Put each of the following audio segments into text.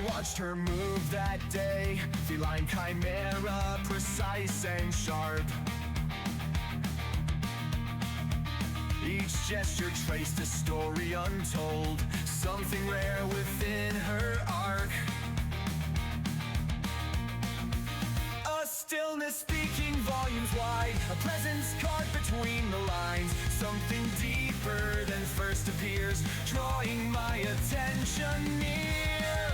watched her move that day, feline chimera, precise and sharp. Each gesture traced a story untold, something rare within her arc. A stillness speaking volumes wide, a presence carved between the lines, something deeper than first appears, drawing my attention near.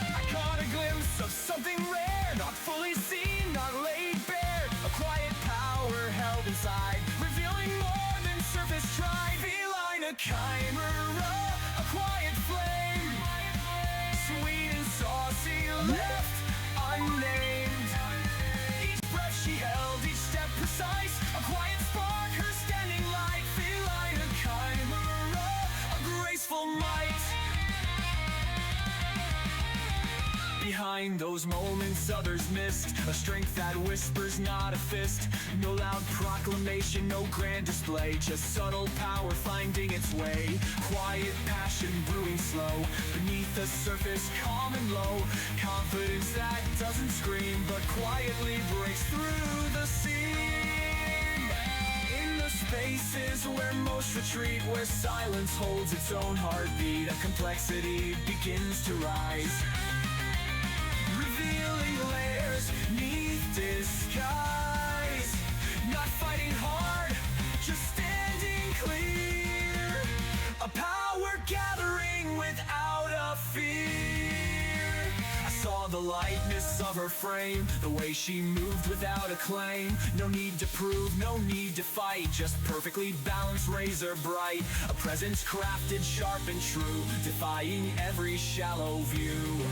I caught a glimpse of something rare, not fully seen, not laid bare, a quiet power held inside, revealing more than surface tried. Feline, a chimera, a quiet flame, sweet and saucy, left unnamed. Each breath she held, each step precise, a quiet spark, her standing light. Feline, a chimera, a graceful might. Behind those moments others missed, a strength that whispers, not a fist. No loud proclamation, no grand display, just subtle power finding its way. Quiet passion brewing slow, beneath the surface calm and low. Confidence that doesn't scream, but quietly breaks through the seam. In the spaces where most retreat, where silence holds its own heartbeat, a complexity begins to rise, revealing layers neath disguise. Not fighting hard, just standing clear. A power gathering without a fear. I saw the lightness of her frame, the way she moved without a claim. No need to prove, no need to fight, just perfectly balanced, razor bright. A presence crafted, sharp and true, defying every shallow view.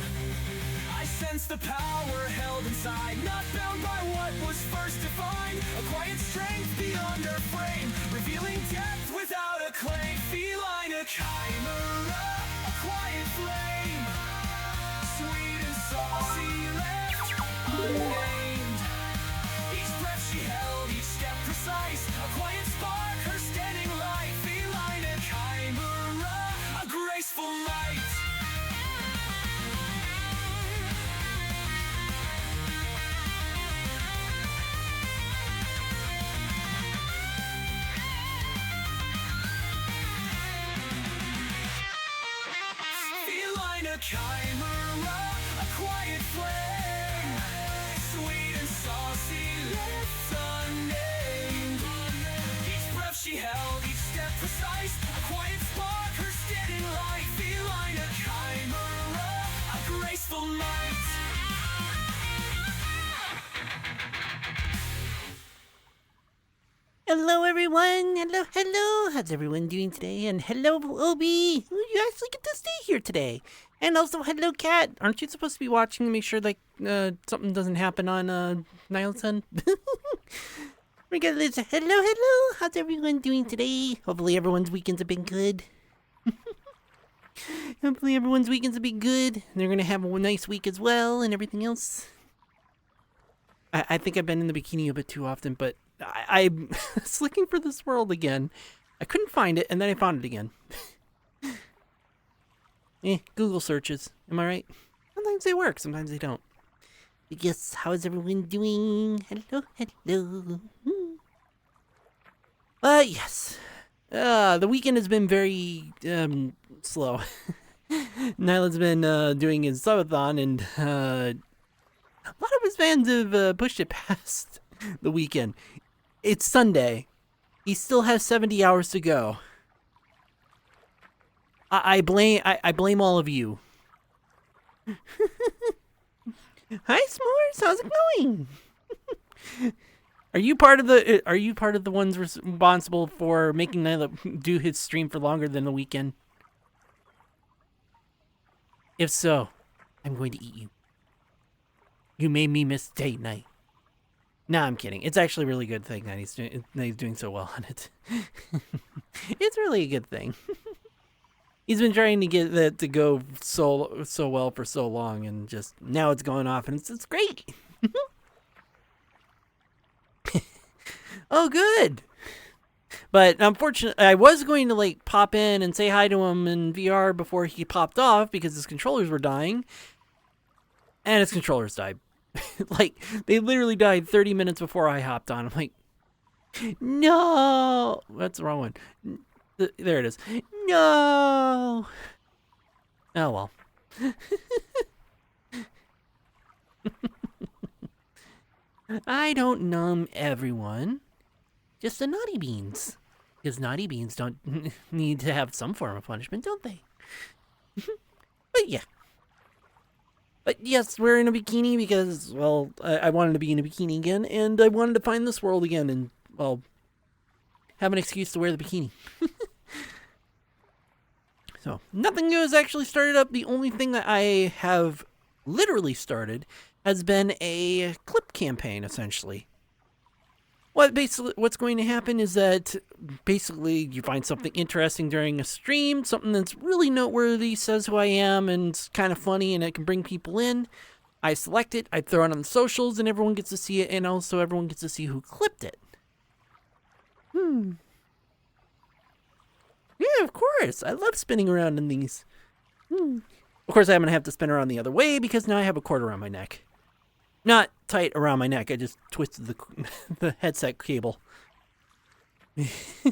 I sense the power held inside, not bound by what was first defined. A quiet strength beyond her frame, revealing depth without a claim. Feline, a chimera, a quiet flame, sweet and saucy, left unnamed. Each breath she held, each step precise, a quiet spark, her standing light. Feline, a chimera, a graceful might. A chimera, a quiet flame, sweet and saucy, left unnamed. Each breath she held, each step precise, a quiet spark, her standing light. Feline, a chimera, a graceful might. Hello everyone, hello, how's everyone doing today? And hello Obi, you actually get to stay here today. And also hello Kat, aren't you supposed to be watching to make sure like something doesn't happen on Nielsen? We got Liz, hello, how's everyone doing today? Hopefully everyone's weekends have been good. Hopefully everyone's weekends have been good. They're gonna have a nice week as well and everything else. I think I've been in the bikini a bit too often, but I was looking for this world again. I couldn't find it, and then I found it again. Google searches. Am I right? Sometimes they work, sometimes they don't. Yes, how is everyone doing? Hello. Yes. The weekend has been very, slow. Nyla's been, doing his subathon, and, a lot of his fans have, pushed it past the weekend. It's Sunday. He still has 70 hours to go. I blame all of you. Hi S'mores, how's it going? Are you part of the ones responsible for making Nyla do his stream for longer than the weekend? If so, I'm going to eat you. You made me miss date night. Nah, I'm kidding. It's actually a really good thing that he's doing so well on it. It's really a good thing. He's been trying to get that to go so well for so long, and just now it's going off, and it's great. Oh, good. But unfortunately, I was going to like pop in and say hi to him in VR before he popped off because his controllers were dying, and his controllers died. Like they literally died 30 minutes before I hopped on. I'm like, no, that's the wrong one. There it is. No. Oh well. I don't numb everyone. Just the naughty beans. Because naughty beans don't need to have some form of punishment, don't they? But yeah. But yes, we're in a bikini because, well, I wanted to be in a bikini again, and I wanted to find this world again, and, well, have an excuse to wear the bikini. So, nothing new has actually started up. The only thing that I have literally started has been a clip campaign, essentially. What's going to happen is that basically you find something interesting during a stream, something that's really noteworthy, says who I am, and it's kind of funny, and it can bring people in. I select it, I throw it on the socials, and everyone gets to see it, and also everyone gets to see who clipped it. Yeah, of course. I love spinning around in these. Of course, I'm going to have to spin around the other way because now I have a cord around my neck. Not tight around my neck. I just twisted the headset cable. Hello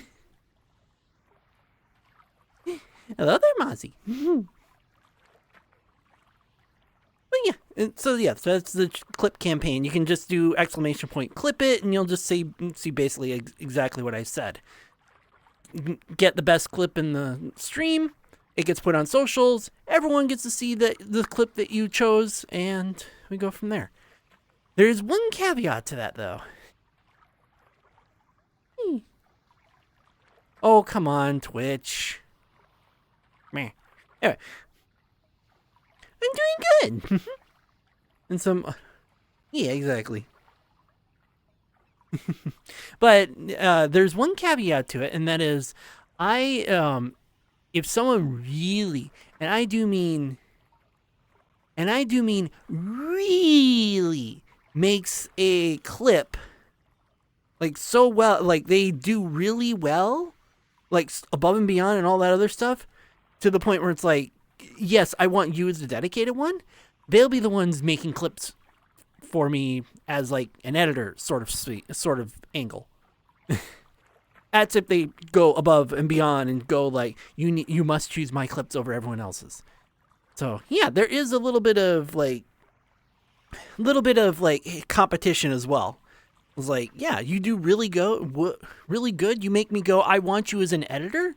there, Mozzie. But yeah, so that's the clip campaign. You can just do ! Clip it, and you'll just see basically exactly what I said. Get the best clip in the stream. It gets put on socials. Everyone gets to see the clip that you chose, and we go from there. There's one caveat to that, though. Oh, come on, Twitch. Meh. Anyway. I'm doing good. And some... Yeah, exactly. But there's one caveat to it, and that is, if someone really, and I do mean really makes a clip like so well, like they do really well, like above and beyond and all that other stuff, to the point where it's like, yes, I want you as the dedicated one. They'll be the ones making clips for me as like an editor sort of angle. That's if they go above and beyond and go like, you must choose my clips over everyone else's. So yeah, there is a little bit of like competition as well. It's like, yeah, you do really good. You make me go, I want you as an editor.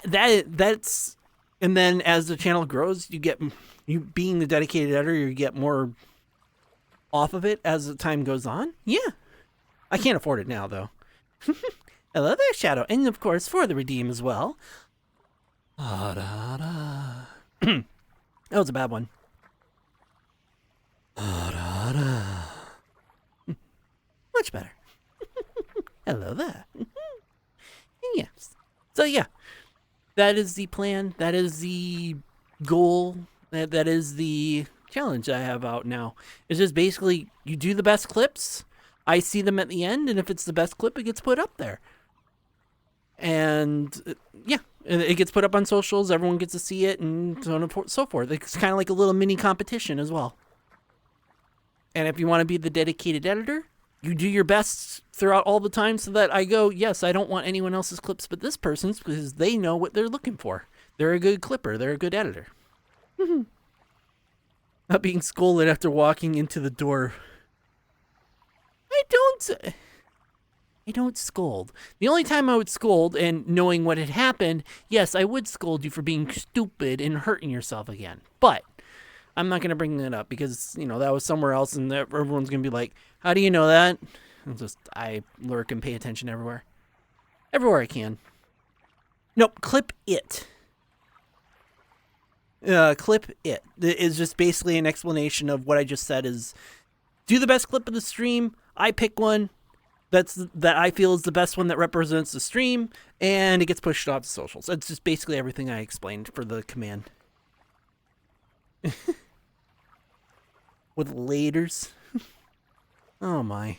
That's, and then as the channel grows, you being the dedicated editor, you get more off of it as the time goes on. Yeah, I can't afford it now though. Hello there, Shadow, and of course for the redeem as well. That was a bad one. Much better. Hello there. Yes. So yeah, that is the plan. That is the goal. That is the challenge I have out now. It's just basically you do the best clips. I see them at the end, and if it's the best clip, it gets put up there. And yeah, it gets put up on socials. Everyone gets to see it, and so on and so forth. It's kind of like a little mini competition as well. And if you want to be the dedicated editor, you do your best throughout all the time so that I go, yes, I don't want anyone else's clips but this person's because they know what they're looking for. They're a good clipper. They're a good editor. Not being scolded after walking into the door. I don't scold. The only time I would scold, and knowing what had happened, yes, I would scold you for being stupid and hurting yourself again. But I'm not going to bring that up because, that was somewhere else and everyone's going to be like, how do you know that? I lurk and pay attention everywhere. Everywhere I can. Nope, clip it. Clip it. It is just basically an explanation of what I just said is, do the best clip of the stream. I pick one that I feel is the best one that represents the stream, and it gets pushed off the socials. That's just basically everything I explained for the command. With laters. Oh my.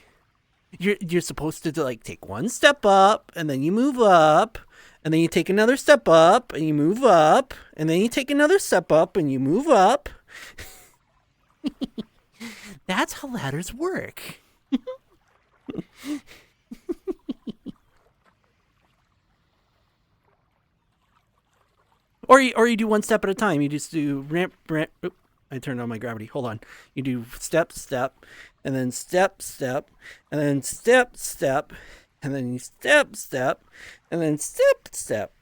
You're supposed to like take one step up, and then you move up, and then you take another step up, and you move up, and then you take another step up, and you move up. That's how ladders work. Or you do one step at a time. You just do ramp. Oop, I turned on my gravity. Hold on. You do step, and then step, and then step, and then you step, and then step.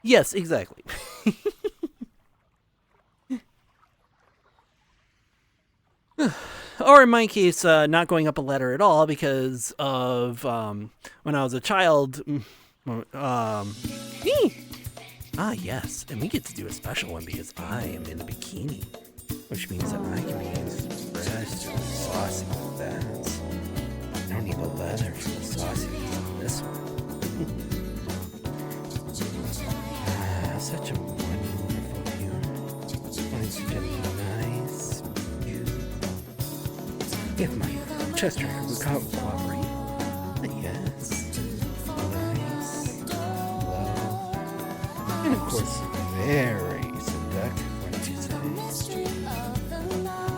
Yes, exactly. Or in my case, not going up a ladder at all because of when I was a child. Yes, and we get to do a special one because I am in a bikini, which means that I can be expressed and saucy with that. I don't need the leather for the sauciness on this one. Such a wonderful view. It's such a nice view. If my chest tracker would cooperate. But yes. Nice. Low. And of course, very seductive, wouldn't you say?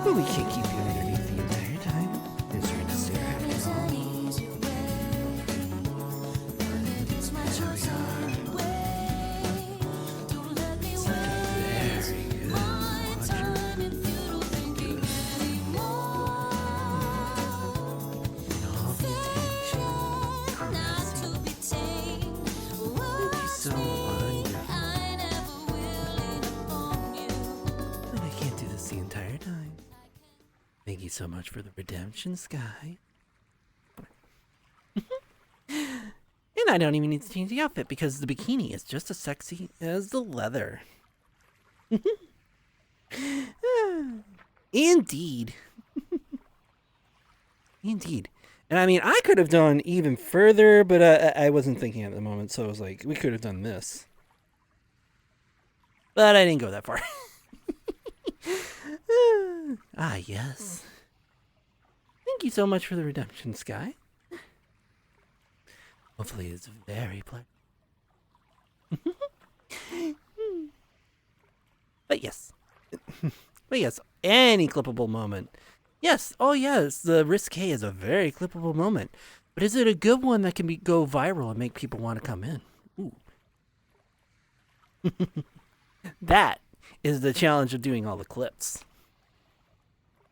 But we can't keep you underneath the entire time. It's hard to stare after all. There we are. Thank you so much for the redemption, Sky. And I don't even need to change the outfit because the bikini is just as sexy as the leather. Indeed. Indeed. And I mean, I could have done even further, but I wasn't thinking at the moment, so I was like, we could have done this. But I didn't go that far. Yes. Thank you so much for the redemption, Sky. Hopefully it's very pleasant. But yes. Any clippable moment. Yes, oh yes, the risque is a very clippable moment. But is it a good one that can go viral and make people want to come in? Ooh. That is the challenge of doing all the clips.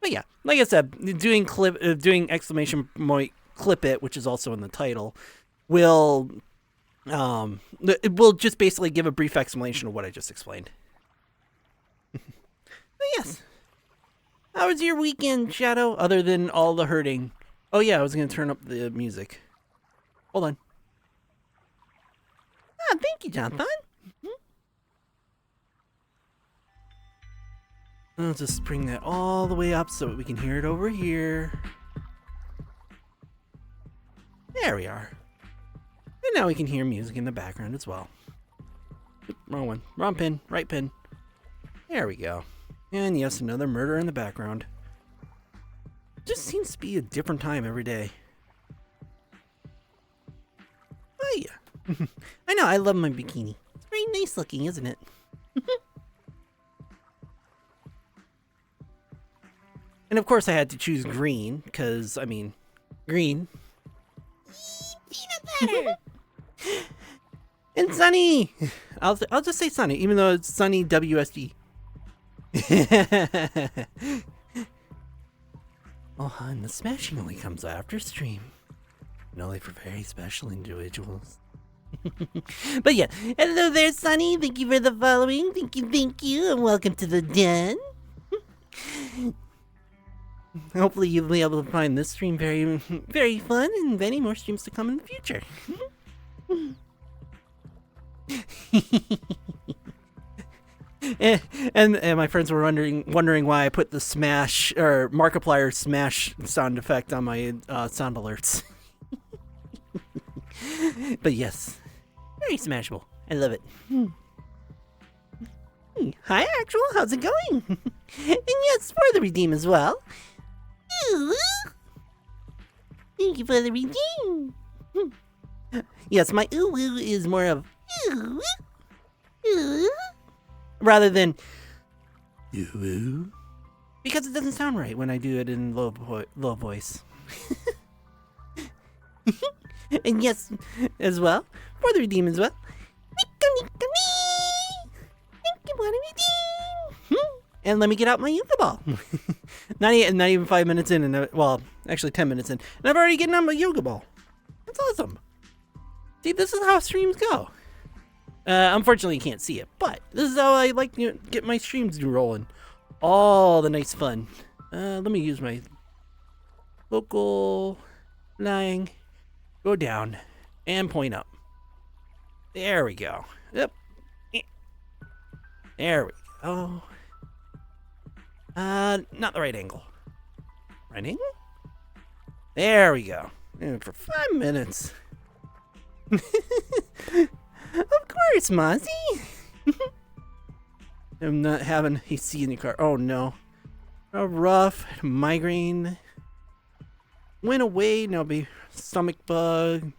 But yeah, like I said, doing exclamation point clip it, which is also in the title, it will just basically give a brief explanation of what I just explained. But yes. How was your weekend, Shadow, other than all the hurting? Oh yeah, I was going to turn up the music. Hold on. Thank you, Jonathan. I'll just bring that all the way up so we can hear it over here. There we are. And now we can hear music in the background as well. Oop, wrong one. Wrong pin. Right pin. There we go. And yes, another murder in the background. Just seems to be a different time every day. Oh yeah. I know, I love my bikini. It's very nice looking, isn't it? And of course I had to choose green, because, I mean, green. Peanut butter! And sunny! I'll just say sunny, even though it's sunny WSG. Oh, hon, the smashing only comes after stream. And only for very special individuals. But yeah, hello there, Sunny. Thank you for the following. Thank you, and welcome to the den. Hopefully you'll be able to find this stream very, very fun, and many more streams to come in the future. and my friends were wondering why I put the smash or Markiplier smash sound effect on my sound alerts. But yes, very smashable. I love it. Hi, Actual. How's it going? And yes, for the redeem as well. Ooh. Thank you for the redeem. Yes, my ooh woo is more of ooh ooh rather than ooh woo, because it doesn't sound right when I do it in low voice. And yes, as well, for the redeem as well. Thank you for the redeem. And let me get out my yoga ball. not even 5 minutes in, and well, actually 10 minutes in, and I've already gotten out my yoga ball. That's awesome. See, this is how streams go. Unfortunately, you can't see it, but this is how I like to get my streams rolling. All the nice fun. Let me use my local line. Go down and point up. There we go. Yep. There we go. Not the right angle. Right angle? There we go. And for 5 minutes. Of course, Mozzie. I'm not having AC in the car. Oh no. Oh, rough. Migraine. Went away. Now be stomach bug.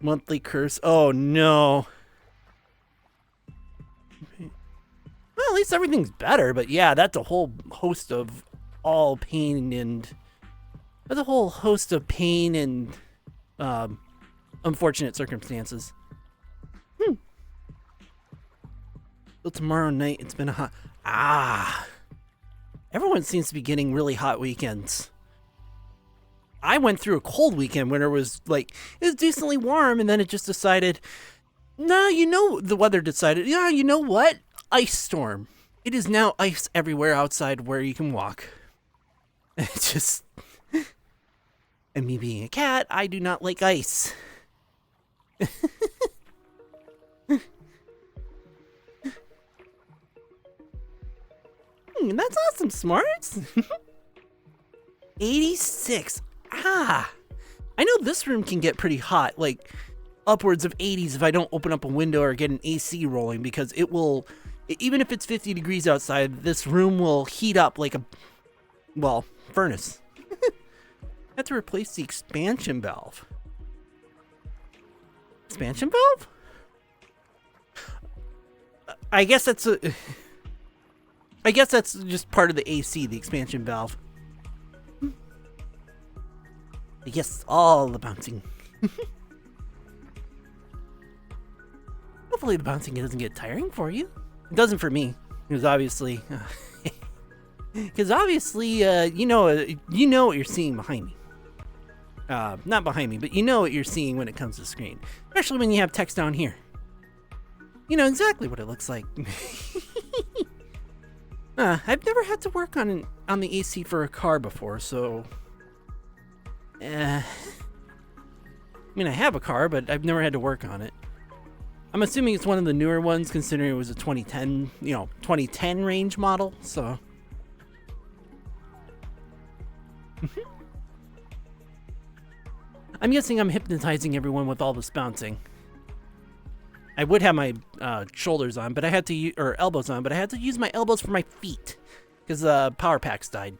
Monthly curse. Oh no. Well, at least everything's better, but yeah, that's a whole host of all pain and that's a whole host of pain and unfortunate circumstances. Till tomorrow night, it's been a hot. Everyone seems to be getting really hot weekends. I went through a cold weekend when it was decently warm, and then it just decided, the weather decided, yeah, you know what? Ice storm. It is now ice everywhere outside where you can walk. It's just, and me being a cat, I do not like ice. That's awesome, Smarts. 86. I know this room can get pretty hot, like upwards of 80s if I don't open up a window or get an AC rolling, because it will, even if it's 50 degrees outside, this room will heat up like a, well, furnace. I have to replace the expansion valve. Expansion valve? I guess that's just part of the AC, the expansion valve. Yes, all the bouncing. Hopefully the bouncing doesn't get tiring for you. It doesn't for me, because obviously, you know what you're seeing behind me. Not behind me, but you know what you're seeing when it comes to the screen, especially when you have text down here. You know exactly what it looks like. I've never had to work on the AC for a car before, so. I mean, I have a car, but I've never had to work on it. I'm assuming it's one of the newer ones, considering it was a 2010 range model, so. I'm guessing I'm hypnotizing everyone with all this bouncing. I would have my shoulders on, but I had to or elbows on, but I had to use my elbows for my feet because power packs died.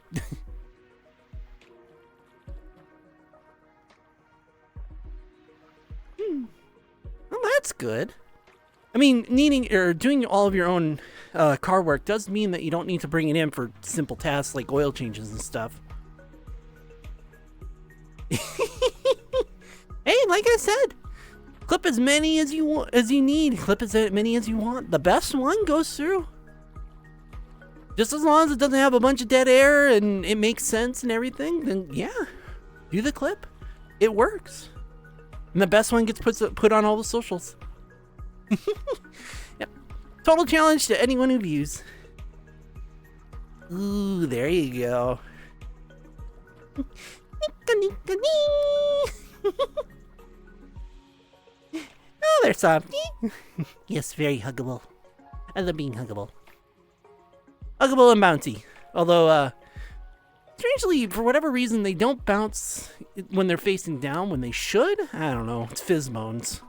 Well, that's good. I mean, doing all of your own car work does mean that you don't need to bring it in for simple tasks like oil changes and stuff. Hey, like I said, clip as many as you need. Clip as many as you want. The best one goes through. Just as long as it doesn't have a bunch of dead air and it makes sense and everything, then yeah, do the clip. It works. And the best one gets put on all the socials. Yep. Total challenge to anyone who views. Ooh, there you go. Oh, there's Softy. Yes, very huggable. I love being huggable. Huggable and bouncy. Although, strangely, for whatever reason, they don't bounce when they're facing down when they should. I don't know. It's Fizzbones.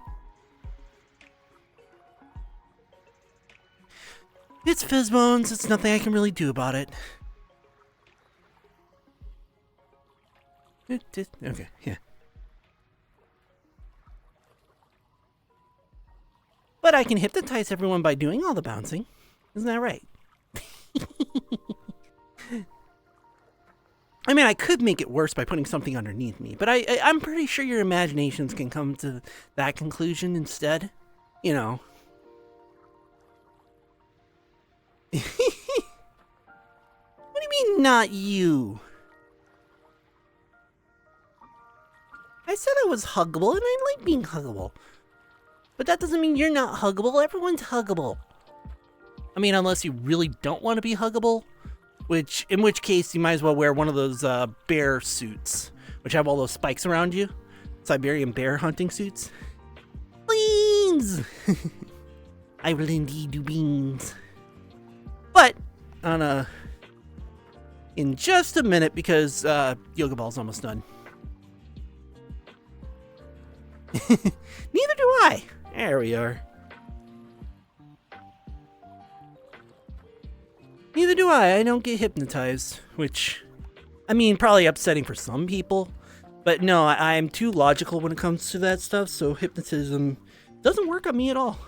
It's Fizzbones. It's nothing I can really do about it. Okay, yeah. But I can hypnotize everyone by doing all the bouncing. Isn't that right? I mean, I could make it worse by putting something underneath me, but I'm pretty sure your imaginations can come to that conclusion instead. You know. What do you mean, not you? I said I was huggable, and I like being huggable. But that doesn't mean you're not huggable. Everyone's huggable. I mean, unless you really don't want to be huggable, in which case you might as well wear one of those bear suits, which have all those spikes around you. Siberian bear hunting suits. Beans! I will indeed do beans. But, in just a minute, because Yoga Ball's almost done. Neither do I. There we are. Neither do I. I don't get hypnotized, which, I mean, probably upsetting for some people. But no, I'm too logical when it comes to that stuff, so hypnotism doesn't work on me at all.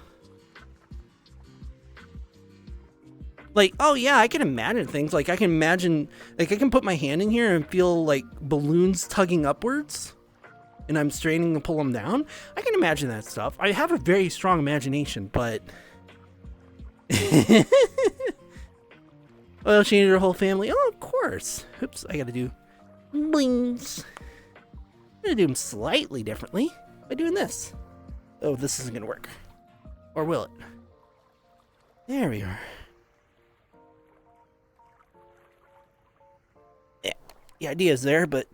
Like, oh yeah, I can imagine things. Like, I can imagine, like, I can put my hand in here and feel, like, balloons tugging upwards. And I'm straining to pull them down. I can imagine that stuff. I have a very strong imagination, but... Well, she needed her whole family. Oh, of course. Oops, I gotta do... blings. I'm gonna do them slightly differently by doing this. Oh, this isn't gonna work. Or will it? There we are. Yeah, the idea is there, but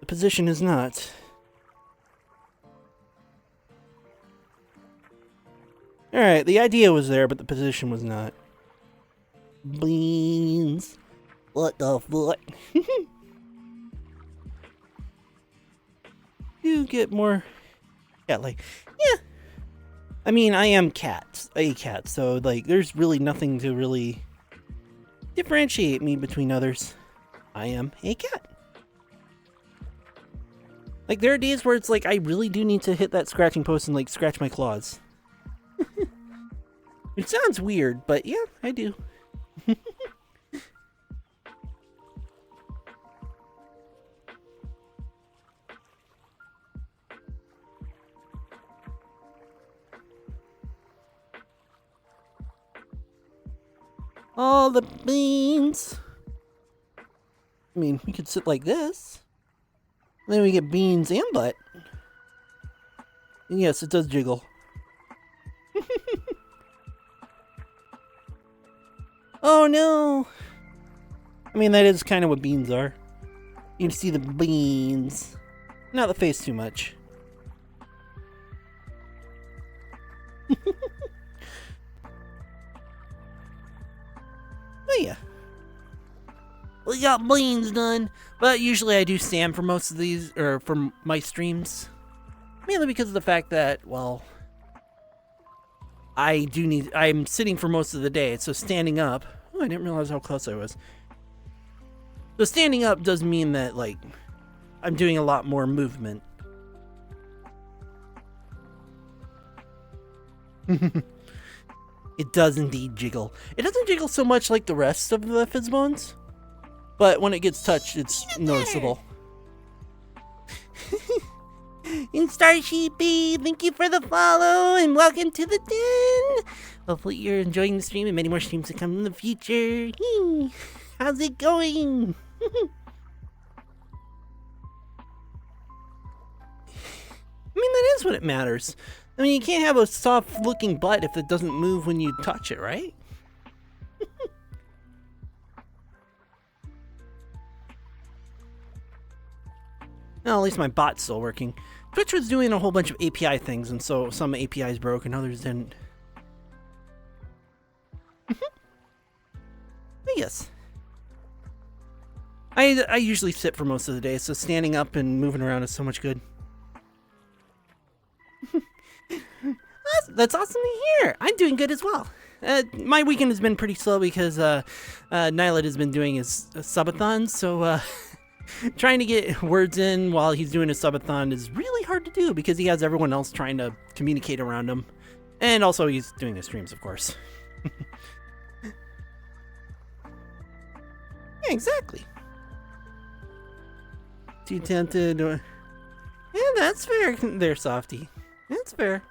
the position is not. Alright, the idea was there, but the position was not. Beans. What the fuck? You get more cat-like. Yeah. I mean, I am a cat, so, like, there's really nothing to really differentiate me between others. I am a cat. Like, there are days where it's like, I really do need to hit that scratching post and, like, scratch my claws. It sounds weird, but yeah, I do. All the beans. I mean, we could sit like this. Then we get beans and butt. And yes, it does jiggle. Oh no! I mean, that is kind of what beans are. You can see the beans. Not the face too much. Oh yeah. We got beans done. But usually I do stand for most of these, or for my streams. Mainly because of the fact that, well... I'm sitting for most of the day, so standing up... Oh, I didn't realize how close I was. So standing up does mean that, like, I'm doing a lot more movement. It does indeed jiggle. It doesn't jiggle so much like the rest of the Fizzbones, but when it gets touched, it's noticeable. And Starsheepy, thank you for the follow, and welcome to the den. Hopefully you're enjoying the stream, and many more streams to come in the future. How's it going? I mean, that is what it matters. I mean, you can't have a soft-looking butt if it doesn't move when you touch it, right? Well, at least my bot's still working. Twitch was doing a whole bunch of API things, and so some APIs broke and others didn't. Yes. I usually sit for most of the day, so standing up and moving around is so much good. That's awesome to hear. I'm doing good as well. My weekend has been pretty slow because Nylet has been doing his subathon, so trying to get words in while he's doing a subathon is really hard to do because he has everyone else trying to communicate around him. And also he's doing his streams, of course. Yeah, exactly. Too tempted. Yeah, that's fair there, Softy. That's fair.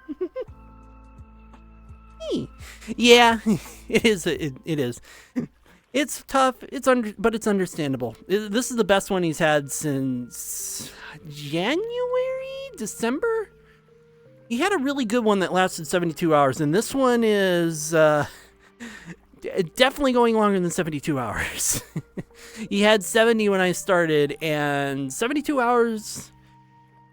Yeah, it is. It is. It's tough. But it's understandable. This is the best one he's had since January, December. He had a really good one that lasted 72 hours, and this one is definitely going longer than 72 hours. He had 70 when I started, and 72 hours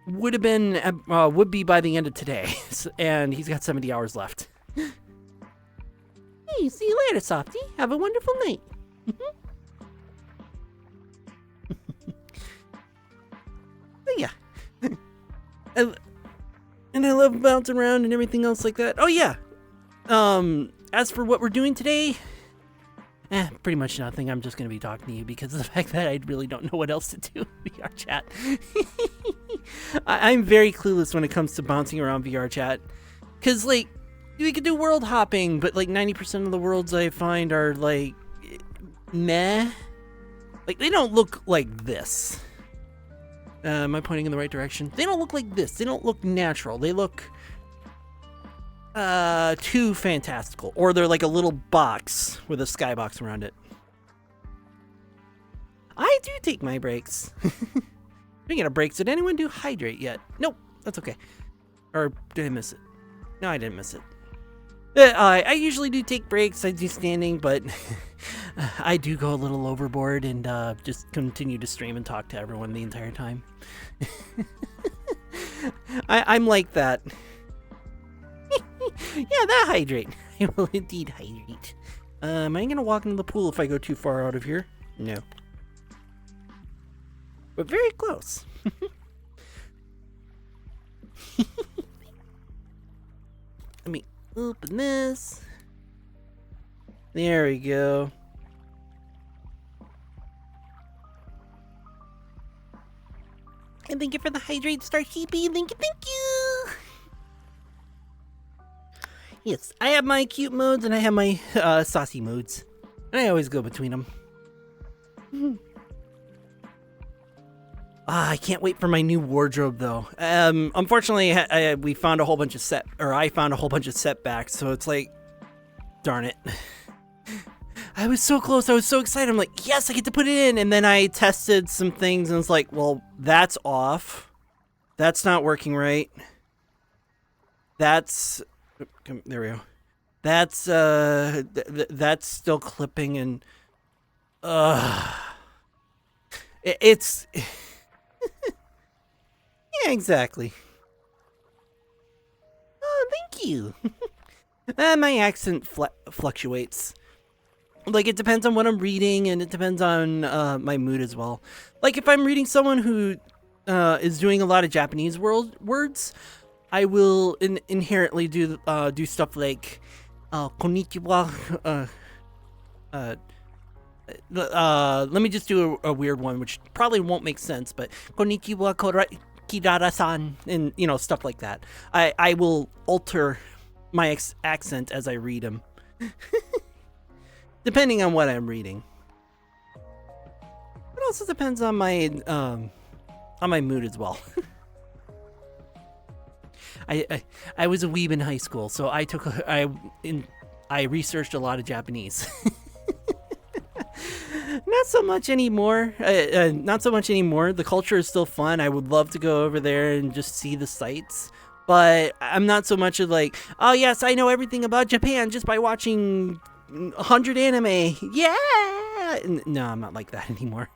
would be by the end of today, and he's got 70 hours left. Hey, see you later, Softy. Have a wonderful night. But yeah. And I love bouncing around and everything else like that. Oh, yeah. As for what we're doing today, pretty much nothing. I'm just going to be talking to you because of the fact that I really don't know what else to do in VRChat. I'm very clueless when it comes to bouncing around VRChat. Because, like, we could do world hopping, but, like, 90% of the worlds I find are, like, meh. Like, they don't look like this. Am I pointing in the right direction? They don't look like this. They don't look natural. They look too fantastical. Or they're like a little box with a skybox around it. I do take my breaks. Speaking of breaks, did anyone do hydrate yet? Nope, that's okay. Or did I miss it? No, I didn't miss it. I usually do take breaks. I do standing, but I do go a little overboard and just continue to stream and talk to everyone the entire time. I'm like that. Yeah, that hydrate. I will indeed hydrate. Am I gonna walk into the pool if I go too far out of here? No. But very close. Let me open this. There we go. And thank you for the hydrate, Starkeepy. Thank you. Yes, I have my cute modes and I have my saucy modes. And I always go between them. I can't wait for my new wardrobe though. Unfortunately, we found a whole bunch of I found a whole bunch of setbacks, so it's like, darn it. I was so close. I was so excited. I'm like, yes, I get to put it in. And then I tested some things and it's like, well, that's off. That's not working right. There we go. That's that's still clipping and it's yeah, exactly. Oh, thank you. My accent fluctuates. Like, it depends on what I'm reading, and it depends on my mood as well. Like, if I'm reading someone who is doing a lot of Japanese words, I will inherently do stuff like konnichiwa. Let me just do a weird one, which probably won't make sense, but konnichiwa kirara-san, and stuff like that. I will alter my accent as I read them, depending on what I'm reading. It also depends on my mood as well. I was a weeb in high school, so I researched a lot of Japanese. Not so much anymore. The culture is still fun. I would love to go over there and just see the sights. But I'm not so much of like, oh yes, I know everything about Japan just by watching 100 anime. Yeah! No, I'm not like that anymore.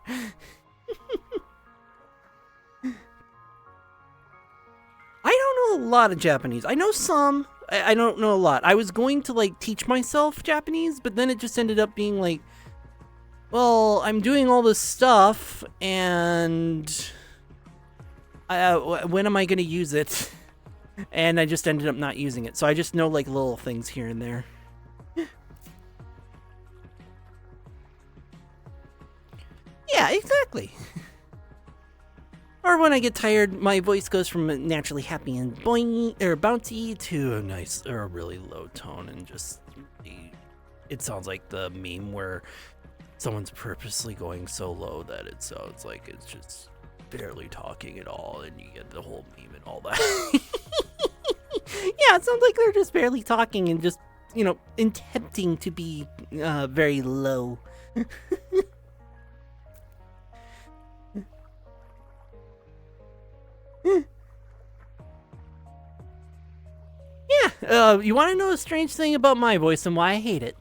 I don't know a lot of Japanese. I know some. I don't know a lot. I was going to like teach myself Japanese, but then it just ended up being like, well, I'm doing all this stuff, and when am I going to use it? And I just ended up not using it. So I just know like little things here and there. exactly. Or when I get tired, my voice goes from naturally happy and boing or bouncy to a nice or a really low tone, and just it sounds like the meme where someone's purposely going so low that it sounds like it's just barely talking at all, and you get the whole meme and all that. Yeah, it sounds like they're just barely talking and just, you know, attempting to be very low. Yeah, you want to know a strange thing about my voice and why I hate it?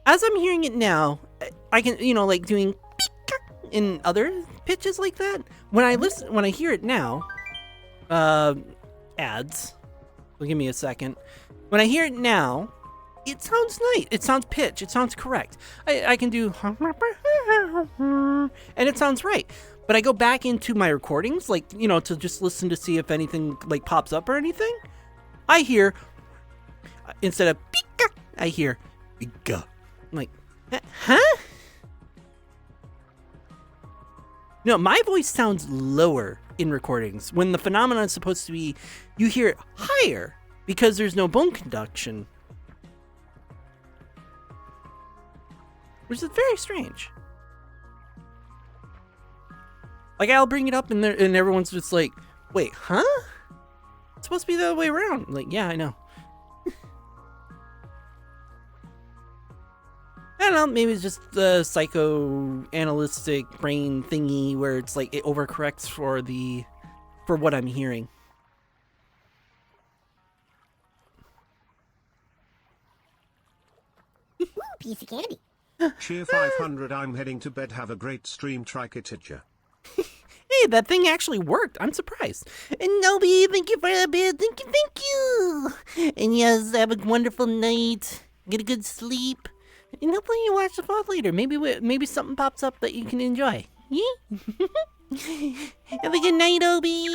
As I'm hearing it now, I can, you know, like doing in other pitches like that. When I hear it now, ads. Well, give me a second. When I hear it now, it sounds nice. It sounds pitch. It sounds correct. I can do, and it sounds right. But I go back into my recordings, like, you know, to just listen to see if anything like pops up or anything. I hear, instead of pika, I hear pika. I'm like, huh? No, my voice sounds lower in recordings when the phenomenon is supposed to be, you hear it higher because there's no bone conduction. Which is very strange. Like, I'll bring it up and everyone's just like, wait, huh? It's supposed to be the other way around. I'm like, yeah, I know. I don't know, maybe it's just the psychoanalytic brain thingy where it's like it overcorrects for what I'm hearing. Ooh, piece of candy. Cheer 500, I'm heading to bed. Have a great stream, Tricotija. Hey, that thing actually worked. I'm surprised. And Nobi, thank you for the bid. Thank you. And yes, have a wonderful night. Get a good sleep. And hopefully you watch the VOD later. Maybe something pops up that you can enjoy. Yeah? Have a good night, Obi.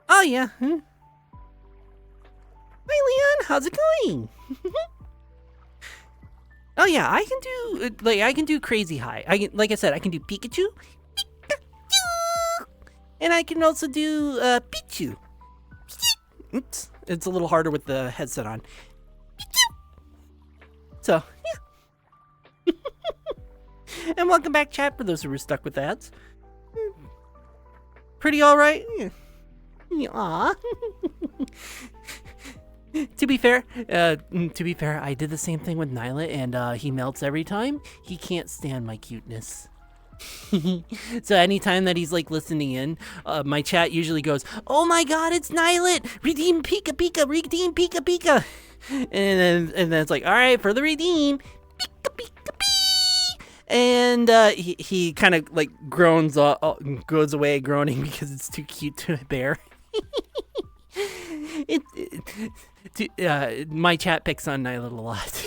Oh, yeah. Hi, Leon. How's it going? Oh yeah, I can do crazy high. Like I said, I can do Pikachu, and I can also do Pichu. Oops, it's a little harder with the headset on. So yeah. And welcome back, chat, for those who were stuck with ads. Pretty all right. Aw. To be fair, I did the same thing with Nyla, and he melts every time. He can't stand my cuteness. So anytime that he's like listening in, my chat usually goes, "Oh my God, it's Nyla! Redeem Pika Pika! Redeem Pika Pika!" And then it's like, "All right, for the redeem, Pika Pika Pee!" And he kind of like goes away groaning because it's too cute to bear. My chat picks on Nyla a lot.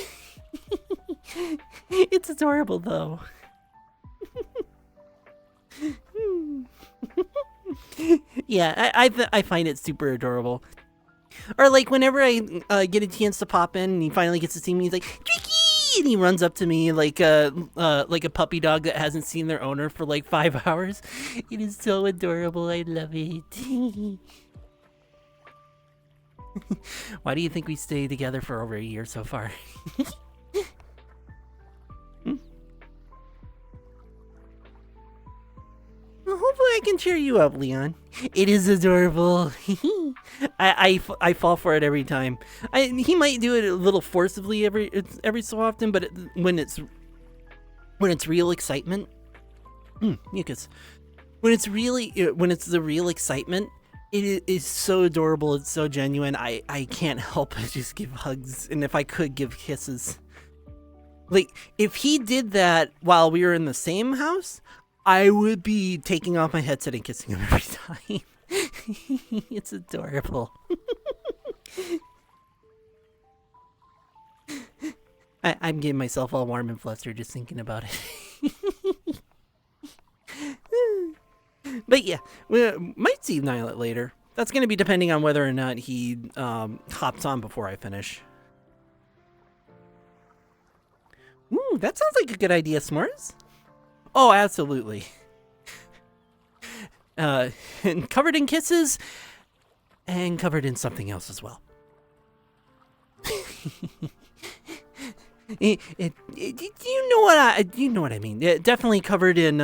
It's adorable though. Yeah, I find it super adorable. Or like whenever I get a chance to pop in and he finally gets to see me, he's like, "Tricky!" And he runs up to me like a puppy dog that hasn't seen their owner for like 5 hours. It is so adorable. I love it. Why do you think we stayed together for over a year so far? Well, hopefully I can cheer you up, Leon. It is adorable. I fall for it every time. He might do it a little forcibly every so often, but when it's real excitement, mucus. When it's the real excitement, it is so adorable. It's so genuine. I can't help but just give hugs, and if I could, give kisses. Like, if he did that while we were in the same house, I would be taking off my headset and kissing him every time. It's adorable. I'm getting myself all warm and flustered just thinking about it. But yeah, we might see Nyla later. That's going to be depending on whether or not he hops on before I finish. Ooh, that sounds like a good idea, S'mores. Oh, absolutely. And covered in kisses, and covered in something else as well. You know what I mean. Definitely covered in,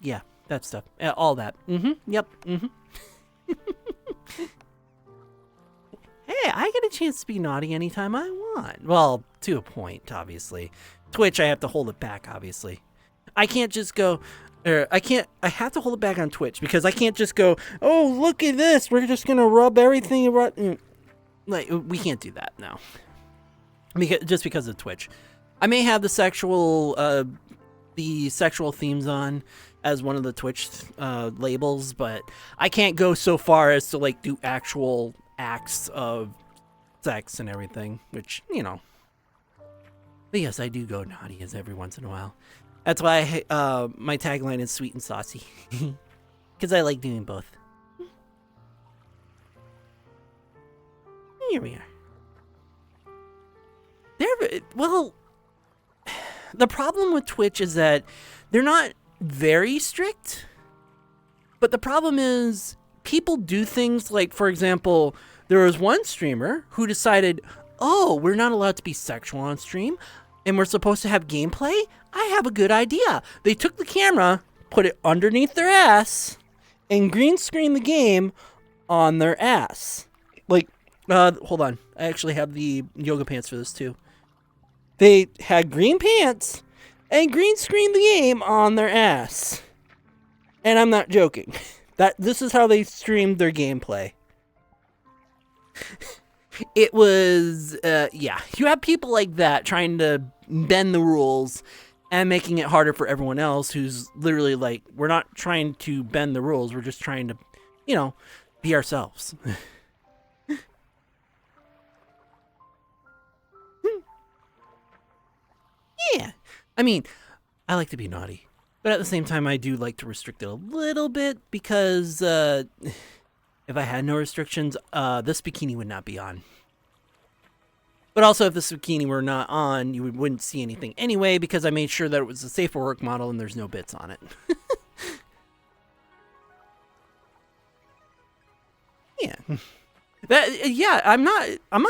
yeah, that stuff. All that. Yep. Hey, I get a chance to be naughty anytime I want. Well, to a point, obviously. Twitch, I have to hold it back, obviously. I can't just go, I have to hold it back on Twitch, because I can't just go, oh, look at this, we're just gonna rub everything around. Like, we can't do that now. Because of Twitch. I may have the sexual themes on as one of the Twitch labels, but I can't go so far as to, like, do actual acts of sex and everything, which, you know. But yes, I do go naughty as every once in a while. That's why my tagline is sweet and saucy. Because I like doing both. Here we are. Well, the problem with Twitch is that they're not very strict. But the problem is people do things like, for example, there was one streamer who decided, oh, we're not allowed to be sexual on stream, and we're supposed to have gameplay? I have a good idea. They took the camera, put it underneath their ass, and green screened the game on their ass. Like, hold on. I actually have the yoga pants for this too. They had green pants and green screened the game on their ass. And I'm not joking. This is how they streamed their gameplay. It was, yeah. You have people like that trying to bend the rules and making it harder for everyone else who's literally like, we're not trying to bend the rules. We're just trying to, you know, be ourselves. Yeah. I mean, I like to be naughty. But at the same time, I do like to restrict it a little bit because if I had no restrictions, this bikini would not be on. But also, if this bikini were not on, you wouldn't see anything anyway because I made sure that it was a safe for work model and there's no bits on it. Yeah. Yeah, I'm not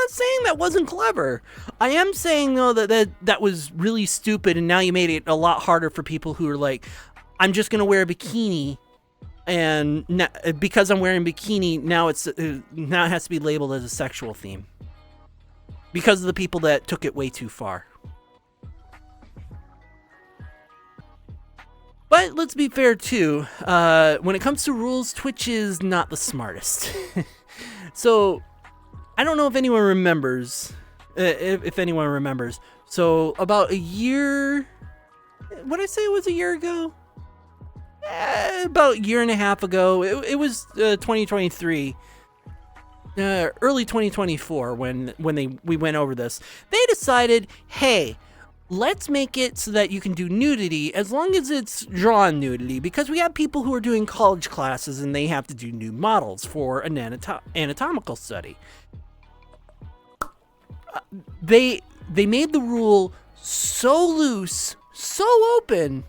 saying that wasn't clever. I am saying though that was really stupid, and now you made it a lot harder for people who are like, I'm just gonna wear a bikini, and because I'm wearing a bikini, now it has to be labeled as a sexual theme because of the people that took it way too far. But let's be fair too. When it comes to rules, Twitch is not the smartest. So, I don't know if anyone remembers, if anyone remembers. So, about a year, what did I say it was a year ago? About a year and a half ago, it was 2023, early 2024 when we went over this. They decided, hey, let's make it so that you can do nudity as long as it's drawn nudity, because we have people who are doing college classes and they have to do nude models for an anatomical study. They made the rule so loose, so open,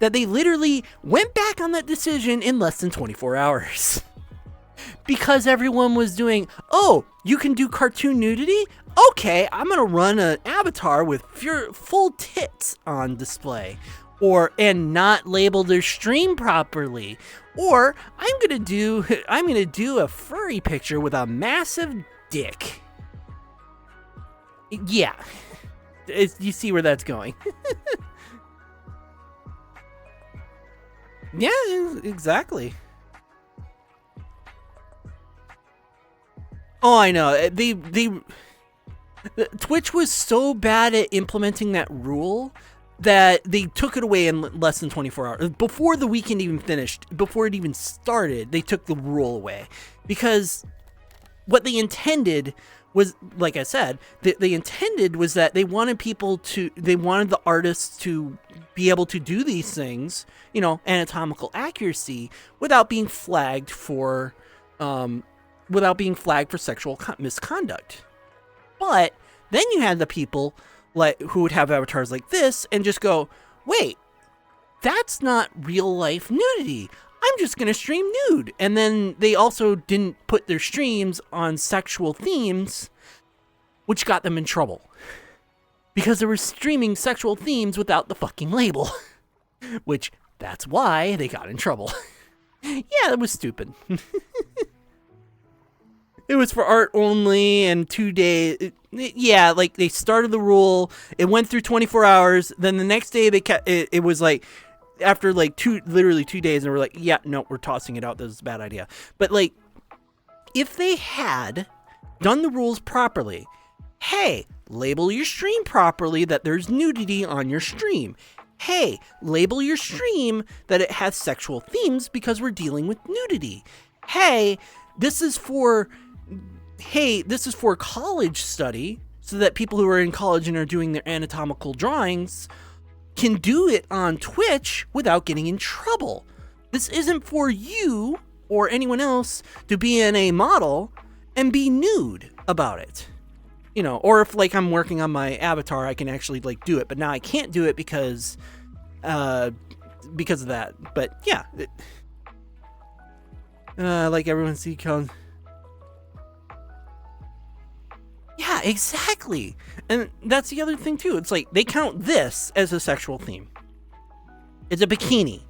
that they literally went back on that decision in less than 24 hours. Because everyone was doing, oh, you can do cartoon nudity? Okay, I'm gonna run an avatar with full tits on display, and not label their stream properly, or I'm gonna do a furry picture with a massive dick. Yeah, you see where that's going. Yeah, exactly. Oh, I know. Twitch was so bad at implementing that rule that they took it away in less than 24 hours. Before the weekend even finished, before it even started, they took the rule away. Because what they intended was, like I said, they intended was that they wanted the artists to be able to do these things, you know, anatomical accuracy, without being flagged for sexual misconduct. But then you had the people like who would have avatars like this and just go, wait, that's not real life nudity. I'm just going to stream nude. And then they also didn't put their streams on sexual themes, which got them in trouble. Because they were streaming sexual themes without the fucking label. Which, that's why they got in trouble. Yeah, that was stupid. It was for art only and 2 days. Yeah, like they started the rule. It went through 24 hours. Then the next day they kept it was like after like literally 2 days, and we're like, yeah, no, we're tossing it out. This is a bad idea. But like, if they had done the rules properly, hey, label your stream properly that there's nudity on your stream. Hey, label your stream that it has sexual themes because we're dealing with nudity. Hey, this is for college study, so that people who are in college and are doing their anatomical drawings can do it on Twitch without getting in trouble. This isn't for you or anyone else to be in a model and be nude about it. You know, or if like I'm working on my avatar, I can actually like do it, but now I can't do it because of that. But yeah, like everyone see count. Yeah, exactly. And that's the other thing too. It's like they count this as a sexual theme. It's a bikini.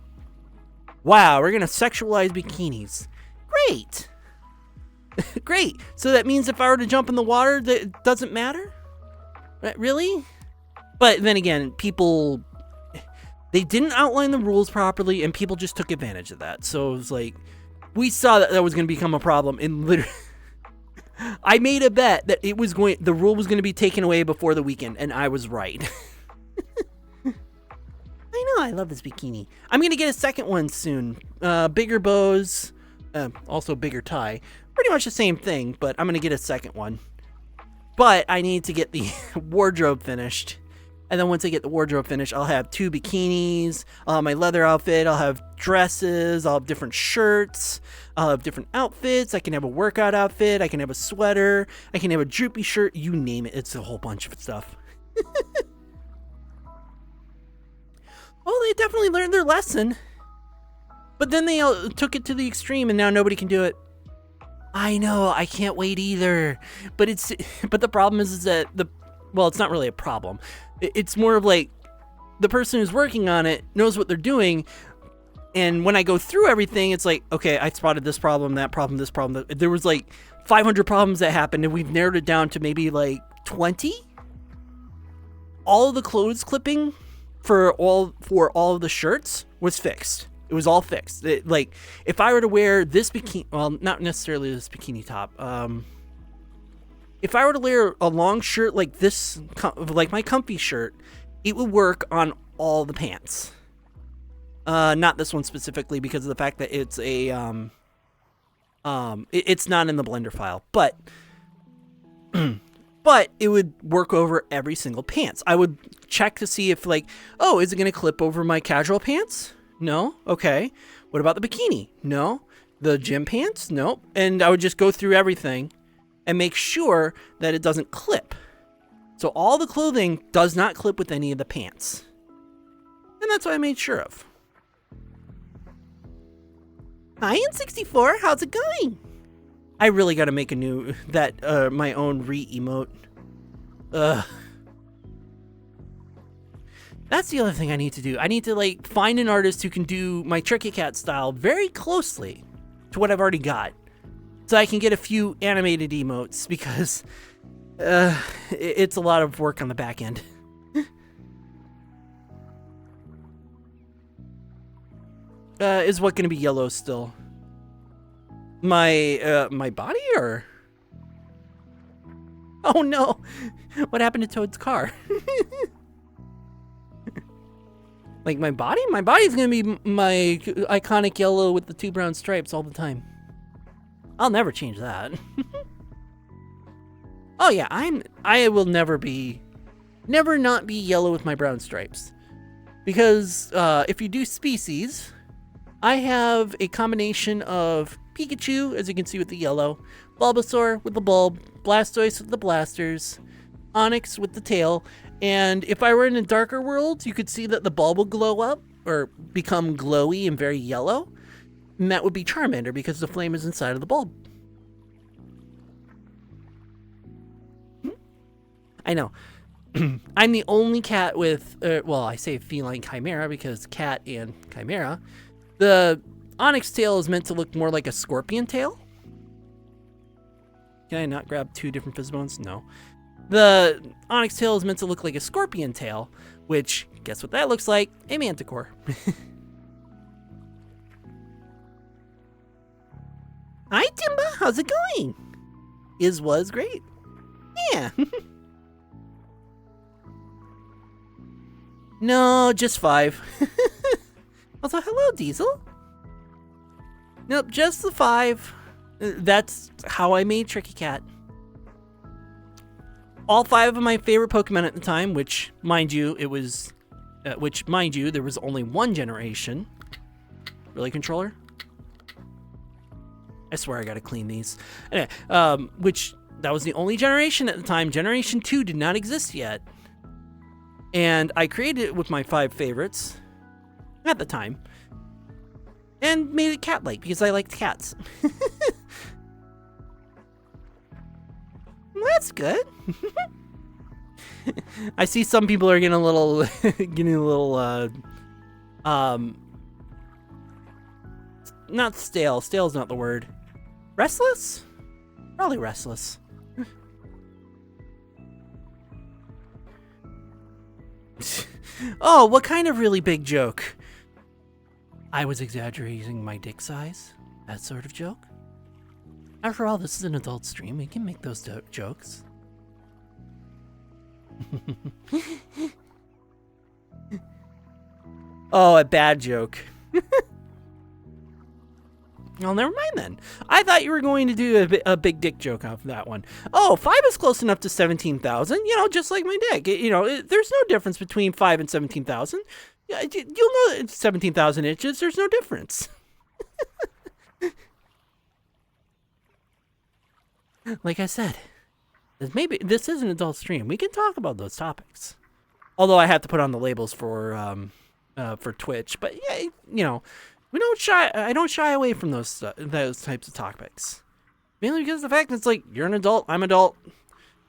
Wow, we're gonna sexualize bikinis. Great. Great. So that means if I were to jump in the water, that it doesn't matter? Really? But then again, they didn't outline the rules properly, and people just took advantage of that. So it was like, we saw that was going to become a problem, and literally, I made a bet that the rule was going to be taken away before the weekend, and I was right. I know, I love this bikini. I'm going to get a second one soon. Bigger bows, also bigger tie. Pretty much the same thing, but I'm going to get a second one. But I need to get the wardrobe finished. And then once I get the wardrobe finished, I'll have 2 bikinis, I'll have my leather outfit, I'll have dresses, I'll have different shirts, I'll have different outfits. I can have a workout outfit, I can have a sweater, I can have a droopy shirt, you name it. It's a whole bunch of stuff. Well, they definitely learned their lesson. But then they took it to the extreme, and now nobody can do it. I know, I can't wait either. But the problem is that well, it's not really a problem. It's more of like the person who's working on it knows what they're doing. And when I go through everything, it's like, okay, I spotted this problem, that problem, this problem. There was like 500 problems that happened, and we've narrowed it down to maybe like 20. All of the clothes clipping for all of the shirts was fixed. It was all fixed. Like, if I were to wear this bikini, well, not necessarily this bikini top. If I were to wear a long shirt like this, like my comfy shirt, it would work on all the pants. Not this one specifically because of the fact that it's a, it's not in the Blender file, but, but it would work over every single pants. I would check to see if like, oh, is it going to clip over my casual pants? No. Okay. What about the bikini? No. The gym pants? Nope. And I would just go through everything and make sure that it doesn't clip. So all the clothing does not clip with any of the pants. And that's what I made sure of. Hi, N64. How's it going? I really got to make my own re-emote. That's the other thing I need to do. I need to like find an artist who can do my Tricky Cat style very closely to what I've already got, so I can get a few animated emotes, because it's a lot of work on the back end. Is what going to be yellow still? My body, or? Oh no! What happened to Toad's car? Like my body? My body's gonna be my iconic yellow with the 2 brown stripes all the time. I'll never change that. Oh yeah, I will never not be yellow with my brown stripes. Because if you do species, I have a combination of Pikachu, as you can see with the yellow, Bulbasaur with the bulb, Blastoise with the blasters, onyx with the tail. And if I were in a darker world, you could see that the bulb will glow up or become glowy and very yellow. And that would be Charmander because the flame is inside of the bulb. I know. I'm the only cat with, well, I say feline chimera because cat and chimera. The onyx tail is meant to look more like a scorpion tail. Can I not grab two different Fizzbones? No. The onyx tail is meant to look like a scorpion tail, which, guess what that looks like? A manticore. Hi, Timba. How's it going? Was great. Yeah. No, just 5. Also, hello, Diesel. Nope, just the 5. That's how I made Tricky Cat. All 5 of my favorite Pokemon at the time, which, mind you, there was only one generation. Really, controller? I swear I gotta clean these. Anyway, that was the only generation at the time. Generation 2 did not exist yet. And I created it with my 5 favorites at the time. And made it cat-like because I liked cats. Well, that's good. I see some people are getting a little, not stale. Stale's not the word. Restless? Probably restless. Oh, what kind of really big joke? I was exaggerating my dick size? That sort of joke? After all, this is an adult stream. We can make those jokes. Oh, a bad joke. Well, never mind then. I thought you were going to do a big dick joke off of that one. Oh, 5 is close enough to 17,000. You know, just like my dick. There's no difference between 5 and 17,000. You'll know it's 17,000 inches. There's no difference. Like I said, maybe this is an adult stream. We can talk about those topics. Although I have to put on the labels for Twitch. But yeah, I don't shy away from those types of topics. Mainly because of the fact that it's like, you're an adult, I'm an adult,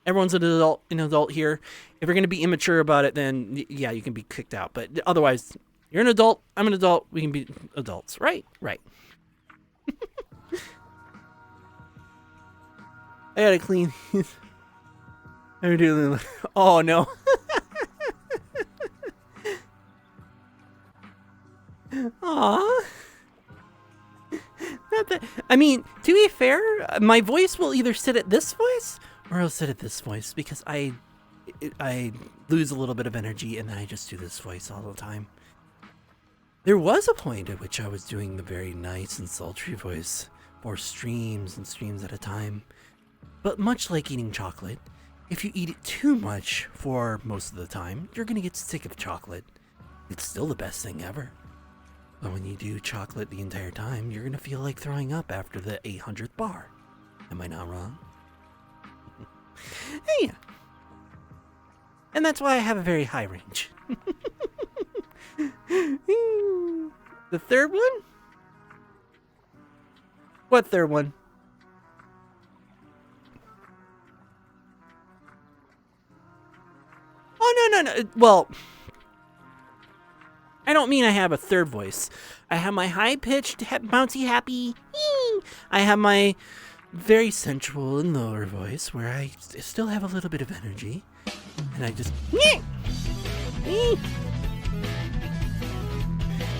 everyone's an adult here. If you're going to be immature about it, then yeah, you can be kicked out. But otherwise, you're an adult, I'm an adult, we can be adults. Right. I gotta clean these. Oh no. Aww. Not that. I mean, to be fair, my voice will either sit at this voice or it'll sit at this voice because I lose a little bit of energy and then I just do this voice all the time. There was a point at which I was doing the very nice and sultry voice for streams and streams at a time. But much like eating chocolate, if you eat it too much for most of the time, you're gonna get sick of chocolate. It's still the best thing ever. But when you do chocolate the entire time, you're gonna feel like throwing up after the 800th bar. Am I not wrong? Hey, and that's why I have a very high range. The third one? What third one? Oh, no. Well, I don't mean I have a third voice. I have my high-pitched, bouncy, happy. I have my very sensual and lower voice where I still have a little bit of energy. And I just...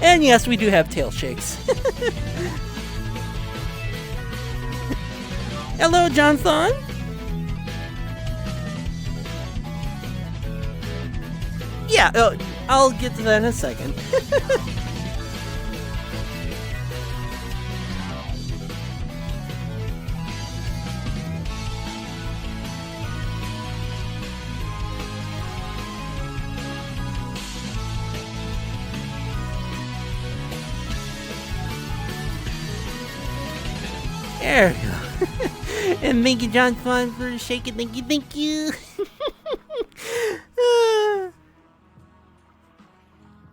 And yes, we do have tail shakes. Hello, Johnson. Yeah, I'll get to that in a second. There we go. And thank you, John Fun, for shaking. Thank you.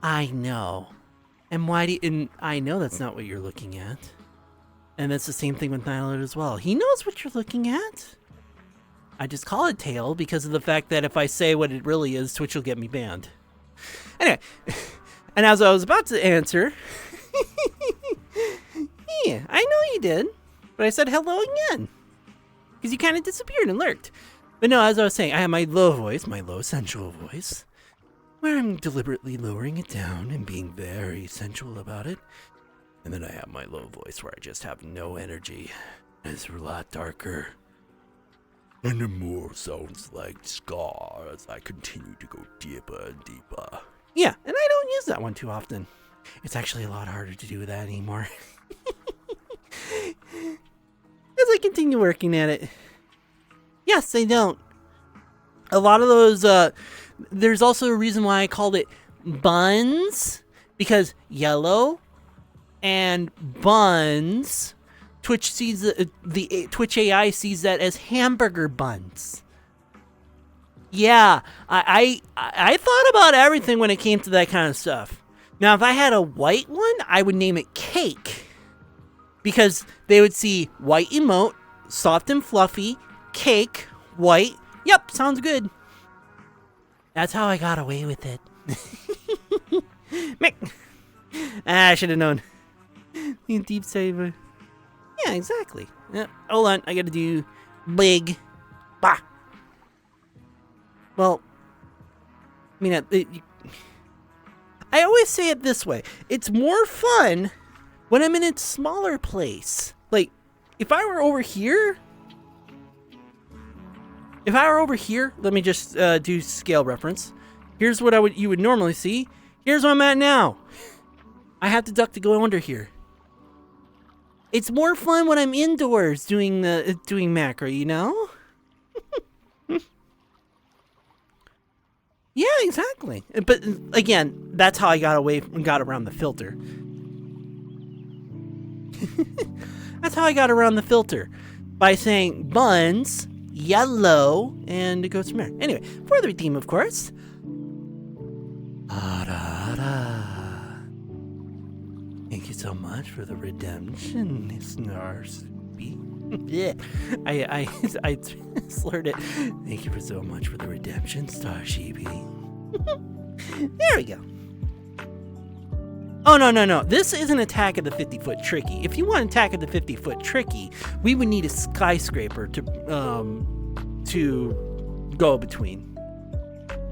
I know. And and I know that's not what you're looking at. And that's the same thing with Nyla as well. He knows what you're looking at. I just call it tail because of the fact that if I say what it really is, Twitch will get me banned. Anyway, and as I was about to answer, yeah, I know you did, but I said hello again because you kind of disappeared and lurked. But no, as I was saying, I have my low voice, my low sensual voice, where I'm deliberately lowering it down and being very sensual about it. And then I have my low voice where I just have no energy. It's a lot darker. And it more sounds like ska as I continue to go deeper and deeper. Yeah, and I don't use that one too often. It's actually a lot harder to do that anymore. As I continue working at it. Yes, I don't. A lot of those, there's also a reason why I called it buns. Because yellow and buns, Twitch sees the Twitch AI sees that as hamburger buns. Yeah, I thought about everything when it came to that kind of stuff. Now, if I had a white one, I would name it cake. Because they would see white emote, soft and fluffy, cake, white. Yep, sounds good. That's how I got away with it. I should have known. Deep saver. Yeah, exactly. Hold on, I gotta do big. Bah. Well, I mean, I always say it this way. It's more fun when I'm in a smaller place. Like, if I were over here, let me just do scale reference. Here's what you would normally see. Here's where I'm at now. I have to duck to go under here. It's more fun when I'm indoors doing macro, you know? Yeah, exactly. But again, that's how I got around the filter. That's how I got around the filter. By saying buns, yellow, and it goes from there. Anyway, for the redeem, of course. Thank you so much for the redemption, Snarsby. Yeah, I slurred it. Thank you so much for the redemption, Starsheepy. There we go. Oh, no. This isn't Attack of the 50-Foot Tricky. If you want Attack of the 50-Foot Tricky, we would need a skyscraper to go between.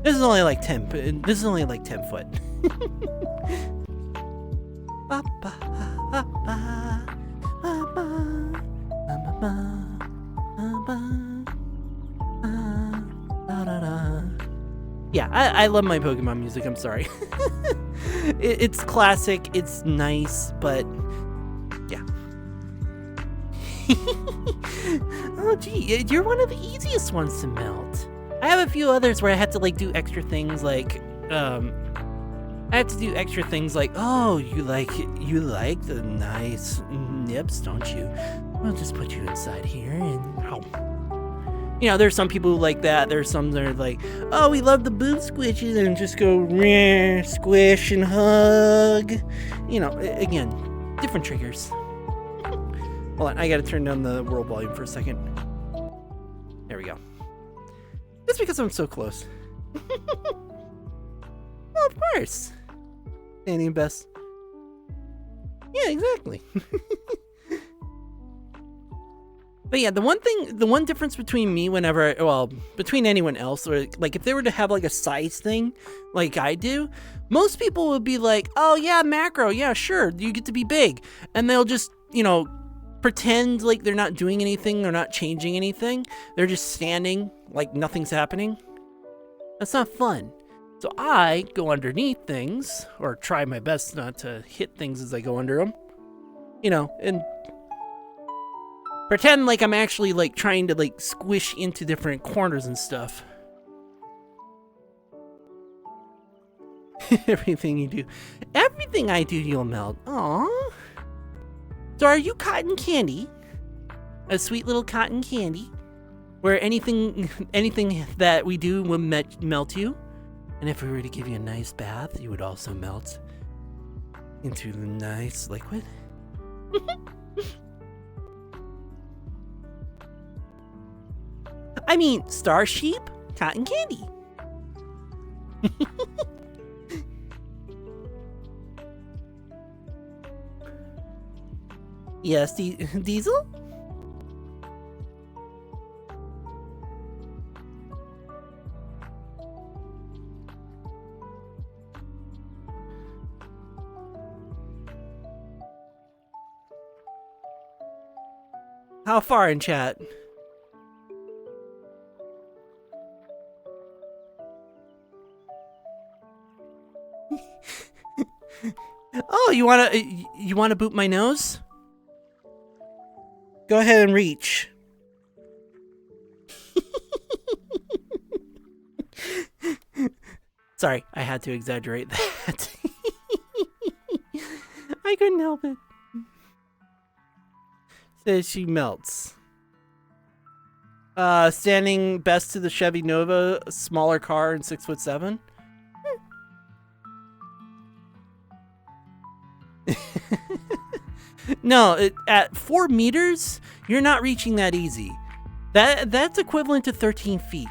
This is only like 10 foot. Yeah, I love my Pokemon music, I'm sorry. It's classic, it's nice, but yeah. Oh gee, you're one of the easiest ones to melt. I have a few others where I had to do extra things like, oh, you like the nice nips, don't you? I'll just put you inside here and you know, there's some people who like that. There's some that are like, oh, we love the boob squishes and just go squish and hug. You know, again, different triggers. Hold on, I gotta turn down the world volume for a second. There we go. Just because I'm so close. Well, of course. Standing best. Yeah, exactly. But yeah, the one difference between me between anyone else, or like if they were to have like a size thing like I do, most people would be like, oh yeah, macro, yeah, sure, you get to be big. And they'll just, you know, pretend like they're not doing anything, they're not changing anything. They're just standing like nothing's happening. That's not fun. So I go underneath things, or try my best not to hit things as I go under them, you know, and pretend like I'm actually like trying to like squish into different corners and stuff. Everything I do, you'll melt. Aww. So are you cotton candy? A sweet little cotton candy? Where anything that we do will melt you? And if we were to give you a nice bath, you would also melt into the nice liquid. I mean, star sheep, cotton candy. Yes, Diesel? How far in chat? Oh, you wanna boot my nose? Go ahead and reach. Sorry, I had to exaggerate that. I couldn't help it. Says she melts. Standing best to the Chevy Nova, smaller car and 6'7". No, at 4 meters, you're not reaching that easy. That's equivalent to 13 feet.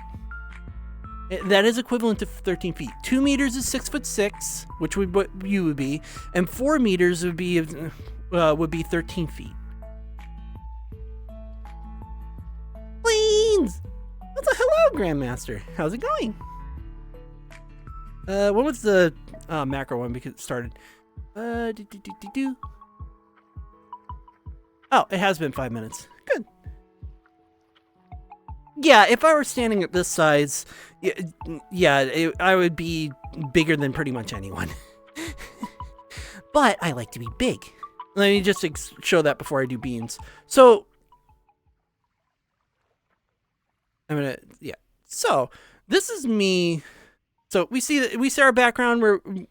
That is equivalent to 13 feet. 2 meters is 6'6", which would what you would be, and 4 meters would be 13 feet. Queens! What's a hello, Grandmaster? How's it going? When was the macro one? Because it started. Oh, it has been 5 minutes. Good. Yeah, if I were standing at this size, I would be bigger than pretty much anyone. But I like to be big. Let me just show that before I do beans. So, So, this is me. So we see our background.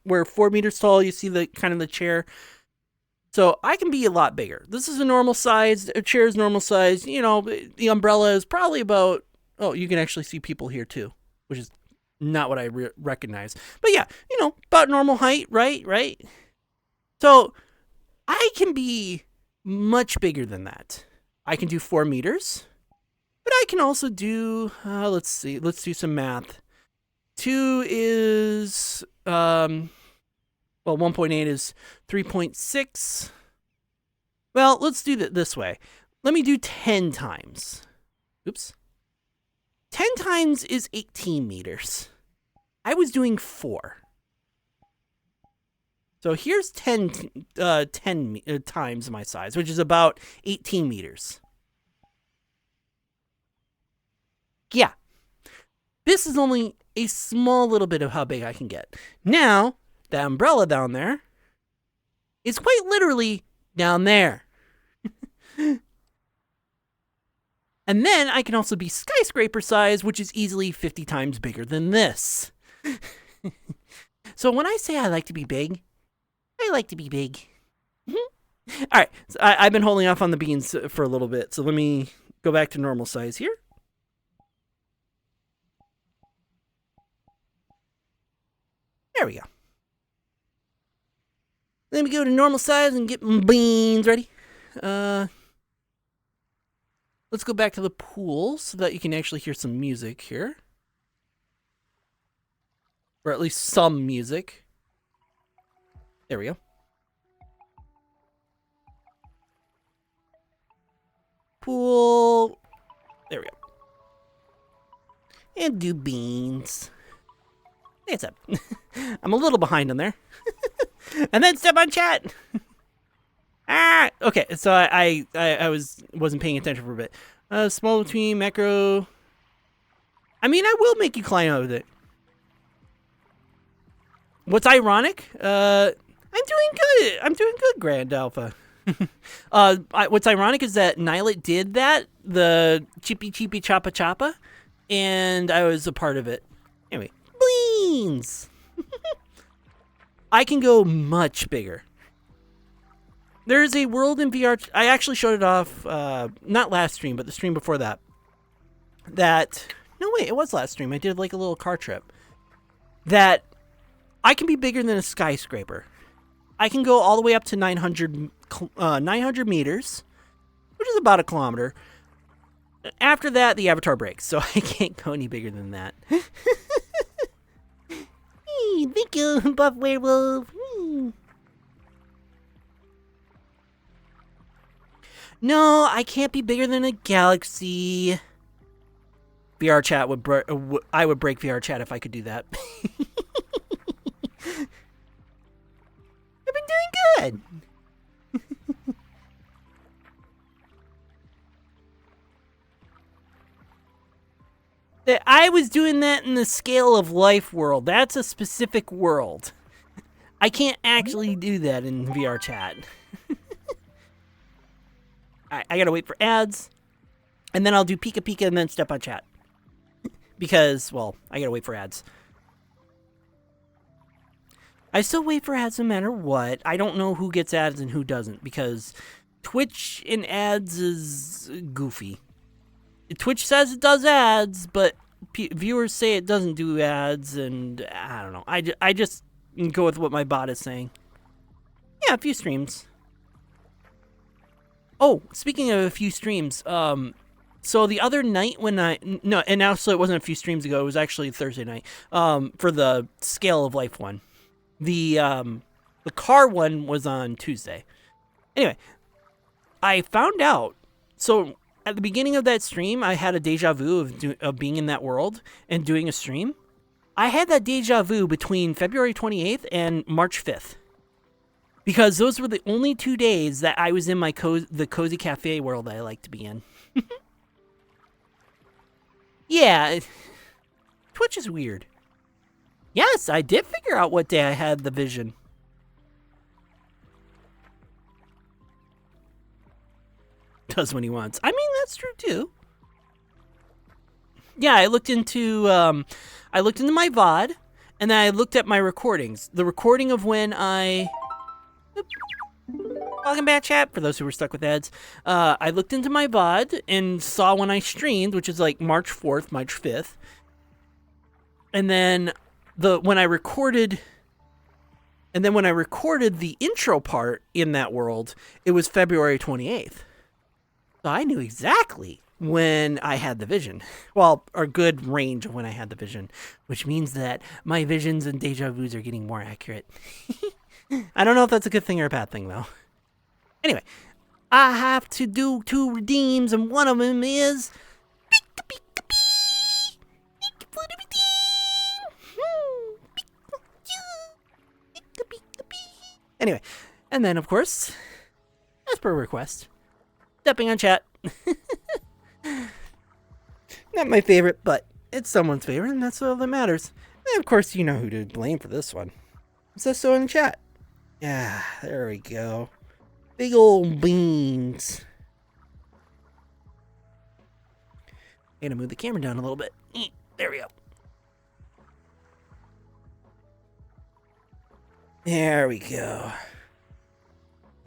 We're 4 meters tall. You see the kind of the chair. So I can be a lot bigger. This is a normal size. A chair is normal size. You know, the umbrella is probably about. Oh, you can actually see people here too, which is not what I recognize. But yeah, you know, about normal height, right? Right. So I can be much bigger than that. I can do 4 meters, but I can also do. Let's see. Let's do some math. 2 is 1.8 is 3.6. Well, let's do it this way. Let me do 10 times. Oops. 10 times is 18 meters. I was doing 4. So here's 10 times my size, which is about 18 meters. Yeah. This is only a small little bit of how big I can get. Now, that umbrella down there is quite literally down there. And then I can also be skyscraper size, which is easily 50 times bigger than this. So when I say I like to be big, I like to be big. All right, so I've been holding off on the beans for a little bit, so let me go back to normal size here. There we go. Let me go to normal size and get my beans ready. Let's go back to the pool so that you can actually hear some music here. Or at least some music. There we go. Pool. There we go. And do beans. It's up. I'm a little behind on there. And then step on chat. Okay. So I wasn't paying attention for a bit. Small between macro. I mean, I will make you climb out of it. What's ironic? I'm doing good. I'm doing good, Grand Alpha. What's ironic is that Nylet did that, the chippy chippy choppa choppa, and I was a part of it. Anyway, beans. I can go much bigger. There's a world in VR. I actually showed it off, not last stream, but the stream before that. No, wait, it was last stream. I did like a little car trip. that I can be bigger than a skyscraper. I can go all the way up to 900 meters, which is about a kilometer. After that, the avatar breaks, so I can't go any bigger than that. Thank you, Buff Werewolf. No, I can't be bigger than a galaxy. VRChat would I would break VRChat if I could do that. I've been doing good. I was doing that in the scale of life world. That's a specific world. I can't actually do that in VRChat. I gotta wait for ads, and then I'll do Pika Pika and then step on chat. Because, well, I gotta wait for ads. I still wait for ads no matter what. I don't know who gets ads and who doesn't, because Twitch in ads is goofy. Twitch says it does ads, but viewers say it doesn't do ads, and I don't know. I just go with what my bot is saying. Yeah, a few streams. Oh, speaking of a few streams, so the other night and also it wasn't a few streams ago, it was actually Thursday night, for the Scale of Life one. The car one was on Tuesday. Anyway, I found out, so at the beginning of that stream, I had a deja vu of being in that world and doing a stream. I had that deja vu between February 28th and March 5th. Because those were the only 2 days that I was in my the cozy cafe world that I like to be in. Yeah, Twitch is weird. Yes, I did figure out what day I had the vision. Does when he wants. I mean, that's true too. Yeah, I looked into my VOD, and then I looked at my recordings. The recording of when I... Welcome back, chat. For those who were stuck with ads, I looked into my VOD and saw when I streamed, which is like March 4th, March 5th. And then when I recorded the intro part in that world, it was February 28th. So I knew exactly when I had the vision. Well, a good range of when I had the vision, which means that my visions and deja vus are getting more accurate. I don't know if that's a good thing or a bad thing, though. Anyway, I have to do 2 redeems, and one of them is... Anyway, and then, of course, as per request, stepping on chat. Not my favorite, but it's someone's favorite, and that's all that matters. And, of course, you know who to blame for this one. It says so in the chat. Yeah, there we go. Big old beans. I'm gonna move the camera down a little bit. There we go. There we go.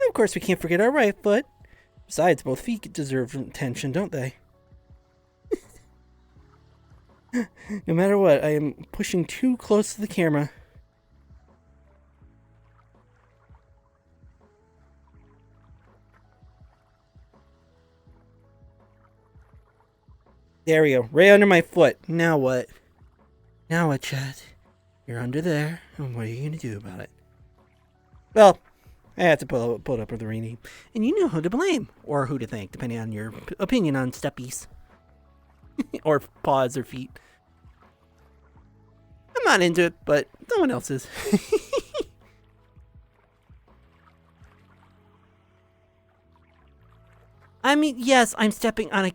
And of course, we can't forget our right foot. Besides, both feet deserve attention, don't they? No matter what, I am pushing too close to the camera. There we go. Right under my foot. Now what? Now what, chat? You're under there, and what are you going to do about it? Well, I had to pull it up with a rename. And you know who to blame, or who to thank, depending on your opinion on steppies. Or paws or feet. I'm not into it, but no one else is. I mean, yes, I'm stepping on a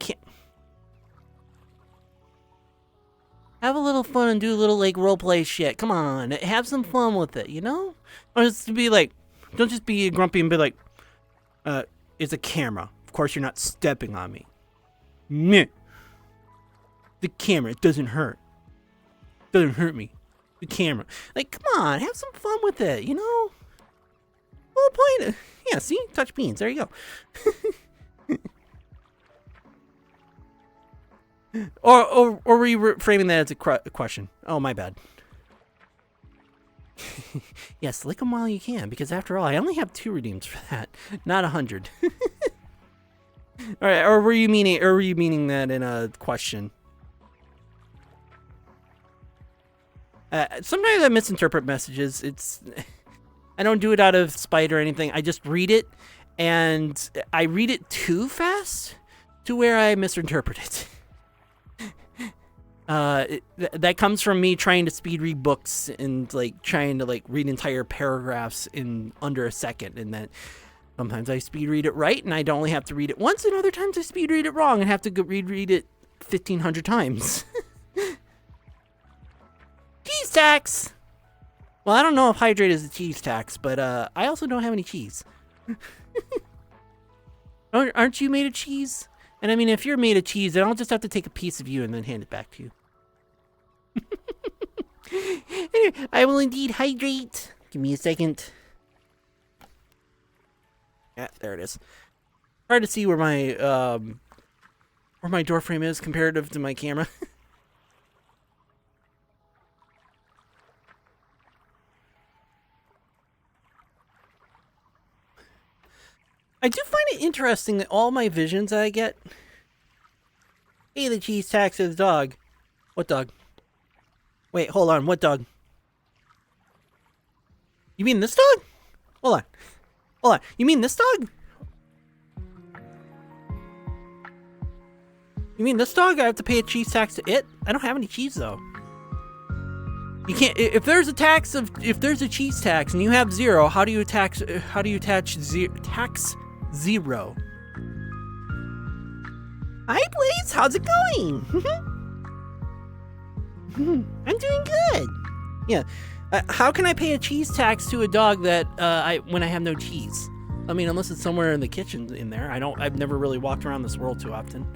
Have a little fun and do a little, like, roleplay shit. Come on, have some fun with it, you know? Or just to be like, don't just be grumpy and be like, it's a camera. Of course you're not stepping on me. Meh. The camera, it doesn't hurt. It doesn't hurt me. The camera. Like, come on, have some fun with it, you know? Whole point. Yeah, see? Touch beans. There you go. Or were you framing that as a question? Oh, my bad. Yes, lick them while you can, because after all, I only have 2 redeems for that, not 100. All right, or were you meaning that in a question? Sometimes I misinterpret messages. I don't do it out of spite or anything. I just read it, and I read it too fast to where I misinterpret it. That comes from me trying to speed read books and like trying to like read entire paragraphs in under a second, and that sometimes I speed read it right and I don't only have to read it once, and other times I speed read it wrong and have to read it 1,500 times. Cheese tax. Well, I don't know if hydrate is a cheese tax, but I also don't have any cheese. Aren't you made of cheese? And I mean, if you're made of cheese, then I'll just have to take a piece of you and then hand it back to you. Anyway, I will indeed hydrate. Give me a second. Yeah, there it is. Hard to see where my door frame is comparative to my camera. I do find it interesting that all my visions I get. Hey, the cheese tax is dog. What dog? Wait, hold on. What dog? You mean this dog? Hold on. Hold on. You mean this dog? You mean this dog? I have to pay a cheese tax to it? I don't have any cheese though. You can't. If there's a cheese tax and you have 0, how do you tax 0? Hi, Blaze. How's it going? I'm doing good. Yeah. How can I pay a cheese tax to a dog that when I have no cheese? I mean, unless it's somewhere in the kitchen in there. I've never really walked around this world too often.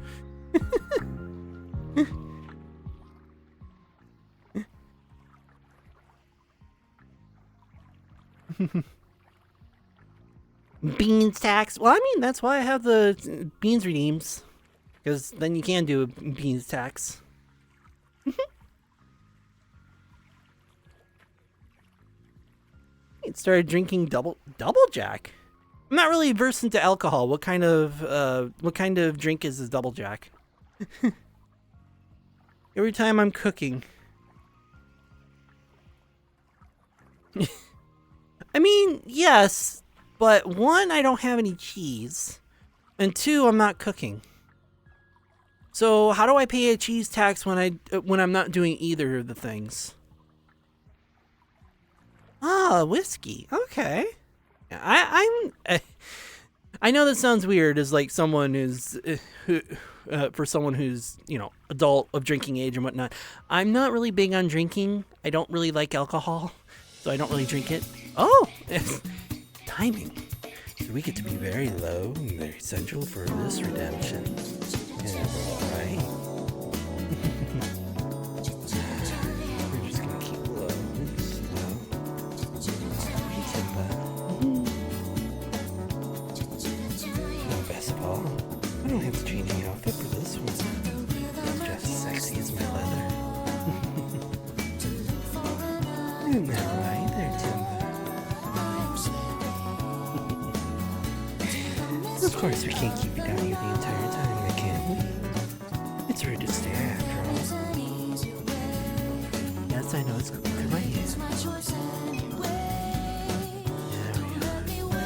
Beans tax. Well, I mean, that's why I have the beans redeems. Because then you can do a beans tax. I started drinking double jack. I'm not really versed into alcohol. What kind of drink is this double jack? Every time I'm cooking. I mean, yes, but 1, I don't have any cheese, and 2, I'm not cooking. So how do I pay a cheese tax when I'm not doing either of the things? Ah, whiskey. Okay. I know that sounds weird as like someone who's for someone who's, adult of drinking age and whatnot. I'm not really big on drinking. I don't really like alcohol, so I don't really drink it. Oh, timing. So we get to be very low and very sensual for this redemption. Yeah, right. We're just gonna keep low and slow. No, best of all, I don't have to change the outfit for this one. It's just as sexy as my leather. Isn't that right there, Timba? Of course, we can't keep you down here the entire time, can we? It's rude to stare after all. Yes, I know it's good for my hands. There we are.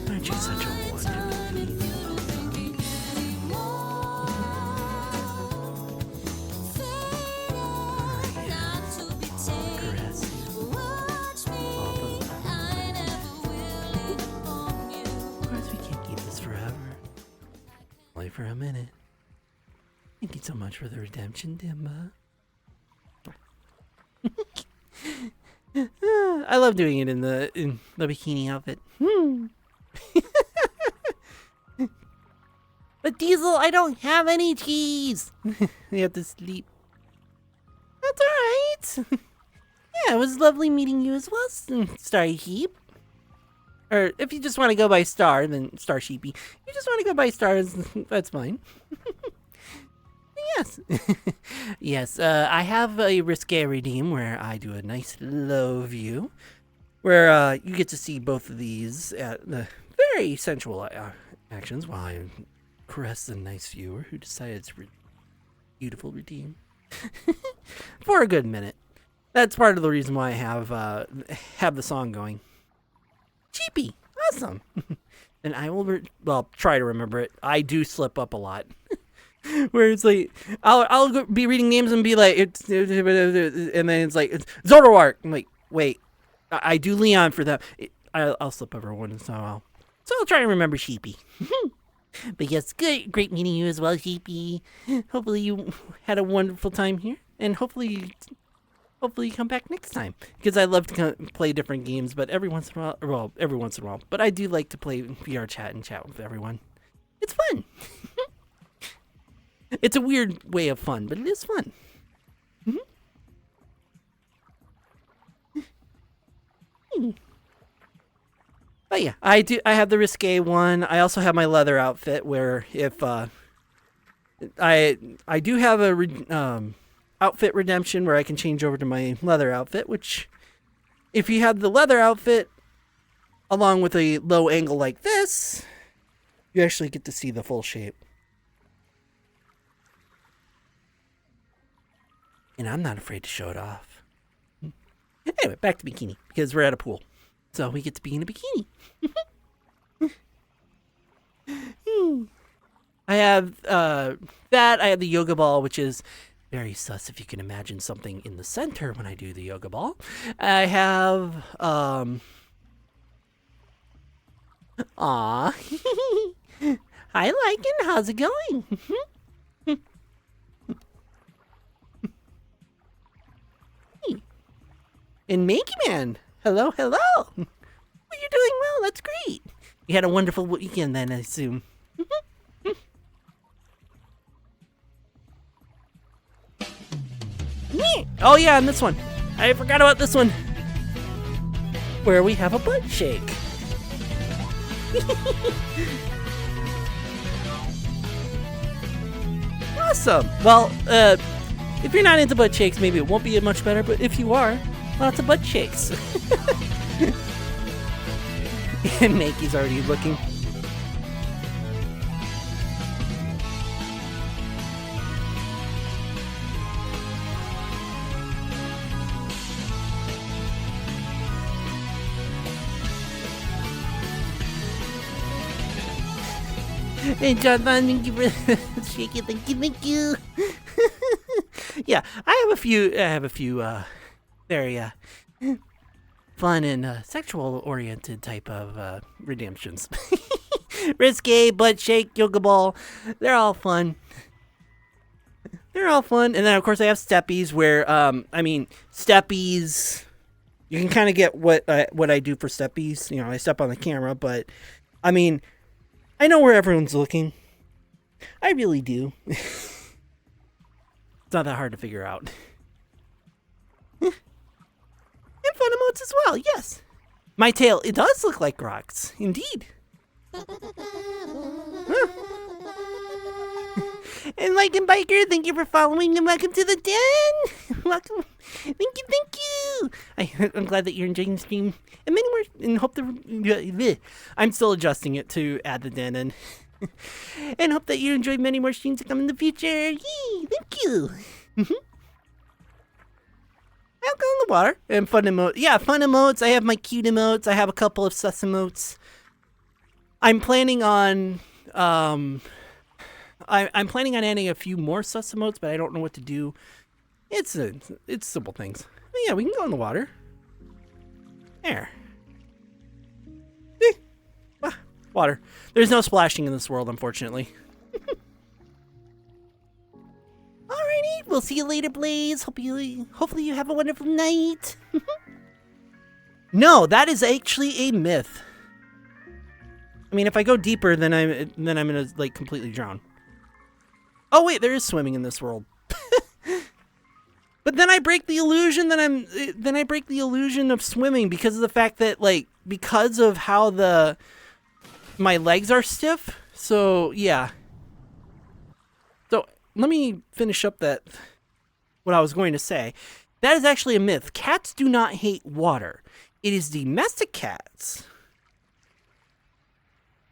Aren't you such a wonderful being? Oh, yeah. I'll caress you. All the Of course, we can't keep this forever. Only for a minute. Thank you so much for the redemption, Dimba. I love doing it in the bikini outfit. But Diesel, I don't have any cheese. You have to sleep. That's alright. Yeah, it was lovely meeting you as well, Star Sheep. Or if you just want to go by Star, then Star Sheepy. If you just want to go by Stars, that's fine. Yes. Yes, I have a risque redeem where I do a nice low view, where you get to see both of these at the very sensual actions while I caress the nice viewer who decided to beautiful redeem for a good minute. That's part of the reason why I have the song going. Cheapy, awesome. And I will try to remember it. I do slip up a lot. Where it's like I'll be reading names and be like and then it's like it's Zoroark. I'm like, wait, I do Leon for that. I'll slip over one once in a while. So I'll try and remember Sheepy. But yes, great meeting you as well, Sheepy. Hopefully you had a wonderful time here, and hopefully you come back next time, because I love to play different games, but every once in a while, but I do like to play VRChat and chat with everyone. It's fun. It's a weird way of fun, but it is fun. But yeah, I have the risque one. I also have my leather outfit, where if I do have a outfit redemption where I can change over to my leather outfit, which if you have the leather outfit along with a low angle like this, you actually get to see the full shape. And I'm not afraid to show it off. Anyway, back to bikini, because we're at a pool. So we get to be in a bikini. I have that. I have the yoga ball, which is very sus if you can imagine something in the center when I do the yoga ball. I have aw. Hi, Lycan. How's it going? And Makey Man. Hello. Well, you're doing well. That's great. You had a wonderful weekend then, I assume. Oh yeah, and this one. I forgot about this one. Where we have a butt shake. Awesome. Well, if you're not into butt shakes, maybe it won't be much better, but if you are, lots of butt shakes. And Makey's already looking. Hey, John, thank you for shaking. Thank you. Yeah, I have a few very fun and sexual-oriented type of redemptions. Risque, butt shake, yoga ball. They're all fun. And then, of course, I have steppies where, steppies, you can kind of get what I do for steppies. You know, I step on the camera, but, I know where everyone's looking. I really do. It's not that hard to figure out. And fun emotes as well, yes. My tail, it does look like rocks, indeed. And Lycan Biker, thank you for following and welcome to the den. Welcome. Thank you. I'm glad that you're enjoying the stream. And many more, and hope I'm still adjusting it to add the den in. And hope that you enjoy many more streams to come in the future. Yay, thank you. I'll go in the water. And fun emotes. Yeah, fun emotes. I have my cute emotes. I have a couple of sus emotes. I'm planning on I'm planning on adding a few more sus emotes, but I don't know what to do. It's simple things. But yeah, we can go in the water. There. Water. There's no splashing in this world, unfortunately. Alrighty, we'll see you later, Blaze. Hopefully you have a wonderful night. No, that is actually a myth. I mean, if I go deeper, then I'm gonna like completely drown. Oh wait, there is swimming in this world. But then I break the illusion of swimming because of the fact that because of how my legs are stiff. So yeah. So let me finish up what I was going to say. That is actually a myth. Cats do not hate water. It is domestic cats.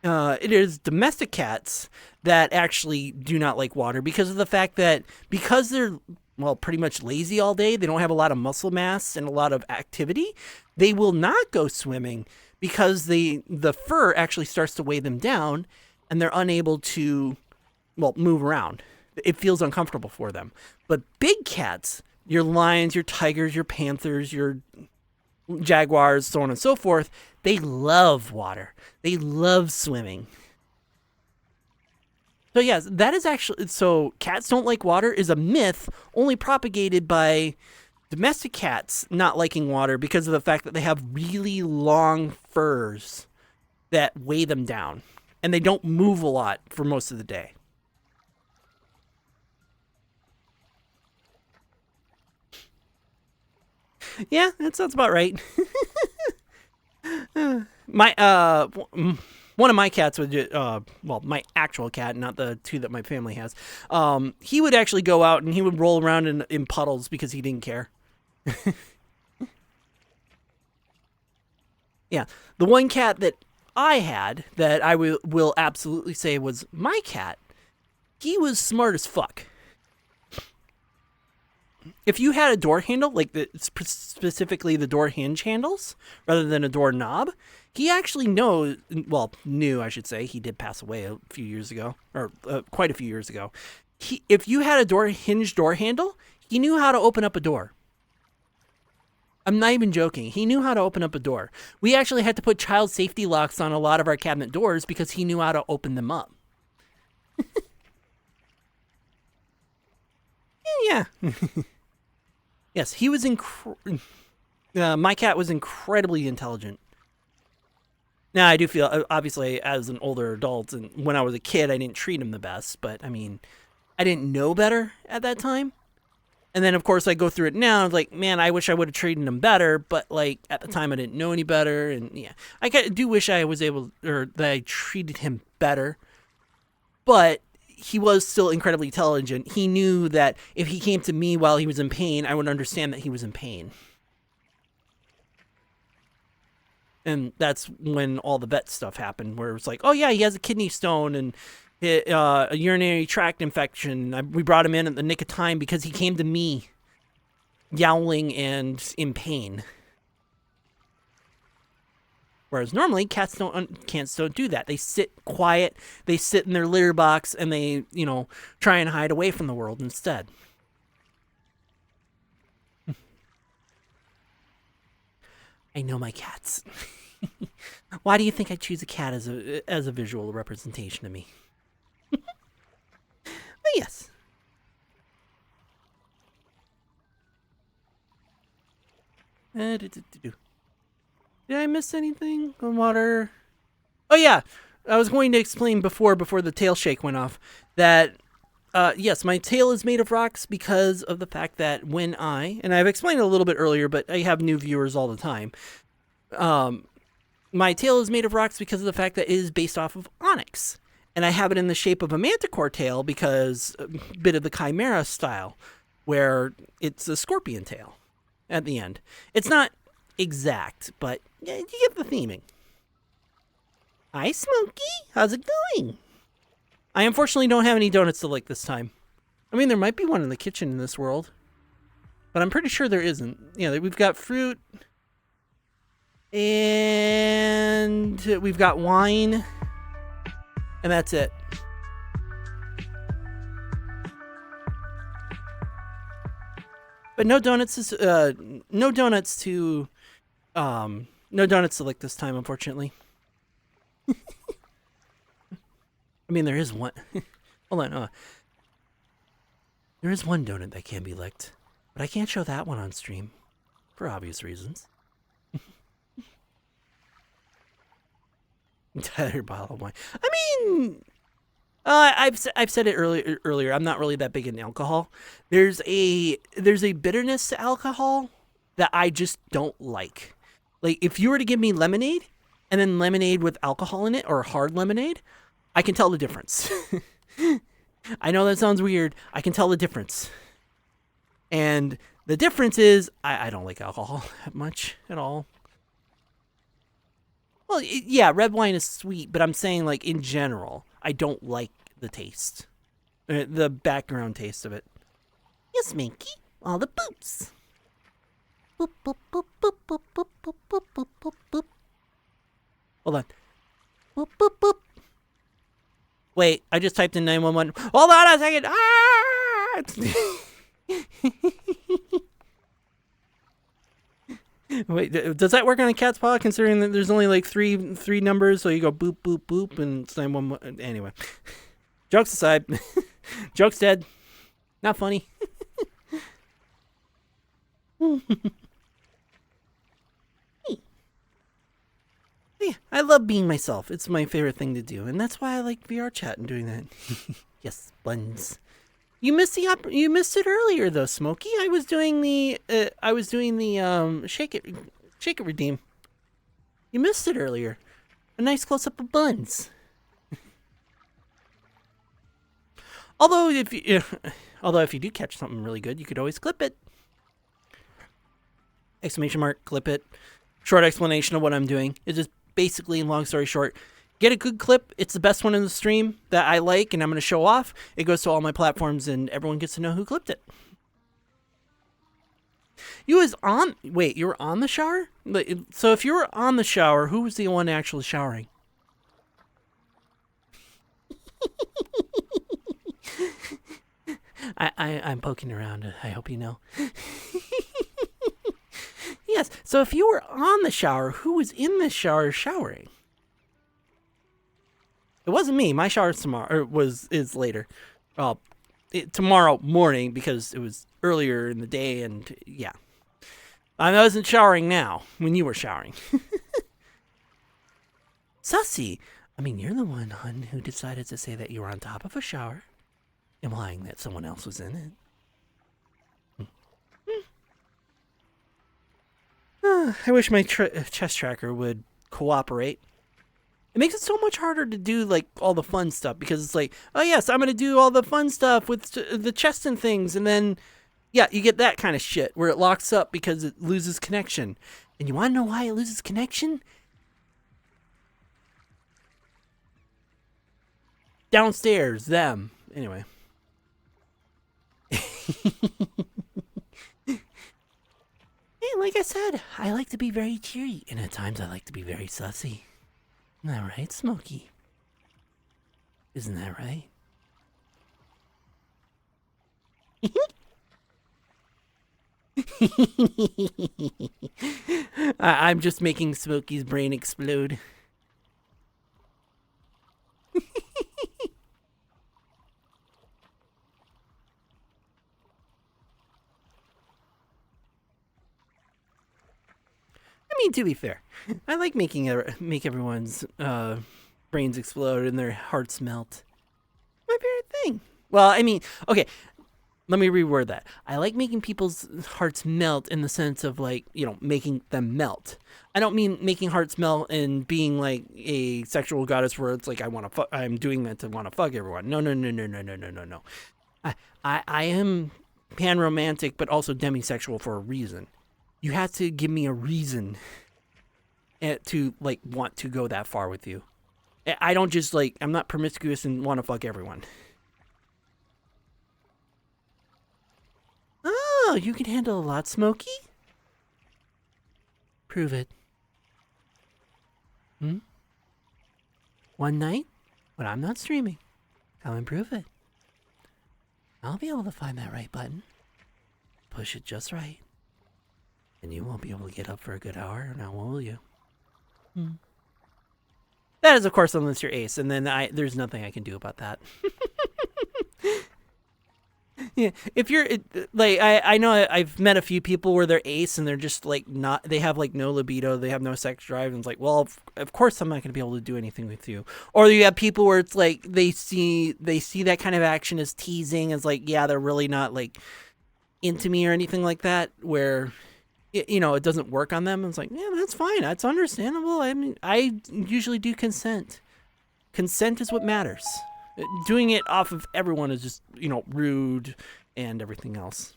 It is domestic cats that actually do not like water because of the fact that because they're, well, pretty much lazy all day, they don't have a lot of muscle mass and a lot of activity, they will not go swimming because the fur actually starts to weigh them down and they're unable to, well, move around. It feels uncomfortable for them. But big cats, your lions, your tigers, your panthers, your jaguars, so on and so forth, they love water. They love swimming. So yes, that is actually, so cats don't like water is a myth only propagated by domestic cats not liking water because of the fact that they have really long furs that weigh them down and they don't move a lot for most of the day. Yeah, that sounds about right. One of my cats would, well, my actual cat, not the two that my family has, he would actually go out and he would roll around in puddles because he didn't care. Yeah, the one cat that I had that I will absolutely say was my cat, he was smart as fuck. If you had a door handle, like specifically the door hinge handles, rather than a door knob, he actually knew, I should say. He did pass away a few years ago, or quite a few years ago. If you had a door handle, he knew how to open up a door. I'm not even joking. He knew how to open up a door. We actually had to put child safety locks on a lot of our cabinet doors because he knew how to open them up. Yeah. Yes, he was my cat was incredibly intelligent. Now, I do feel, obviously, as an older adult, and when I was a kid, I didn't treat him the best, but, I mean, I didn't know better at that time. And then, of course, I go through it now, and like, man, I wish I would have treated him better, but, like, at the time, I didn't know any better, and, yeah. I do wish I was able, or that I treated him better, but he was still incredibly intelligent. He knew that if he came to me while he was in pain, I would understand that he was in pain. And that's when all the vet stuff happened, where it was like, oh yeah, he has a kidney stone and a urinary tract infection. We brought him in at the nick of time because he came to me yowling and in pain. Whereas normally cats don't do that. They sit quiet, they sit in their litter box, and they, try and hide away from the world instead. I know my cats. Why do you think I choose a cat as a visual representation of me? But yes. Did I miss anything on water? Oh yeah, I was going to explain before the tail shake went off that yes, my tail is made of rocks because of the fact that and I've explained it a little bit earlier, but I have new viewers all the time. My tail is made of rocks because of the fact that it is based off of onyx. And I have it in the shape of a manticore tail because a bit of the chimera style, where it's a scorpion tail at the end. It's not exact, but yeah, you get the theming. Hi, Smokey. How's it going? I unfortunately don't have any donuts to lick this time. I mean, there might be one in the kitchen in this world, but I'm pretty sure there isn't. Yeah, we've got fruit, and we've got wine, and that's it. But no donuts to lick this time, unfortunately. I mean, there is one. Hold on. There is one donut that can be licked, but I can't show that one on stream for obvious reasons. Entire bottle of wine. I mean, I've said it earlier. I'm not really that big in alcohol. There's a bitterness to alcohol that I just don't like. Like, if you were to give me lemonade and then lemonade with alcohol in it, or hard lemonade, I can tell the difference. I know that sounds weird. I can tell the difference. And the difference is I don't like alcohol that much at all. Well, yeah, red wine is sweet, but I'm saying like in general, I don't like the taste. The background taste of it. Yes, Minky. All the boops. Boop, boop, boop, boop, boop, boop, boop, boop, boop, boop, boop. Hold on. Boop, boop, boop. Wait, I just typed in 911. Hold on a second. Ah! Wait, does that work on a cat's paw? Considering that there's only like three numbers, so you go boop boop boop, and it's 911. Anyway, jokes aside, joke's dead. Not funny. Yeah, I love being myself. It's my favorite thing to do, and that's why I like VRChat and doing that. Yes, buns. You missed you missed it earlier though, Smokey. I was doing the shake it redeem. You missed it earlier. A nice close up of buns. Although if you do catch something really good, you could always clip it. Exclamation mark, clip it. Short explanation of what I'm doing. It's just basically, long story short, get a good clip. It's the best one in the stream that I like, and I'm going to show off. It goes to all my platforms, and everyone gets to know who clipped it. You were on the shower? So if you were on the shower, who was the one actually showering? I'm poking around. I hope you know. Yes, so if you were on the shower, who was in the shower showering? It wasn't me. My shower is later. Tomorrow morning because it was earlier in the day, and yeah. I wasn't showering now when you were showering. Sussy, I mean, you're the one, hun, who decided to say that you were on top of a shower, implying that someone else was in it. I wish my chest tracker would cooperate. It makes it so much harder to do like all the fun stuff because it's like, oh yes, I'm gonna do all the fun stuff with the chest and things, and then yeah, you get that kind of shit where it locks up because it loses connection. And you want to know why it loses connection? Downstairs, them. Anyway. Hey, like I said, I like to be very cheery, and at times I like to be very sussy. Isn't that right, Smokey? Isn't that right? I'm just making Smokey's brain explode. I mean, to be fair, I like make everyone's brains explode and their hearts melt. My favorite thing. Well, I mean, okay, let me reword that. I like making people's hearts melt in the sense of like, you know, making them melt. I don't mean making hearts melt and being like a sexual goddess where it's like I'm doing that to want to fuck everyone. No. I am pan-romantic, but also demisexual for a reason. You have to give me a reason to like want to go that far with you. I don't just like, I'm not promiscuous and want to fuck everyone. Oh, you can handle a lot, Smokey? Prove it. One night, when I'm not streaming, I'll improve it. I'll be able to find that right button. Push it just right. And you won't be able to get up for a good hour, now will you? That is, of course, unless you're ace, and then there's nothing I can do about that. Yeah, if you're like, I know I've met a few people where they're ace and they're just like not, they have like no libido, they have no sex drive, and it's like, well, of course I'm not going to be able to do anything with you. Or you have people where it's like they see that kind of action as teasing, as like, yeah, they're really not like into me or anything like that, where you know, it doesn't work on them. It's like, yeah, that's fine. That's understandable. I mean, I usually do consent. Consent is what matters. Doing it off of everyone is just, rude and everything else.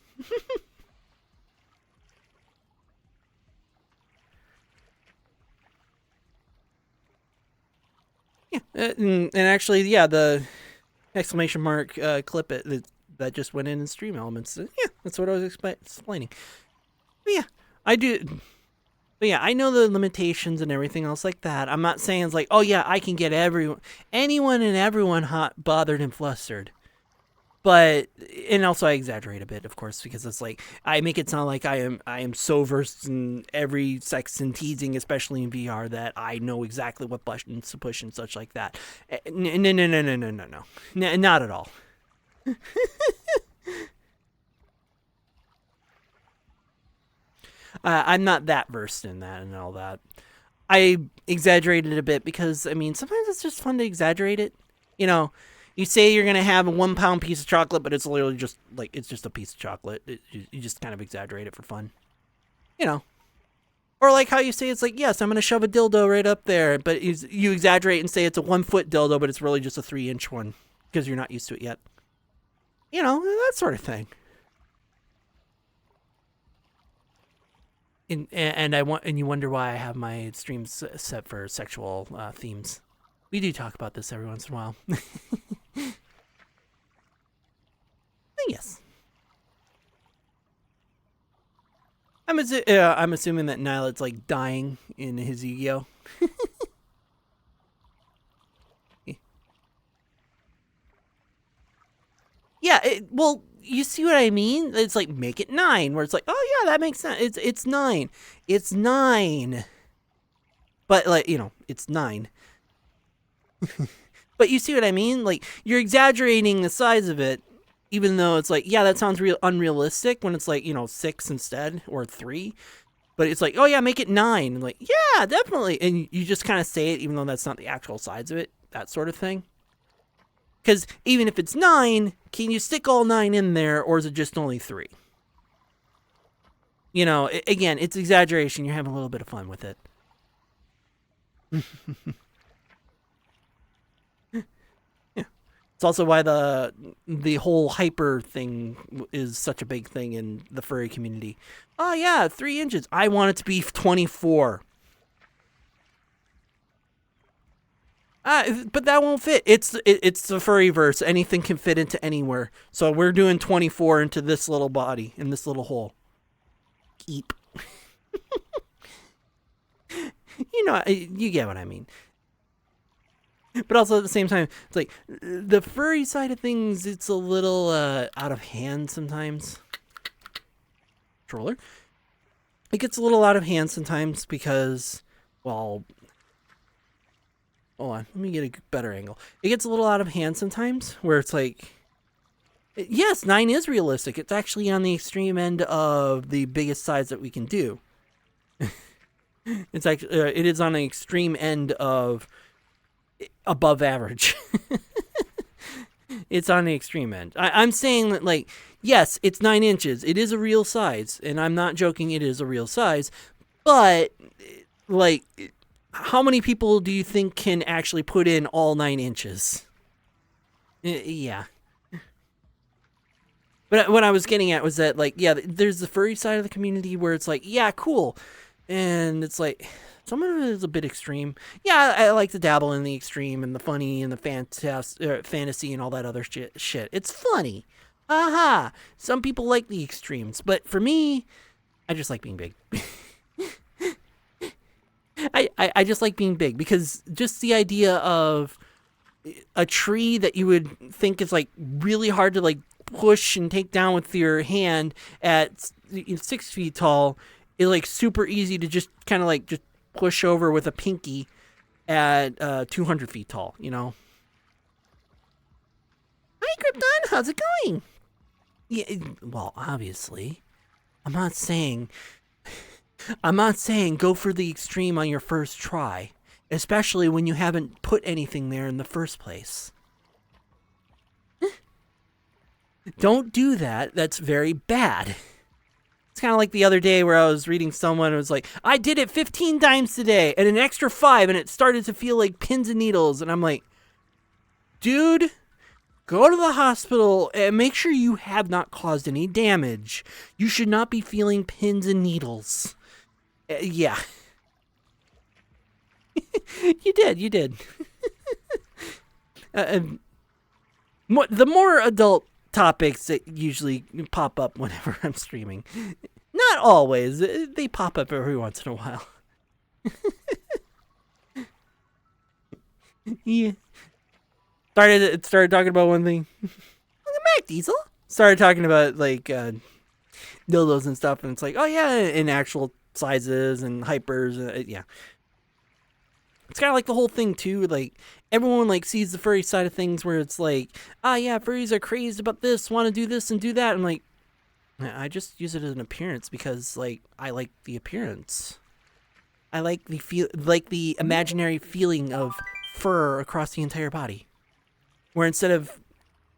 Yeah, and actually, yeah, the exclamation mark clip that just went in Stream Elements. Yeah, that's what I was explaining. But yeah, I do. But yeah, I know the limitations and everything else like that. I'm not saying it's like, oh yeah, I can get anyone and everyone hot, bothered, and flustered. But and also I exaggerate a bit, of course, because it's like I make it sound like I am so versed in every sex and teasing, especially in VR, that I know exactly what buttons to push and such like that. No, not at all. I'm not that versed in that and all that. I exaggerated a bit because, I mean, sometimes it's just fun to exaggerate it. You say you're going to have a 1 pound piece of chocolate, but it's literally just, it's just a piece of chocolate. You just kind of exaggerate it for fun. Or like how you say it's like, yes, I'm going to shove a dildo right up there, but you exaggerate and say it's a 1 foot dildo, but it's really just a 3-inch one because you're not used to it yet. That sort of thing. And you wonder why I have my streams set for sexual themes. We do talk about this every once in a while. Yes. I'm assuming that Nilet's like dying in his Yu-Gi-Oh. Yeah, well, you see what I mean? It's like, make it 9, where it's like, oh yeah, that makes sense. It's 9. It's 9. But it's 9. But you see what I mean? Like, you're exaggerating the size of it, even though it's like, yeah, that sounds unrealistic when it's like, 6 instead, or 3. But it's like, oh yeah, make it 9. And like, yeah, definitely. And you just kind of say it, even though that's not the actual size of it, that sort of thing. Because even if it's 9, can you stick all 9 in there, or is it just only 3? Again, it's exaggeration. You're having a little bit of fun with it. Yeah. It's also why the whole hyper thing is such a big thing in the furry community. Oh yeah, 3 inches. I want it to be 24. But that won't fit. It's the furryverse. Anything can fit into anywhere. So we're doing 24 into this little body, in this little hole. Keep. You get what I mean. But also at the same time, it's like the furry side of things, it's a little out of hand sometimes. Controller. It gets a little out of hand sometimes because, well, hold on, let me get a better angle. It gets a little out of hand sometimes where it's like, yes, 9 is realistic. It's actually on the extreme end of the biggest size that we can do. It's actually, it is on the extreme end of above average. It's on the extreme end. I'm saying that, like, yes, it's 9 inches. It is a real size, and I'm not joking. It is a real size, but like, how many people do you think can actually put in all 9 inches? Yeah. But what I was getting at was that, like, yeah, there's the furry side of the community where it's like, yeah, cool. And it's like, some of it is a bit extreme. Yeah, I like to dabble in the extreme and the funny and the fantasy and all that other shit. It's funny. Aha. Some people like the extremes. But for me, I just like being big. I just like being big because just the idea of a tree that you would think is like really hard to like push and take down with your hand at 6 feet tall is like super easy to just kind of like just push over with a pinky at 200 feet tall, Hi, Krypton, how's it going? Yeah, well, obviously, I'm not saying go for the extreme on your first try, especially when you haven't put anything there in the first place. Don't do that. That's very bad. It's kind of like the other day where I was reading someone, it was like, I did it 15 times today and an extra 5, and it started to feel like pins and needles. And I'm like, dude, Go to the hospital and make sure you have not caused any damage. You should not be feeling pins and needles. Yeah. You did. The more adult topics that usually pop up whenever I'm streaming. Not always. They pop up every once in a while. Yeah. Started talking about one thing. Welcome back, Diesel. Started talking about like dildos and stuff, and it's like, oh yeah, in actual sizes and hypers. Yeah. It's kind of like the whole thing too. Like everyone like sees the furry side of things, where it's like, yeah, furries are crazed about this, want to do this and do that. I'm like, I just use it as an appearance because like I like the appearance. I like the imaginary feeling of fur across the entire body, where instead of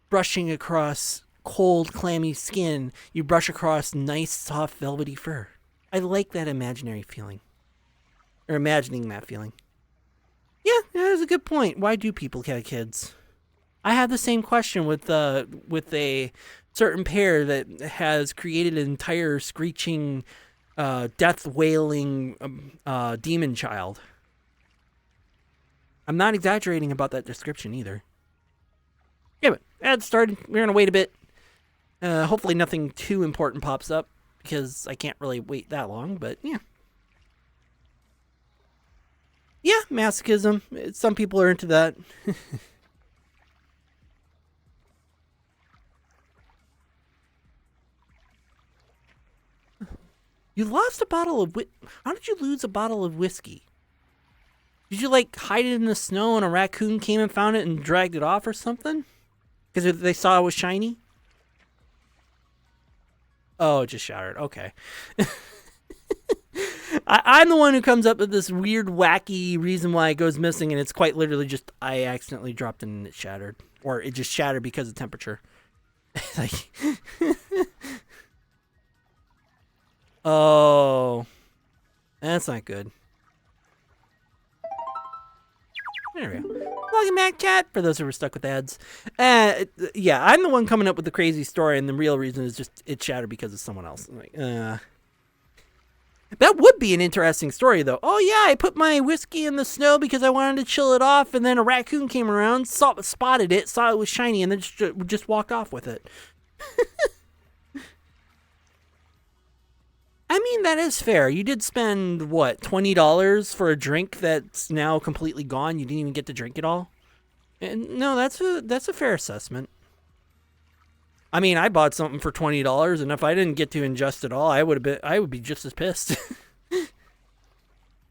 brushing across cold, clammy skin, you brush across nice, soft, velvety fur. I like that imaginary feeling, or imagining that feeling. Yeah, that is a good point. Why do people have kids? I had the same question with a certain pair that has created an entire screeching, death wailing demon child. I'm not exaggerating about that description either. Yeah, but ad started. We're gonna wait a bit. Hopefully nothing too important pops up because I can't really wait that long. But yeah. Yeah, masochism. Some people are into that. You lost a bottle of How did you lose a bottle of whiskey? Did you like hide it in the snow and a raccoon came and found it and dragged it off or something? Because they saw it was shiny? Oh, it just shattered. Okay. I'm the one who comes up with this weird, wacky reason why it goes missing, and it's quite literally just I accidentally dropped it and it shattered. Or it just shattered because of temperature. Like, oh, that's not good. There we go. Welcome back, chat, for those who were stuck with ads. Yeah, I'm the one coming up with the crazy story, and the real reason is just it shattered because of someone else. I'm like, that would be an interesting story, though. Oh, yeah, I put my whiskey in the snow because I wanted to chill it off, and then a raccoon came around, spotted it, saw it was shiny, and then just walked off with it. I mean, that is fair. You did spend, what, $20 for a drink that's now completely gone? You didn't even get to drink it all? And no, that's a fair assessment. I mean, I bought something for $20, and if I didn't get to ingest it all, I would be just as pissed. You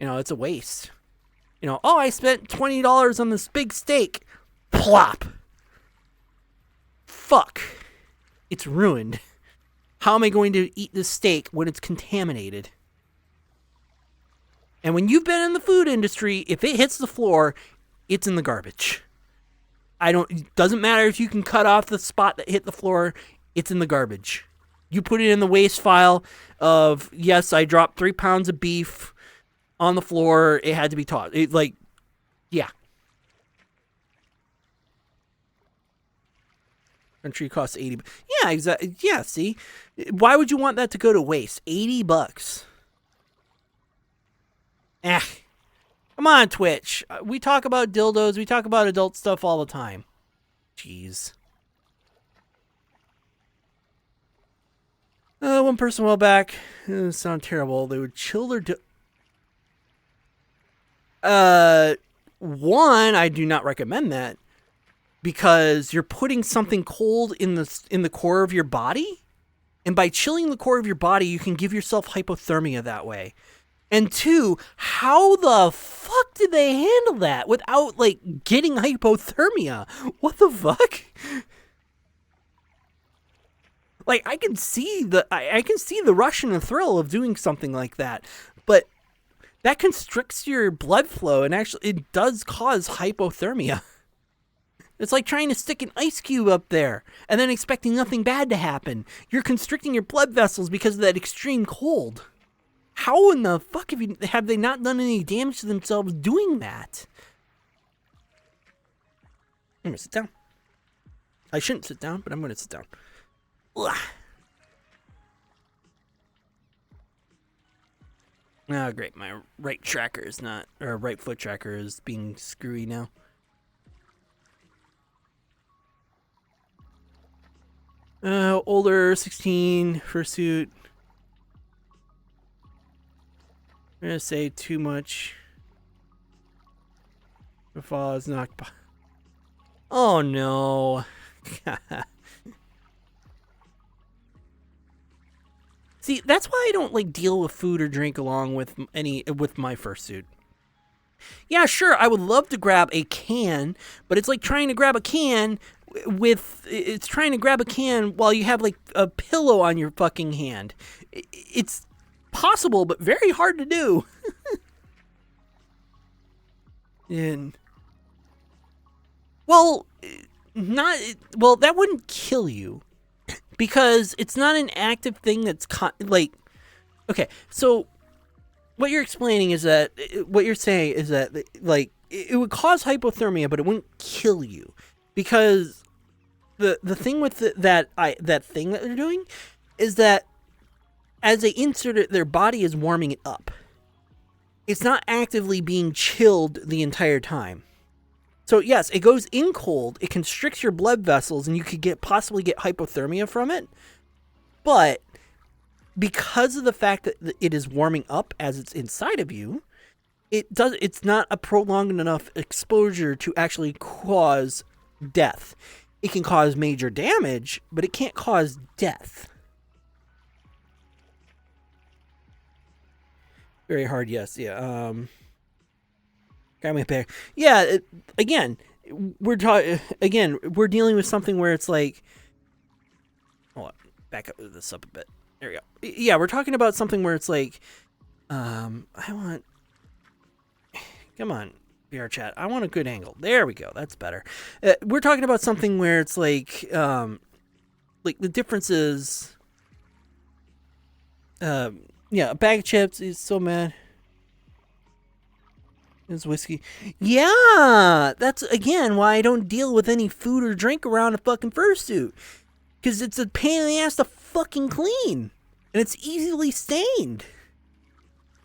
know, it's a waste. You know, oh, I spent $20 on this big steak. Plop. Fuck. It's ruined. How am I going to eat this steak when it's contaminated? And when you've been in the food industry, if it hits the floor, it's in the garbage. It doesn't matter if you can cut off the spot that hit the floor, it's in the garbage. You put it in the waste file of, yes, I dropped 3 pounds of beef on the floor, it had to be tossed. Yeah. Country costs $80. Yeah, exactly. Yeah, see? Why would you want that to go to waste? $80. Come on, Twitch. We talk about dildos. We talk about adult stuff all the time. Jeez. One person a while back. It sound terrible. They would chill their one, I do not recommend that. Because you're putting something cold in the core of your body. And by chilling the core of your body, you can give yourself hypothermia that way. And two, how the fuck did they handle that without, like, getting hypothermia? What the fuck? Like, I can see the rush and the thrill of doing something like that. But that constricts your blood flow, and actually, it does cause hypothermia. It's like trying to stick an ice cube up there and then expecting nothing bad to happen. You're constricting your blood vessels because of that extreme cold. How in the fuck have they not done any damage to themselves doing that? I'm gonna sit down. I shouldn't sit down, but I'm going to sit down. Ugh. Oh, great. My right tracker is not, or right foot tracker is being screwy now. Older, 16, fursuit. I'm going to say too much. The fall is knocked by. Oh, no. See, that's why I don't like deal with food or drink along with with my fursuit. Yeah, sure, I would love to grab a can, but it's like trying to grab a can while you have like a pillow on your fucking hand. It's possible, but very hard to do. And that wouldn't kill you. Because it's not an active thing that's okay, so what you're explaining is that what you're saying is that like it would cause hypothermia, but it wouldn't kill you, because the thing with that thing that they're doing is that as they insert it, their body is warming it up. It's not actively being chilled the entire time. So yes, it goes in cold, it constricts your blood vessels, and you could possibly get hypothermia from it. But because of the fact that it is warming up as it's inside of you, it's not a prolonged enough exposure to actually cause death. It can cause major damage, but it can't cause death. Very hard, yes, yeah. Yeah, we're dealing with something where it's like, hold on, back up this up a bit. There we go. Yeah, we're talking about something where it's like, come on, VRChat, I want a good angle. There we go, that's better. We're talking about something where it's like the difference is, a bag of chips is so mad. It's whiskey. Yeah, that's again why I don't deal with any food or drink around a fucking fursuit. Because it's a pain in the ass to fucking clean. And it's easily stained.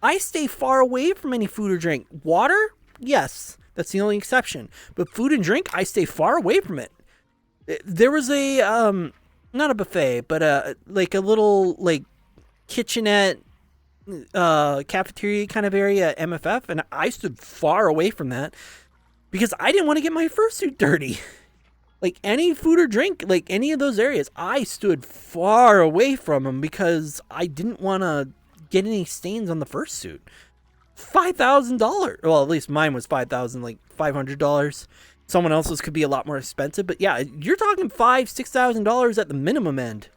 I stay far away from any food or drink. Water? Yes, that's the only exception. But food and drink, I stay far away from it. There was a, not a buffet, but like a little, like, kitchenette, cafeteria kind of area at MFF, and I stood far away from that because I didn't want to get my fursuit dirty. Like any food or drink, like any of those areas, I stood far away from them because I didn't want to get any stains on the fursuit. $5,000. Well, at least mine was $5,000, like $500. Someone else's could be a lot more expensive, but yeah, you're talking $5,000-$6,000 at the minimum end,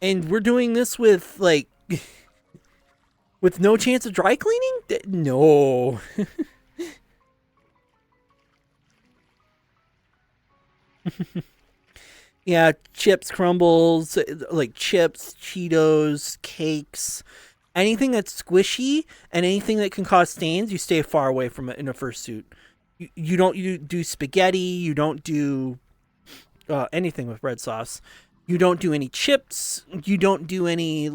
and we're doing this with like. With no chance of dry cleaning? No. Yeah, chips, crumbles, like chips, Cheetos, cakes, anything that's squishy and anything that can cause stains, you stay far away from it in a fursuit. You don't do spaghetti, you don't do anything with red sauce. You don't do any chips, you don't do any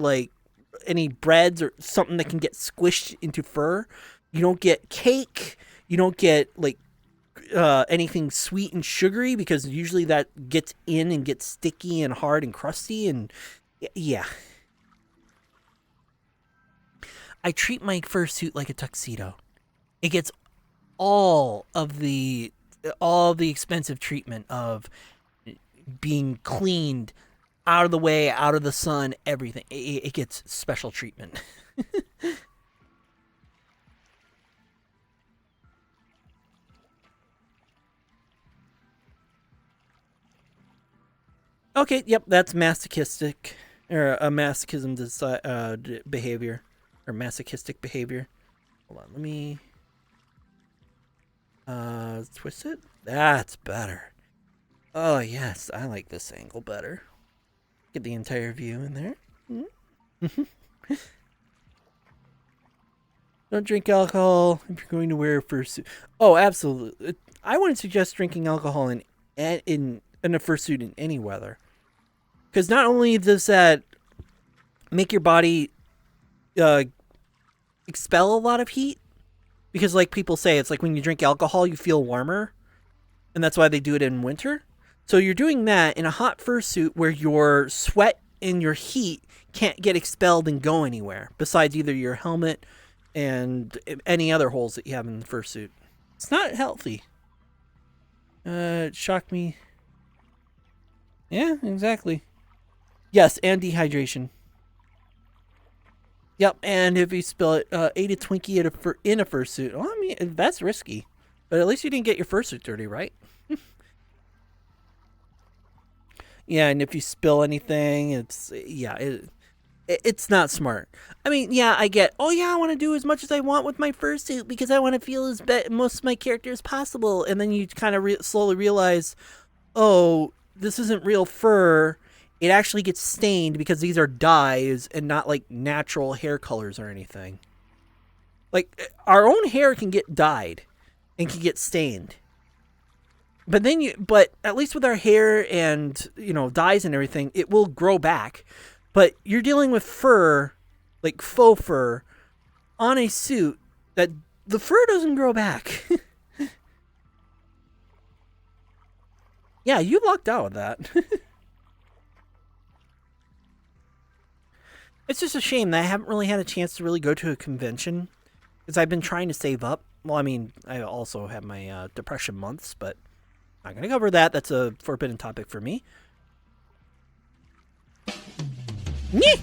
breads or something that can get squished into fur. You don't get cake. You don't get anything sweet and sugary, because usually that gets in and gets sticky and hard and crusty, and yeah. I treat my fursuit like a tuxedo. It gets all the expensive treatment of being cleaned, out of the way, out of the sun, everything. It gets special treatment. Okay, yep, that's masochistic, or a masochism behavior, or masochistic behavior. Hold on, let me twist it. That's better. Oh yes, I like this angle better. Get the entire view in there. Mm-hmm. Don't drink alcohol if you're going to wear a fursuit. Oh, absolutely. I wouldn't suggest drinking alcohol in in a fursuit in any weather. Because not only does that make your body expel a lot of heat, because like people say, it's like when you drink alcohol, you feel warmer, and that's why they do it in winter. So you're doing that in a hot fursuit where your sweat and your heat can't get expelled and go anywhere besides either your helmet and any other holes that you have in the fursuit. It's not healthy. It shocked me. Yeah, exactly. Yes, and dehydration. Yep, and if you spill it, ate a Twinkie in a fursuit. Well, I mean, that's risky. But at least you didn't get your fursuit dirty, right? Yeah, and if you spill anything, it's not smart. I mean, yeah, I get, oh yeah, I want to do as much as I want with my fursuit because I want to feel as most of my character as possible. And then you kind of slowly realize, oh, this isn't real fur. It actually gets stained because these are dyes and not like natural hair colors or anything. Like our own hair can get dyed and can get stained. But at least with our hair and, dyes and everything, it will grow back. But you're dealing with fur, like faux fur, on a suit that the fur doesn't grow back. Yeah, you lucked out with that. It's just a shame that I haven't really had a chance to really go to a convention because I've been trying to save up. Well, I mean, I also have my depression months, but I'm not going to cover that. That's a forbidden topic for me. Nyeh!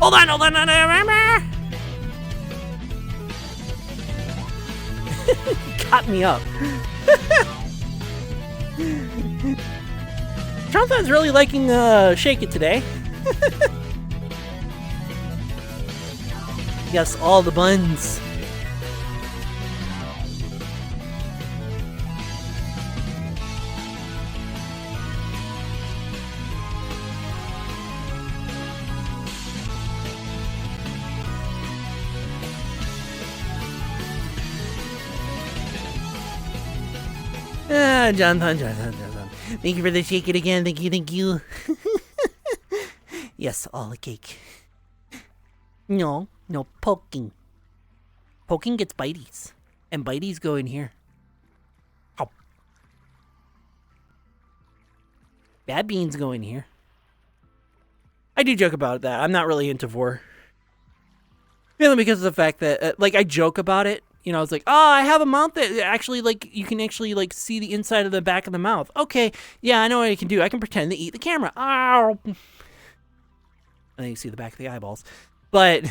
Hold on. Caught me up. Jonathan's really liking Shake It today. Yes, all the buns. Jonathan. Thank you for the shake it again. Thank you. Yes, all the cake. No, poking. Poking gets bites. And bites go in here. Ow. Bad beans go in here. I do joke about that. I'm not really into vor. Mainly because of the fact that, I joke about it. It's like, oh, I have a mouth that actually, you can actually, see the inside of the back of the mouth. Okay, yeah, I know what I can do. I can pretend to eat the camera. Ow! And then you see the back of the eyeballs. But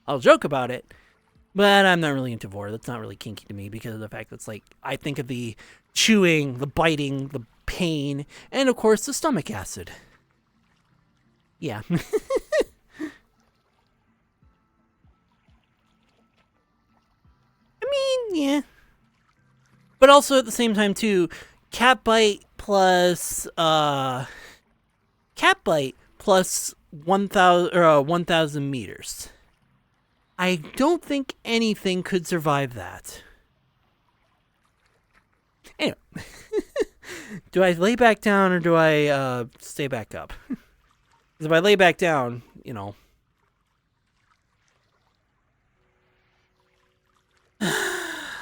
I'll joke about it. But I'm not really into vor. That's not really kinky to me because of the fact that's, I think of the chewing, the biting, the pain, and, of course, the stomach acid. Yeah. Yeah. But also at the same time too, cat bite plus 1,000 meters. I don't think anything could survive that. Anyway. Do I lay back down or do I stay back up? Because if I lay back down,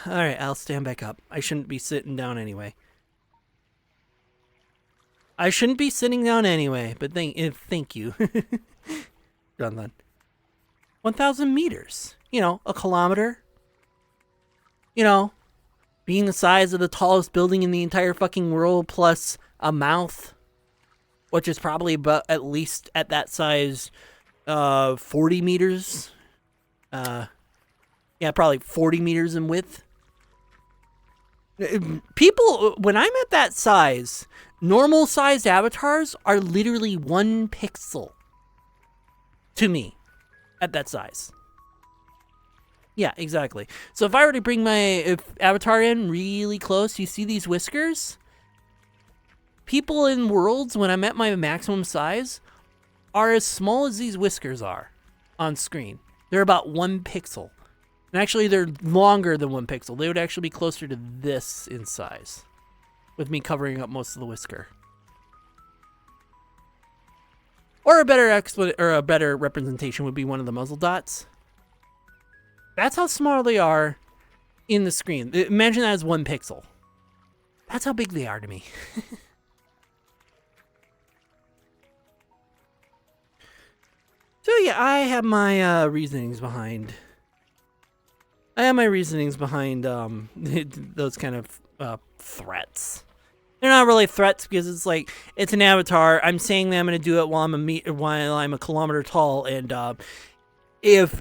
Alright, I'll stand back up. I shouldn't be sitting down anyway. But thank you. Done then. 1,000 meters. A kilometer. Being the size of the tallest building in the entire fucking world plus a mouth. Which is probably about, at least at that size, 40 meters. Yeah, probably 40 meters in width. People, when I'm at that size, normal sized avatars are literally 1 pixel to me at that size. Yeah, exactly. So if I were to bring my avatar in really close, you see these whiskers? People in worlds, when I'm at my maximum size, are as small as these whiskers are on screen. They're about 1 pixel. And actually, they're longer than 1 pixel. They would actually be closer to this in size. with me covering up most of the whisker. Or a better representation would be one of the muzzle dots. That's how small they are in the screen. Imagine that as 1 pixel. That's how big they are to me. So yeah, I have my reasonings behind. Those kind of threats. They're not really threats because it's like it's an avatar. I'm saying that I'm going to do it while I'm a kilometer tall, and if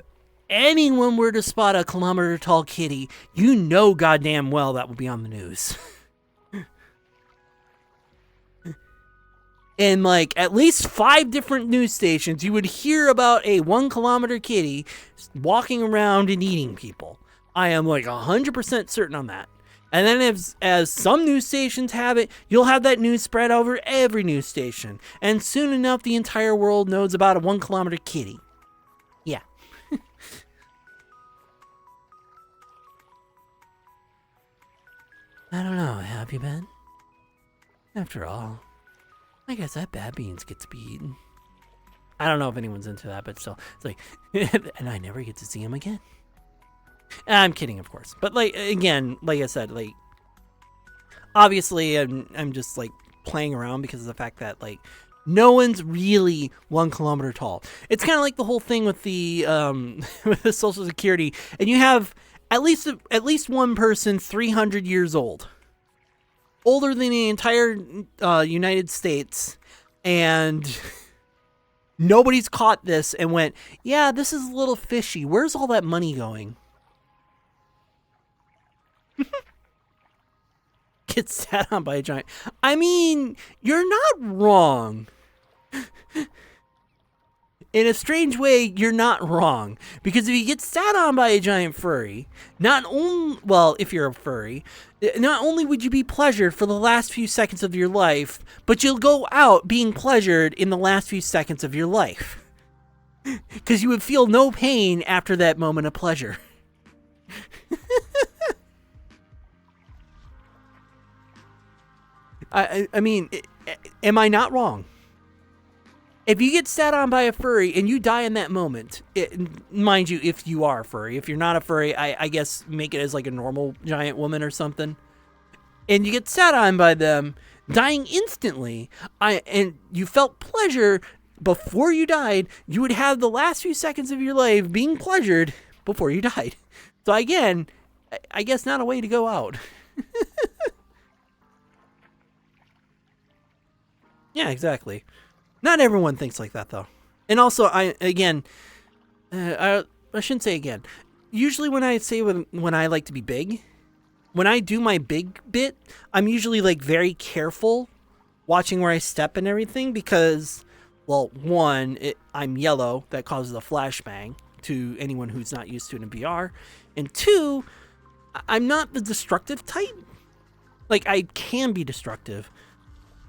anyone were to spot a kilometer tall kitty, you know goddamn well that would be on the news. In like at least 5 different news stations, you would hear about a 1 kilometer kitty walking around and eating people. I am like 100% certain on that. And then as some news stations have it, you'll have that news spread over every news station. And soon enough, the entire world knows about a 1 kilometer kitty. Yeah. I don't know, have you been? After all, I guess that bad beans get to be eaten. I don't know if anyone's into that, but still, it's like, and I never get to see him again. I'm kidding, of course. But like, again, like I said, like, obviously I'm just like playing around because of the fact that like no one's really 1 kilometer tall. It's kind of like the whole thing with the with the Social Security, and you have at least one person 300 years old, older than the entire United States, and nobody's caught this and went, yeah, this is a little fishy. Where's all that money going? Get sat on by a giant. I mean, you're not wrong. In a strange way, you're not wrong. Because if you get sat on by a giant furry, if you're a furry, not only would you be pleasured for the last few seconds of your life, but you'll go out being pleasured in the last few seconds of your life. Because you would feel no pain after that moment of pleasure. I mean, am I not wrong? If you get sat on by a furry and you die in that moment, mind you, if you are a furry. If you're not a furry, I guess make it as like a normal giant woman or something. And you get sat on by them, dying instantly, and you felt pleasure before you died, you would have the last few seconds of your life being pleasured before you died. So again, I guess not a way to go out. Yeah, exactly. Not everyone thinks like that, though. And also, I shouldn't say again. Usually when I say when I like to be big, when I do my big bit, I'm usually like very careful watching where I step and everything because, well, one, I'm yellow. That causes a flashbang to anyone who's not used to it in VR. And two, I'm not the destructive type. Like, I can be destructive,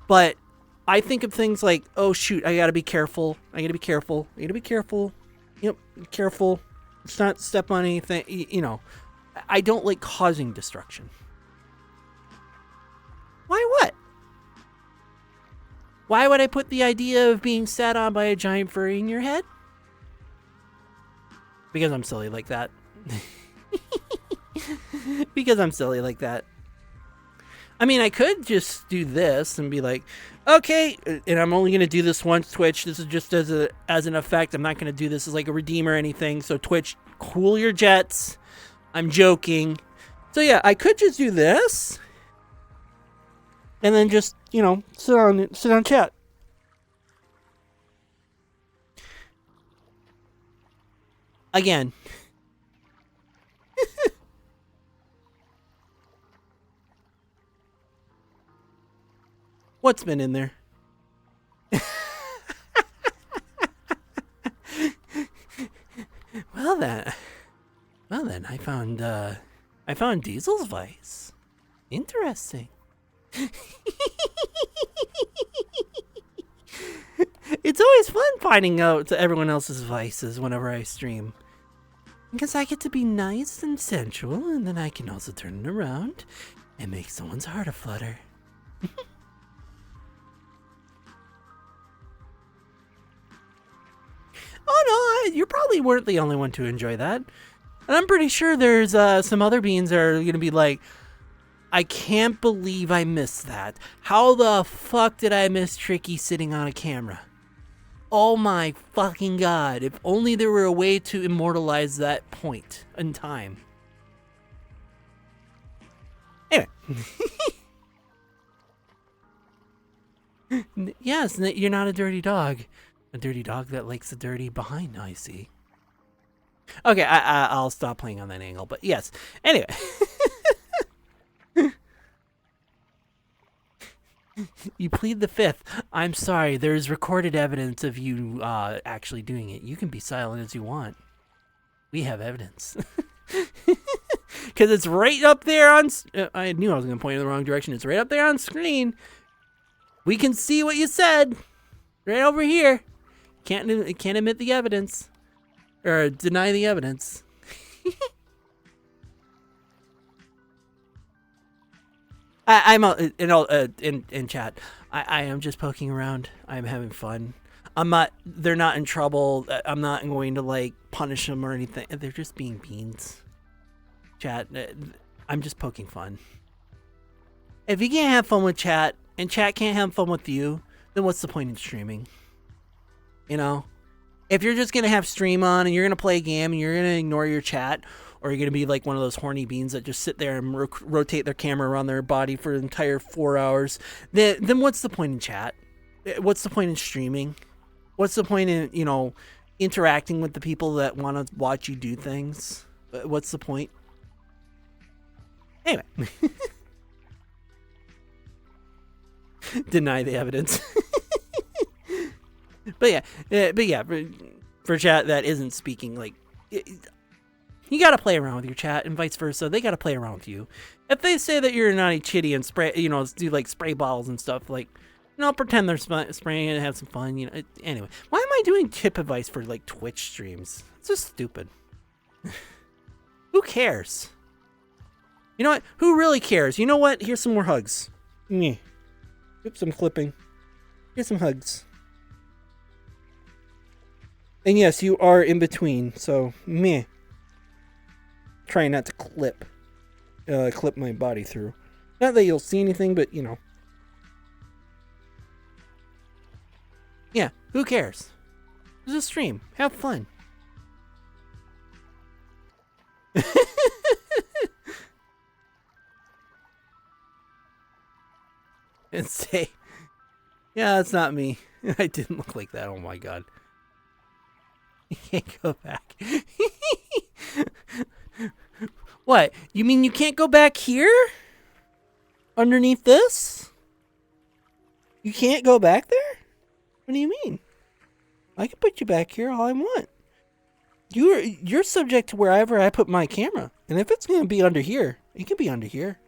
but I think of things like, oh shoot, I gotta be careful. Yep, careful. Let's not step on anything. You know, I don't like causing destruction. Why what? Why would I put the idea of being sat on by a giant furry in your head? Because I'm silly like that. Because I'm silly like that. I mean, I could just do this and be like, okay, and I'm only going to do this once, Twitch. This is just as an effect. I'm not going to do this as like a redeem or anything. So Twitch, cool your jets. I'm joking. So yeah, I could just do this. And then just, you know, sit on chat. Again. What's been in there? Well then, I found Diesel's Vice. Interesting. It's always fun finding out everyone else's vices whenever I stream. Because I get to be nice and sensual, and then I can also turn it around and make someone's heart aflutter. Oh no, you probably weren't the only one to enjoy that. And I'm pretty sure there's some other beans that are gonna be like, I can't believe I missed that. How the fuck did I miss Tricky sitting on a camera? Oh my fucking god, if only there were a way to immortalize that point in time. Anyway. Yes, you're not a dirty dog. A dirty dog that likes the dirty behind, I see. Okay, I'll stop playing on that angle, but yes. Anyway. You plead the fifth. I'm sorry, there's recorded evidence of you actually doing it. You can be silent as you want. We have evidence. Because it's right up there on... I knew I was going to point in the wrong direction. It's right up there on screen. We can see what you said. Right over here. Can't admit the evidence. Or deny the evidence. I'm in chat. I am just poking around. I'm having fun. I'm not. They're not in trouble. I'm not going to like punish them or anything. They're just being beans. Chat. I'm just poking fun. If you can't have fun with chat and chat can't have fun with you, then what's the point in streaming? You know, if you're just gonna have stream on and you're gonna play a game and you're gonna ignore your chat. Or you're going to be like one of those horny beans that just sit there and rotate their camera around their body for the entire 4 hours. Then what's the point in chat? What's the point in streaming? What's the point in, you know, interacting with the people that want to watch you do things? What's the point? Anyway. Deny the evidence. But yeah, for chat that isn't speaking, like... You gotta play around with your chat and vice versa. They gotta play around with you. If they say that you're a naughty chitty and spray, you know, do like spray balls and stuff, like, you know, pretend they're spraying and have some fun, you know. Anyway, why am I doing tip advice for like Twitch streams? It's just stupid. Who cares? You know what? Who really cares? You know what? Here's some more hugs. Meh. Oops, I'm clipping. Here's some hugs. And yes, you are in between, so meh. Trying not to clip my body through. Not that you'll see anything, but you know. Yeah, who cares? It's a stream. Have fun. And say, yeah, that's not me. I didn't look like that. Oh my god. You can't go back. What? You mean you can't go back here? Underneath this? You can't go back there? What do you mean? I can put you back here all I want. You're subject to wherever I put my camera. And if it's going to be under here, it can be under here.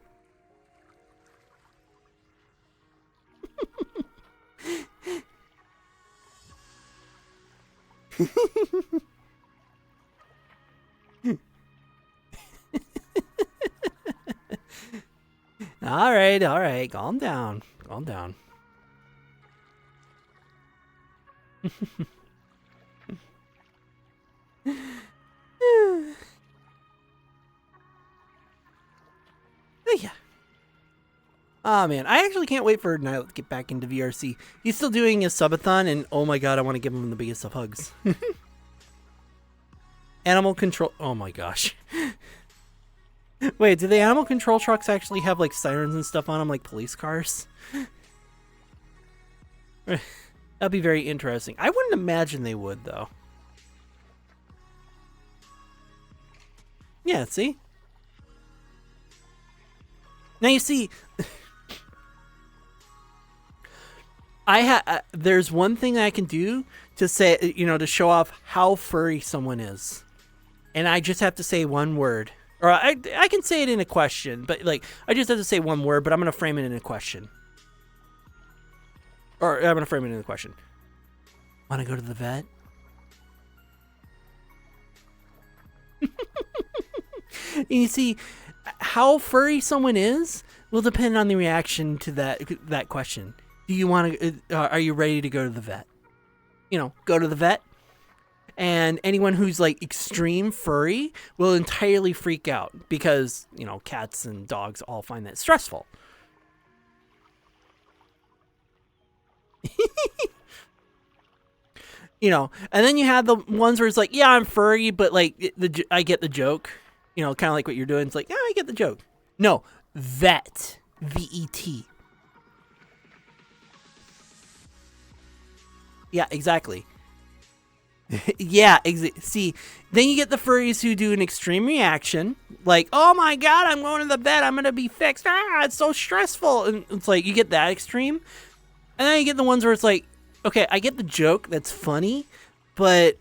All right, calm down. Yeah. Oh man, I actually can't wait for Niall to get back into VRC. He's still doing his subathon, and oh my god, I want to give him the biggest of hugs. Animal control. Oh my gosh. Wait, do the animal control trucks actually have like sirens and stuff on them, like police cars? That'd be very interesting. I wouldn't imagine they would, though. Yeah, see? Now you see, there's one thing I can do to say, you know, to show off how furry someone is. And I just have to say one word. Or I can say it in a question, but like, I just have to say one word, but I'm going to frame it in a question. Or I'm going to frame it in a question. Want to go to the vet? You see, how furry someone is will depend on the reaction to that question. Do you want to? Are you ready to go to the vet? Go to the vet. And anyone who's like extreme furry will entirely freak out because, cats and dogs all find that stressful. And then you have the ones where it's like, yeah, I'm furry, but like I get the joke. Kind of like what you're doing. It's like, yeah, I get the joke. No, vet, VET. Yeah, exactly. Yeah, see, then you get the furries who do an extreme reaction, like, oh my god, I'm going to the vet, I'm going to be fixed, it's so stressful, and it's like, you get that extreme, and then you get the ones where it's like, okay, I get the joke, that's funny, but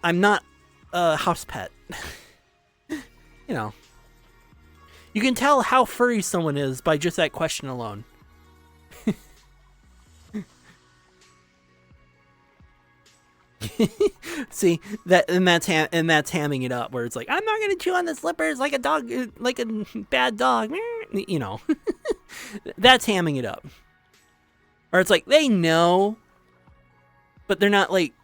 I'm not a house pet. You can tell how furry someone is by just that question alone. See that's hamming it up, where it's like, I'm not gonna chew on the slippers like a dog, like a bad dog. That's hamming it up. Or it's like they know, but they're not like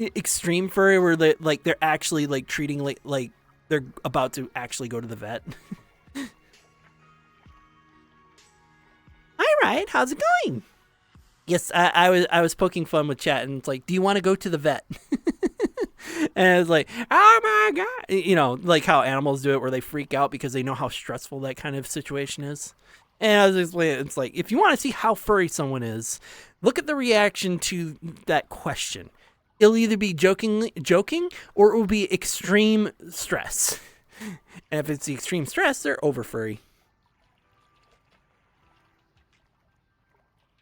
extreme furry, where they're actually like treating like they're about to actually go to the vet. All right, how's it going? Yes, I was poking fun with chat, and it's like, do you want to go to the vet? And it's like, oh my god, like how animals do it, where they freak out because they know how stressful that kind of situation is. And I was explaining, it's like, if you want to see how furry someone is, look at the reaction to that question. It'll either be joking, or it will be extreme stress. And if it's the extreme stress, they're over furry.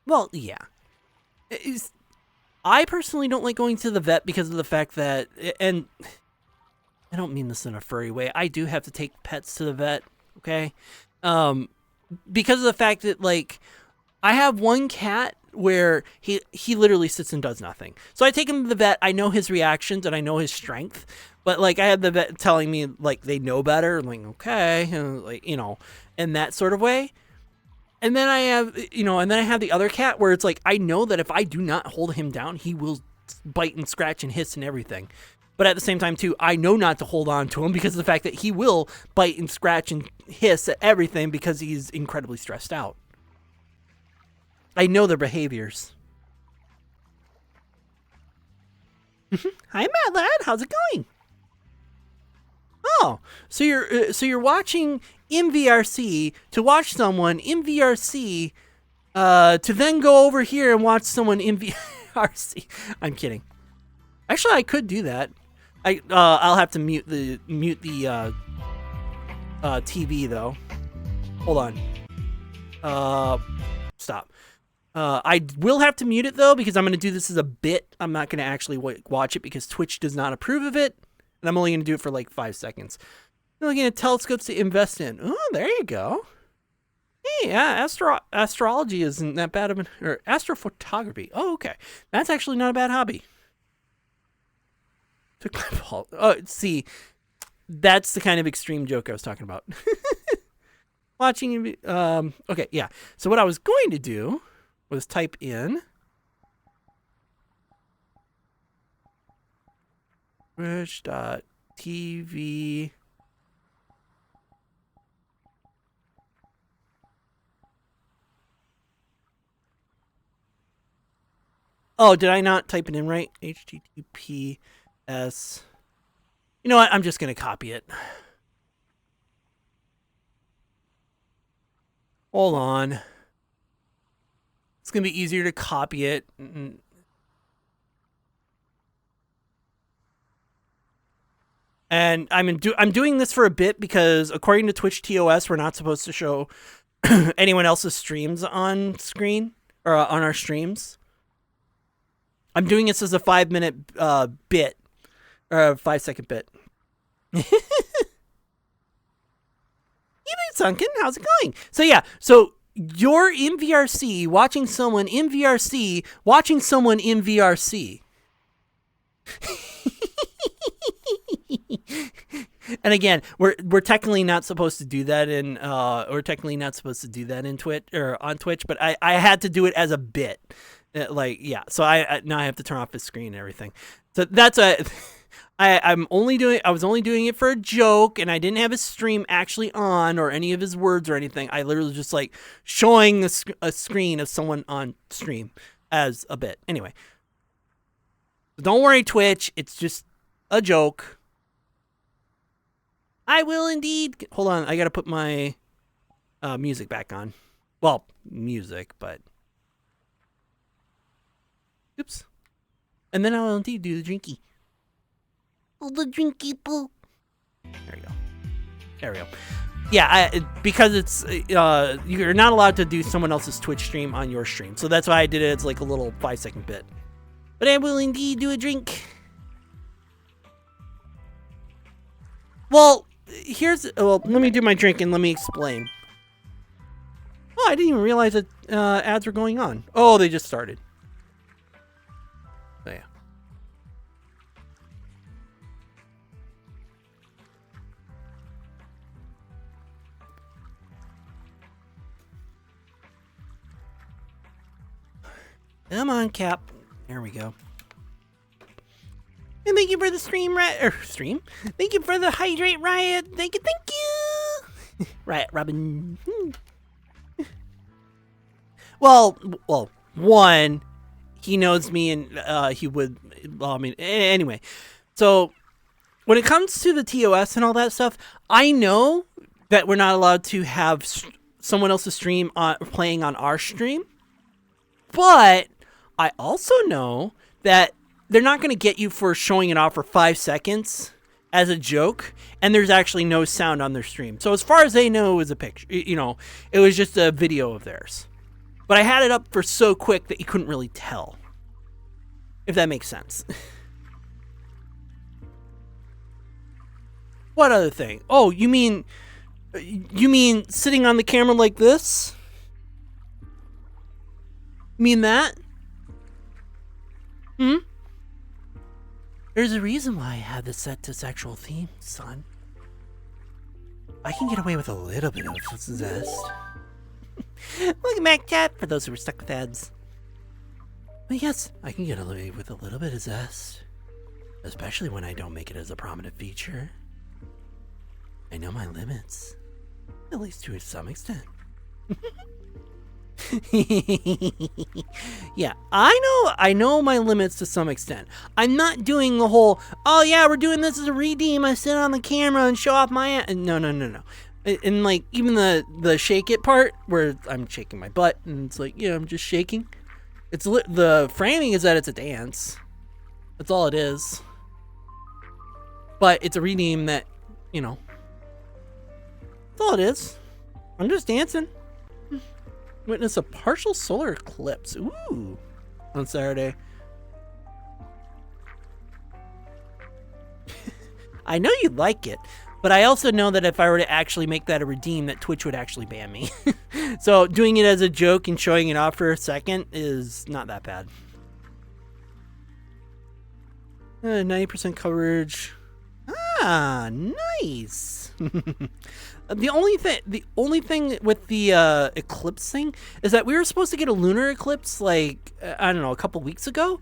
Well, yeah. I personally don't like going to the vet because of the fact that, and I don't mean this in a furry way, I do have to take pets to the vet, okay? Because of the fact that, like, I have one cat where he literally sits and does nothing. So I take him to the vet, I know his reactions, and I know his strength, but, like, I had the vet telling me, like, they know better, I'm like, okay, and, like, in that sort of way. And then I have, the other cat where it's like, I know that if I do not hold him down, he will bite and scratch and hiss and everything. But at the same time, too, I know not to hold on to him because of the fact that he will bite and scratch and hiss at everything because he's incredibly stressed out. I know their behaviors. Hi, Mad Lad. How's it going? Oh, so you're watching in VRC to watch someone in VRC, to then go over here and watch someone in VRC. I'm kidding. Actually, I could do that. I'll have to mute the TV though. Hold on. Stop. I will have to mute it though because I'm going to do this as a bit. I'm not going to actually watch it because Twitch does not approve of it. And I'm only going to do it for like 5 seconds. I'm looking at telescopes to invest in. Oh, there you go. Hey, yeah, astrology isn't that bad of or astrophotography. Oh, okay. That's actually not a bad hobby. Took my ball. Oh, see, that's the kind of extreme joke I was talking about. Watching, okay, yeah. So what I was going to do was type in Twitch.tv Oh, did I not type it in right? HTTPS. You know what? I'm just going to copy it. Hold on. It's going to be easier to copy it. And I'm doing this for a bit because according to Twitch TOS, we're not supposed to show anyone else's streams on screen or on our streams. I'm doing this as a 5-minute bit or a 5-second bit. Even Sunken, how's it going? So yeah, so you're in VRC watching someone in VRC watching someone in VRC. And again, we're technically not supposed to do that in Twitch or on Twitch, but I had to do it as a bit. So I now I have to turn off his screen and everything. So that's I was only doing it for a joke, and I didn't have his stream actually on or any of his words or anything. I literally just like showing a screen of someone on stream as a bit. Anyway, so don't worry, Twitch. It's just a joke. I will indeed. Hold on, I gotta put my music back on. Well, music, but oops. And then I will indeed do the drinky. Oh, the drinky poo. There we go. There we go. Yeah, because it's you're not allowed to do someone else's Twitch stream on your stream, so that's why I did it. It's like a little 5-second bit. But I will indeed do a drink. Well, let me do my drink and let me explain. Oh, I didn't even realize that ads were going on. Oh, they just started. So yeah. Come on, Cap. There we go. And thank you for the stream. Thank you for the hydrate, Riot. Thank you. Riot, Robin. Well, one, he knows me, and he would. Well, I mean, anyway. So when it comes to the TOS and all that stuff, I know that we're not allowed to have someone else's stream playing on our stream, but I also know that they're not going to get you for showing it off for 5 seconds as a joke, and there's actually no sound on their stream. So as far as they know, it was a picture. It was just a video of theirs. But I had it up for so quick that you couldn't really tell. If that makes sense. What other thing? Oh, you mean sitting on the camera like this? You mean that? There's a reason why I have this set to sexual themes, son. I can get away with a little bit of zest. Welcome back, chat, for those who were stuck with ads. But yes, I can get away with a little bit of zest. Especially when I don't make it as a prominent feature. I know my limits. At least to some extent. Yeah, I know my limits to some extent. I'm not doing the whole, oh yeah, we're doing this as a redeem. I sit on the camera and show off my ass. No. And like even the shake it part where I'm shaking my butt and it's like, yeah, I'm just shaking. It's the framing is that it's a dance. That's all it is. But it's a redeem that, that's all it is. I'm just dancing. Witness a partial solar eclipse. Ooh. On Saturday. I know you'd like it, but I also know that if I were to actually make that a redeem, that Twitch would actually ban me. So doing it as a joke and showing it off for a second is not that bad. 90% coverage. Ah, nice. The only thing with the eclipse thing is that we were supposed to get a lunar eclipse like I don't know, a couple weeks ago.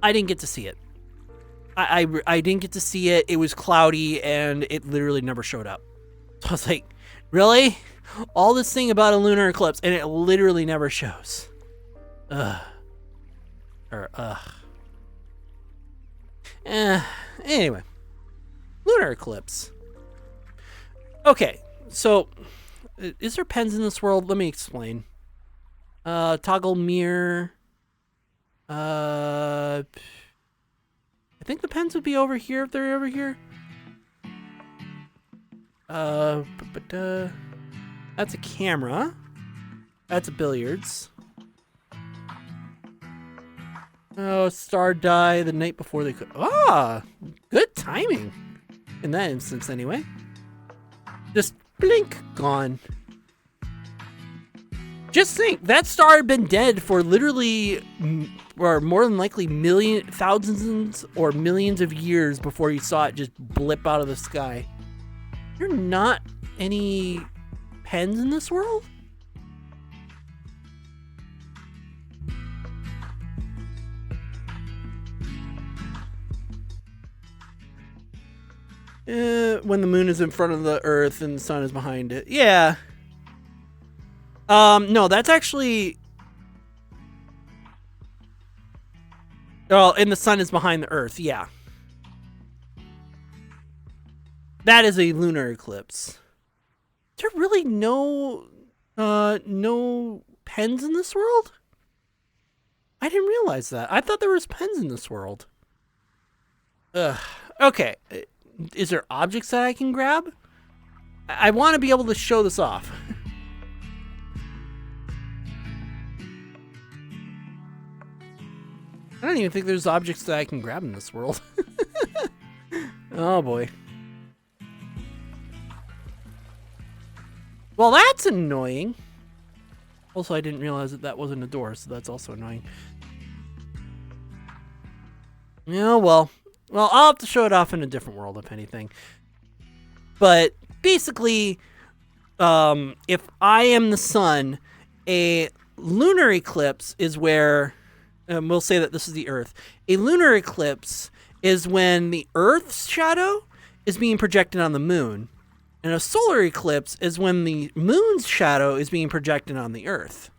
I didn't get to see it. I didn't get to see it. It was cloudy and it literally never showed up. So I was like, really? All this thing about a lunar eclipse and it literally never shows. Anyway, lunar eclipse. Okay, so is there pens in this world? Let me explain. Toggle mirror. I think the pens would be over here if they're over here. That's a camera. That's a billiards. Oh, star die the night before they could. Ah, good timing. In that instance, anyway. Just blink, gone. Just think, that star had been dead for literally, or more than likely, thousands or millions of years before you saw it just blip out of the sky. There are not any pens in this world? When the moon is in front of the earth and the sun is behind it. Yeah. No, that's actually... Oh, and the sun is behind the earth, yeah. That is a lunar eclipse. Is there really no pens in this world? I didn't realize that. I thought there was pens in this world. Okay. Is there objects that I can grab? I want to be able to show this off. I don't even think there's objects that I can grab in this world. Oh boy. Well, that's annoying. Also, I didn't realize that wasn't a door, so that's also annoying. Yeah, well, I'll have to show it off in a different world, if anything. But basically, if I am the sun, a lunar eclipse is where... we'll say that this is the Earth. A lunar eclipse is when the Earth's shadow is being projected on the moon. And a solar eclipse is when the moon's shadow is being projected on the Earth.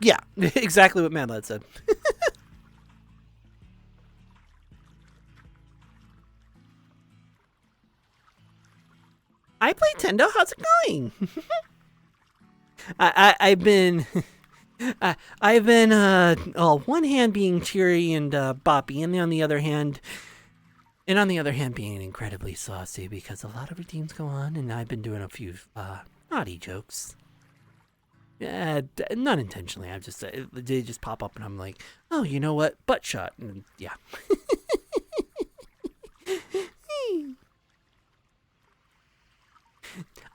Yeah, exactly what Mad Lad said. I play Tendo. How's it going? I've been one hand being cheery and boppy, and on the other hand being incredibly saucy because a lot of routines go on, and I've been doing a few naughty jokes. Yeah, not intentionally. They just pop up, and I'm like, oh, you know what? Butt shot, and yeah.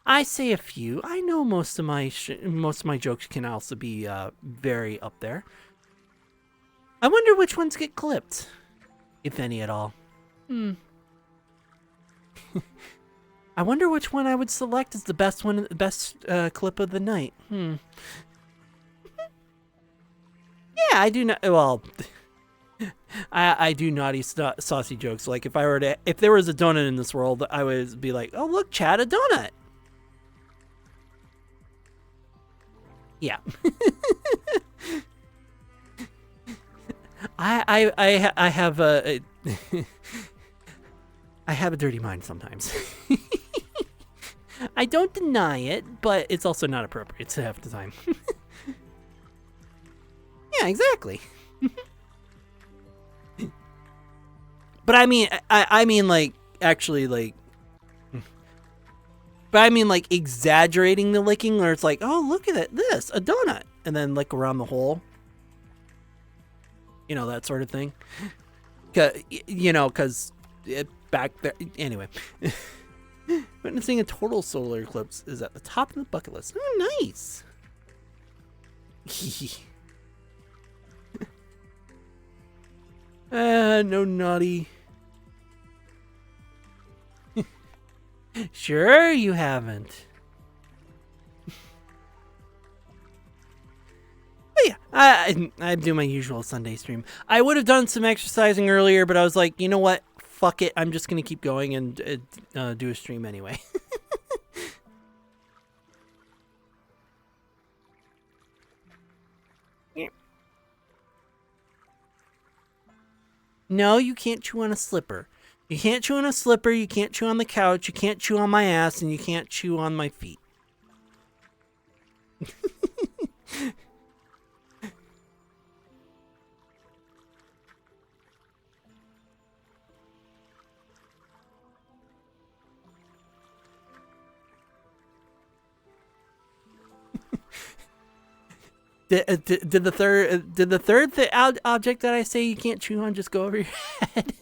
I say a few. I know most of my jokes can also be very up there. I wonder which ones get clipped, if any at all. I wonder which one I would select as the best one, best clip of the night. Yeah, I do not. Well, I do naughty saucy jokes. Like if there was a donut in this world, I would be like, oh look, Chad, a donut. Yeah. I have a I have a dirty mind sometimes. I don't deny it, but it's also not appropriate to half the time. Yeah, exactly. But I mean like actually like. But I mean, like, exaggerating the licking, where it's like, oh, look at it, this, a donut, and then lick around the hole. You know, that sort of thing. Because back there, anyway. Witnessing a total solar eclipse is at the top of the bucket list. Oh, nice. No naughty. Sure you haven't. But yeah, I do my usual Sunday stream. I would have done some exercising earlier, but I was like, you know what? Fuck it. I'm just going to keep going and do a stream anyway. No, you can't chew on a slipper. You can't chew on a slipper, you can't chew on the couch, you can't chew on my ass, and you can't chew on my feet. Did the third object that I say you can't chew on just go over your head?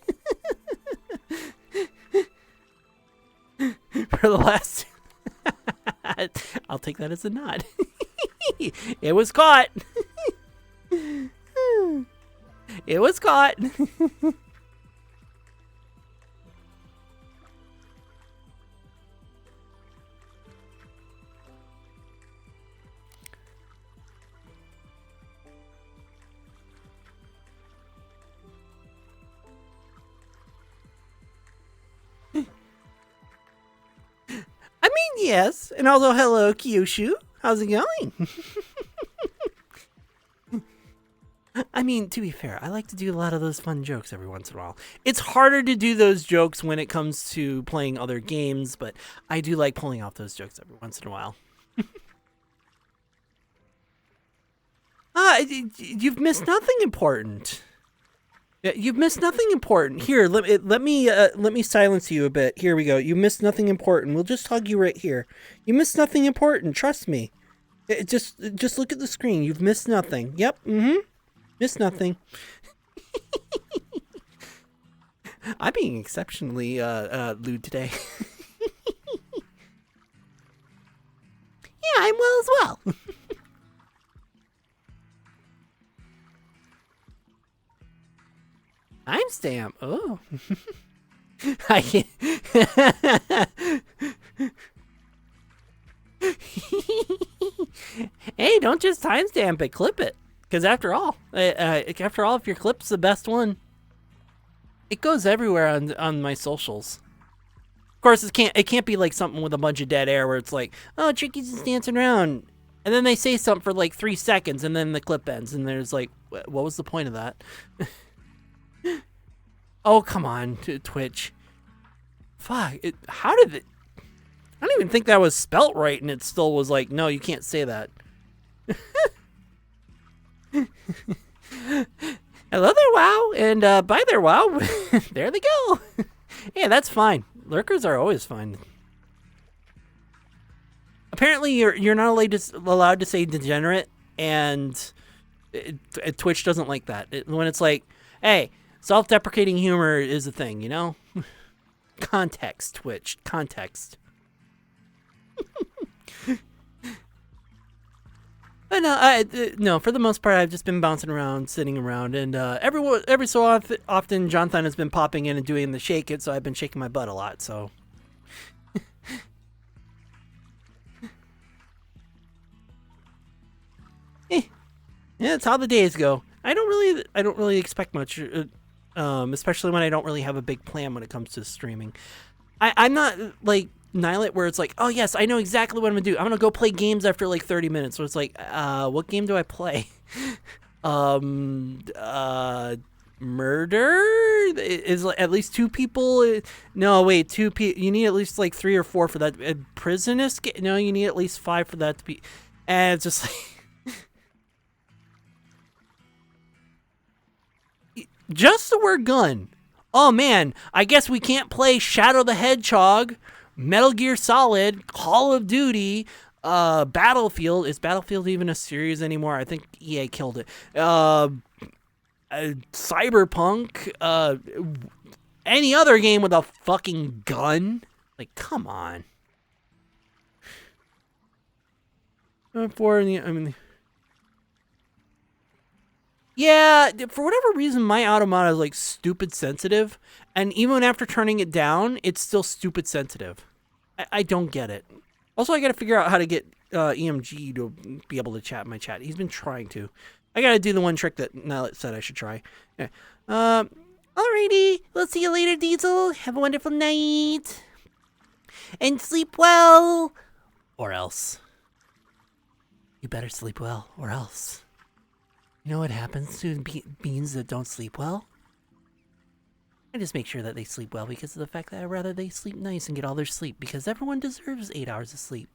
For the last take that as a nod. It was caught. It was caught. I mean, yes. And also, hello, Kyushu. How's it going? I mean, to be fair, I like to do a lot of those fun jokes every once in a while. It's harder to do those jokes when it comes to playing other games, but I do like pulling off those jokes every once in a while. You've missed nothing important. You've missed nothing important. Here, let me silence you a bit. Here we go. You missed nothing important. We'll just hug you right here. You missed nothing important. Trust me. Just look at the screen. You've missed nothing. Yep. Missed nothing. I'm being exceptionally lewd today. Yeah, I'm well as well. Timestamp. Oh. I can't. Hey, don't just timestamp it. Clip it. Because after all, if your clip's the best one, it goes everywhere on my socials. Of course, it can't be like something with a bunch of dead air where it's like, oh, Tricky's just dancing around, and then they say something for like 3 seconds, and then the clip ends, and there's like, what was the point of that? Oh, come on, Twitch. Fuck, how did it... I don't even think that was spelt right, and it still was like, no, you can't say that. Hello there, WoW, and bye there, WoW. There they go. Yeah, that's fine. Lurkers are always fine. Apparently, you're not allowed to say degenerate, and Twitch doesn't like that. When it's like, hey, self-deprecating humor is a thing, you know? Context, Twitch. Context. But no, for the most part, I've just been bouncing around, sitting around, and every so often, Jonathan has been popping in and doing the shake it, so I've been shaking my butt a lot, so... Yeah, it's how the days go. I don't really expect much, especially when I don't really have a big plan when it comes to streaming. I'm not like Nilet where it's like, oh yes, I know exactly what I'm gonna do. I'm gonna go play games after like 30 minutes. So it's like, what game do I play? Murder is like at least 2 people. No, wait, 2 people. You need at least like 3 or 4 for that. Prisonist? No, you need at least 5 for that to be. And it's just like. Just the word gun. Oh man, I guess we can't play Shadow the Hedgehog, Metal Gear Solid, Call of Duty, Battlefield. Is Battlefield even a series anymore? I think EA killed it. Cyberpunk, any other game with a fucking gun. Like, come on. Yeah, for whatever reason, my automata is like stupid sensitive, and even after turning it down, it's still stupid sensitive. I don't get it. Also, I gotta figure out how to get EMG to be able to chat in my chat. He's been trying to. I gotta do the one trick that Nilet said I should try. Okay. Alrighty, we'll see you later, Diesel. Have a wonderful night. And sleep well. Or else. You better sleep well, or else. You know what happens to beings that don't sleep well? I just make sure that they sleep well because of the fact that I'd rather they sleep nice and get all their sleep, because everyone deserves 8 hours of sleep.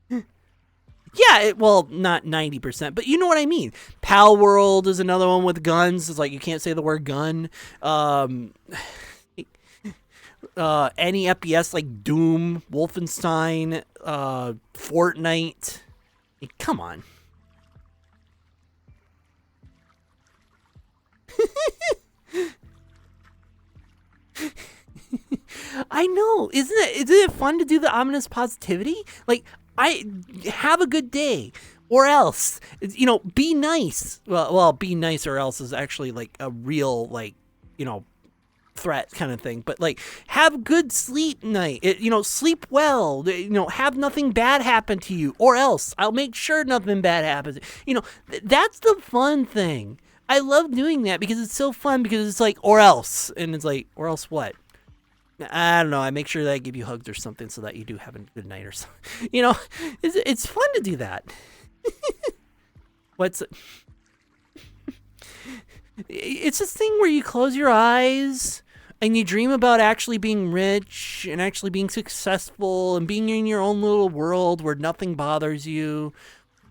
Yeah, well, not 90%, but you know what I mean. Pal World is another one with guns. It's like you can't say the word gun. Any FPS like Doom, Wolfenstein, Fortnite. Come on. I know. Isn't it fun to do the ominous positivity? Like, I have a good day, or else, you know, be nice. Well, be nice or else is actually like a real, like, you know, threat kind of thing. But like, have good sleep night. You know, sleep well. You know, have nothing bad happen to you, or else I'll make sure nothing bad happens. You know, that's the fun thing. I love doing that because it's so fun, because it's like, or else, and it's like, or else what? I don't know. I make sure that I give you hugs or something so that you do have a good night or something. You know, it's fun to do that. What's it's this thing where you close your eyes and you dream about actually being rich and actually being successful and being in your own little world where nothing bothers you,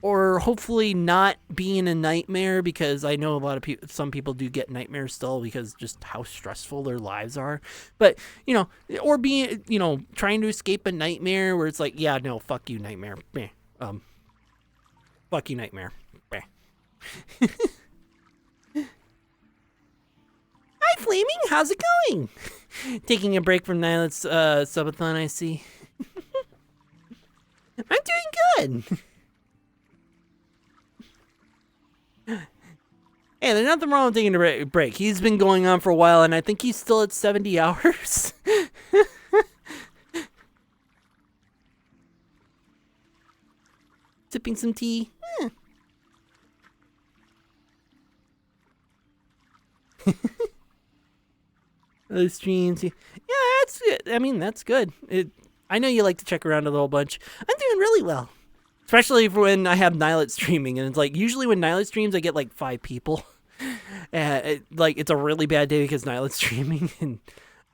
or hopefully not being a nightmare, because I know a lot of people, some people do get nightmares still because just how stressful their lives are. But, you know, or being, you know, trying to escape a nightmare where it's like, yeah, no, fuck you, nightmare. Fuck you, nightmare. Hi, Flaming. How's it going? Taking a break from Nylet's subathon, I see. I'm doing good. Hey, there's nothing wrong with taking a break. He's been going on for a while, and I think he's still at 70 hours. Sipping some tea. Those streams. Yeah, that's good. I mean, that's good. I know you like to check around a little bunch. I'm doing really well. Especially for when I have Nylet streaming, and it's like, usually when Nylet streams, I get like 5 people. It's a really bad day because Nylet's streaming, and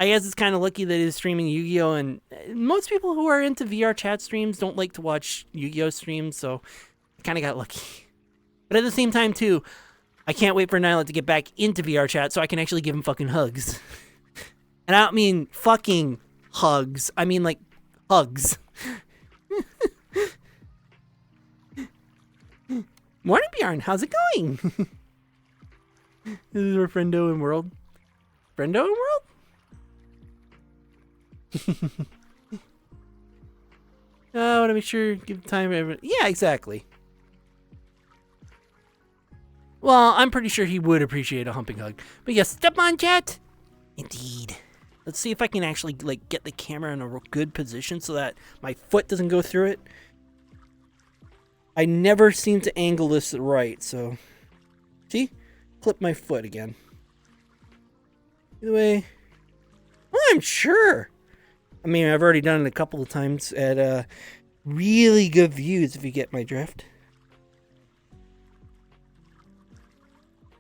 I guess it's kind of lucky that he's streaming Yu-Gi-Oh! And most people who are into VRChat streams don't like to watch Yu-Gi-Oh! Streams, so I kind of got lucky. But at the same time, too, I can't wait for Nylet to get back into VRChat so I can actually give him fucking hugs. And I don't mean fucking hugs. I mean, like, hugs. Morning, Bjorn. How's it going? This is our friendo in world. Friendo in world? I want to make sure, give time for everyone. Yeah, exactly. Well, I'm pretty sure he would appreciate a humping hug. But yes, step on, chat. Indeed. Let's see if I can actually, like, get the camera in a real good position so that my foot doesn't go through it. I never seem to angle this right, so... See? Clip my foot again. Either way... Well, I'm sure! I mean, I've already done it a couple of times at really good views, if you get my drift.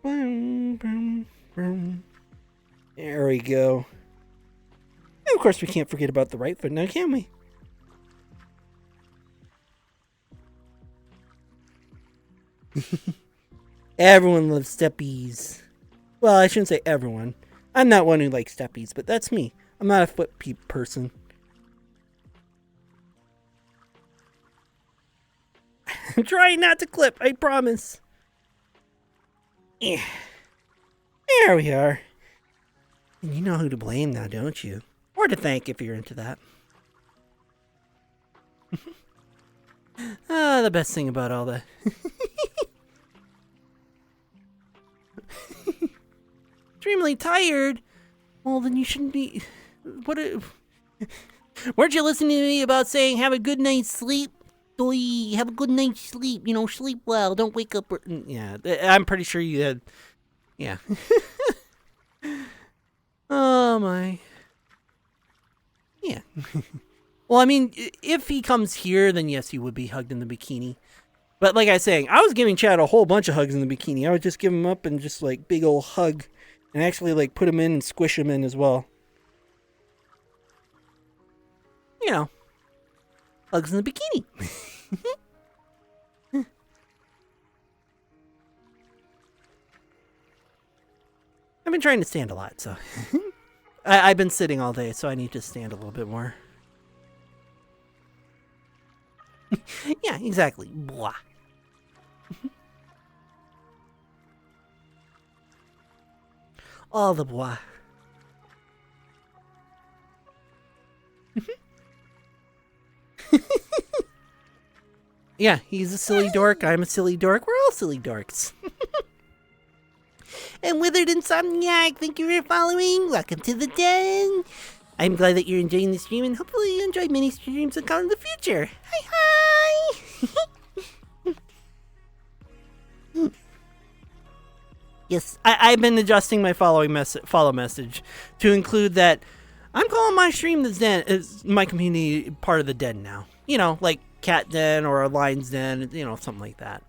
There we go. And of course, we can't forget about the right foot now, can we? Everyone loves steppies. Well, I shouldn't say everyone. I'm not one who likes steppies, but that's me. I'm not a foot person. I'm trying not to clip, I promise. Yeah. There we are. And you know who to blame now, don't you? Or to thank if you're into that. The best thing about all that. Extremely tired? Well, then you shouldn't be... Weren't you listening to me about saying have a good night's sleep? Boy, have a good night's sleep. You know, sleep well. Don't wake up... Yeah, I'm pretty sure you had... Yeah. Oh, my... Yeah. Well, I mean, if he comes here, then yes, he would be hugged in the bikini. But like I was saying, I was giving Chad a whole bunch of hugs in the bikini. I would just give him up and just like big old hug. And actually like put him in and squish him in as well. You know. Hugs in the bikini. I've been trying to stand a lot, so... I've been sitting all day, so I need to stand a little bit more. Yeah, exactly. Blah. All the blah. Yeah, he's a silly dork. I'm a silly dork. We're all silly dorks. And Withered Insomniac, thank you for following. Welcome to the den. I'm glad that you're enjoying the stream, and hopefully you enjoy mini streams that come in the future. Hi, hi. Yes, I've been adjusting my follow message to include that I'm calling my stream the den, is my community part of the den now. You know, like Cat Den or a Lion's Den, you know, something like that.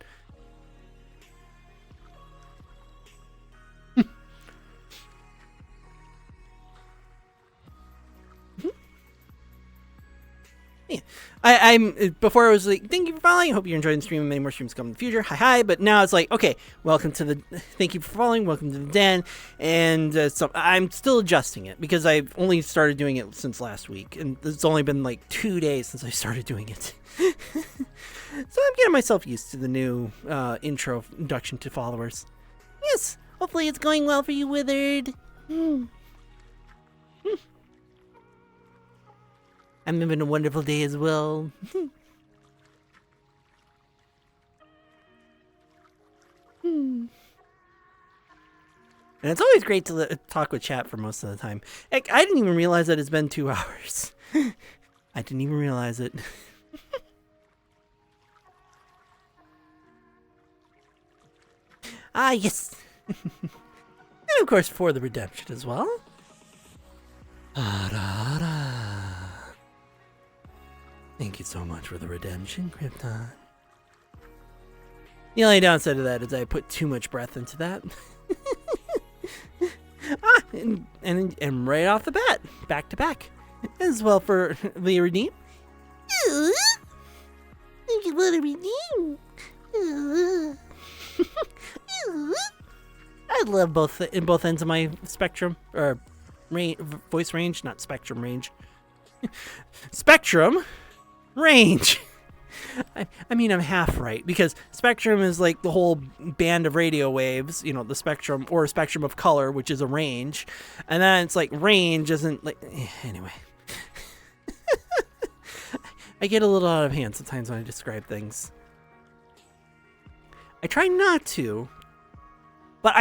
Yeah. I'm before I was like, thank you for following. Hope you're enjoying the stream and many more streams come in the future. Hi. But now it's like, okay, welcome to the, thank you for following. Welcome to the den. And so I'm still adjusting it because I've only started doing it since last week. And it's only been like 2 days since I started doing it. So I'm getting myself used to the new introduction to followers. Yes. Hopefully it's going well for you, Withered. I'm having a wonderful day as well. And it's always great to talk with chat for most of the time. Heck, I didn't even realize that it's been 2 hours. I didn't even realize it. Ah, yes. And of course, for the redemption as well. Thank you so much for the redemption, Krypton. The only downside of that is I put too much breath into that. and right off the bat, back to back. As well for the redeem. Thank you for the redeem. I love both in both ends of my spectrum or voice range, not spectrum range. Spectrum range. I mean, I'm half right because spectrum is like the whole band of radio waves, you know, the spectrum or spectrum of color, which is a range, and then it's like range isn't like anyway. I get a little out of hand sometimes when I describe things. I try not to, but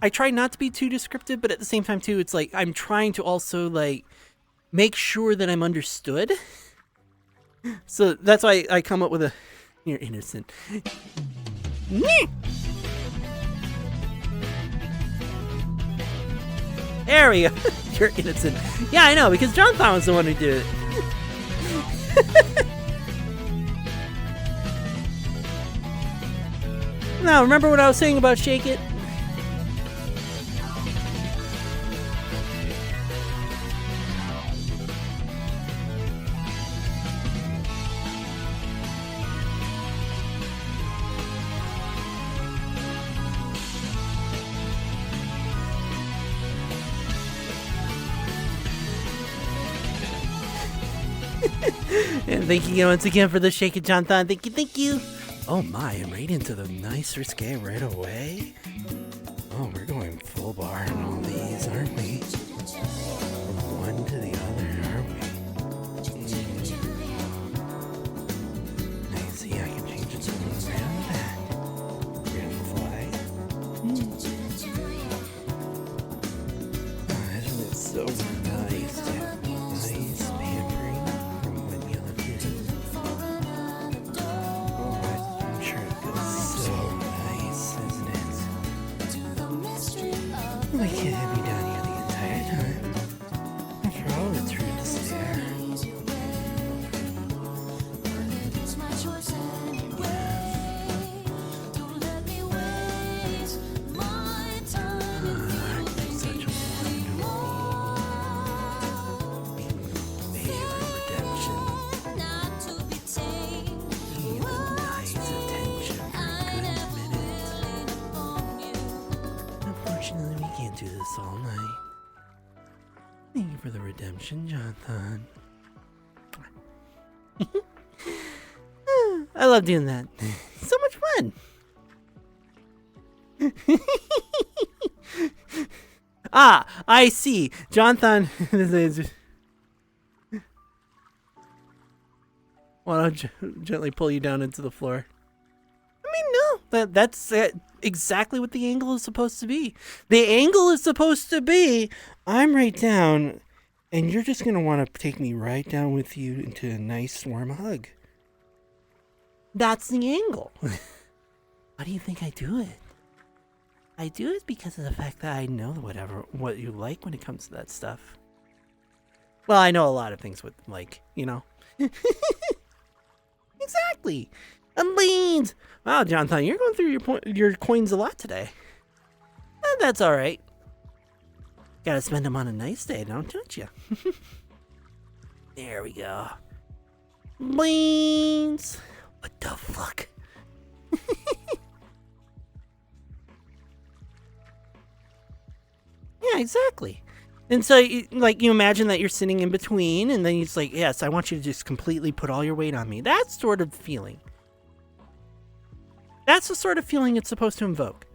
I try not to be too descriptive, but at the same time too, it's like I'm trying to also like make sure that I'm understood. So that's why I come up with a you're innocent. There we go. You're innocent. Yeah, I know, because Jonathan was the one who did it. Now, remember what I was saying about Shake It? And thank you once again for the Shake It, Jonathan. Thank you. Oh my, and right into the nice risque right away. Oh, we're going full bar on all these, aren't we? From one to the other, aren't we? Nice, see, I can change it to right on the back. We're gonna fly. Oh, isn't it so nice to have nice pampering from one the other person? I'm sure it feels so nice, isn't it? I can't have you down here the entire time. After all, it's rude to stare. Such a wonderful favorite redemption. Even nice attention for a good minute. Unfortunately, we can't do this all night. Thank you for the redemption, Jonathan. I love doing that. So much fun. Ah, I see. Jonathan. Well, Want to gently pull you down into the floor. I mean, no, that's exactly what the angle is supposed to be. The angle is supposed to be, I'm right down, and you're just going to want to take me right down with you into a nice warm hug. That's the angle. Why do you think I do it? I do it because of the fact that I know what you like when it comes to that stuff. Well, I know a lot of things with, like, you know. Exactly. And leans. Wow, Jonathan, you're going through your coins a lot today. That's all right. Gotta spend them on a nice day, don't you? There we go. Beans. What the fuck? Yeah, exactly. And so, like, you imagine that you're sitting in between, and then it's like, yes, I want you to just completely put all your weight on me. That sort of feeling. That's the sort of feeling it's supposed to invoke.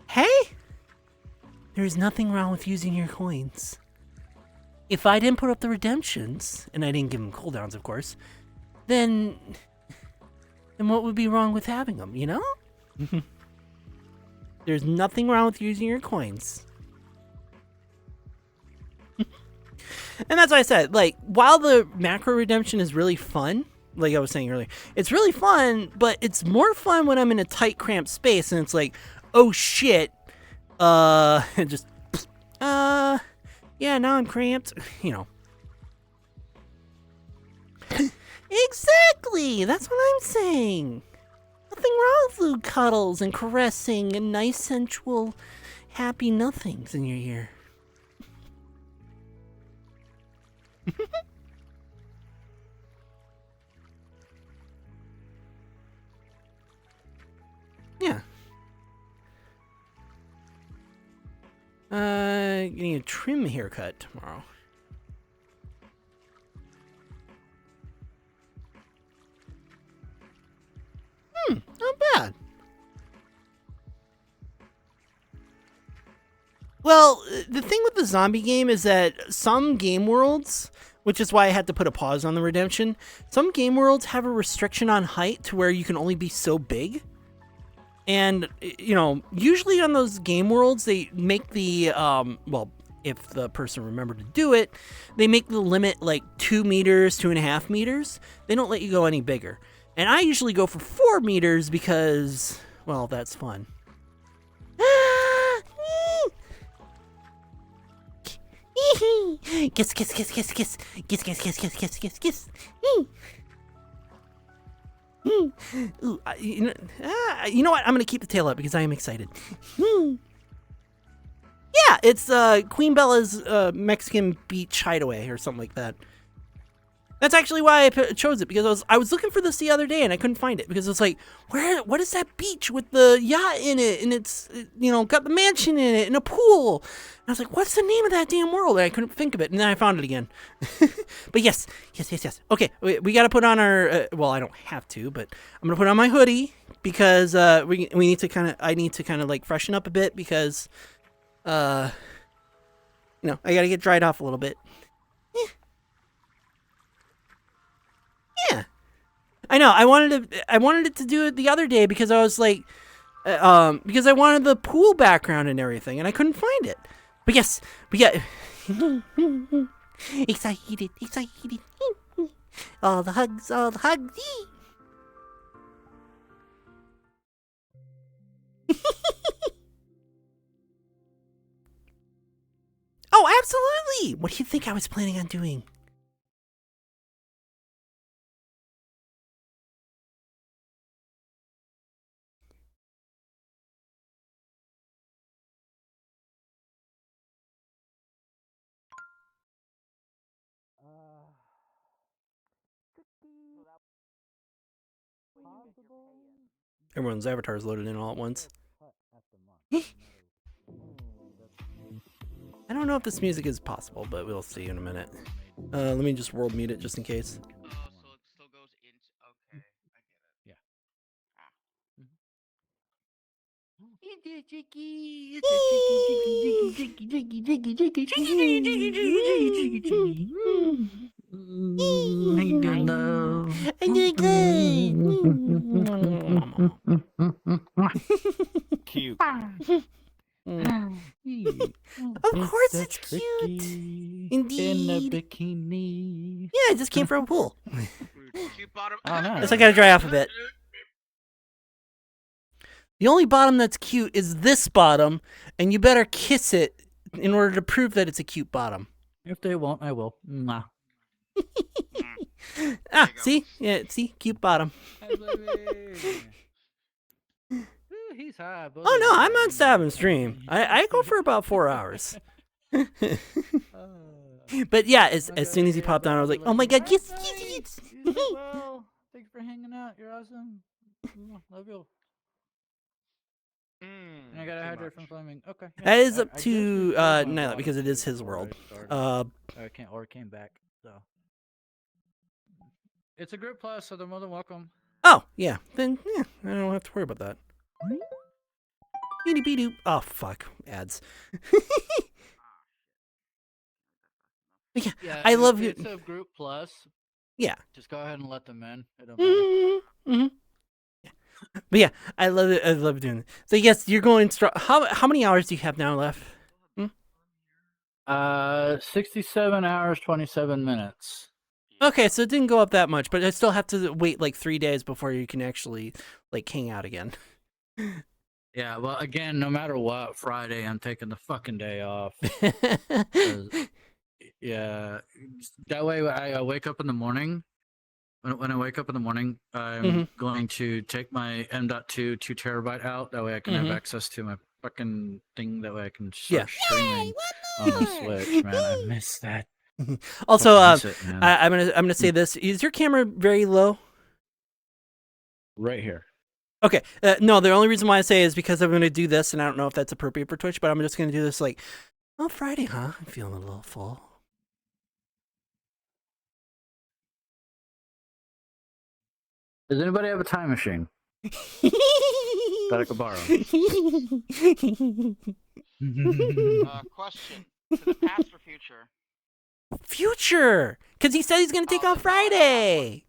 Hey, there's nothing wrong with using your coins. If I didn't put up the redemptions, and I didn't give them cooldowns, of course, then what would be wrong with having them, you know? There's nothing wrong with using your coins. And that's why I said, like, while the macro redemption is really fun, like I was saying earlier, it's really fun, but it's more fun when I'm in a tight, cramped space, and it's like, oh shit, just, yeah, now I'm cramped, you know. Exactly, that's what I'm saying. Nothing wrong with little cuddles and caressing and nice, sensual, happy nothings in your ear. Yeah. Getting a trim haircut tomorrow. Not bad. Well, the thing with the zombie game is that some game worlds, which is why I had to put a pause on the redemption, some game worlds have a restriction on height to where you can only be so big. And, you know, usually on those game worlds, they make the, well, if the person remembered to do it, they make the limit like 2 meters, 2.5 meters. They don't let you go any bigger. And I usually go for 4 meters because, well, that's fun. Kiss, kiss, kiss, kiss, kiss, kiss, kiss, kiss, kiss, kiss, kiss, kiss. Ooh, you know what? I'm gonna keep the tail up because I am excited. Yeah, it's Queen Bella's Mexican beach hideaway or something like that. That's actually why I chose it, because I was looking for this the other day and I couldn't find it because it's like, what is that beach with the yacht in it, and it's, you know, got the mansion in it and a pool. And I was like, what's the name of that damn world? And I couldn't think of it, and then I found it again. But yes. Okay, we got to put on our. Well, I don't have to, but I'm gonna put on my hoodie because we need to I need to kind of like freshen up a bit because, you know, I got to get dried off a little bit. Yeah, I know. I wanted it to do it the other day because I was like, because I wanted the pool background and everything, and I couldn't find it. But yes, we got excited. All the hugs. Oh, absolutely. What do you think I was planning on doing? Everyone's avatar is loaded in all at once. I don't know if this music is possible, but we'll see in a minute. Let me just world mute it just in case. Oh, so it still goes into. Okay, I get it. You How you doing, love? I'm doing good. Cute. Of course it's cute. In a Indeed. bikini. Yeah, it just came from a pool. Cute bottom. Oh, no. Guess I gotta dry off a bit. The only bottom that's cute is this bottom, and you better kiss it in order to prove that it's a cute bottom. If they won't, I will. Mwah. Ah, see? Yeah, see? Cute bottom. He's high. Oh no, I'm on Stab and Stream. I go for about 4 hours. But yeah, as soon as he popped on, I was like, oh my god, yes, yes, yes. Well, thanks for hanging out. You're awesome. Love you. And I got a hydrate from Fleming. Okay. yeah, That is I up just to recorded my Nyla vlog because it is his before I world. started. Or came back. So it's a group plus, so they're more than welcome. Oh yeah, then yeah, I don't have to worry about that. Beady beady. Oh fuck, ads. Yeah, Yeah, I love It's it. a group plus. Yeah. Just go ahead and let them in. It don't matter. Mm-hmm. Yeah. But yeah, I love it. I love doing it. So yes, you're going strong. How many hours do you have now left? 67 hours, 27 minutes. Okay, so it didn't go up that much, but I still have to wait like 3 days before you can actually like hang out again. Yeah, well, again, no matter what, Friday, I'm taking the fucking day off. 'Cause, yeah, that way I wake up in the morning. When I wake up in the morning, I'm going to take my M.2 2 terabyte out. That way I can have access to my fucking thing. That way I can start streaming on the Switch. Man, I miss that. Also, Fucking miss it, man. I'm gonna say this: is your camera very low? Right here. Okay, no. The only reason why I say is because I'm gonna do this, and I don't know if that's appropriate for Twitch, but I'm just gonna do this like, oh, Friday, huh? I'm feeling a little full. Does anybody have a time machine that I could borrow? Question. To the past or future? Future, because he said he's gonna take off Friday.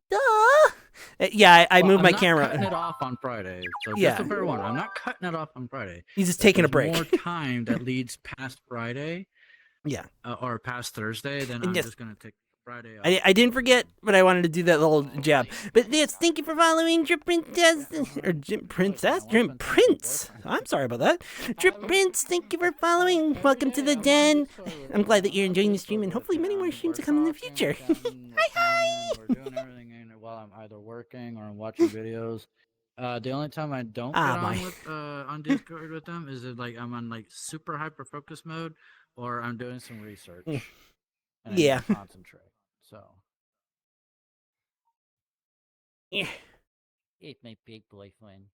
Duh. Yeah, I Well, moved my I'm not camera. cutting it off on Friday. So Yeah. just a fair one. I'm not cutting it off on Friday. He's just If taking a there's break. More time that leads past Friday. Yeah. Or past Thursday, then And I'm yes, just gonna take Friday off. I didn't forget, but I wanted to do that little jab. But yes, thank you for following Drip Princess or Drip Princess, Drip Prince. I'm sorry about that. Drip Prince, thank you for following. Welcome to the den. I'm glad that you're enjoying the stream, and hopefully many more streams to come in the future. Hi. We're doing everything while I'm either working or I'm watching videos. The only time I don't get on Discord with them is if, like, I'm on like super hyper focus mode or I'm doing some research. And I need Yeah. to concentrate. So Yeah. it's my big boyfriend.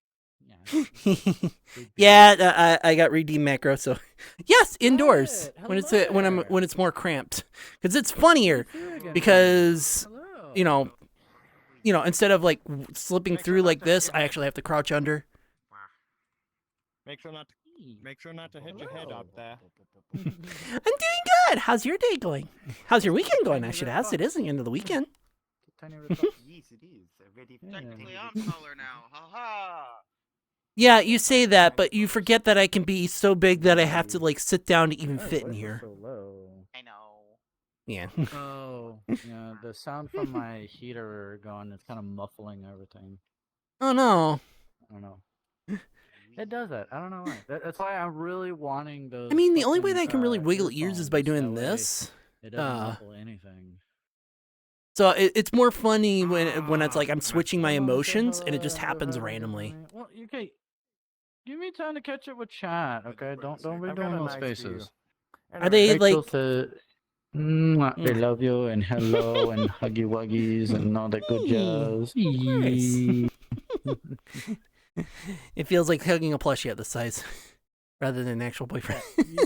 Yeah, I got redeem macro, so yes, indoors Good. when it's Hello when it's more cramped, because it's funnier because you know instead of like slipping through like this, I actually have to crouch under. Make sure not to hit your head up there. I'm doing good. How's your day going? How's your weekend going? I should ask. It is the end of the weekend. Tiny Yes, it is. Technically, I'm taller now. Ha Yeah, you say that, but you forget that I can be so big that I have to like sit down to even fit in here. So low. I know. Yeah. Oh, yeah. The sound from my heater going is kind of muffling everything. Oh no. I don't know. It does that. I don't know why. That's why I'm really wanting those. I mean, the only way that I fucking, can really wiggle ears is by earphones. doing That way this. It doesn't muffle anything. So it's more funny when it's like I'm switching my emotions and it just happons randomly. Well, okay. Give me time to catch up with chat, okay? Don't be doing those faces. Are they Rachel like? said, they love you and hello and huggy wuggies and all that good jazz. Nice. It feels like hugging a plushie at this size. rather than an actual boyfriend.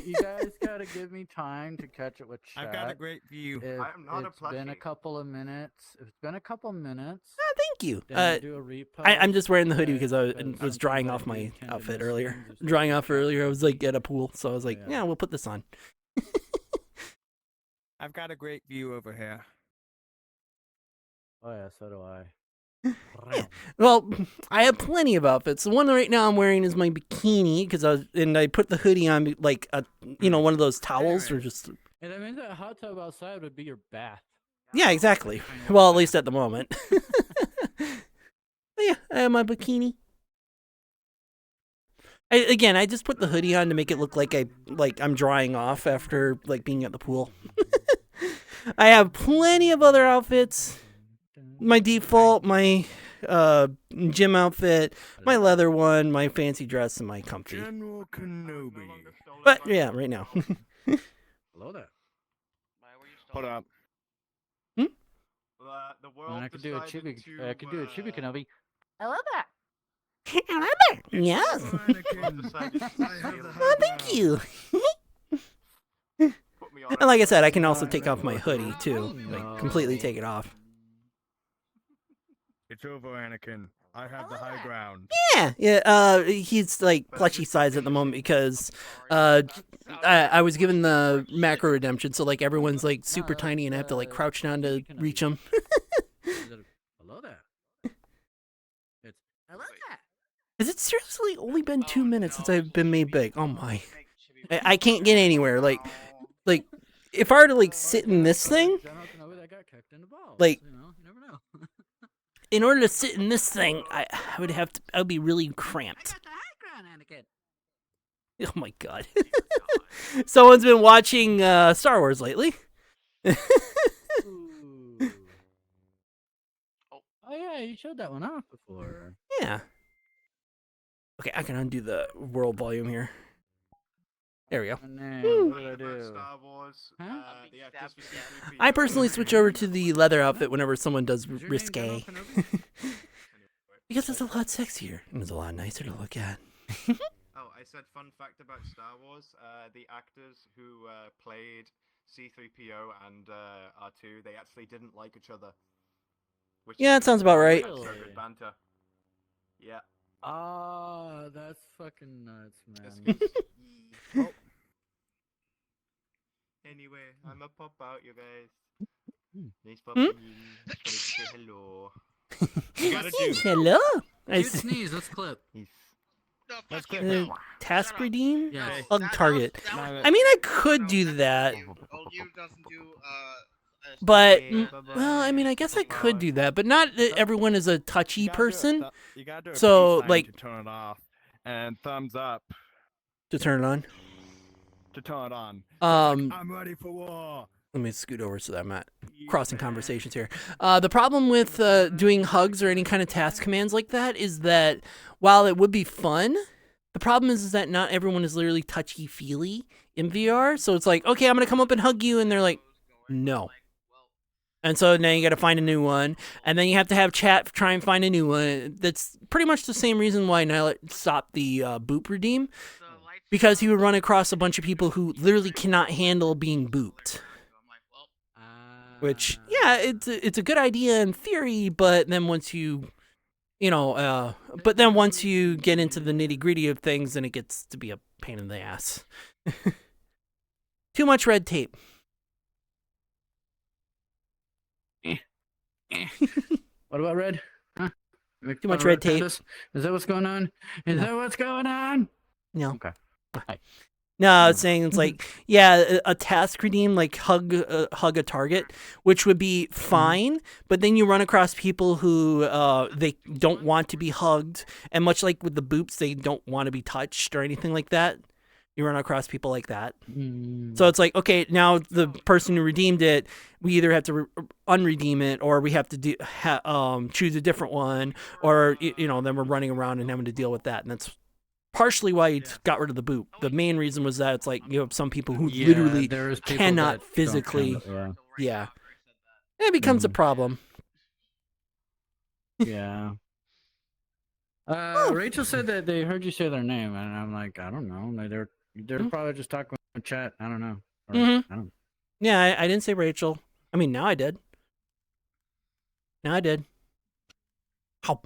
You guys gotta give me time to catch it with chat. I've got a great view. If I am not a it's been a plushie. couple of minutes. If it's been a couple of minutes, Thank you. then we'll do a repost. I'm just wearing the hoodie okay? because I Because was drying off somebody my tend to outfit miss earlier. things or Drying something off like that. earlier, I was like at a pool, so I was like, Yeah. yeah, we'll put this on. I've got a great view over here. Oh yeah, so do I. Yeah. Well, I have plenty of outfits. The one right now I'm wearing is my bikini because I put the hoodie on like one of those towels or just And that means that hot tub outside would be your bath. yeah, exactly. Well, at least at the moment. But yeah, I have my bikini. I just put the hoodie on to make it look like I'm drying off after like being at the pool. I have plenty of other outfits. My default, my gym outfit, my leather one, my fancy dress, and my comfy. General Kenobi. But yeah, right now. Hello there. Hold up. The world I could do a decided chibi. to, I could do a chibi Kenobi. Yes. Oh, thank you. Put me on And like I said, I can also take off my hoodie too, like completely take it off. It's over, Anakin. I have the high ground. Yeah. He's like plushy size at the moment because I was given the macro redemption, so like everyone's like super tiny and I have to like crouch down to reach them. Hello there. It's hello there. Has it seriously only been 2 minutes since I've been made big? Oh my! I can't get anywhere. Like if I were to like sit in this thing, General Kenobi that got kicked in the balls. Like- you never know. in order to sit in this thing, I would be really cramped. the high ground, Anakin. Oh my god! Someone's been watching Star Wars lately. Ooh. Oh yeah, you showed that one off before. Yeah. Okay, I can undo the world volume here. There we go. Oh, no, what did I do? Star Wars. Huh? The actors for C3PO. I personally switch over to the leather outfit whenever someone does Is your name risque. General Kenobi? Because it's a lot sexier and it's a lot nicer to look at. Oh, I said fun fact about Star Wars. The actors who played C3PO and R2, they actually didn't like each other. Which Yeah, that sounds about right. So Really? good banter. Yeah. Ah, that's fucking nuts, That's man. Oh. Anyway, I'm a pop out, you guys. Nice popping in. Just wanted to say hello. Gotta do. Hello. I Dude, s- sneeze. Let's clip. Yes. No, Let's fuck get you. uh, task redeem? Yes. Ugh, target. No, I mean, I could do that, OU doesn't do but Okay, well, I mean, I guess I could bye-bye. do that, but not everyone is a touchy You gotta do person You gotta do a So, peace sign like- to turn it off, and thumbs up to turn it on. to turn it on. I'm ready for war. Let me scoot over so that I'm not crossing conversations here. The problem with doing hugs or any kind of task commands like that is that while it would be fun, the problem is that not everyone is literally touchy-feely in VR. So it's like, okay, I'm going to come up and hug you. And they're like, no. And so now you got to find a new one. And then you have to have chat try and find a new one. That's pretty much the same reason why Nyla stopped the boop redeem. Because he would run across a bunch of people who literally cannot handle being booped. Which, yeah, it's a good idea in theory, but then once you get into the nitty gritty of things, then it gets to be a pain in the ass. Too much red tape. What about red? Huh? Too much red tape. Is that what's going on? Is that what's going on? No. Okay. Hi. No, it's saying it's like, yeah, a task redeem, like hug a target, which would be fine, but then you run across people who they don't want to be hugged, and much like with the boops, they don't want to be touched or anything like that. You run across people like that. So it's like, okay, now the person who redeemed it, we either have to unredeem it, or we have to choose a different one, or then we're running around and having to deal with that, and that's partially why he got rid of the boop. The main reason was that it's like you have some people who literally there's people cannot that don't physically. handle- Yeah, it becomes a problem. Yeah. Rachel said that they heard you say their name, and I'm like, I don't know. Like, they're Hmm? probably just talking with chat. I don't know. Or, Mhm. I don't. Yeah, I didn't say Rachel. I mean, now I did. Now I did. How?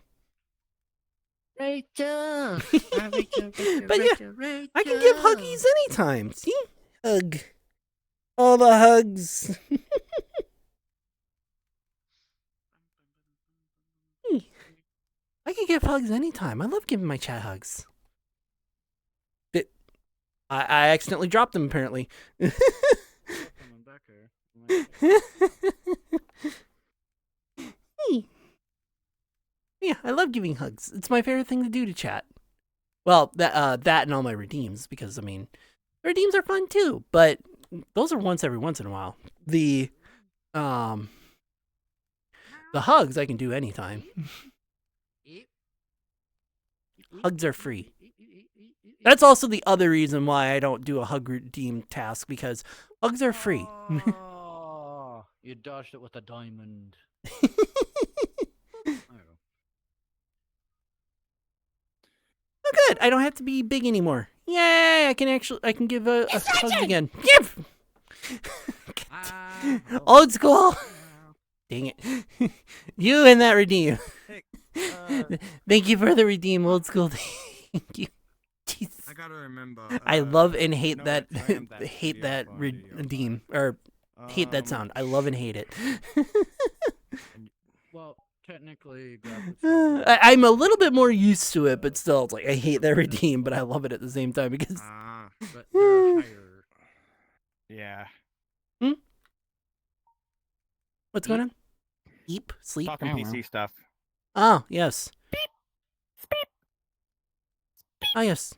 Rachel. But yeah, I can give huggies anytime. See? Hug. All the hugs. I can give hugs anytime. I love giving my chat hugs. I accidentally dropped them, apparently. Coming back here. Yeah, I love giving hugs. It's my favorite thing to do to chat. Well, that and all my redeems, because I mean, redeems are fun too, but those are every once in a while. The hugs I can do anytime. Hugs are free. That's also the other reason why I don't do a hug redeem task, because hugs are free. Oh, you dodged it with a diamond. Oh, good. I don't have to be big anymore. Yay! I can give a hug again. Give. Old school. Dang it. You and that redeem. Thank you for the redeem, old school. Thank you. Jesus. I gotta remember. I love and hate no, that I am that hate that body, redeem or hate that sound. I love and hate it. Well, technically, graphics. I'm a little bit more used to it, but still, it's like I hate that redeem, but I love it at the same time because. But they're higher. Yeah. What's going on? Eep, sleep. Talking PC stuff. Oh yes. Oh yes.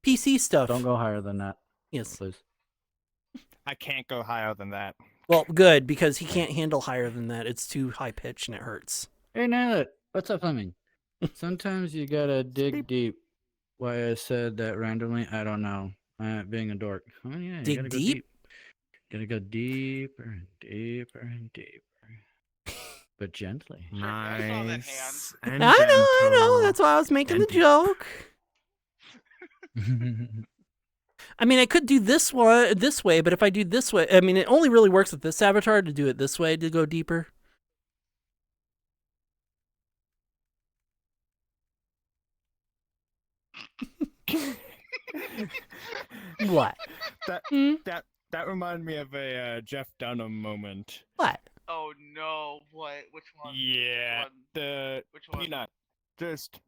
PC stuff. Don't go higher than that. Yes. Please. I can't go higher than that. Well, good, because he can't handle higher than that. It's too high pitched and it hurts. Hey, Nat. What's up, Fleming? Sometimes you gotta dig deep. Why I said that randomly, I don't know. Being a dork. Oh yeah, you Dig gotta go deep? deep. Gotta go deeper and deeper and deeper. But gently. Nice. I know. That's why I was making the joke. I mean, I could do this way, but if I do this way, I mean, it only really works with this avatar to do it this way to go deeper. What? That reminded me of a Jeff Dunham moment. What? Oh no! What? Which one? Yeah, Which one? peanut. Just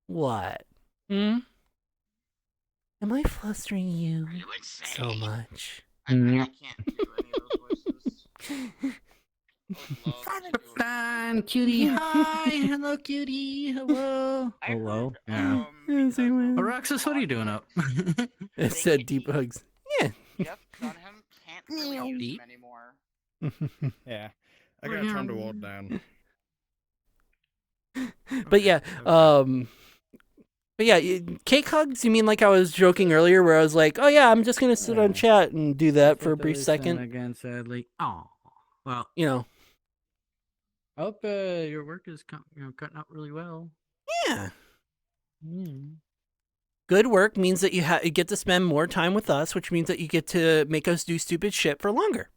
What? Am I flustering you Are you insane? so much? I can't do any of those voices. Fine, cutie. Hi, hello, cutie. Hello. Hello. Yeah. Araxis, what are you doing up? It said deep hugs. Yeah. Jeff Dunham can't really use them anymore. yeah. I gotta turn the world down. But yeah, cake hugs. You mean like I was joking earlier, where I was like, "Oh yeah, I'm just gonna sit on chat and do that for a brief second." Again, sadly. Oh, well, you know. I hope your work is cutting out really well. Yeah. Good work means that you get to spend more time with us, which means that you get to make us do stupid shit for longer.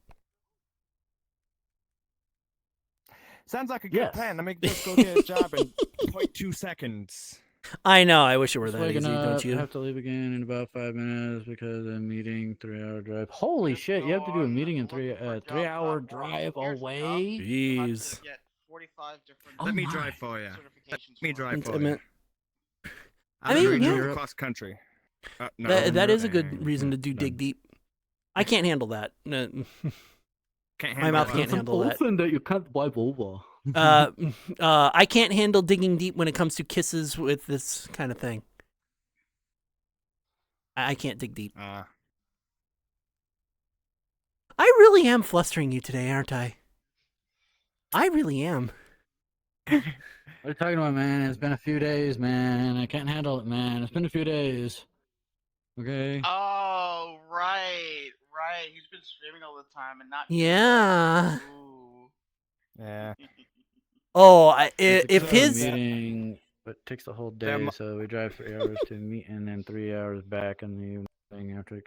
Sounds like a good plan. Let me just go get a job in 0.2 seconds. I know. I wish it were that easy, don't you? I have to leave again in about 5 minutes because of a meeting, 3-hour drive. Holy shit! You have to do a meeting in 3-hour drive away. Jeez. Let me drive for you. Let me drive for you. I mean, yeah. Cross country. No, that is a good reason to do dig deep. I can't handle that. No. My mouth can't handle that. That you can't wipe over. I can't handle digging deep when it comes to kisses with this kind of thing. I can't dig deep. I really am flustering you today, aren't I? I really am. What are you talking about, man? It's been a few days, man. I can't handle it, man. It's been a few days. Okay? Oh, right. He's been streaming all the time and not. Yeah. Ooh. Yeah. Oh, if his meeting but it takes the whole There day. mu- So we drive 3 hours to meet, and then 3 hours back in the evening after.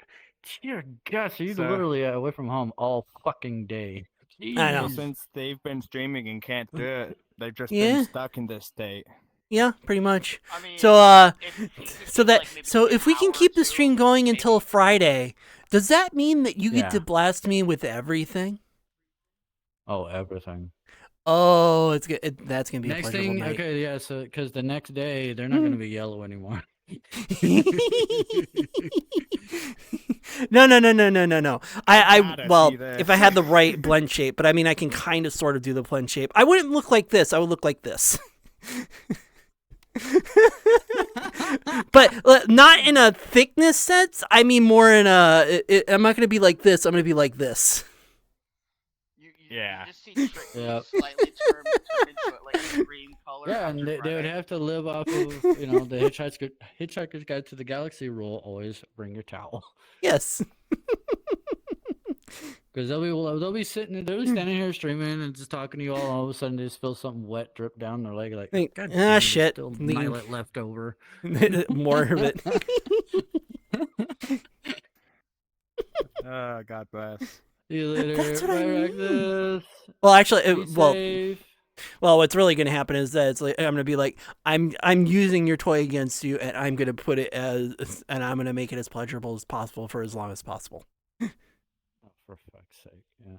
Dear God, so you're So- literally away from home all fucking day. I know. Well, since they've been streaming and can't do it, they've just Yeah. been stuck in this state. Yeah, pretty much. I mean, So if you could so keep, that like, maybe so an if we can hour or keep the two, stream going until maybe. Friday, does that mean that you get to Yeah. blast me with everything? Oh, everything. Oh, it's good. That's gonna be a Next pleasurable thing, night. okay, yeah. So because the next day they're not going to be yellow anymore. No. I Gotta well, see this. if I had the right blend shape, but I mean, I can kind of sort of do the blend shape. I wouldn't look like this. I would look like this. But not in a thickness sense. I mean, more in a. I'm not gonna be like this. I'm gonna be like this. Yeah. You just see Tricky Yep. slightly turn into like a cream color. Yeah, after and they would Friday. have to live off of the Hitchhiker's Guide to the Galaxy rule. Always bring your towel. Yes. Because they'll be standing here streaming and just talking to you all of a sudden they just feel something wet drip down their leg. Like, Think, God ah, damn, there's shit. still The- Violet left over. More of it. God bless. See you later. That's what I Bye, mean. Rexus. Well, actually, Be well, safe. well, what's really going to happen is that it's like I'm going to be like, I'm using your toy against you, and I'm going to put it as, and I'm going to make it as pleasurable as possible for as long as possible. Oh, for fuck's sake, yeah.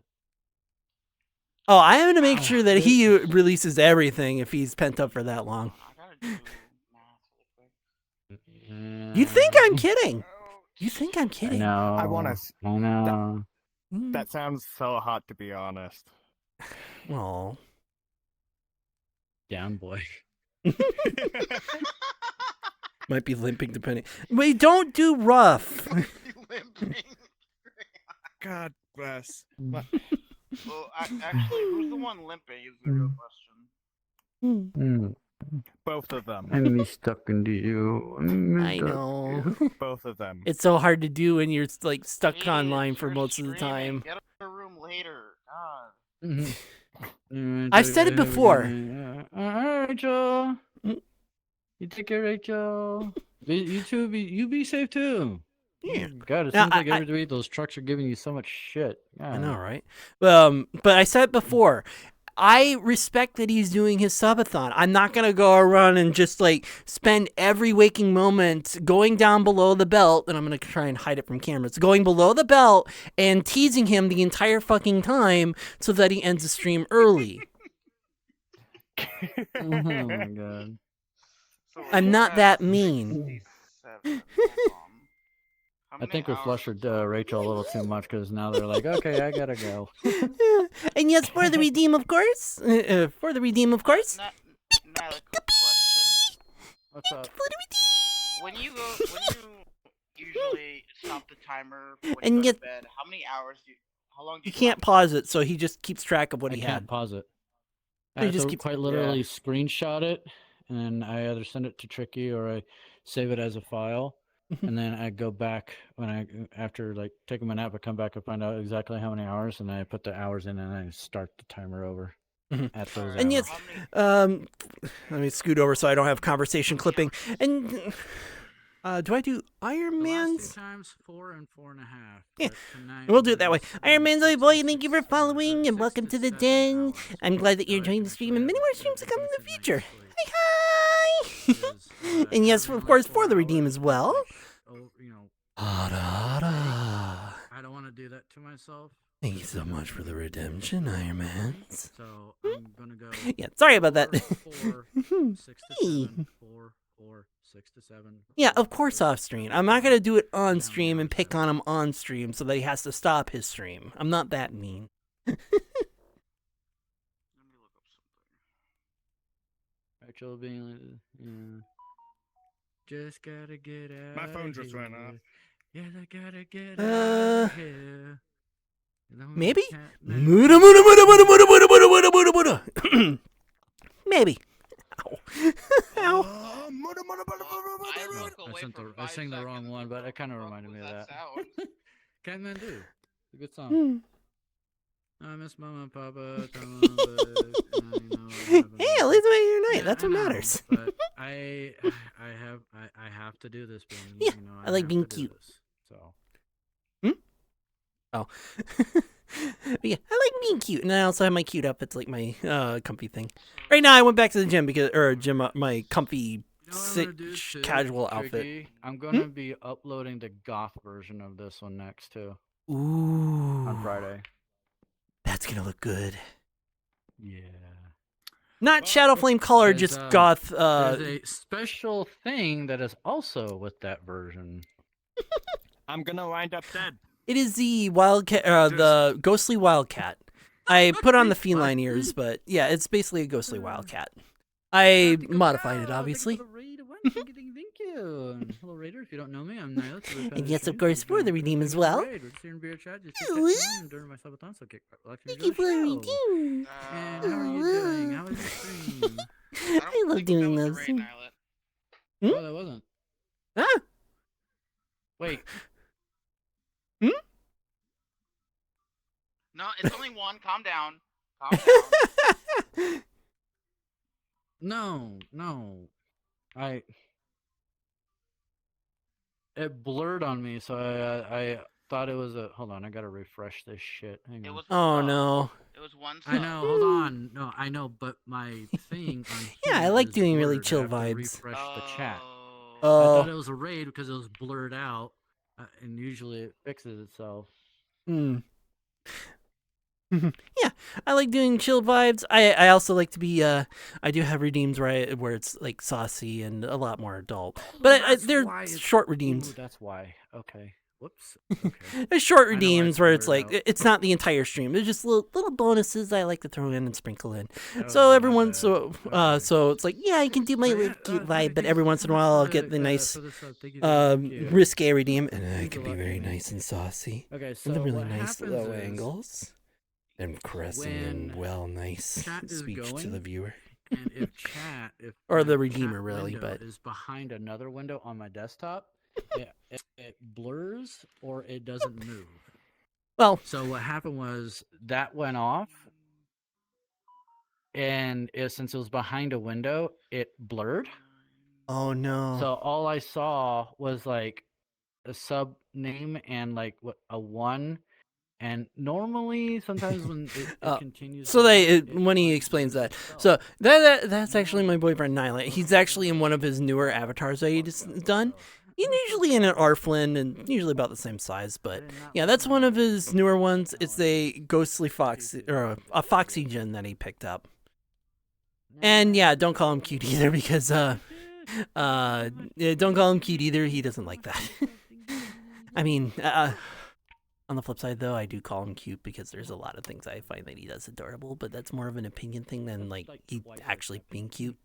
Oh, I am going to make sure that he releases everything if he's pent up for that long. I gotta do math real quick. You think I'm kidding? You think I'm I kidding? know. I wanna I know. That sounds so hot, to be honest. Oh. Down, boy. Might be limping depending. Wait, don't do rough. Limping. God bless. Well, actually, who's the one limping is the real question. Both of them. I'm stuck into you. I know. Both of them. It's so hard to do when you're like stuck Jeez, online for you're most of the streaming. time. Get a room later. God. I've said it before. Rachel. You take care, Rachel. You too. You be safe too. Yeah. God, it Now, seems like I- every week those trucks are giving you so much shit. I God. know, right? But I said before, I respect that he's doing his subathon. I'm not gonna go around and just like spend every waking moment going down below the belt, and I'm gonna try and hide it from cameras, going below the belt and teasing him the entire fucking time so that he ends the stream early. Oh my God. So I'm we're not at that mean. 67. Hold on. How I many think we hours flushed is Rachel a little too much because now they're like, okay, I gotta go. And yes, for the redeem, of course. For the redeem, of course. Not a quick question. What's up? When you usually stop the timer when And you go get- to bed, how many hours how long do You you can't stop? pause it, so he just keeps track of what I he can't had. pause it. He I have just to keeps- quite literally screenshot it, and then I either send it to Tricky or I save it as a file, and then I go back after like taking my nap. I come back and find out exactly how many hours, and then I put the hours in, and I start the timer over at those And hours. yes, How many- let me scoot over so I don't have conversation clipping. And do I do Iron The last Man's? 2 times 4 and 4.5. Yeah, but tonight we'll do we're it that way. gonna Iron Man's spend boy, thank you for 6 to following and 7 welcome to the 7 den. hours. I'm glad that you're So I enjoying can the stream actually and many have more a streams to come in the good night's future. sleep. Hi, hi. And yes, of course, for the redeem as well. I don't want to do that to myself. Thank you so much for the redemption, Iron Man. So I'm gonna go. Yeah, sorry about that. 4, 6 to 7, 4, 4, 6 to 7. Yeah, 4, of course 4, off stream. I'm not gonna do it on Down stream and hours, pick on him on stream so that he has to stop his stream. I'm not that mean. Let me look up something. Rachel being like, yeah. Just gotta get out. My phone just went off. Yeah, I gotta get Uh, out of here. You know, Maybe? you can't make Muda, muda, muda, muda, muda, muda, muda, muda, muda, muda. Maybe. Ow. Ow. I look I, away sent for the, I 5 sang the wrong seconds. one, but What it kind of the fuck reminded me was of that. sound? Catman Do. It's a good song. Hmm. I miss Mama and Papa. Tell 'em that, you know, Hey, at least made your night. Yeah, That's I what know, matters. But I have to do this, Ben. Yeah, You know, I like have being to do cute. this, so. Oh. But yeah, I like being cute, and I also have my cute outfits, like my comfy thing. Right now, I went back to the gym my comfy You know what I'm gonna do too, casual outfit. Tricky? I'm gonna be uploading the goth version of this one next too Ooh, on Friday. that's gonna look good. Yeah. Not Shadow Flame color, There's, just goth. There's a special thing that is also with that version. I'm gonna wind up dead. It is the wildcat, the ghostly wildcat. I put on the feline ears, but yeah, it's basically a ghostly wildcat. I modified it, obviously. Thank you. Hello, Raider. If you don't know me, I'm Nihilus. And yes, of course, for the redeem as well. We're just here in VRChat, just during my subathon, so get Thank you for the redeem. And how are you doing? How was your stream? I love doing those. Oh, that wasn't. Ah. Wait. No, it's only one. Calm down. Calm down. No. It blurred on me, so I thought it was a. Hold on, I gotta refresh this shit. Hang It on. was Oh no. It was one. I know. Hold on. No, I know, but my thing on Yeah, I here like is doing really blurred. I chill have to vibes. refresh the chat. I Oh. thought it was a raid because it was blurred out, and usually it fixes itself. Yeah, I like doing chill vibes. I also like to be I do have redeems where it's like saucy and a lot more adult, but they're short redeems. Ooh, that's why. Okay. Whoops. Okay. There's short I know redeems why where it's it's like blurred it's not the entire stream. There's just little bonuses I like to throw in and sprinkle in. Oh, So every my once bad. Okay. so it's like, yeah, I can do my little cute vibe, but every once in a while I'll get the nice Thank you. risque redeem, and I Means can a be lot to very me. nice and saucy. Okay, so And the really what nice happens low is angles. And caressing and when nice chat is speech to going, the viewer. and if Or my the redeemer, chat really, window but is behind another window on my desktop, it blurs or it doesn't move. well, So what happened was that went off, and since it was behind a window, it blurred. oh no. So all I saw was like a sub name and like a 1. And normally, sometimes when it continues, So to when he explains that, so that's actually my boyfriend Nyla. He's actually in one of his newer avatars that he's done. He's usually in an Arflin and usually about the same size, but yeah, that's one of his newer ones. It's a ghostly fox or a foxy gen that he picked up. And yeah, don't call him cute either because yeah, don't call him cute either. He doesn't like that. I mean, on the flip side, though, I do call him cute because there's a lot of things I find that he does adorable, but that's more of an opinion thing than like he actually being cute.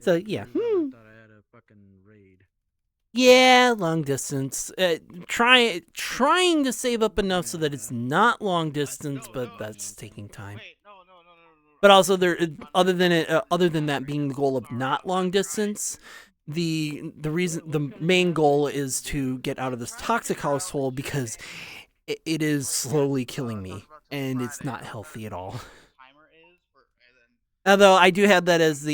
So yeah, yeah, long distance. Trying to save up enough so that it's not long distance, but that's taking time. Wait, no. But also, other than that being the goal of not long distance, the main goal is to get out of this toxic household because it is slowly killing me and it's not healthy at all. Although I do have that as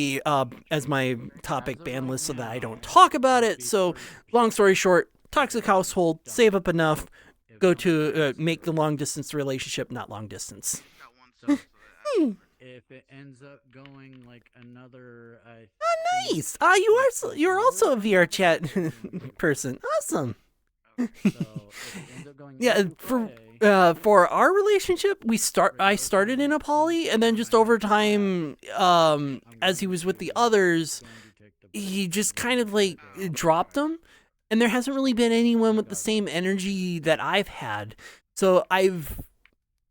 as my topic ban list so that I don't talk about it. So long story short, toxic household, save up enough, go to make the long distance relationship not long distance. If it ends up going like another, Oh, nice! You're also a VRChat person. Awesome. Yeah, for our relationship, I started in a poly, and then just over time, as he was with the others, he just kind of like dropped them, and there hasn't really been anyone with the same energy that I've had. So I've,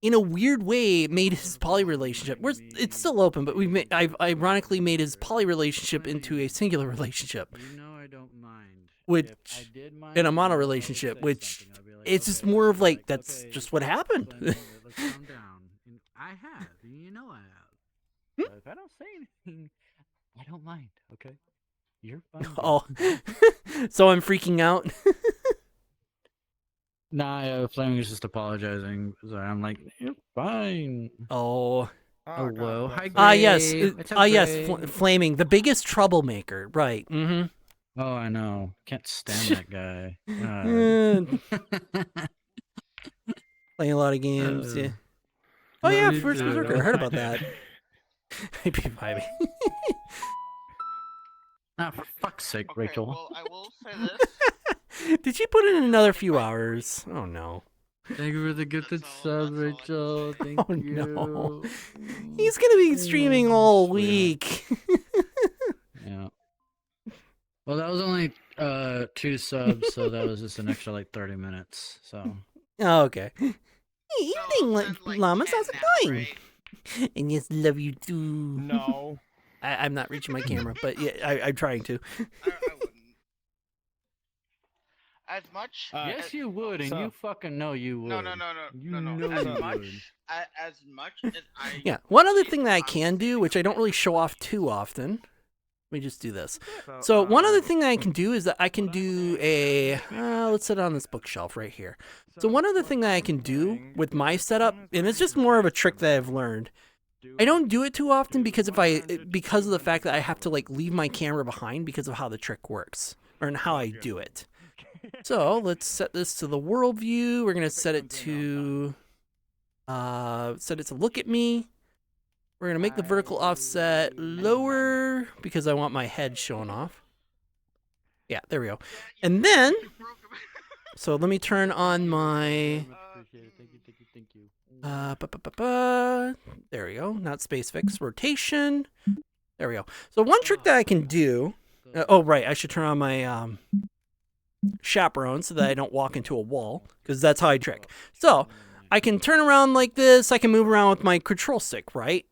in a weird way, made his poly relationship. It's still open, but I've ironically made his poly relationship into a singular relationship. You know I don't mind. Which, in a mono relationship, which it's just more of like, that's just what happened. Let's calm down. I have. You know I have. But if I don't say anything, I don't mind, okay? You're fine. Oh, so I'm freaking out? Nah, Flaming is just apologizing. So I'm like, you're fine. Oh. Oh, whoa. God, Hi, Ah, yes. Gray. What's up, Yes. Gray? Flaming, the biggest troublemaker. Right. Mm-hmm. Oh, I know. Can't stand that guy. Playing a lot of games. Yeah. Oh well, yeah, you First do. Berserker. I heard about that. P5. Ah, for fuck's sake, Okay, Rachel. well, I will say this. Did she put in another few hours? Oh no. Thank you for the gifted That's all- sub, that's all I Rachel. can Thank Oh, you. no. He's gonna be streaming all Sweetheart. week. Yeah. Well, that was only 2 subs, so that was just an extra like 30 minutes. So Oh, okay. Hey, So, evening, then, like, llamas. 10 How's it now, going? right? And yes, love you too. No. I'm not reaching my camera, but yeah, I'm trying to. I wouldn't. As much. yes, you would, and so- you fucking know you would. No. You No. know As you much. would. As much as I. Yeah. One other thing that I can do, which I don't really show off too often. Let me just do this. So one other thing that I can do is that I can do a. Let's sit on this bookshelf right here. So one other thing that I can do with my setup, and it's just more of a trick that I've learned. I don't do it too often because because of the fact that I have to like leave my camera behind because of how the trick works or how I do it. So let's set this to the world view. We're gonna set it to look at me. We're gonna make the vertical offset lower because I want my head showing off. Yeah, there we go. And then, so let me turn on my Thank you. there we go. Not space fix, rotation. There we go. So one trick that I can do. Oh right, I should turn on my chaperone so that I don't walk into a wall because that's how I trick. So I can turn around like this. I can move around with my control stick, right?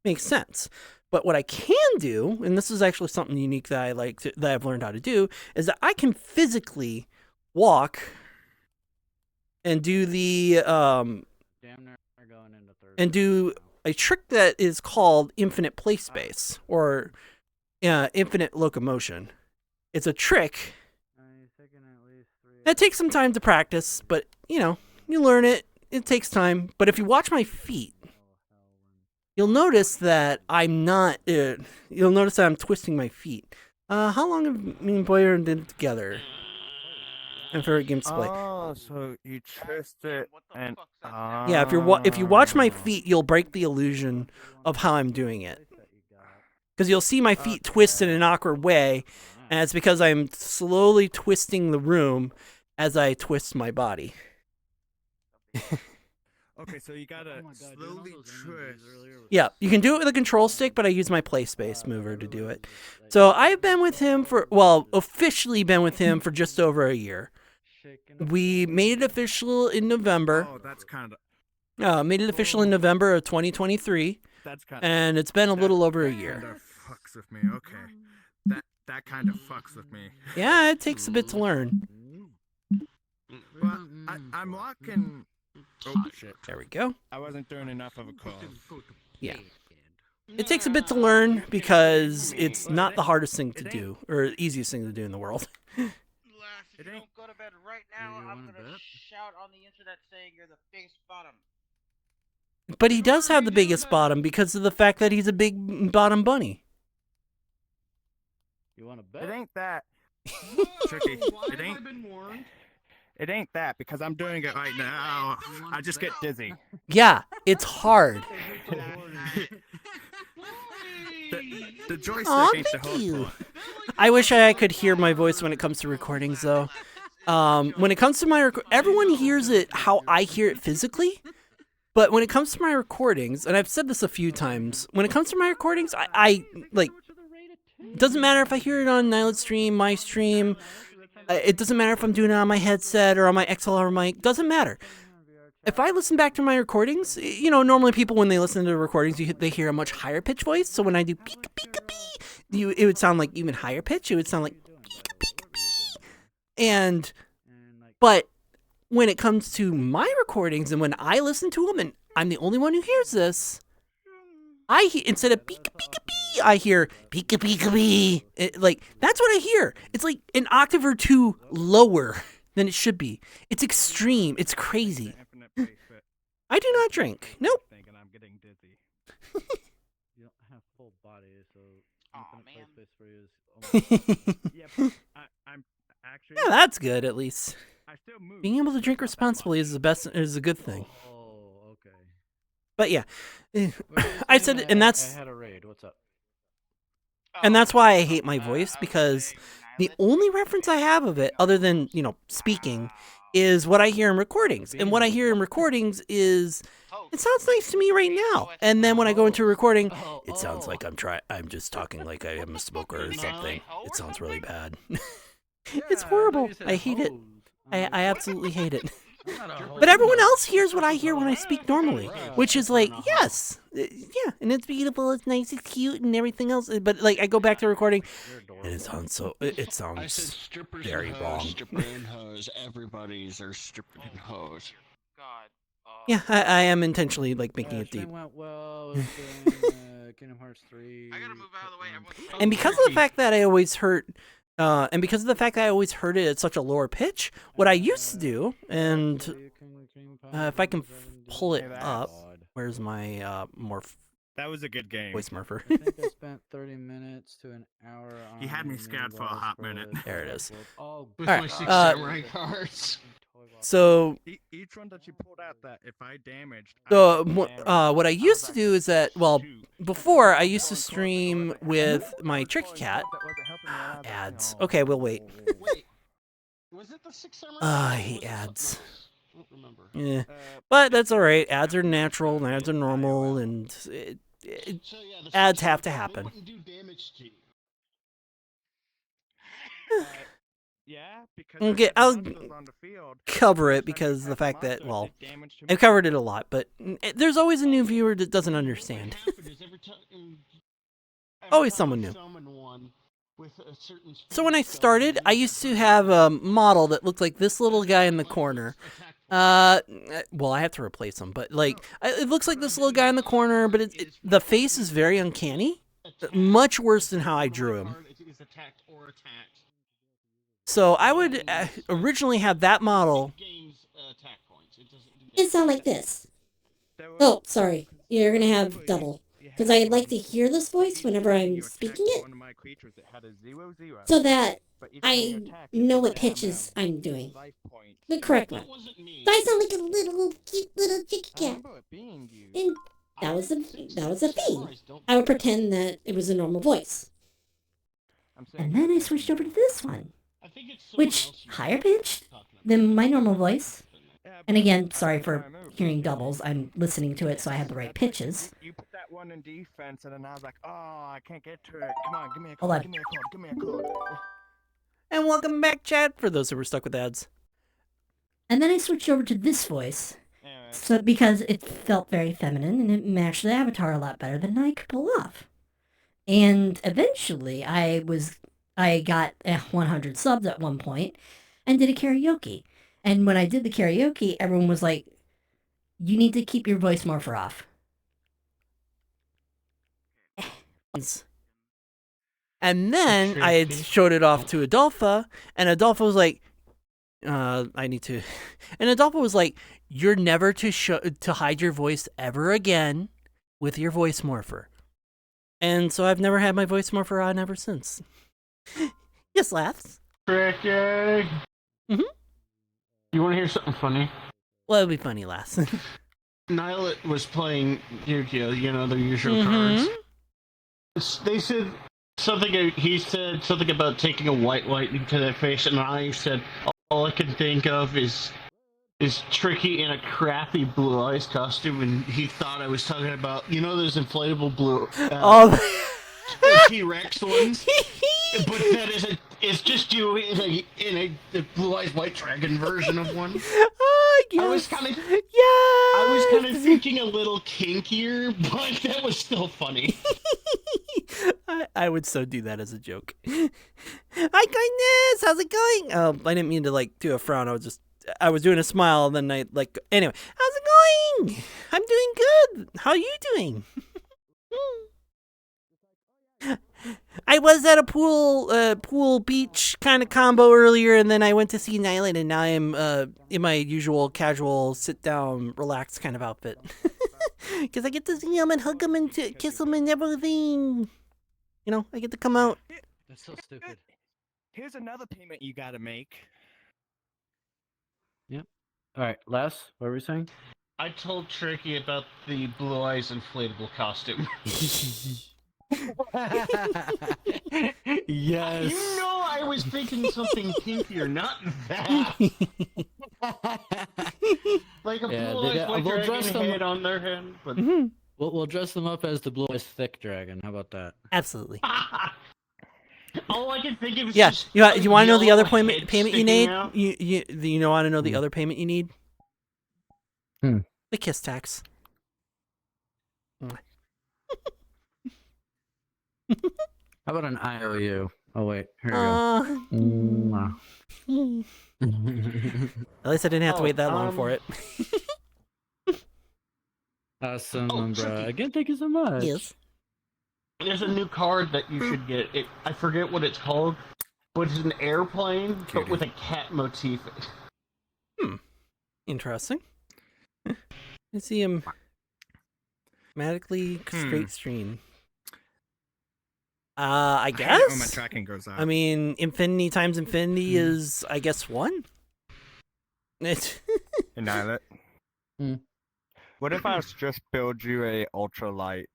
Makes sense. But what I can do, and this is actually something unique that that I've learned how to do, is that I can physically walk and do the Damn near going into third. and do a trick that is called infinite play space or infinite locomotion. It's a trick. It takes some time to practice, but you learn it. It takes time. But if you watch my feet, you'll notice that I'm not. You'll notice that I'm twisting my feet. How long have me and Boyer been together? And for a game display. Oh, so you twist it What the and fuck's that? Yeah, if you watch my feet, you'll break the illusion of how I'm doing it. Because you'll see my feet twist in an awkward way, and it's because I'm slowly twisting the room as I twist my body. Okay, so you gotta slowly twist. Yeah, you can do it with a control stick, but I use my play space mover to do it. So I've been with him officially been with him for just over a year. We made it official in November. Oh, that's kind of. Made it official in November of 2023, That's kind of. and it's been a little over a year. Kind of fucks with me. Okay, that kind of fucks with me. Yeah, it takes a bit to learn. But I'm walking. Oh shit! There we go. I wasn't doing enough of a call. Yeah. It takes a bit to learn because it's not the hardest thing to do or the easiest thing to do in the world. Lass, if It you ain't- don't go to bed right now, You I'm wanna gonna bet? shout on the internet saying you're the biggest bottom. But he does have the biggest bottom because of the fact that he's a big bottom bunny. You want to It bet? ain't that tricky. It ain't. It ain't that because I'm doing it right now. I just get dizzy. Yeah, it's hard. The joystick Aw, ain't the thank whole you. point. I wish I could hear my voice when it comes to recordings, though. When it comes to my everyone hears it how I hear it physically, but when it comes to my recordings, and I've said this a few times, when it comes to my recordings, I like. It doesn't matter if I hear it on Nilot stream, my stream. It doesn't matter if I'm doing it on my headset or on my XLR mic. Doesn't matter. If I listen back to my recordings, normally people when they listen to the recordings, they hear a much higher pitch voice. So when I do pika pika pee, it would sound like even higher pitch. It would sound like pika pika pee. But when it comes to my recordings and when I listen to them, and I'm the only one who hears this, instead of pika pika pee, I hear pika pika pee. Like that's what I hear. It's like an octave or two lower than it should be. It's extreme. It's crazy. Infinite plate fit. I do not drink. Nope. Thinking I'm getting dizzy. You don't have full body, so Aw, infinite play man. space for you is Yeah, but I'm actually. Yeah, that's good at least. I still move. Being able to drink It's not that much. responsibly is a good thing. Oh, okay. But yeah, What were you I saying? said, and that's I had a raid. What's up? and Oh, that's why I hate my voice, I was because saying, the Nihilus, only reference I have of it, other than, you know, speaking, is what I hear in recordings. And what I hear in recordings is, it sounds nice to me right now. And then when I go into a recording, it sounds like I'm just talking like I am a smoker or something. It sounds really bad. It's horrible. I hate it. I absolutely hate it. But everyone else hears what I hear when I speak normally, which is like, yes, yeah, and it's beautiful, it's nice, it's cute, and everything else. But like, I go back to recording, and it sounds so. It I said sounds strippers very and hoes, wrong. stripper and hoes. Everybody's are stripping and hoes. God. Yeah, I am intentionally like making it deep. Stream went well. It was doing, Kingdom Hearts 3. I gotta move out of the way. Everyone's And because of the fact that I always heard, and because of the fact that I always heard it at such a lower pitch, what I used to do, and if I can pull it up, where's my That was a good game. voice morpher? I think I spent 30 minutes to an hour on. You had me scared for a hot minute. There it is. Oh, With Alright, my 6 samurai cards. So Each one that you pulled out, that if I damaged. So what I used to do is that, well, before I used to stream with my tricky cat. Ads. Okay, we'll wait. Wait, was it the 6 samurai? I cards or hate was it ads. something else? I don't remember. Yeah, but that's all right. Ads are natural, and ads are normal, and So yeah, the ads 6 have to samurai, happen. They wouldn't do damage to you. Yeah, because Okay, I had I'll monsters on the field. cover it Each time because you the attack fact a that, monster, well, it did damage to I've me. covered it a lot, but there's always a new viewer that doesn't What understand. happened is every Always time someone you new. summon one with a certain So when I speed, started, I used to have a model that looked like this little guy in the corner. Well, I have to replace him, but like, it looks like this little guy in the corner, but the face is very uncanny, much worse than how I drew him. Is attacked or attacked. So I would originally have that model. It gains attack points. It doesn't do It sound like this. There were- Oh, sorry. You're gonna have double. Because I like to hear this voice whenever I'm You speaking attacked it, one of my creatures, it had a 0/0. so that But each time you I attack, know it what would have pitches I'm doing. life points. The correct That one. wasn't me. So I sound like a little cute little chicky I cat. remember it being you. And that was a thing. Samurais don't I would do that. pretend that it was a normal voice. I'm saying And then I switched over to this one, I think it's someone which else you're higher pitched talking about. than my normal voice. Yeah, And but again, I sorry think for I moved. hearing doubles. I'm listening to it so I have the right That's like, pitches. You put that one in defense, and then I was like, oh, I can't get to it. Come on, give me a Hold code. on. Give me a code. Give me a code. And welcome back, chat, for those who were stuck with ads. And then I switched over to this voice. Anyway, So because it felt very feminine and it matched the avatar a lot better than I could pull off. And eventually I got 100 subs at one point and did a karaoke. And when I did the karaoke, everyone was like, you need to keep your voice morpher off. And then I had showed it off to Adolpha, and Adolpha was like, I need to. And Adolpha was like, you're never to hide your voice ever again with your voice morpher. And so I've never had my voice morpher on ever since. Yes, laughs. Tricky. Mhm. You want to hear something funny? Well, it'll be funny, laughs. Nilet was playing Yu-Gi-Oh, you know, the usual Mhm. cards. They said something, he said something about taking a white lightning to their face, and I said, all I can think of is Tricky in a crappy Blue Eyes costume, and he thought I was talking about, you know, those inflatable blue Oh. T-Rex ones? But that isn't. It's just you in a Blue Eyes White Dragon version of one. Yes. I was kind of. Yes. I was kind of thinking a little kinkier, but that was still funny. I would so do that as a joke. Hi, kindness. How's it going? Oh, I didn't mean to like do a frown. I was doing a smile, and then anyway. How's it going? I'm doing good. How are you doing? I was at a pool beach kind of combo earlier, and then I went to see an island, and now I'm in my usual casual sit down, relax kind of outfit. Because I get to see him and hug him and kiss him and everything. You know, I get to come out. That's so stupid. Here's another payment you gotta make. Yep. All right, Les, what were we saying? I told Tricky about the Blue Eyes inflatable costume. Yes. You know I was thinking something kinkier, not that. Like a Yeah, Blue Eyes we'll dress dragon them head on their head. But... We'll dress them up as the Blue Eyes Thick Dragon. How about that? Absolutely. All I can think of is Yeah, just you want to know the other yellow payment head you sticking need? out. You want to know the other payment you need? Hmm. The kiss tax. How about an IOU? Oh wait, here you go. At least I didn't have to wait that long for it. Awesome, Oh, bro. tricky. Again, thank you so much. Yes. There's a new card that you should get. I forget what it's called, but it's an airplane, but with a cat motif. Interesting. I see him automatically straight stream. I I hate guess. it when my tracking goes out. I mean, infinity times infinity is, I guess, 1. Annihilate. What if I was to just build you a ultralight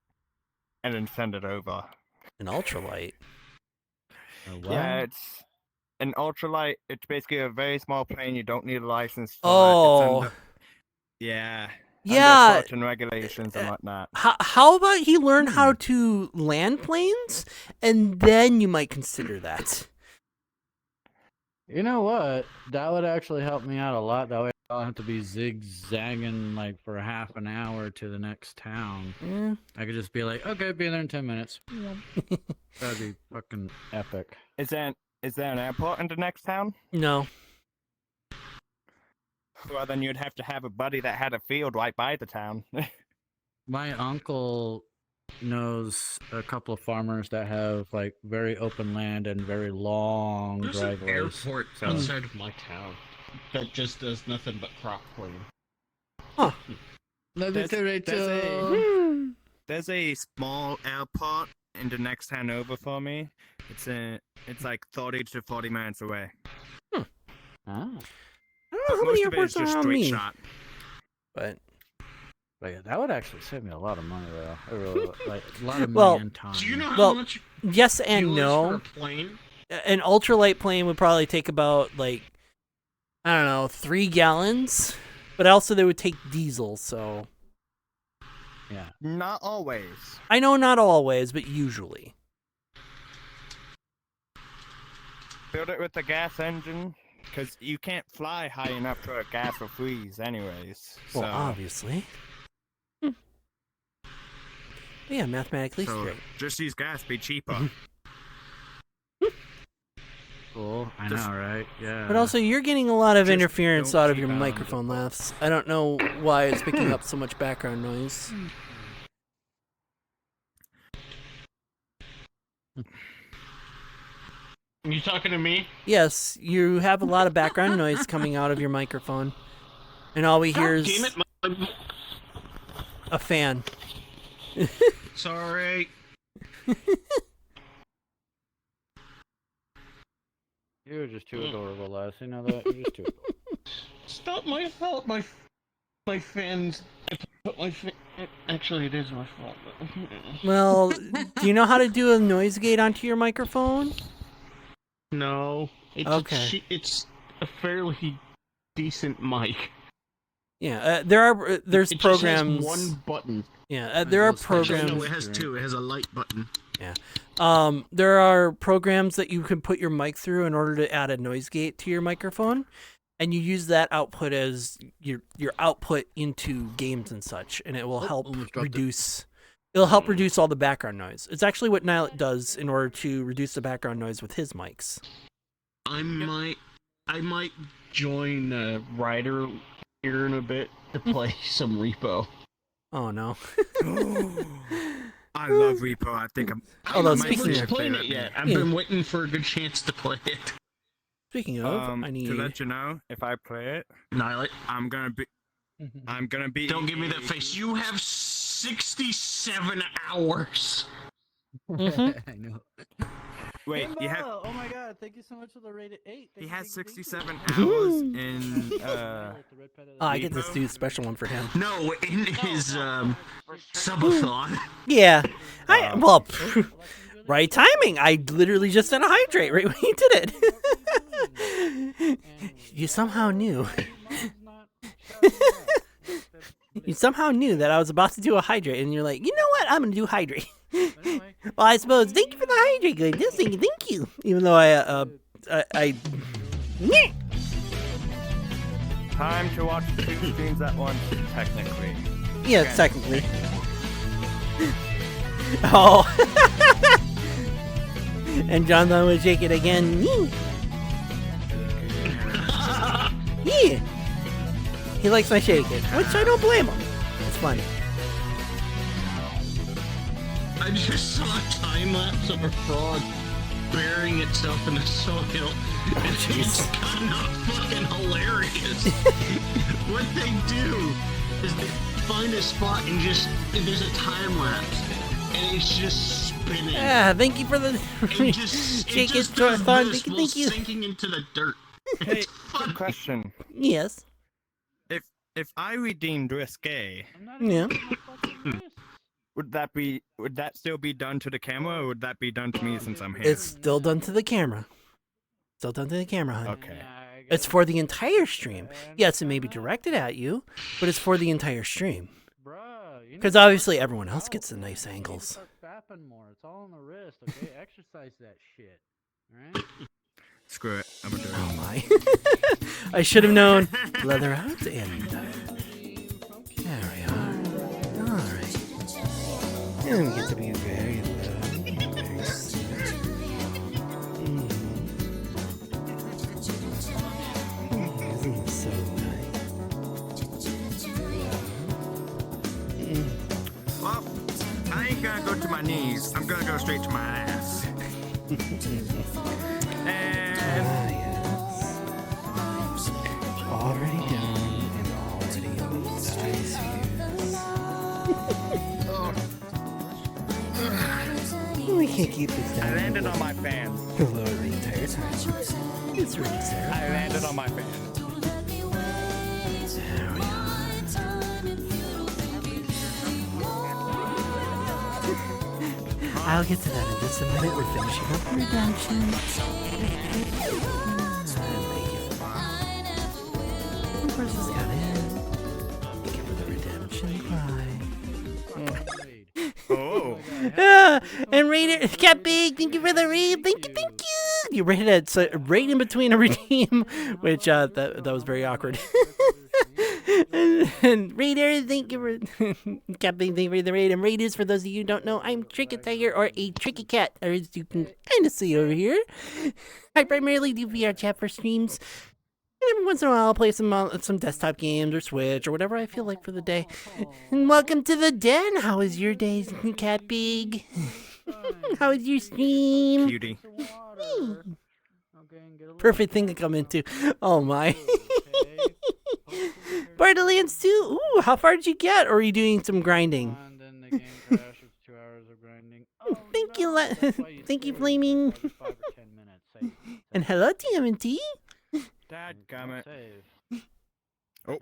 and then send it over? An ultralight. Yeah, it's an ultralight. It's basically a very small plane. You don't need a license for. Oh. Yeah. Yeah. Under certain regulations and whatnot. How about he learn how to land planes, and then you might consider that. You know what? That would actually help me out a lot. That way I don't have to be zigzagging like for half an hour to the next town. Yeah. I could just be like, okay, be there in 10 minutes. That'd be fucking epic. Is there an airport in the next town? No. Well, then you'd have to have a buddy that had a field right by the town. My uncle knows a couple of farmers that have like very open land and very long There's driveways. an airport so- outside of my town that just does nothing but crop cleaning. There's a small airport in the next town over for me. It's like 30 to 40 minutes away. Ah. I don't know how many airports are around me. But yeah, that would actually save me a lot of money, though. I really, like a lot of money Well, and time. Do you know how much yes and fuel is for no. a plane? An ultralight plane would probably take about, like, I don't know, 3 gallons. But also they would take diesel, so. Yeah. Not always. I know not always, but usually. Build it with a gas engine, because you can't fly high enough to a gas will freeze anyways. Well, so, obviously. Yeah, mathematically so straight. just use gas, be cheaper. Cool. I Just- know, right? Yeah. But also, you're getting a lot of Just interference don't out of keep your on the microphone laughs. I don't know why it's picking up so much background noise. You talking to me? Yes, you have a lot of background noise coming out of your microphone. And all we hear God is damn it, a fan. Sorry. You're just too adorable, Les. You know that? You're just too adorable. It's not my fault. My fans. I put my actually, it is my fault. Well, do you know how to do a noise gate onto your microphone? No. It's Okay. it's a fairly decent mic. Yeah, there's It programs. just has one button. Yeah, there are Actually, programs. no, it has two. It has a light button. Yeah. There are programs that you can put your mic through in order to add a noise gate to your microphone, and you use that output as your output into games and such, and it will help almost dropped it. reduce. It'll help reduce all the background noise. It's actually what Nilet does in order to reduce the background noise with his mics. I might join Ryder here in a bit to play some repo. Oh no. I love Repo. I think I'm. Although, I might speaking see Who's of- if playing they it let me. yet? I've been waiting for a good chance to play it. Speaking of, I To need. let you know, if I play it, Annihilate. I'm gonna be. I'm gonna be. Don't give me that face. You have 67 hours. Mhm. I know. Wait, you have. Oh my god, thank you so much for the rated 8. He has 67 hours in. Oh, I get this Repo? dude's special one for him. No, in his subathon. Yeah. Well, right timing. I literally just said a hydrate right when you did it. You somehow knew. You somehow knew that I was about to do a hydrate, and you're like, you know what? I'm going to do hydrate. Well, I suppose, thank you for the hydrate, goodness. Thank you. Even though I Time to watch 2 streams at once, technically. yeah, Okay. technically. Oh. And Jonathan would shake it again. Yeah. He likes my shake it, which I don't blame him. It's funny. I just saw a time lapse of a frog burying itself in the soil. It's kind of fucking hilarious. What they do is they find a spot and there's a time lapse, and it's just spinning. Yeah, thank you for the It just shake it, does Jonathan. this while Thank you. sinking into the dirt. Hey, It's fun. good question. Yes. If I redeemed Risque, Yeah. would that still be done to the camera, or would that be done to me since I'm here? It's still done to the camera. Still done to the camera, hon. Okay. It's for the entire stream. Yes, it may be directed at you, but it's for the entire stream. Because obviously everyone else gets the nice angles. It's all on the wrist, okay? Exercise that shit. Alright? Screw it. I'm gonna do it. Oh my. I should have known. Leather out and... there we are. Alright. And we get to be very low. Very sweet. Isn't this so nice? Well, I ain't gonna go to my knees. I'm gonna go straight to my ass. And Ah, yes. Already done and already on nice views. We can't keep this down. I landed on my fan. Below the entire time. It's really sad. I landed on my fan. There we are. I'll get to that in just a minute. We're finishing up the redemption. Of course, it's got in. Thank you for the redemption cry. Oh. And Raider Cat Big, thank you for the raid. Thank you. You rated it right in between a redeem, which that was very awkward. and Raider, thank you for Cat Big, thank you for the raid. And Raiders, for those of you who don't know, I'm Tricky Tiger or a Tricky Cat, or as you can kind of see over here. I primarily do VRChat for streams. And every once in a while, I'll play some desktop games or Switch or whatever I feel like for the day. And welcome to the den. How was your day, Cat Big? How was your stream? Cutie. Perfect thing to come into. Oh my. Borderlands 2. Ooh, how far did you get? Or are you doing some grinding? Thank you, thank you, Flaming. And hello, TMNT. Dadgummit. Oh. Oh.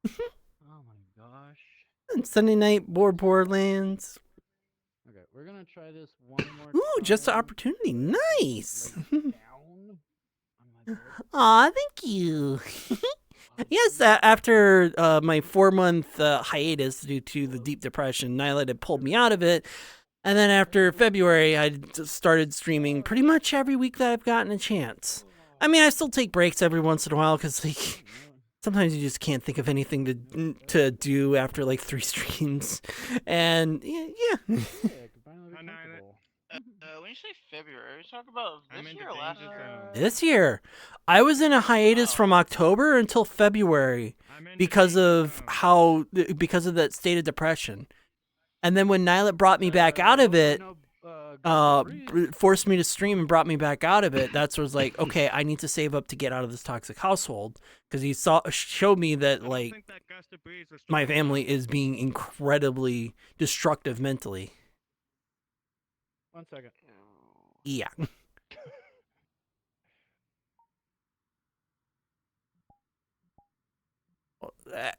Oh my gosh. And Sunday night, Borderlands. Okay, we're gonna try this one more Ooh, time. just an opportunity. Nice. Down. Aw, thank you. Yes, after my 4-month hiatus due to the Deep Depression, Nyla had pulled me out of it. And then after February, I started streaming pretty much every week that I've gotten a chance. I mean, I still take breaks every once in a while because, like, sometimes you just can't think of anything to do after, like, 3 streams. And, yeah. When you say February, are you talking about this year or last year? This year. I was in a hiatus from October until February. because of that state of depression. And then when Nylet brought me back out of it, forced me to stream and brought me back out of it, that's was like, okay, I need to save up to get out of this toxic household, because he showed me that like my family is being incredibly destructive mentally. 1 second. Yeah.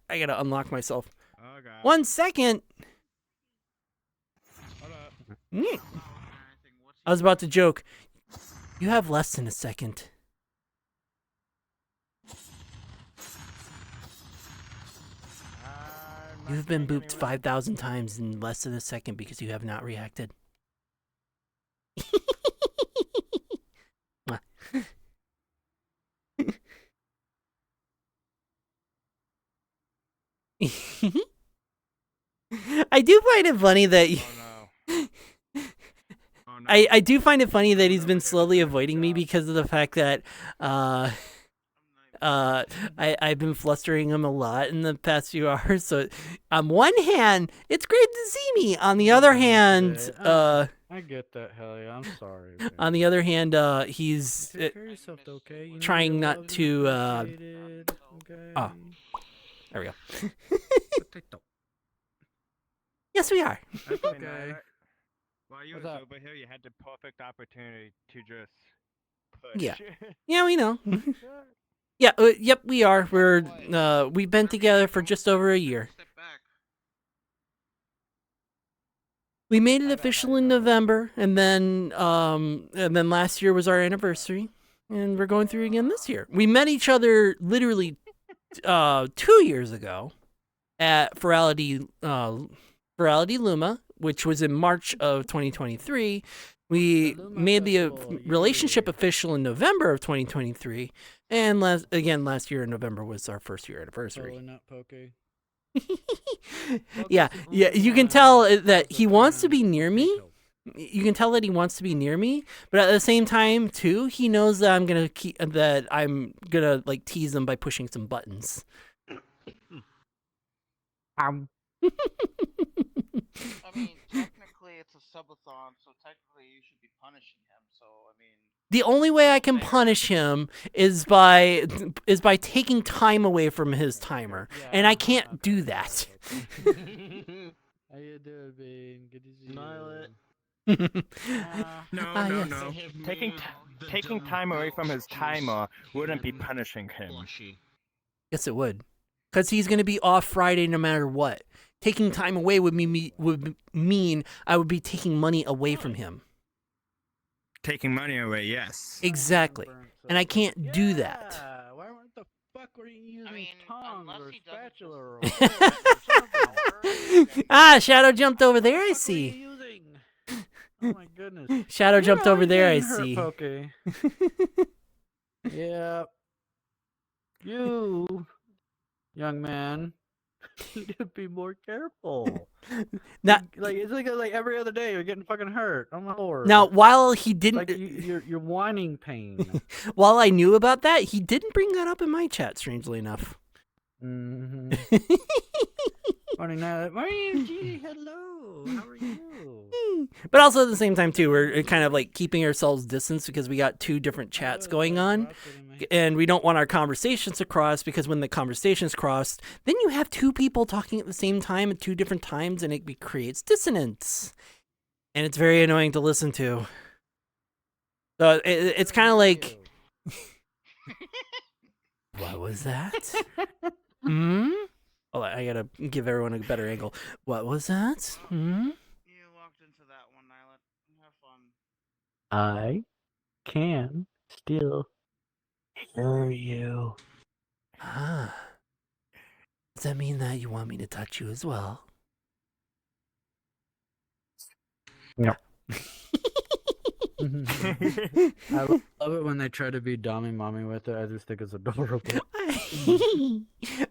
I gotta unlock myself. Oh, God. 1 second. Hold up. I was about to joke. You have less than a second. You've been booped 5,000 times in less than a second because you have not reacted. I do find it funny that you... I do find it funny that he's been slowly avoiding me because of the fact that I've been flustering him a lot in the past few hours. So on one hand, it's great to see me. On the other hand, I get that, hell yeah. I'm sorry. Man. On the other hand, he's trying not to. Oh, there we go. Yes, we are. That's okay. While you were sober here, you had the perfect opportunity to just push. Yeah. Yeah, we know. Yeah, yep, we are. We've been together for just over a year. We made it official in November, and then last year was our anniversary, and we're going through again this year. We met each other literally 2 years ago at Virality Luma, which was in March of 2023. We made the relationship official in November of 2023, and last year in November was our first year anniversary. Not pokey. Yeah, you can tell that he wants to be near me. You can tell that he wants to be near me, but at the same time, too, he knows that I'm gonna like tease him by pushing some buttons. I mean, technically it's a subathon, so technically you should be punishing him. So I mean, the only way I can punish him is by taking time away from his timer, and I can't do that. How you doing, Bean? Good to see you. No. Taking time away from his timer wouldn't be punishing him. Yes, it would, because he's gonna be off Friday no matter what. Taking time away would mean I would be taking money away from him. Taking money away, yes. Exactly, and I can't do that. Why the fuck were you using tongs or spatula or Shadow jumped over there, I see. Oh my goodness. Shadow jumped over there, I see. Okay. Yeah. You, young man, need to be more careful. Now, it's like every other day you're getting fucking hurt. I'm a whore. Now, while he didn't, like you're whining pain. While I knew about that, he didn't bring that up in my chat. Strangely enough. Mm-hmm. Morning, gee, hello. How are you? But also at the same time too, we're kind of like keeping ourselves distance because we got 2 different chats going on, and we don't want our conversations to cross, because when the conversations cross, then you have 2 people talking at the same time at 2 different times, and it creates dissonance, and it's very annoying to listen to. So it's kind of like, what was that? Oh, I gotta give everyone a better angle. What was that? You walked into that one, Nylet. Have fun. I can still hear you. Ah. Does that mean that you want me to touch you as well? No. I love it when they try to be dummy mommy with it. I just think it's adorable.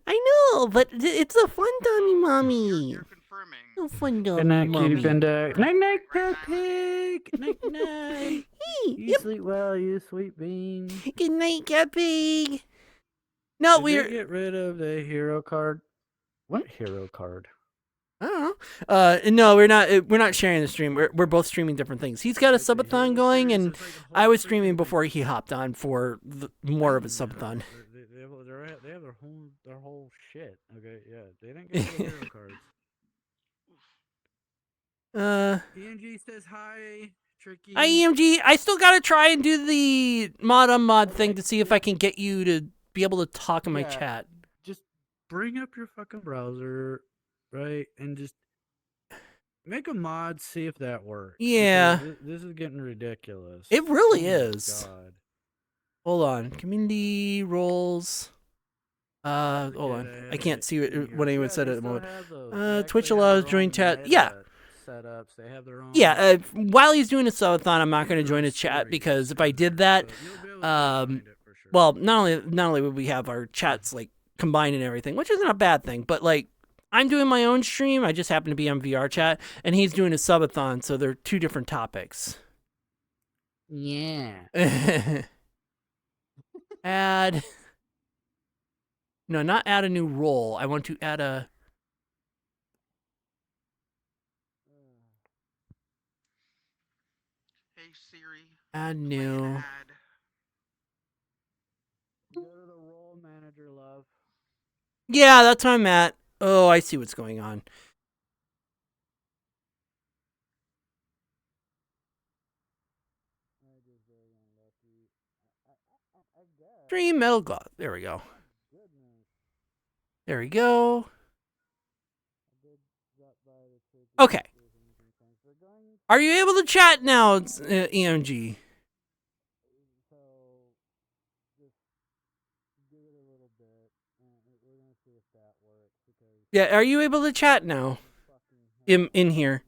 I know, but it's a fun dummy mommy. You're confirming. A fun dummy Good night, mommy. cutie panda. Night, night, cat pig. Night, night. You sleep well, you sweet bean. Good night, cat pig. No, Did they get rid of the hero card? What hero card? I don't know. No, we're not sharing the stream. We're both streaming different things. He's got a subathon going, and I was streaming before he hopped on for more of a subathon. They have their whole shit. Okay, yeah, they didn't get rid of hero cards. ENG says hi, Tricky. Hi, EMG. I still gotta try and do the mod on mod thing to see if I can get you to be able to talk in my chat. Just bring up your fucking browser, right, and just make a mod, see if that works. Yeah. This is getting ridiculous. It really Oh my is. God. Hold on. Community roles. Hold on. I can't see what anyone said at the moment. Twitch allows join chat. Yeah. Setups. They have their own. Yeah. While he's doing a subathon, I'm not going to join a chat because if I did that, well, not only would we have our chats like combined and everything, which isn't a bad thing, but like I'm doing my own stream. I just happen to be on VRChat, and he's doing a subathon, so they're two different topics. Yeah. Add. No, not add a new role. I want to add a. Hey Siri. Add new. Go to the role manager, love. Yeah, that's where I'm at. Oh, I see what's going on. Stream Metal Glove. There we go. There we go. Okay. Are you able to chat now, EMG? Yeah, are you able to chat now? In here.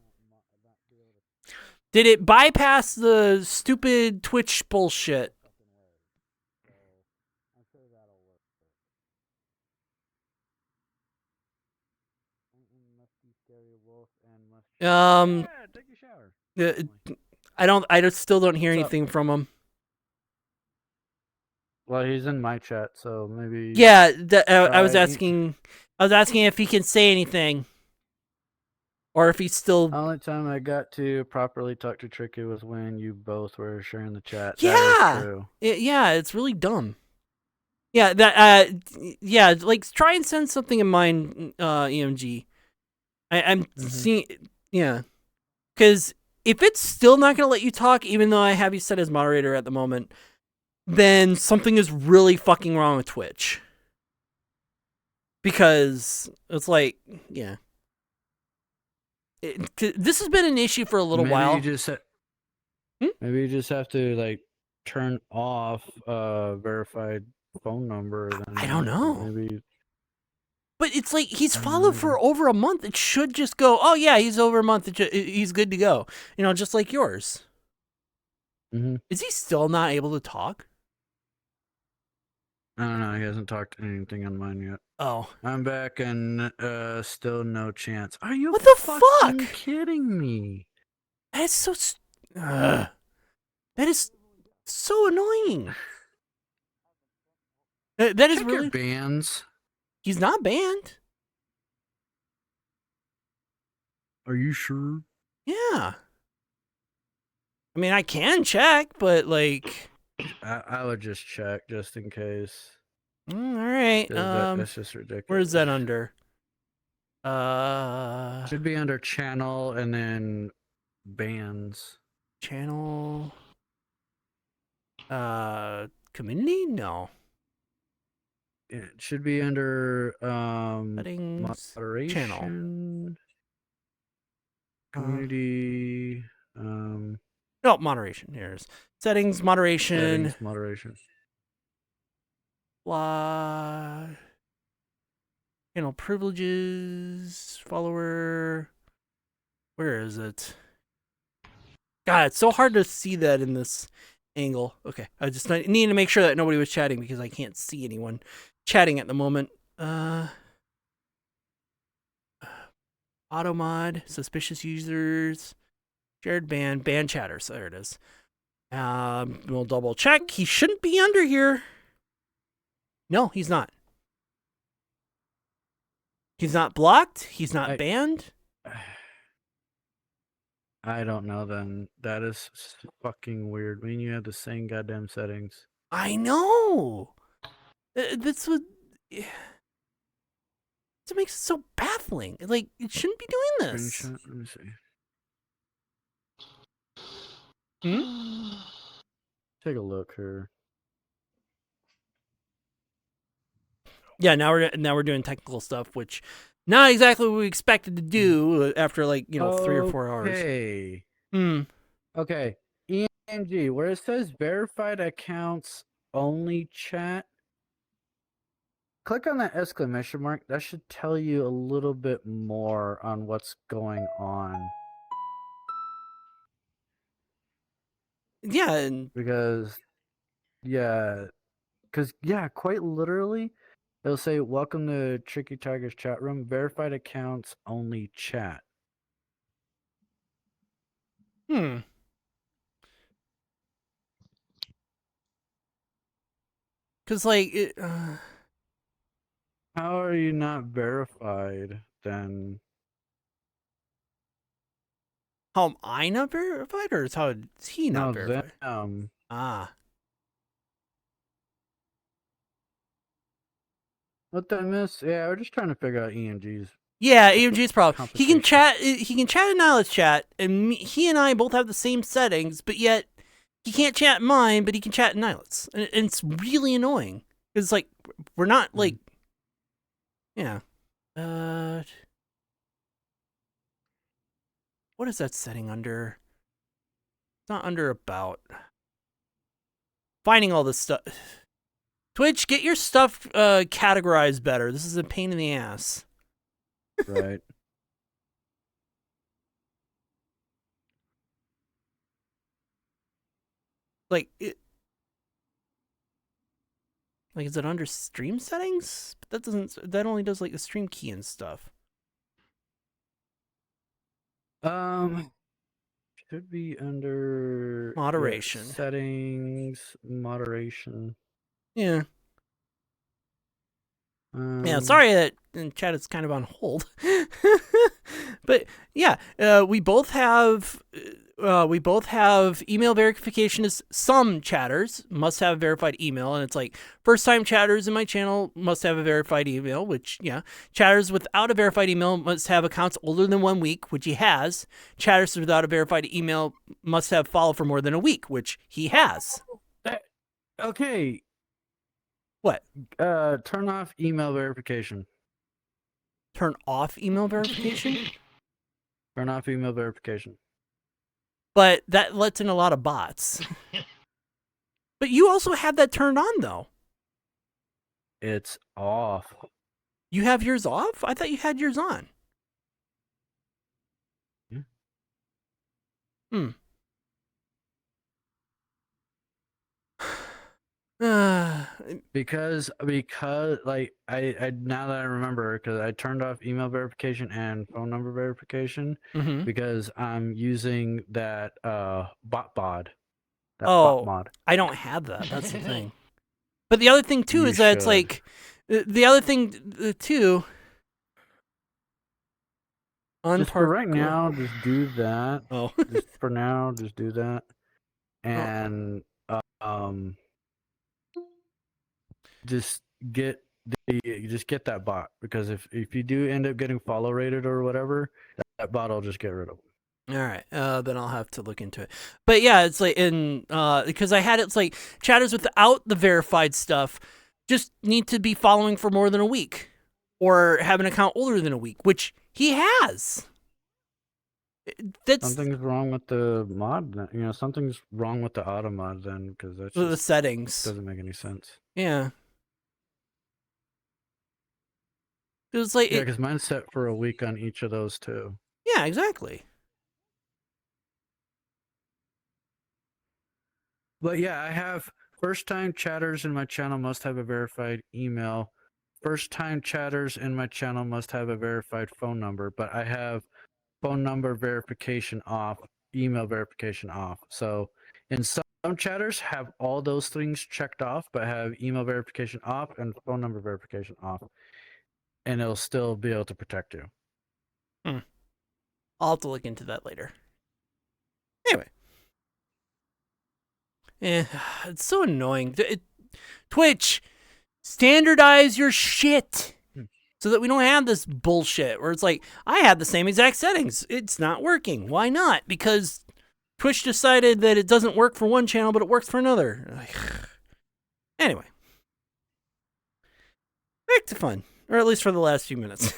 Did it bypass the stupid Twitch bullshit? Take a shower. I still don't hear anything from him. Well, he's in my chat, so maybe. Yeah, I was asking if he can say anything, or if he's still. The only time I got to properly talk to Tricky was when you both were sharing the chat. Yeah, that is true. Yeah, it's really dumb. Yeah, like try and send something in mine, EMG. I'm seeing, yeah, because if it's still not gonna let you talk, even though I have you set as moderator at the moment, then something is really fucking wrong with Twitch. Because it's like, yeah, this has been an issue for a little while. Maybe you just have to like turn off verified phone number. Then I don't know. Maybe. But it's like he's followed for over a month. It should just go, oh yeah, he's over a month. He's good to go. You know, just like yours. Mm-hmm. Is he still not able to talk? I don't know. He hasn't talked anything on mine yet. Oh. I'm back and still no chance. Are you what the fucking fuck? kidding me? That is so... that is so annoying. That is Check really... your bans. He's not banned. Are you sure? Yeah. I mean, I can check, but like... I would just check just in case. All right. That's just ridiculous. Where's that under? Should be under channel and then bans. Channel. Community? No. It should be under Settings. moderation. Channel. Community. No, moderation. Here's settings, moderation. Settings, moderation. Blah. Channel privileges. Follower. Where is it? God, it's so hard to see that in this angle. Okay, I just need to make sure that nobody was chatting because I can't see anyone chatting at the moment. Auto mod, suspicious users, shared ban chatters. There it is. We'll double check. He shouldn't be under here. No, he's not. He's not blocked. He's not banned. I don't know. Then that is fucking weird. I mean, you have the same goddamn settings. I know. That's what. It makes it so baffling. Like, it shouldn't be doing this. Screenshot. Let me see. Take a look here. Yeah, now we're doing technical stuff, which not exactly what we expected to do after 3 or 4 hours. Okay. Hmm. Okay. EMG, where it says verified accounts only chat, click on that exclamation mark. That should tell you a little bit more on what's going on. Yeah, and because quite literally, it'll say welcome to Tricky Tiger's chat room. Verified accounts only chat. Because how are you not verified then? How am I not verified, or how is he not No, verified? them. What did I miss? Yeah, we're just trying to figure out EMG's. Yeah, EMG's problem. He can chat. He can chat in Knowledge Chat, and he and I both have the same settings, but yet he can't chat in mine, but he can chat in Nihilit's, and it's really annoying. It's like we're not like, yeah. What is that setting under? It's not under about. Finding all this stuff. Twitch, get your stuff categorized better. This is a pain in the ass. Right. Like, is it under stream settings? But that doesn't. That only does like the stream key and stuff. Should be under Moderation. Settings, moderation. Yeah. Yeah, sorry that chat is kind of on hold. But yeah, we both have email verification. As some chatters must have a verified email, and it's like first time chatters in my channel must have a verified email, which chatters without a verified email must have accounts older than 1 week, which he has. Chatters without a verified email must have followed for more than a week, which he has. Okay. What? Turn off email verification. Turn off email verification? Turn off email verification. But that lets in a lot of bots. But you also have that turned on, though. It's off. You have yours off? I thought you had yours on. Yeah. Because like I now that I remember, because I turned off email verification and phone number verification because I'm using that bot mod. Bot mod. I don't have that. That's the thing. But the other thing too is that it's like the other thing too. Just for right now, just do that. Oh, just for now, just do that, and just get that bot, because if you do end up getting follow rated or whatever, that bot will just get rid of them. All right, then I'll have to look into it. But yeah, it's like because I had it's like chatters without the verified stuff just need to be following for more than a week or have an account older than a week, which he has. Something's wrong with the mod. Something's wrong with the auto mod then, because that's the settings doesn't make any sense. Yeah. It's like because mine's set for a week on each of those too. Yeah, exactly. But yeah, I have first-time chatters in my channel must have a verified email. First-time chatters in my channel must have a verified phone number, but I have phone number verification off, email verification off. So in some chatters have all those things checked off, but have email verification off and phone number verification off. and it'll still be able to protect you. I'll have to look into that later. Anyway. It's so annoying. Twitch, standardize your shit so that we don't have this bullshit where it's like, I had the same exact settings. It's not working. Why not? Because Twitch decided that it doesn't work for one channel, but it works for another. Anyway. Back to fun. Or at least for the last few minutes.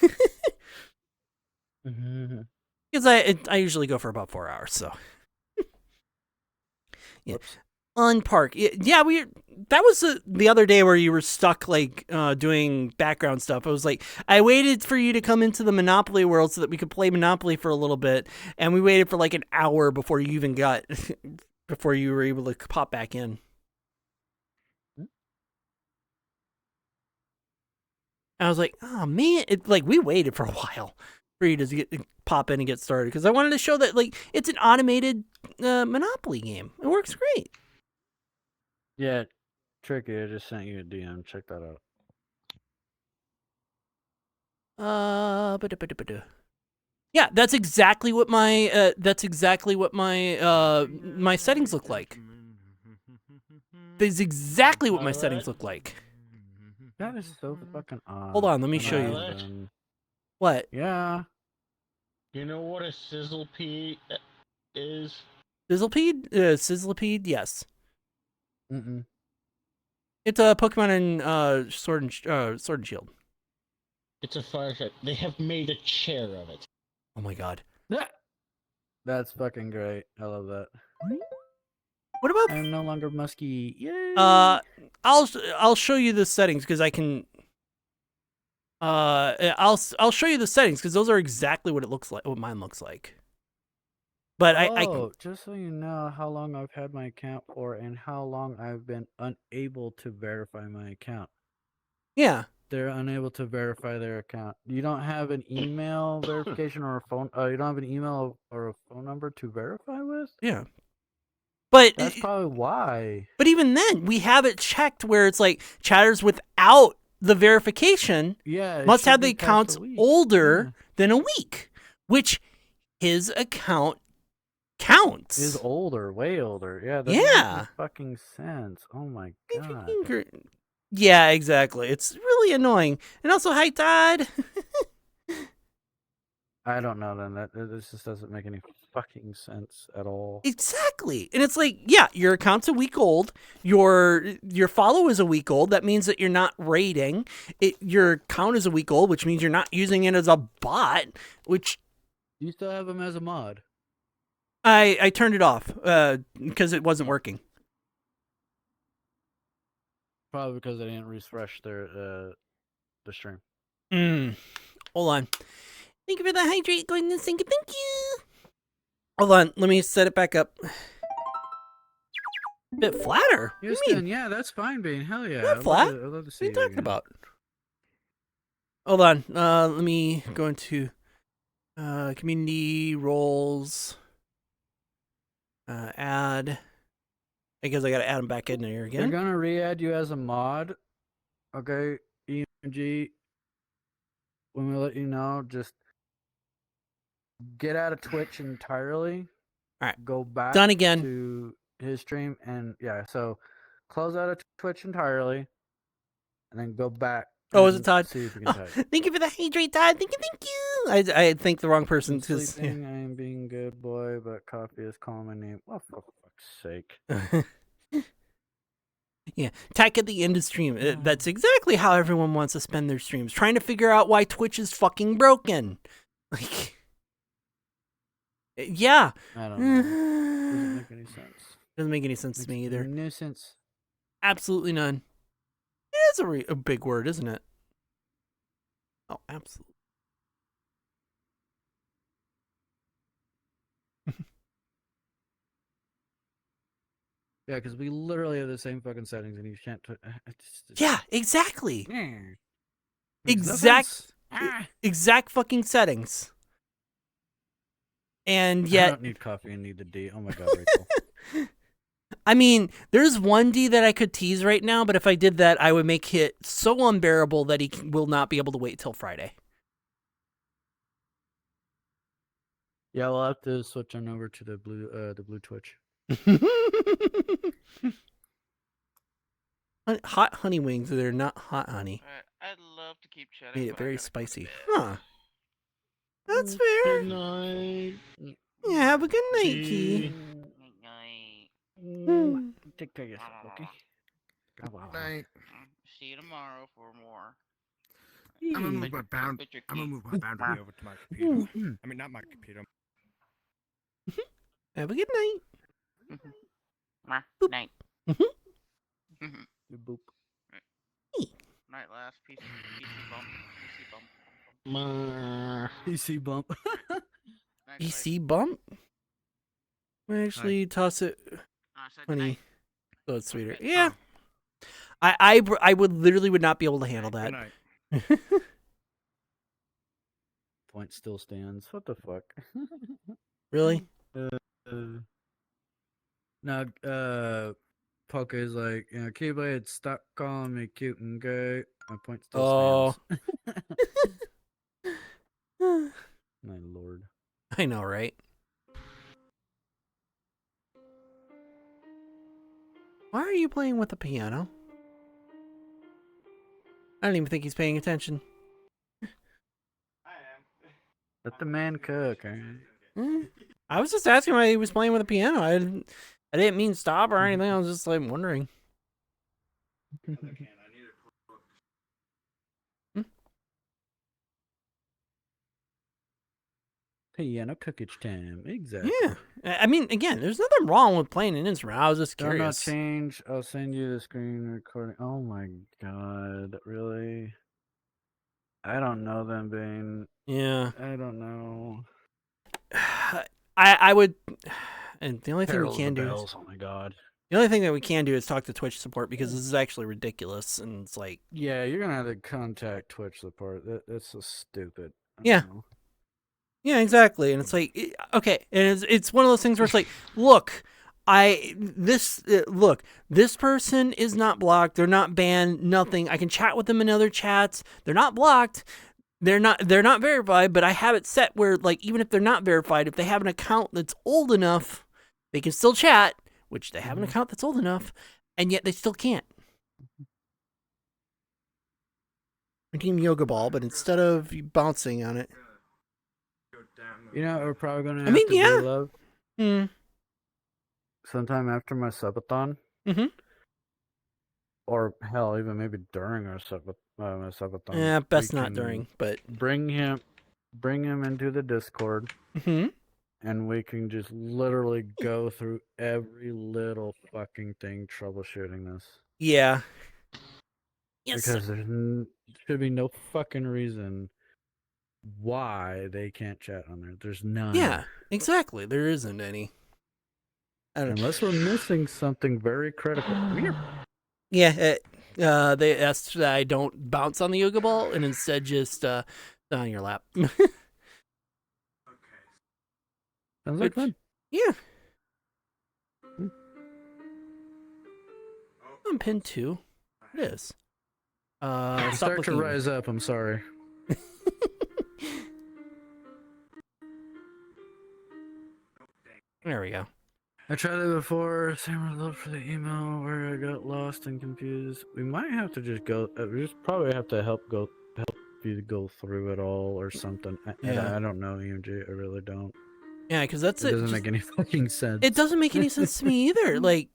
Because I usually go for about 4 hours, so. Yeah. On Park. Yeah, that was the other day where you were stuck, like, doing background stuff. I was like, I waited for you to come into the Monopoly world so that we could play Monopoly for a little bit, and we waited for like an hour before you even got, before you were able to pop back in. I was like, oh man, we waited for a while for you to pop in and get started, because I wanted to show that, like, it's an automated Monopoly game. It works great. Yeah, Tricky, I just sent you a DM. Check that out. Yeah, that's exactly what my my settings look like. That's exactly what my settings look like. That is so fucking odd. Hold on, let me show you. What? Yeah. You know what a sizzlepede is? Sizzlepede? Sizzlepede? Yes. Mm-mm. It's a Pokemon in Sword and Shield. It's a fire type. They have made a chair of it. Oh my god. That's fucking great. I love that. What about? I'm no longer musky. Yay! I'll show you the settings because I can. I'll show you the settings because those are exactly what it looks like. What mine looks like. But I just so you know how long I've had my account for and how long I've been unable to verify my account. Yeah. They're unable to verify their account. You don't have an email verification or a phone. You don't have an email or a phone number to verify with. Yeah. But that's probably why. But even then, we have it checked where it's like chatters without the verification must have the accounts older than a week, which his account counts. Is older, way older. Yeah. That yeah. makes fucking sense. Oh my god. Yeah, exactly. It's really annoying. And also, hi, Todd. I don't know then. This just doesn't make any fucking sense at all. Exactly. And it's like, yeah, your account's a week old. Your follow is a week old. That means that you're not raiding. Your account is a week old, which means you're not using it as a bot, which... You still have him as a mod. I turned it off because it wasn't working. Probably because they didn't refresh their the stream. Hold on. Thank you for the hydrate, going to sink. Thank you. Hold on, let me set it back up. A bit flatter. Houston, yeah, that's fine, Bean. Hell yeah. Not flat. I'd love to see what are you talking again. about? Hold on. Let me go into community roles. Add. I guess I gotta add them back in there again. They're gonna re-add you as a mod. Okay, EMG. When we let you know, just get out of Twitch entirely. All right. Go back Done again. to his stream and yeah, so close out of Twitch entirely and then go back. Oh, is it Todd? See if you can type. Thank you for the hydrate, Todd. Thank you. I thanked the wrong person because I am being good boy, but coffee is calling my name. Oh, for fuck's sake. Yeah, tech at the end of stream. That's exactly how everyone wants to spend their streams, trying to figure out why Twitch is fucking broken. Like, yeah. I don't know. Doesn't make any sense. Doesn't make any sense to me either. No sense. Absolutely none. It's a big word, isn't it? Oh, absolutely. Yeah, because we literally have the same fucking settings, and you can't. Yeah, exactly. Yeah. Exact fucking settings. And I yet, don't need coffee. I need the D. Oh my god, Rachel. I mean, there's one D that I could tease right now, but if I did that, I would make it so unbearable that he will not be able to wait till Friday. Yeah, we'll have to switch on over to the blue Twitch. Hot honey wings, they're not hot honey. I'd love to keep chatting. Made it but I very gotta go to spicy. bed. Huh. That's fair. Good night. Yeah, have a good night, Key. Night. Take care of yourself, okay? Night. See you tomorrow for more. I'm gonna move my boundary over to my computer. I mean, not my computer. Have a good night. Night. Boop. Night last. PC bump. PC bump. PC bump? We actually toss it, honey, so it's sweeter. Yeah. I would literally would not be able to handle that. Point still stands. What the fuck? Really? Now, Poke is like, you know, Keyblade, stop calling me cute and gay. My point still stands. My lord. I know, right? Why are you playing with the piano? I don't even think he's paying attention. Let the man cook, alright? I was just asking why he was playing with the piano. I didn't mean stop or anything. I was just like wondering. Piano cookage time. Exactly. Yeah. I mean, again, there's nothing wrong with playing an instrument. I was just Do not curious. change. I'll send you the screen recording. Oh my god, really? I don't know them, Bane. Yeah. I don't know. I would, and the only thing we Perils can of do bells, is, oh my god. the only thing that we can do is talk to Twitch support because this is actually ridiculous and it's like, Yeah, you're gonna have to contact Twitch support. That's so stupid. I yeah. don't know. Yeah, exactly. And it's like, okay, and it's one of those things where it's like, look, look, this person is not blocked. They're not banned. Nothing. I can chat with them in other chats. They're not blocked. They're not verified. But I have it set where, like, even if they're not verified, if they have an account that's old enough, they can still chat. Which they have an account that's old enough, and yet they still can't. Team Yoga Ball, but instead of bouncing on it. You know, we're probably gonna have to do, love. Sometime after my subathon. Or hell, even maybe during our my subathon. Yeah, best not during, but bring him into the Discord. And we can just literally go through every little fucking thing troubleshooting this. Yeah. Yes. Because there should be no fucking reason why they can't chat on there. There's none. Yeah, exactly. There isn't any. Unless we're missing something very critical. Yeah, they asked that I don't bounce on the yoga ball and instead just on your lap. Sounds like fun. Yeah. On pin 2. It is. Start to rise up. I'm sorry. There we go. I tried it before. Same result for the email where I got lost and confused. We might have to just go. We just probably have to help you to go through it all or something. Yeah. I don't know, EMG. I really don't. Yeah, because it doesn't make any fucking sense. It doesn't make any sense to me either. Like,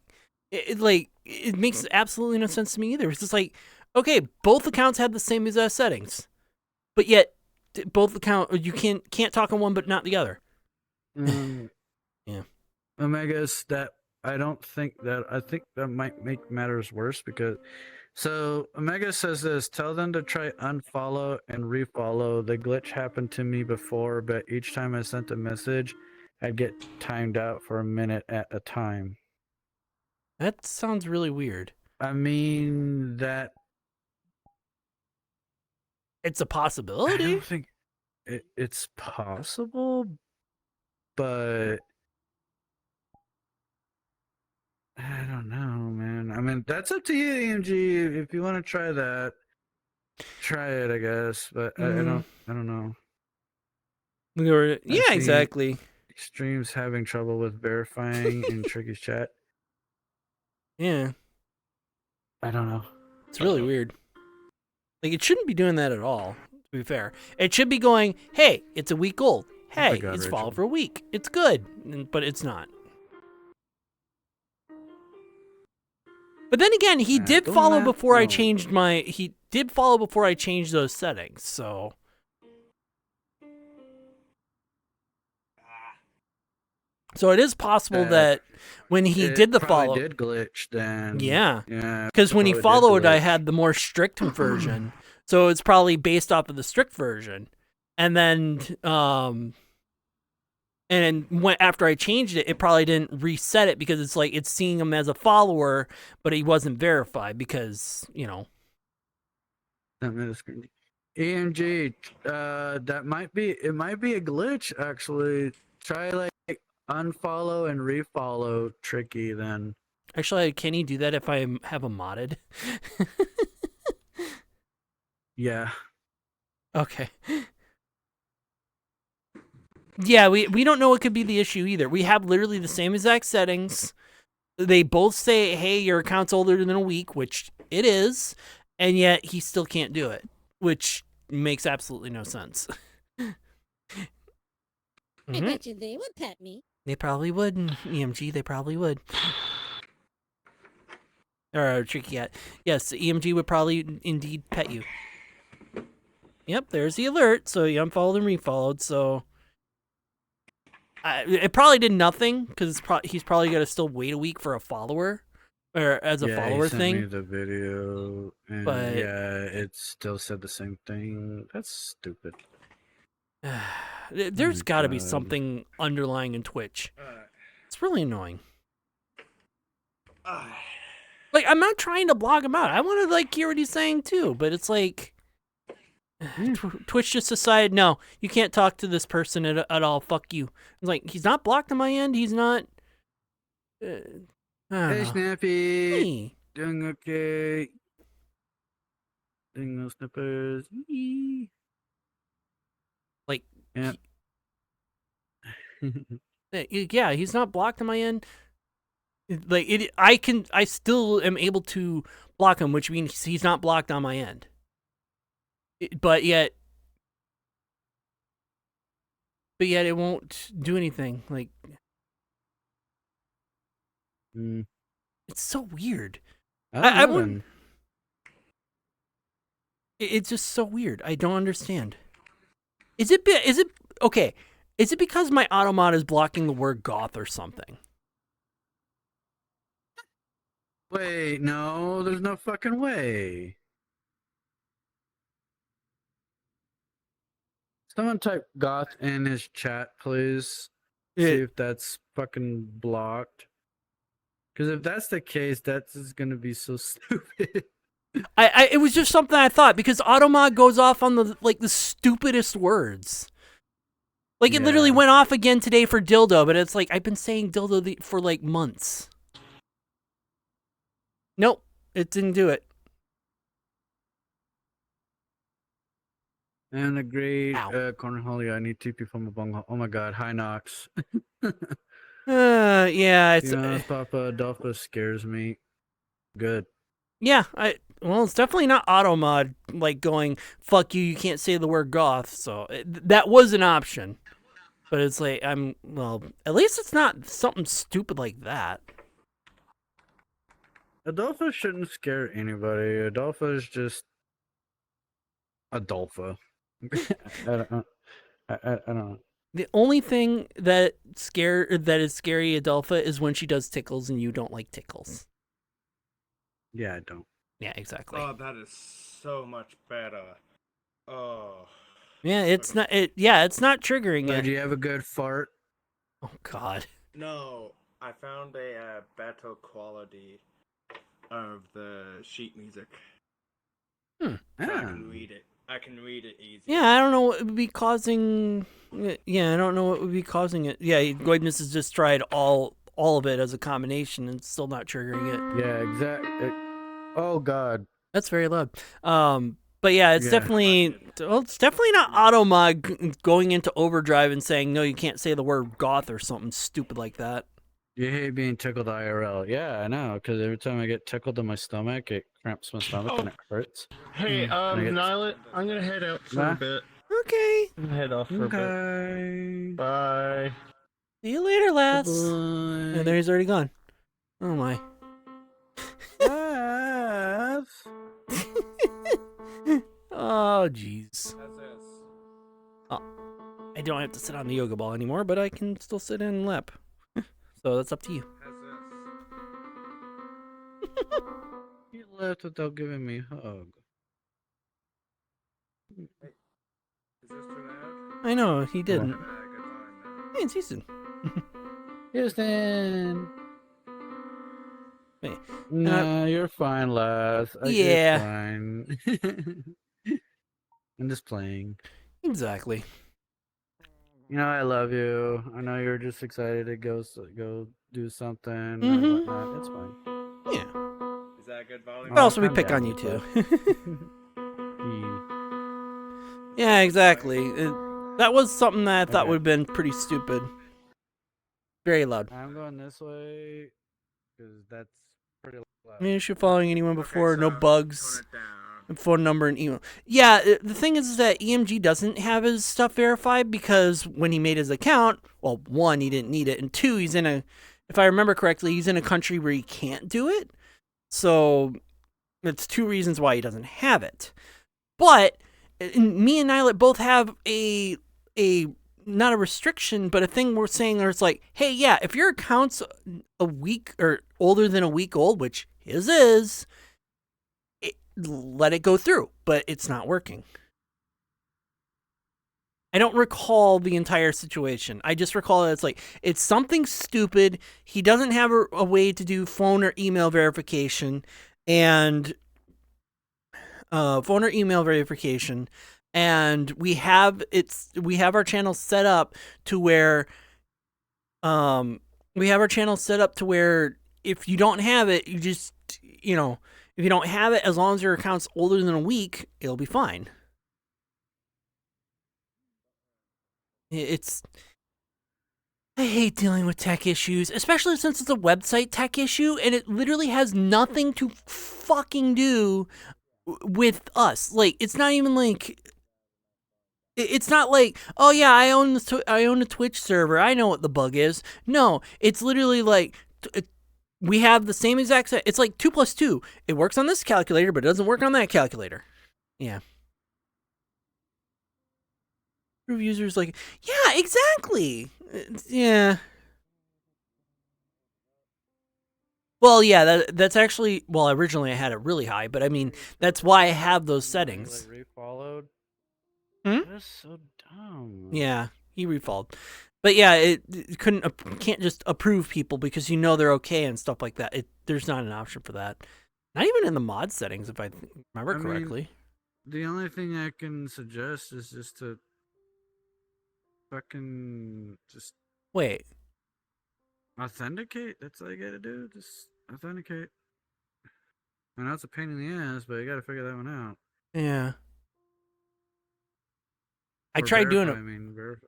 it makes absolutely no sense to me either. It's just like, okay, both accounts have the same settings, but yet both you can't talk on one but not the other. Yeah. Omega's that I think that might make matters worse because so Omega says this, tell them to try unfollow and refollow. The glitch happened to me before, but each time I sent a message, I'd get timed out for a minute at a time. That sounds really weird. I mean that it's a possibility. I don't think it's possible, but I don't know, man. I mean, that's up to you, EMG. If you want to try that, try it, I guess. But I don't know. Yeah, see exactly. Streams having trouble with verifying in Tricky's chat. Yeah, I don't know. it's really weird. Like, it shouldn't be doing that at all, to be fair. It should be going, hey, it's a week old. Hey, God, it's Rachel. followed for a week. It's good. But it's not. But then again, he did doing follow that? before I No. changed my... He did follow before I changed those settings, so... So it is possible that when he It did the probably follow... did glitch then. Yeah. Yeah. Because when he probably did followed, I glitch. had the more strict version. So it's probably based off of the strict version. And then... And when, after I changed it, it probably didn't reset it because it's like it's seeing him as a follower, but he wasn't verified because, you know. EMG, that might be a glitch actually. Try like unfollow and refollow Tricky then. Actually, can he do that if I have him modded? Yeah. Okay. Yeah, we don't know what could be the issue either. We have literally the same exact settings. They both say, hey, your account's older than a week, which it is, and yet he still can't do it, which makes absolutely no sense. I bet you they would pet me. They probably would, EMG, they probably would. Or Tricky Cat. Yes, EMG would probably indeed pet you. Yep, there's the alert, so you unfollowed and refollowed, so... it probably did nothing because he's probably got to still wait a week for a follower or as a follower he sent thing. me the video, and But- yeah, it still said the same thing. That's stupid. There's got to be God. something underlying in Twitch. It's really annoying. Like, I'm not trying to blog him out. I want to like hear what he's saying too, but it's like Twitch just decided, no, you can't talk to this person at all. Fuck you. It's like, he's not blocked on my end. He's not. I don't Hey, know. Snappy. Hey. Doing okay. Doing those snippers. Yee. Like, Yeah. yeah, he's not blocked on my end. Like I still am able to block him, which means he's not blocked on my end. But yet it won't do anything. Like, it's so weird. I wouldn't. It's just so weird. I don't understand. Is it okay? Is it because my automod is blocking the word goth or something? Wait, no, there's no fucking way. Someone type goth in his chat, please. See if that's fucking blocked. Because if that's the case, that's just gonna be so stupid. It was just something I thought because automod goes off on the stupidest words. Like, it literally went off again today for dildo, but it's like I've been saying dildo for like months. Nope, it didn't do it. And a great corner holly. I need TP from a bong. Oh my god, hi Nox. Yeah, it's Papa Adolfo scares me. Good. Yeah, well, it's definitely not automod like going fuck you. You can't say the word goth. So that was an option, but it's like at least it's not something stupid like that. Adolfo shouldn't scare anybody. Adolfo is just Adolfo. I don't know. The only thing that is scary Adolpha is when she does tickles and you don't like tickles. Yeah, I don't. Yeah, exactly. Oh, that is so much better. Oh. Yeah, it's not. It's not triggering Do it. you have a good fart? Oh God. No, I found a better quality of the sheet music. So I can read it. I can read it easy. Yeah, I don't know what would be causing. Yeah, I don't know what would be causing it. Yeah, Goidness has just tried all all of it as a combination and still not triggering it. Yeah, exactly. Oh God. That's very loud. But yeah, it's Yeah. definitely not automod going into overdrive and saying no, you can't say the word goth or something stupid like that. You hate being tickled IRL. Yeah, I know. Because every time I get tickled in my stomach, it cramps my stomach and it hurts. Hey, Nyla, I'm gonna head out for a bit. Okay. I'm gonna head off for a bit. Bye. See you later, lads. Bye. And there he's already gone. Oh my. Oh jeez. Oh, I don't have to sit on the yoga ball anymore, but I can still sit in lap. So that's up to you. He left without giving me a hug. Is this too loud? I know he didn't. Hey, it's Houston. Houston. Hey, Nah, you're fine, lass. Yeah. You're fine. I'm just playing. Exactly. You know I love you. I know you're just excited to go do something Mhm. or whatnot. It's fine. Yeah. Is that a good volume? But also, we I'm pick down on you with too. Yeah, exactly. That was something that I thought Okay. would have been pretty stupid. Very loud. I'm going this way because that's pretty loud. I mean, issue following anyone before, no so bugs, tone it down. and phone number and email. Yeah, the thing is that EMG doesn't have his stuff verified because when he made his account, well, one, he didn't need it, and two, he's in a, if I remember correctly, he's in a country where he can't do it. So it's two reasons why he doesn't have it. But me and Nylet both have a not a restriction, but a thing we're saying where it's like, hey, yeah, if your account's a week or older than a week old, which his is, let it go through, but it's not working. I don't recall the entire situation. I just recall that it's like, it's something stupid. He doesn't have a way to do phone or email verification, and phone or email verification, and we have our channel set up to where if you don't have it, you just, if you don't have it, as long as your account's older than a week, it'll be fine. I hate dealing with tech issues, especially since it's a website tech issue and it literally has nothing to fucking do with us. Like, it's not even like, it's not like, oh yeah, I own a Twitch server, I know what the bug is. No, it's literally like, we have the same exact set. It's like 2 + 2. It works on this calculator, but it doesn't work on that calculator. Yeah. Prove users like, yeah, exactly. Yeah. Well, yeah, that's actually, well, originally I had it really high, but I mean, that's why I have those settings. Like refollowed. Hmm? That's so dumb. Yeah, he refollowed. But yeah, it can't just approve people because they're okay and stuff like that. There's not an option for that. Not even in the mod settings, if I remember correctly. The only thing I can suggest is just to fucking just Wait. authenticate. That's all you gotta do. Just authenticate. I know it's a pain in the ass, but you gotta figure that one out. Yeah. I Or tried doing it. verify.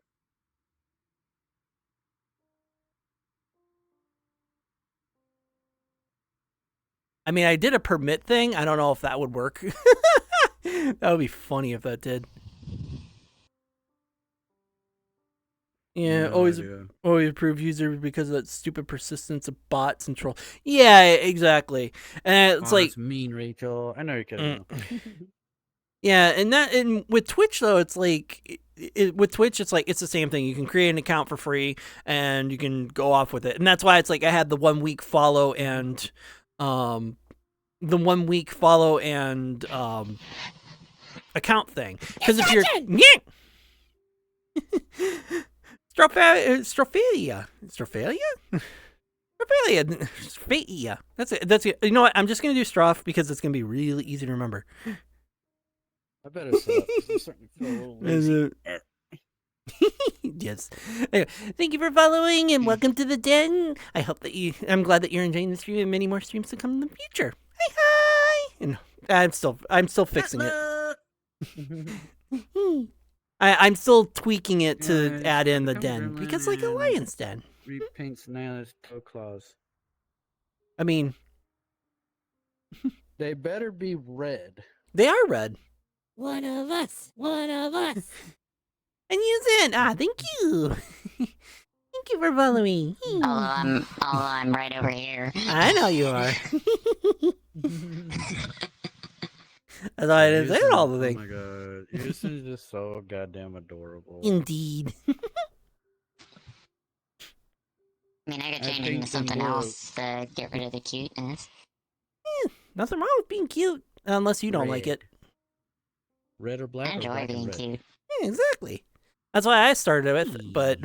I mean, I did a permit thing. I don't know if that would work. That would be funny if that did. Yeah, No always idea. approve user because of that stupid persistence of bots and troll. Yeah, exactly. And it's like, that's mean, Rachel. I know you're kidding. yeah, and with Twitch though, it's like with Twitch, it's like it's the same thing. You can create an account for free and you can go off with it, and that's why it's like I had the 1 week follow and account thing. Because if you're Strophalia. That's it. That's it. You know what? I'm just gonna do Stroff because it's gonna be really easy to remember. I better set up. 'Cause I'm starting to feel a little lazy. Yes. Anyway, thank you for following and welcome to the den. I hope that I'm glad that you're enjoying the stream and many more streams to come in the future. Hi. And I'm still fixing it. I'm still tweaking it to add in the den because like a lion's den. Repaints Nyla's toe claws. I mean, they better be red. They are red. One of us. One of us. And use it. Thank you. Thank you for following. I'm right over here. I know you are. That's why I didn't say all the things. Oh my god, this is just so goddamn adorable. Indeed. I mean, I could change it into something else to get rid of the cuteness. Nothing wrong with being cute, unless you don't like it. Red or black? I enjoy being cute. Yeah, exactly. That's why I started with, but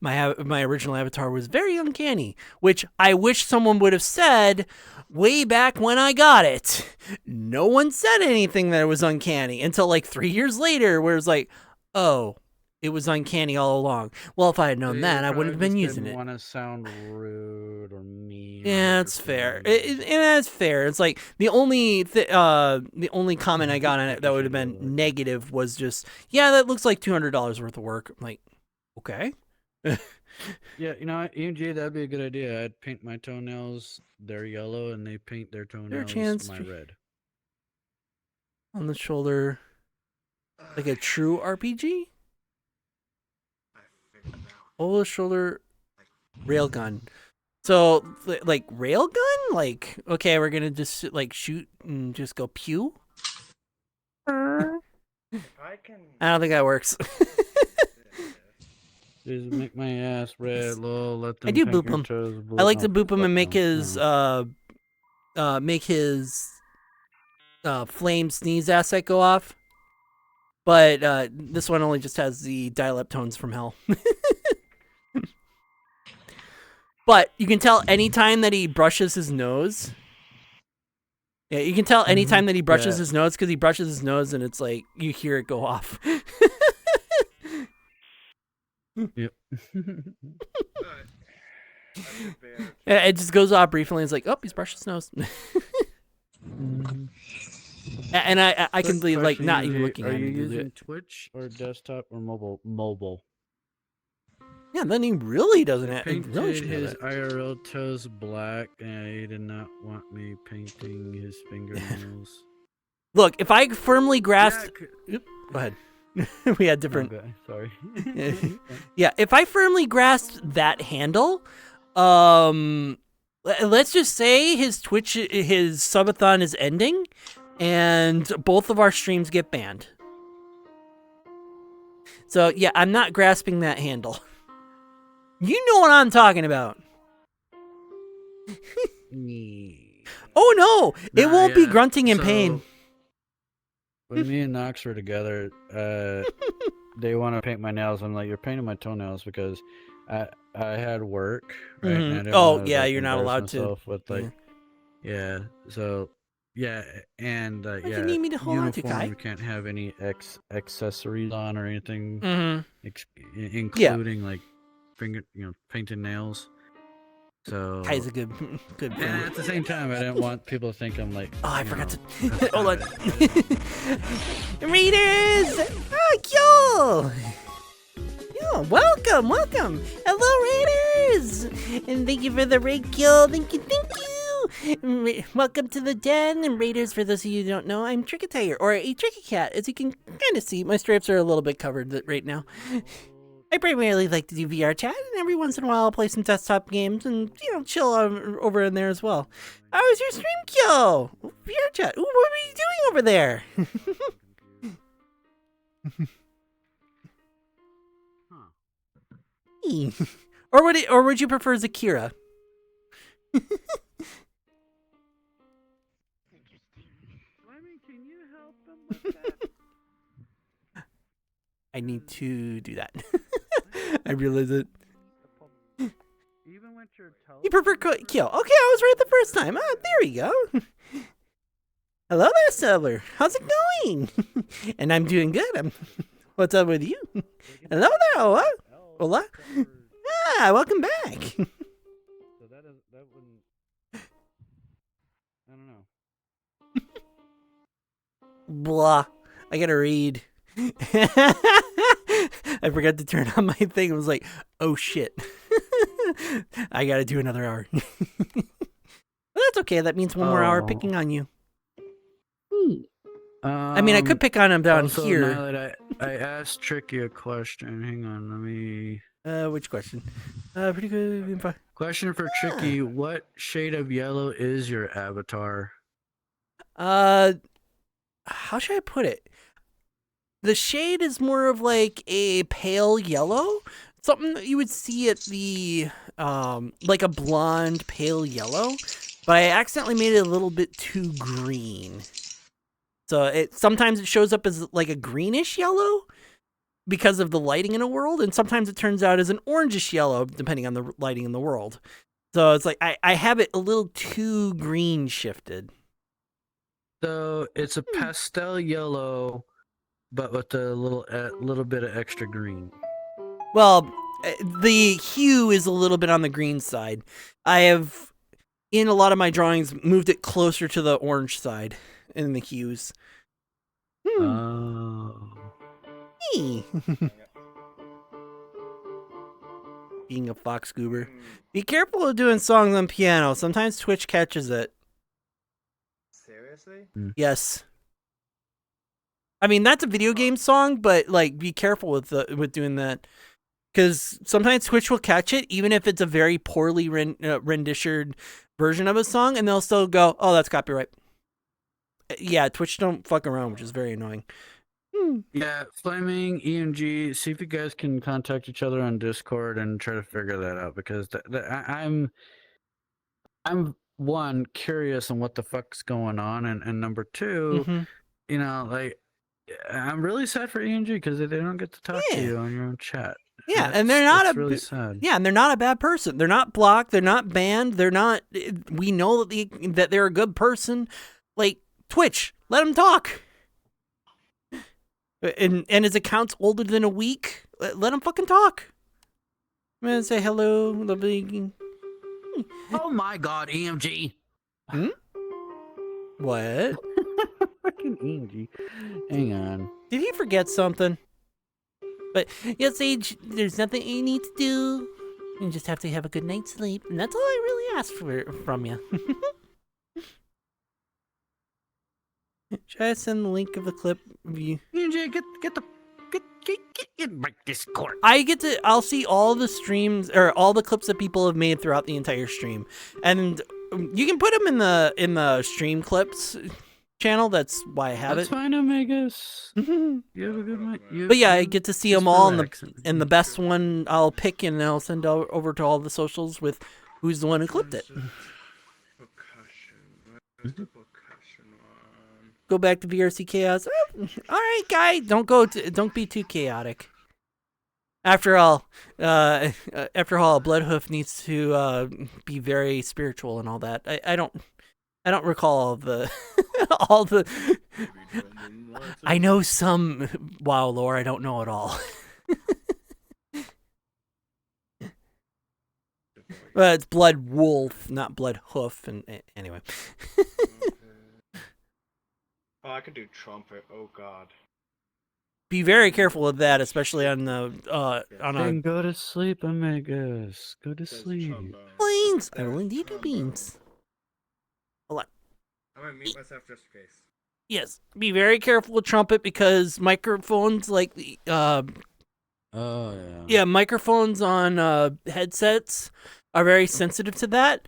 my original avatar was very uncanny, which I wish someone would have said way back when I got it. No one said anything that it was uncanny until like 3 years later, where it's like, oh, it was uncanny all along. Well, if I had known that, I wouldn't have been using it. Want to sound rude or mean? Yeah, that's fair. And that's fair. It's like the only comment I got on it that would have been negative was just, yeah, that looks like $200 worth of work. I'm like, okay. Yeah, you know, EMG, that'd be a good idea. I'd paint my toenails, they're yellow, and they paint their toenails my red. On the shoulder, like a true RPG? Over the shoulder, railgun. So, like, railgun? Like, okay, we're gonna just, like, shoot and just go pew? I don't think that works. Just make my ass red, lol. Let them I do boop him. I like to boop him and make his, flame sneeze asset go off. But, this one only just has the dial-up tones from hell. But you can tell anytime that he brushes his nose. Yeah, you can tell anytime that he brushes his nose, because he brushes his nose and it's like, you hear it go off. Yep. Yeah, it just goes off briefly and it's like, oh, he's brushed his nose. And I can be like not even looking at him. Are you using Twitch or desktop or mobile? Yeah, then he really doesn't have. Painted Really should have his it. IRL toes black, and he did not want me painting his fingernails. Look, if I firmly grasped, Oop, go ahead. We had different. Okay, sorry. Yeah, if I firmly grasped that handle, let's just say his subathon is ending, and both of our streams get banned. So yeah, I'm not grasping that handle. You know what I'm talking about. Oh no, it won't be grunting in pain. When me and Knox were together, they want to paint my nails. I'm like, you're painting my toenails because I had work. Right? Mm-hmm. And I didn't Oh wanna, yeah, like, you're not embarrass allowed to. myself with, like, yeah. So yeah, and Why'd yeah, you need me to hold on to, uniform, Kai? you can't have any accessories on or anything, Mm-hmm. including like painted nails. So Kai's a good and friend. at the same time, I didn't want people to think I'm like. Oh, I forgot to. Hold on. Raiders! Oh, Yo, welcome. Hello, Raiders! And thank you for the raid kill. Thank you. Welcome to the den. And Raiders, for those of you who don't know, I'm Trickatayer, or a Tricky Cat. As you can kind of see, my stripes are a little bit covered right now. I primarily like to do VRChat, and every once in a while I'll play some desktop games and, chill over in there as well. How was your stream, Kyo? VRChat. Ooh, what were you doing over there? Or would you prefer Zakira? I need to do that. I realize it. You prefer Kyo? Okay, I was right the first time. Ah, there we go. Hello there, Settler. How's it going? And I'm doing good. What's up with you? Hello there. Hola. Hola. Ah, welcome back. So that wouldn't. I don't know. Blah. I gotta read. I forgot to turn on my thing. I was like, oh shit. I gotta do another hour. Well, that's okay. That means one more hour picking on you. I mean, I could pick on him down also, here. Now that I asked Tricky a question. Hang on, let me. Which question? Pretty good. Question for Tricky: what shade of yellow is your avatar? How should I put it? The shade is more of like a pale yellow, something that you would see at the like a blonde pale yellow, but I accidentally made it a little bit too green. So sometimes it shows up as like a greenish yellow because of the lighting in a world, and sometimes it turns out as an orangish yellow depending on the lighting in the world. So it's like I have it a little too green shifted. So it's a pastel yellow, but with a little bit of extra green. Well, the hue is a little bit on the green side. I have, in a lot of my drawings, moved it closer to the orange side in the hues. Oh. Hey. Being a fox goober. Be careful of doing songs on piano. Sometimes Twitch catches it. Seriously? Yes. I mean, that's a video game song, but like, be careful with doing that, because sometimes Twitch will catch it, even if it's a very poorly renditioned version of a song, and they'll still go, "Oh, that's copyright." Yeah, Twitch don't fuck around, which is very annoying. Yeah, Flaming, EMG, see if you guys can contact each other on Discord and try to figure that out, because I'm one, curious on what the fuck's going on, and number two, you know, like, I'm really sad for EMG because they don't get to talk to you on your own chat. Yeah, and they're not really sad. Yeah, and they're not a bad person. They're not blocked. They're not banned. They're not. We know that they're a good person. Like Twitch, let them talk. And his account's older than a week. Let him fucking talk. I'm gonna say hello, lovely. Oh my God, EMG. What? Fucking EMG. Hang on. Did he forget something? But yes, Age, there's nothing you need to do. You just have to have a good night's sleep, and that's all I really ask from you. Should I send the link of the clip of you? EMG, get in my Discord. I'll see all the streams or all the clips that people have made throughout the entire stream, and you can put them in the stream clips channel. That's why I have That's it. fine, Omegas. You have a good night. But yeah, I get to see them all, and the best one I'll pick, and I'll send over to all the socials with who's the one who clipped it. Go back to VRC Chaos. All right, guy, don't be too chaotic. After all, Bloodhoof needs to be very spiritual and all that. I don't recall all the all the. I know some WoW lore. I don't know it all. It's Blood Wolf, not Blood Hoof, and anyway. Oh, I could do trumpet. Oh God. Be very careful with that, especially on the Then go to sleep, Omegas. Go to sleep. Beans. I will indeed do beans. Hold on. I'm gonna mute myself just in case. Yes, be very careful with trumpet because microphones like the microphones on headsets are very sensitive to that,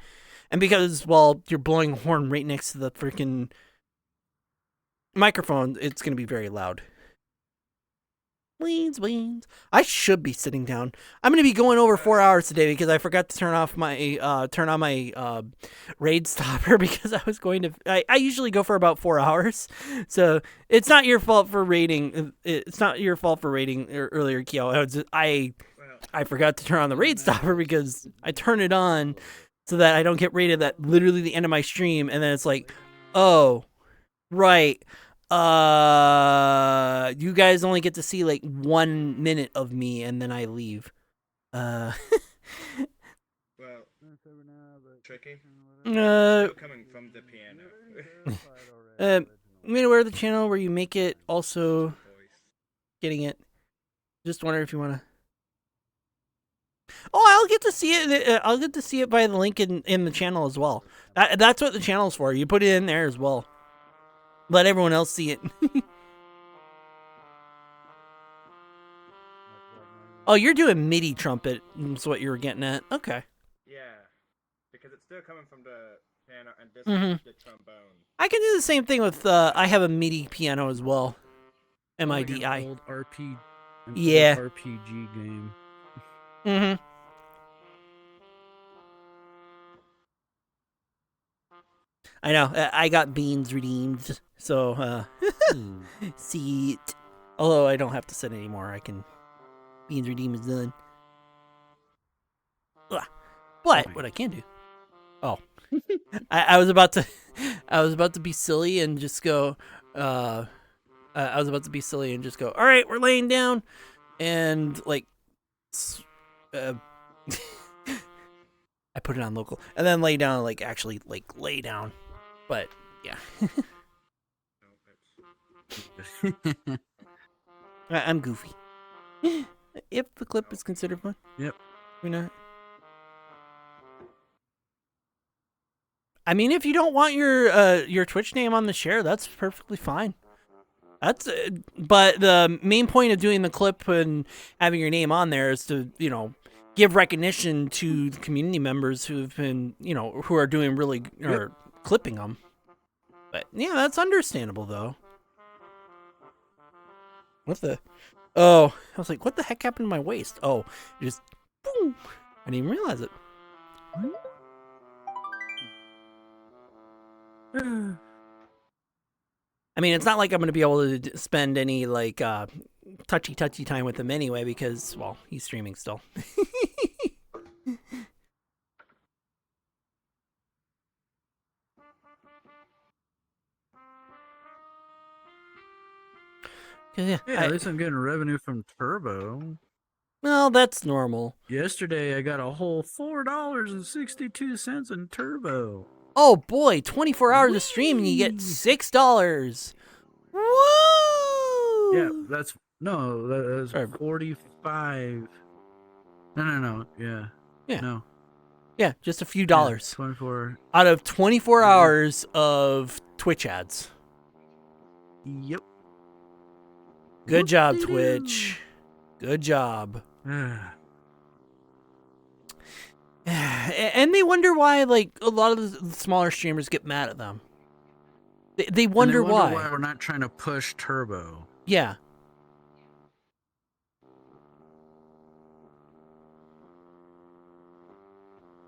and because you're blowing a horn right next to the freaking microphone, it's gonna be very loud. Weens. I should be sitting down. I'm gonna be going over 4 hours today because I forgot to turn on my raid stopper because I was going to. I usually go for about 4 hours, so it's not your fault for raiding. It's not your fault for raiding earlier, Kyo. I forgot to turn on the raid stopper because I turn it on so that I don't get raided at literally the end of my stream, and then it's like, oh, right. You guys only get to see like 1 minute of me, and then I leave. Well, tricky. Uh, Still coming from the piano. I'm made aware of the channel where you make it. Also, getting it. Just wonder if you want to. Oh, I'll get to see it. I'll get to see it by the link in the channel as well. That's what the channel's for. You put it in there as well. Let everyone else see it. Oh, you're doing MIDI trumpet. That's what you were getting at. Okay. Yeah, because it's still coming from the piano, and this Mhm. is the trombone. I can do the same thing with. I have a MIDI piano as well. MIDI. Like an old RPG game. Mm-hmm. I know. I got beans redeemed, so see it. Although I don't have to sit anymore. I can. Beans redeemed is done. Ugh. But what I can do. Oh, I was about to. I was about to be silly and just go. I was about to be silly and just go. All right, we're laying down, and like. I put it on local, and then lay down. Like actually, like lay down. But yeah. I'm goofy. If the clip is considered fun. Yep. We're not. I mean, if you don't want your Twitch name on the share, that's perfectly fine. That's but the main point of doing the clip and having your name on there is to, give recognition to the community members who've been, who are doing really or clipping them. But yeah, that's understandable though. What the? Oh, I was like, what the heck happened to my waist? Oh, it just boom. I didn't even realize it. I mean, it's not like I'm going to be able to spend any like touchy time with him anyway because, well, he's streaming still. Yeah, at least I'm getting revenue from Turbo. Well, that's normal. Yesterday, I got a whole $4.62 in Turbo. Oh boy, 24 hours of stream and you get $6. Woo! Yeah, that's 45. No. Yeah. No. Yeah, just a few dollars. 24 out of 24 hours of Twitch ads. Yep. Good job, Twitch. Good job. And they wonder why, like, a lot of the smaller streamers get mad at them. They wonder why. We're not trying to push Turbo. Yeah.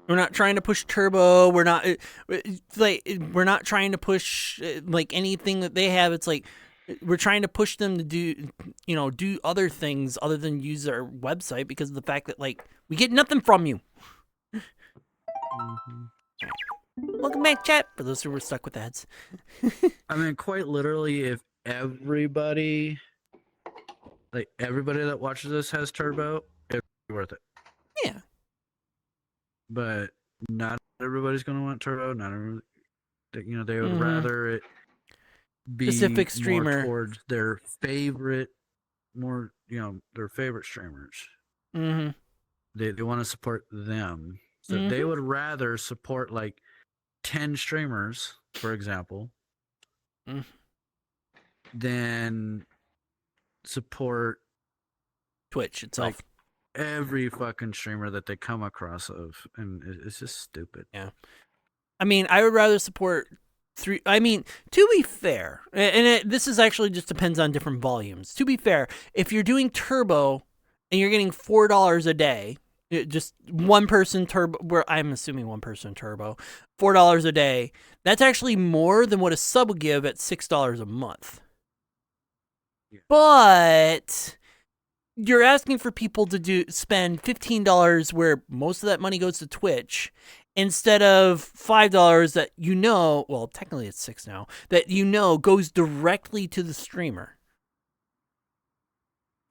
We're not trying to push Turbo. We're not trying to push like anything that they have. It's like we're trying to push them to do other things other than use our website because of the fact that like we get nothing from you. Welcome back, chat. For those who were stuck with ads. I mean, quite literally, if everybody that watches this has Turbo, it'd be worth it. Yeah. But not everybody's gonna want Turbo. Not everybody, they would rather it be specific streamer more towards their favorite, their favorite streamers. Mm-hmm. They want to support them, so they would rather support like 10 streamers, for example, than support Twitch itself. Like, every fucking streamer that they come across and it's just stupid. Yeah. I mean, I would rather support to be fair, and this is actually just depends on different volumes. To be fair, if you're doing Turbo and you're getting $4 a day, just one person Turbo, where I'm assuming one person Turbo, $4 a day, that's actually more than what a sub would give at $6 a month. Yeah. But you're asking for people to spend $15 where most of that money goes to Twitch instead of $5 that well, technically it's $6 now, that goes directly to the streamer.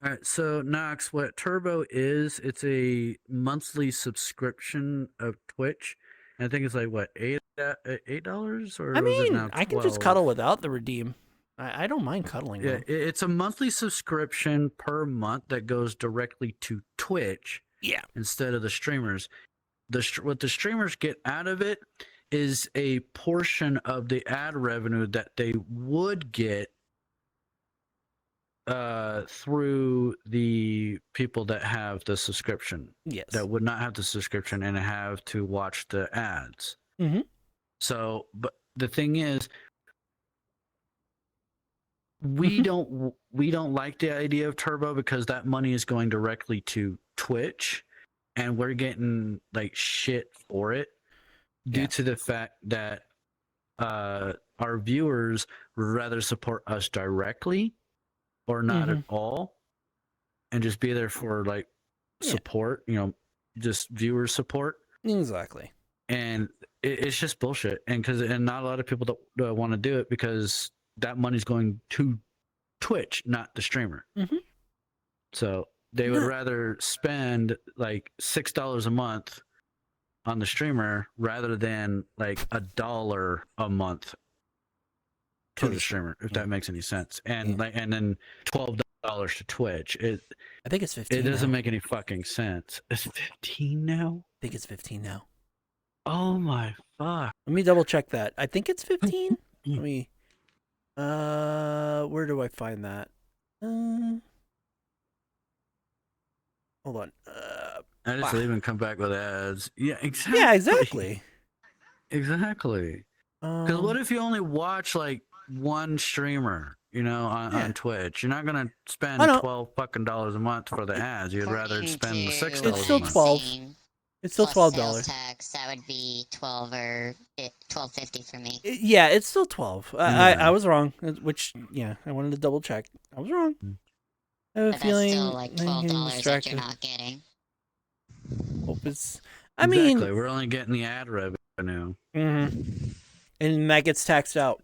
All right, so Knox, what Turbo is, it's a monthly subscription of Twitch. And I think it's like what, $8 or I was it mean, now 12? I can just cuddle without the redeem. I don't mind cuddling. Yeah, them. it's a monthly subscription per month that goes directly to Twitch. Yeah. Instead of the streamers. What the streamers get out of it is a portion of the ad revenue that they would get through the people that have the subscription. Yes. That would not have the subscription and have to watch the ads. Mm-hmm. So, but the thing is, we don't like the idea of Turbo because that money is going directly to Twitch, and we're getting like shit for it due to the fact that our viewers would rather support us directly or not at all, and just be there for like support, just viewer support. Exactly. And it's just bullshit, and not a lot of people don't want to do it because that money's going to Twitch, not the streamer. Mm-hmm. So they would rather spend like $6 a month on the streamer rather than like $1 a month to the streamer, if that makes any sense. And and then $12 to Twitch. I think it's 15. It doesn't now. make any fucking sense. Is it 15 now? I think it's 15 now. Oh my fuck. Let me double check that. I think it's 15. Let me. Where do I find that? Hold on. I just leave and come back with ads. Yeah, exactly. Yeah, exactly. Exactly. Because what if you only watch like one streamer, on Twitch? You're not gonna spend $12 a month for the ads. You'd rather spend the $6. It's still 12. It's still $12. Sales tax, that would be $12 or $12.50 for me. Yeah, it's still 12. I was wrong. Which I wanted to double check. I was wrong. I have a feeling that's still like $12 that you're not getting. Hope it's. Exactly. We're only getting the ad revenue. Mm-hmm. And that gets taxed out.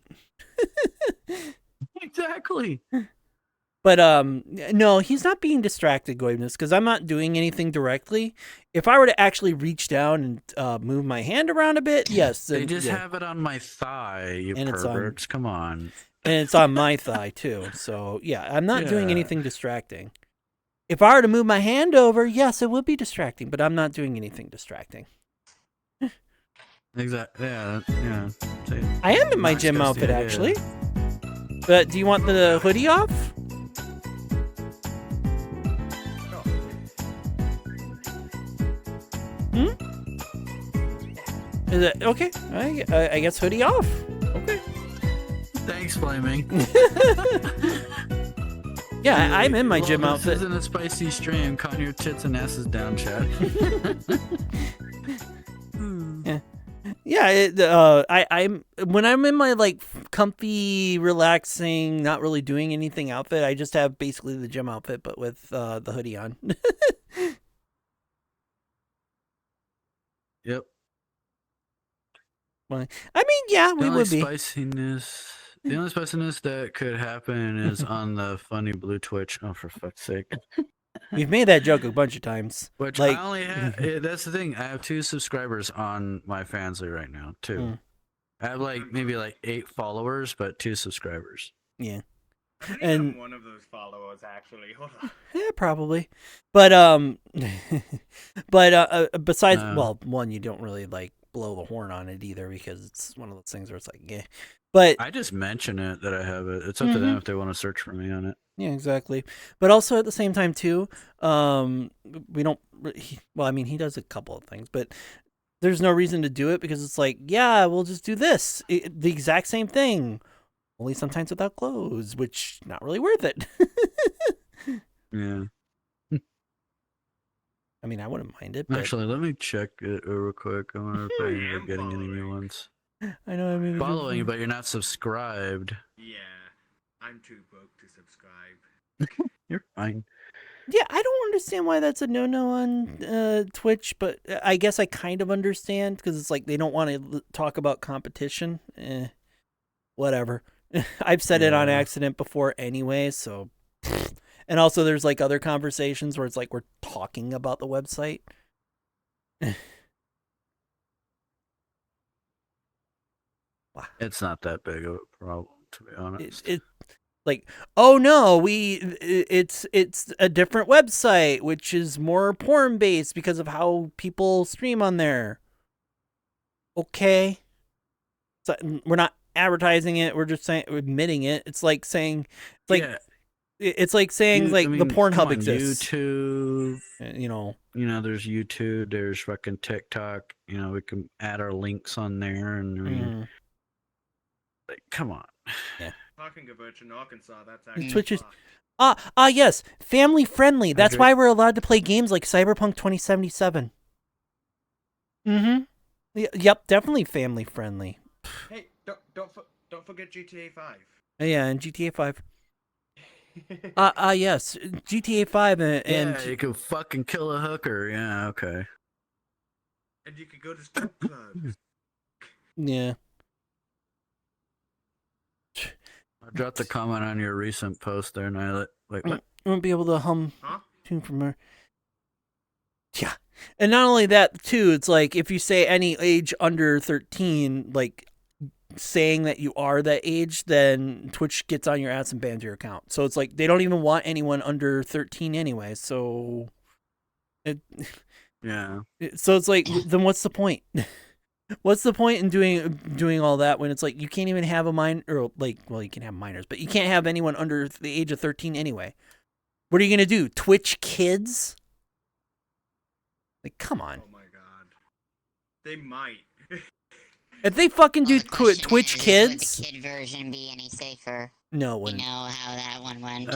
Exactly. But no, he's not being distracted, Goibness, because I'm not doing anything directly. If I were to actually reach down and move my hand around a bit, yes. They just have it on my thigh, you And perverts. Come on. And it's on my thigh too. So yeah, I'm not doing anything distracting. If I were to move my hand over, yes, it would be distracting, but I'm not doing anything distracting. Exactly. Yeah. I am in my gym outfit actually. But do you want the hoodie off? Is it okay? I guess hoodie off. Okay. Thanks, Flaming. Yeah, I'm in my gym outfit. This isn't a spicy stream. Calm your tits and asses down, chat. Yeah. I'm when I'm in my like comfy, relaxing, not really doing anything outfit. I just have basically the gym outfit, but with the hoodie on. Yep. Well, I mean, yeah, we would be. The only spiciness that could happen is on the funny blue Twitch. Oh, for fuck's sake. We've made that joke a bunch of times. Which like, I only have. That's the thing. I have 2 subscribers on my Fansly right now. 2. I have maybe 8 followers, but 2 subscribers. Yeah. And one of those followers actually. Hold on. Yeah, probably. But besides, well, one, you don't really blow the horn on it either because it's one of those things where it's like, yeah. But I just mention it that I have it. It's up to them if they want to search for me on it. Yeah, exactly. But also at the same time too, we don't. Well, I mean, he does a couple of things, but there's no reason to do it because it's like, yeah, we'll just do this, the exact same thing, only sometimes without clothes, which not really worth it. Yeah. I mean, I wouldn't mind it. But... Actually, let me check it real quick. I wonder if I ended up getting any new ones. I know I'm following you, but you're not subscribed. Yeah, I'm too broke to subscribe. You're fine. Yeah, I don't understand why that's a no-no on Twitch, but I guess I kind of understand because it's like they don't want to talk about competition. Whatever. I've said it on Yeah. accident before anyway, so. And also, there's like other conversations where it's like we're talking about the website. Wow. It's not that big of a problem, to be honest. It like, oh no, it's a different website which is more porn based because of how people stream on there. Okay, so we're not advertising it, we're just saying, admitting it. It's like saying, Yeah. it's like saying I like mean, the come Pornhub on, exists. YouTube. You know, there's YouTube, there's fucking TikTok. We can add our links on there, and like, come on. Yeah. Talking of which, in Arkansas, that's actually Twitch is fucked. yes, family friendly. That's Hydrate. why we're allowed to play games like Cyberpunk 2077. Yep, definitely family friendly. Hey, don't forget GTA 5. Yeah, and GTA 5. Yes, GTA 5 and Yeah, you can fucking kill a hooker. Yeah, okay. And you can go to strip clubs. Yeah. I dropped a comment on your recent post there, Nyla. Wait, what? You won't be able to hum Huh? tune from her. Yeah. And not only that, too, it's like if you say any age under 13, like saying that you are that age, then Twitch gets on your ass and bans your account. So it's like they don't even want anyone under 13 anyway. So Yeah. So it's like, then what's the point? What's the point in doing all that when it's like you can't even have a minor, or like, well, you can have minors, but you can't have anyone under the age of 13 anyway. What are you gonna do? Twitch kids? Like, come on. Oh my god. They might. If they fucking do Question Twitch is, kids, would the kid version be any safer? no, it You wouldn't. know how that one went.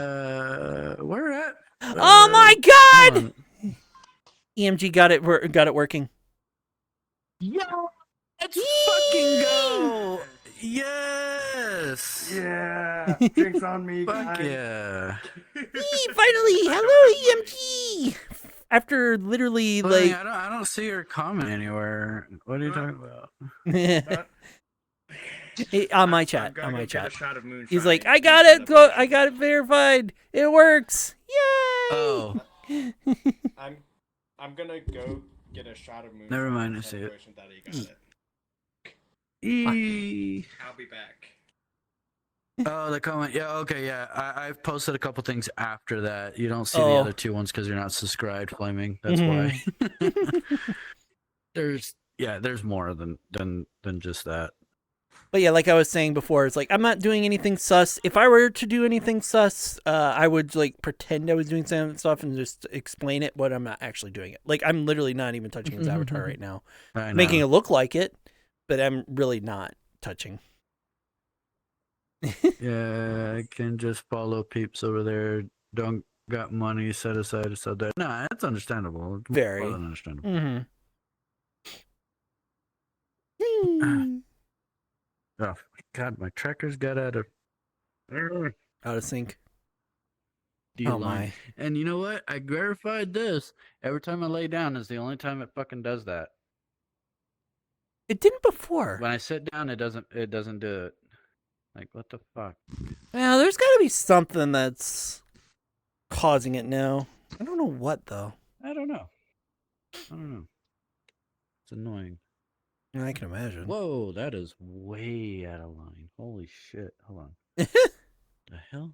Where at? Oh my god! EMG got it working. Yo, let's fucking go! Yes! Yeah. Drinks on me, Fuck guys. yeah. Finally, hello EMG. After literally Well, like, I don't see your comment anywhere. What are you talking about? on my chat, I'm gonna on my go get a chat. shot of moonshine He's like, in I got it, celebration. I got it verified. It works. Yay! Oh, I'm gonna go get a shot of moonshine. never mind, in I see it. celebration that he got it. E. I'll be back. Oh, the comment. Yeah, okay, yeah. I've posted a couple things after that. You don't see the Oh. other two ones because you're not subscribed, Flaming. That's why. There's more than just that. But yeah, like I was saying before, it's like I'm not doing anything sus. If I were to do anything sus, I would like pretend I was doing some stuff and just explain it, but I'm not actually doing it. Like I'm literally not even touching his avatar right now, I know. making it look like it, but I'm really not touching. Yeah, I can just follow peeps over there. Don't got money set aside so that. No, that's understandable. It's Very. more than understandable. Mm-hmm. Oh my god, my trackers got out of sync. D-line. Oh my. And you know what? I verified this. Every time I lay down is the only time it fucking does that. It didn't before. When I sit down, it doesn't do it. Like, what the fuck? Yeah, there's got to be something that's causing it now. I don't know what though. I don't know. It's annoying. I can imagine. Whoa, that is way out of line. Holy shit. Hold on. The hell?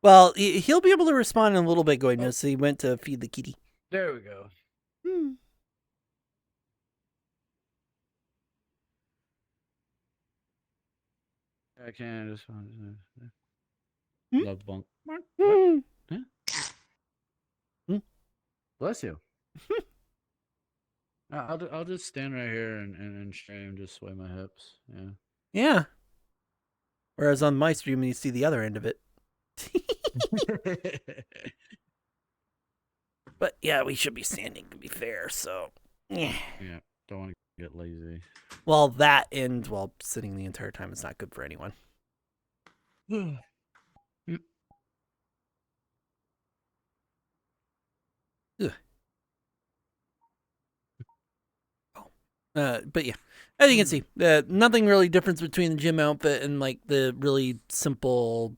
Well, he'll be able to respond in a little bit going, no, so he went to feed the kitty. There we go. I can't just love bunk. What? Huh? Bless you. I'll just stand right here and stream, just sway my hips. Yeah. Yeah. Whereas on my stream, you see the other end of it. But yeah, we should be standing to be fair. So yeah. Yeah. Don't want to get lazy. Well, that and while sitting the entire time is not good for anyone. Ugh. But yeah, as you can see, nothing really difference between the gym outfit and like the really simple,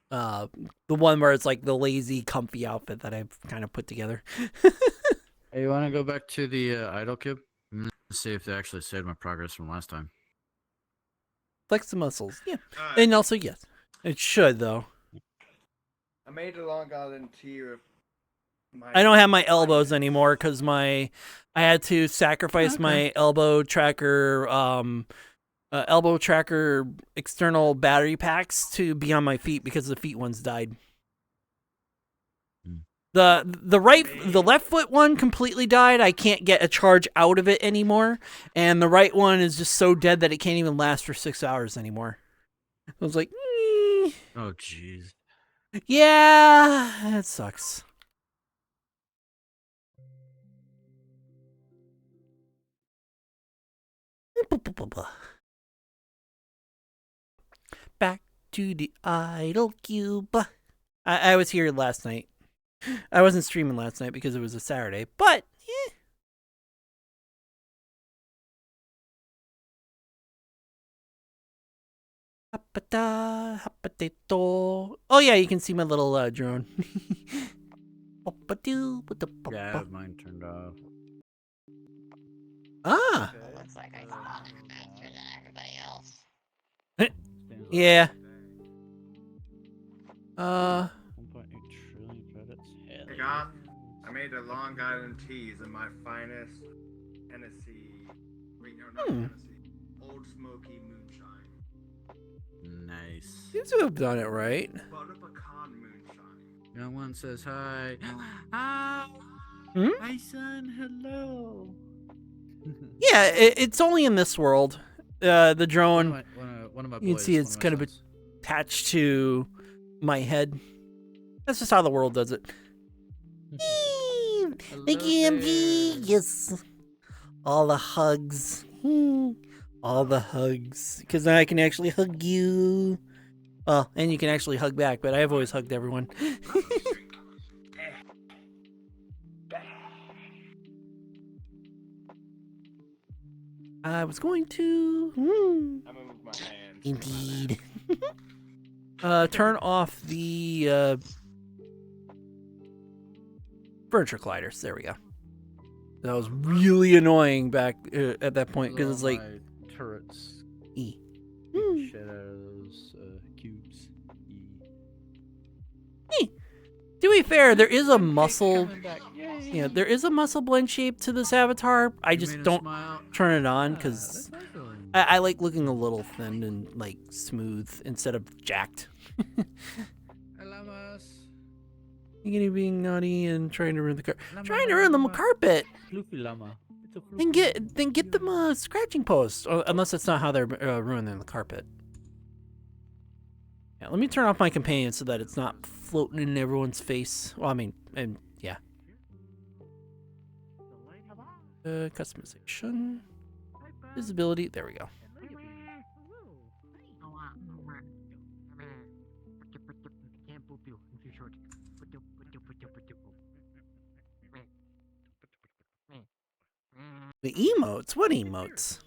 the one where it's like the lazy, comfy outfit that I've kind of put together. Hey, you want to go back to the idle cube? Let's see if they actually saved my progress from last time. Flex the muscles, yeah, and also yes, it should though. I made a Long Island tea with my. I don't have my elbows anymore because I had to sacrifice my elbow tracker external battery packs to be on my feet because the feet ones died. The left foot one completely died. I can't get a charge out of it anymore, and the right one is just so dead that it can't even last for 6 hours anymore. I was like, oh jeez. Yeah, that sucks. Back to the idle cube. I was here last night. I wasn't streaming last night because it was a Saturday, but oh yeah, you can see my little drone. Yeah, I have mine turned off. Ah. It looks like I got it faster than everybody else. Yeah. 1.8 trillion credits. Hell I yeah. got. I made a Long Island teas in my finest Tennessee. Wait, no, not Tennessee. Old Smoky moonshine. Nice. Seems to have done it right. Butter pecan moonshine. No one says hi. Hi. Hi, son. Hello. Yeah, it's only in this world. The drone. One of my boys, you can see it's kind of attached to my head. That's just how the world does it. Thank you, MG. Yes. All the hugs. All the hugs. Because now I can actually hug you. Well, and you can actually hug back, but I've always hugged everyone. I was going to. I'm gonna move my hands. Indeed. Turn off the furniture colliders. There we go. That was really annoying back at that point because it's like turrets. E. Shit out of those cubes. To be fair, there is a muscle. Yeah, there is a muscle blend shape to this avatar. I just don't turn it on because I like looking a little thin and like smooth instead of jacked. You're being naughty and trying to ruin the carpet. Trying to ruin the carpet. Then get them a scratching post, unless that's not how they're ruining the carpet. Yeah, let me turn off my companion so that it's not floating in everyone's face. Well, I mean, and yeah. Customization, visibility. There we go. The emotes? What emotes?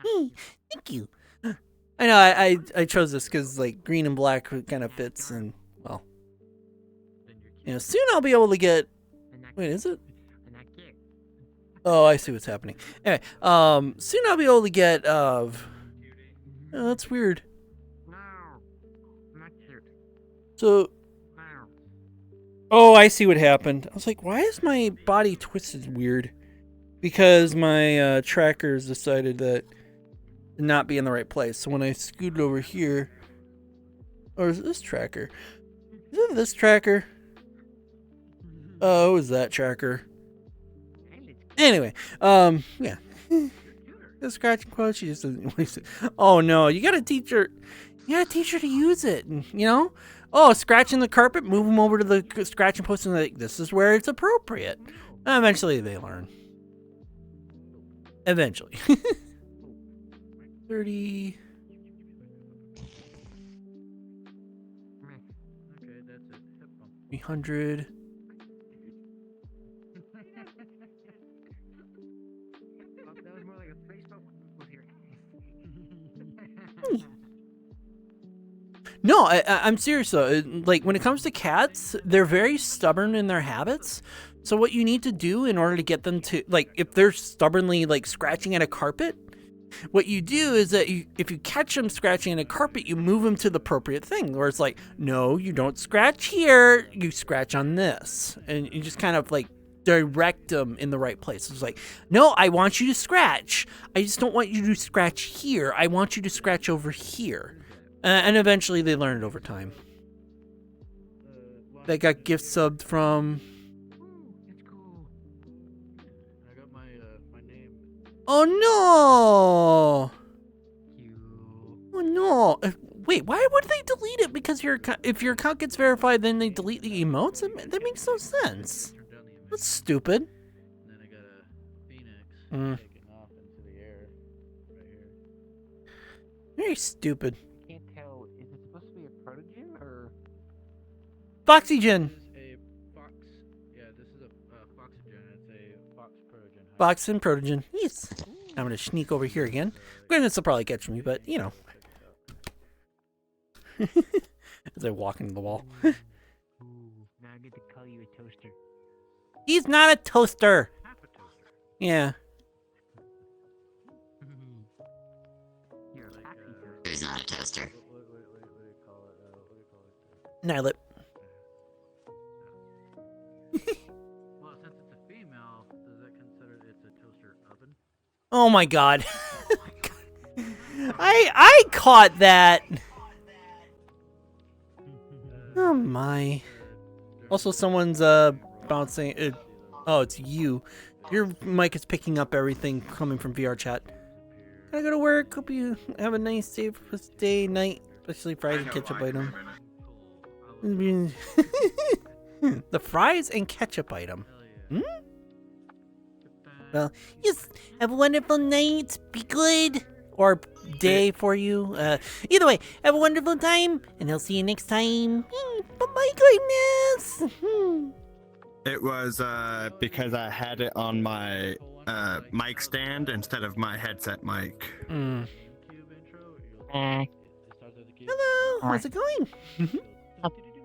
Thank you. I know I chose this because like green and black kind of fits, and well, you know, soon I'll be able to get. Wait, is it? Oh, I see what's happening. Anyway, soon I'll be able to get. Oh, that's weird. So. Oh, I see what happened. I was like, why is my body twisted weird? Because my trackers decided that to not be in the right place. So when I scooted over here, or is this tracker? Is it this tracker? Oh, it was that tracker. Anyway, yeah. The scratching quote, she just doesn't waste it. Oh no, you gotta teach her. You gotta teach her to use it. You know. Oh, scratching the carpet, move them over to the scratching post, and like this is where it's appropriate. Eventually, they learn. Eventually. 30. Okay, that's it. 300. No, I'm serious though. Like when it comes to cats, they're very stubborn in their habits. So what you need to do in order to get them to, like, if they're stubbornly like scratching at a carpet, what you do is that if you catch them scratching at a carpet, you move them to the appropriate thing. Where it's like, no, you don't scratch here. You scratch on this, and you just kind of like direct them in the right place. It's like, no, I want you to scratch. I just don't want you to scratch here. I want you to scratch over here. And eventually they learn it over time. They got gift subbed from... I got my name. Oh no! Oh no! Wait, why would they delete it? Because if your account gets verified, then they delete the emotes? That makes no sense. That's stupid. And then I got a phoenix taking off into the air right here. Very stupid. Can't tell. Is it supposed to be a protogen or? Foxygen. This is a fox. Yeah, this is a foxygen. It's a fox protogen. Fox and protogen. Yes. I'm gonna sneak over here again. Granted, this will probably catch me, but you know. As I walk into the wall. Ooh, now I get to call you a toaster. He's not a toaster. Half a toaster. Yeah. You're a happy toaster. He's not a toaster. What do you call it? What do you call it? Nilip. Well, since it's a female, does that consider it's a toaster oven? Oh my god. I caught that. Oh my. Also, someone's bouncing. Oh, it's you. Your mic is picking up everything coming from VRChat. Gotta go to work. Hope you have a nice day, night, especially fries and ketchup item. The fries and ketchup item. Hmm? Well, yes. Have a wonderful night. Be good. Or day for you. Either way, have a wonderful time, and I'll see you next time. Bye-bye, goodness. It was because I had it on my mic stand instead of my headset mic. Hello, how's it going?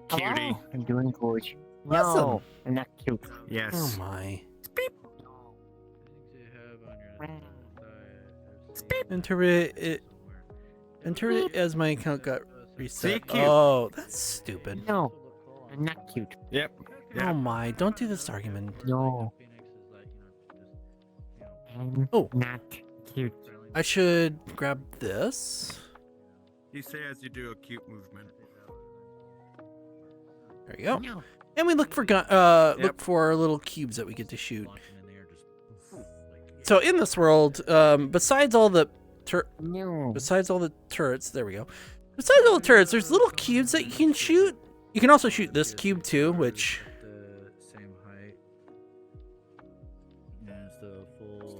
Cutie. I'm doing good. Awesome. No, I'm not cute. Yes. Oh my. Enter it as my account got reset. Oh, that's stupid. No, I'm not cute. Yep. Oh my, don't do this argument. No. I'm not cute. I should grab this. You say as you do a cute movement. There you go. No. And we look for look for little cubes that we get to shoot. So in this world, besides all the turrets, there we go. Besides all the turrets, there's little cubes that you can shoot. You can also shoot this cube too, which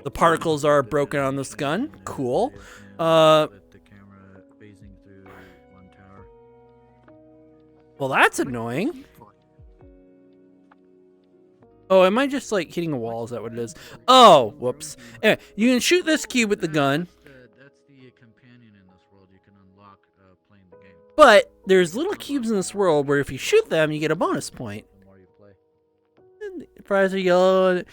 the particles are broken on this gun. Cool. Well, that's annoying. Oh, am I just like hitting a wall? Is that what it is? Oh, whoops. Anyway, you can shoot this cube with the gun. That's the companion in this world you can unlock playing the game. But there's little cubes in this world where if you shoot them, you get a bonus point. The more you play. And the fries are yellow.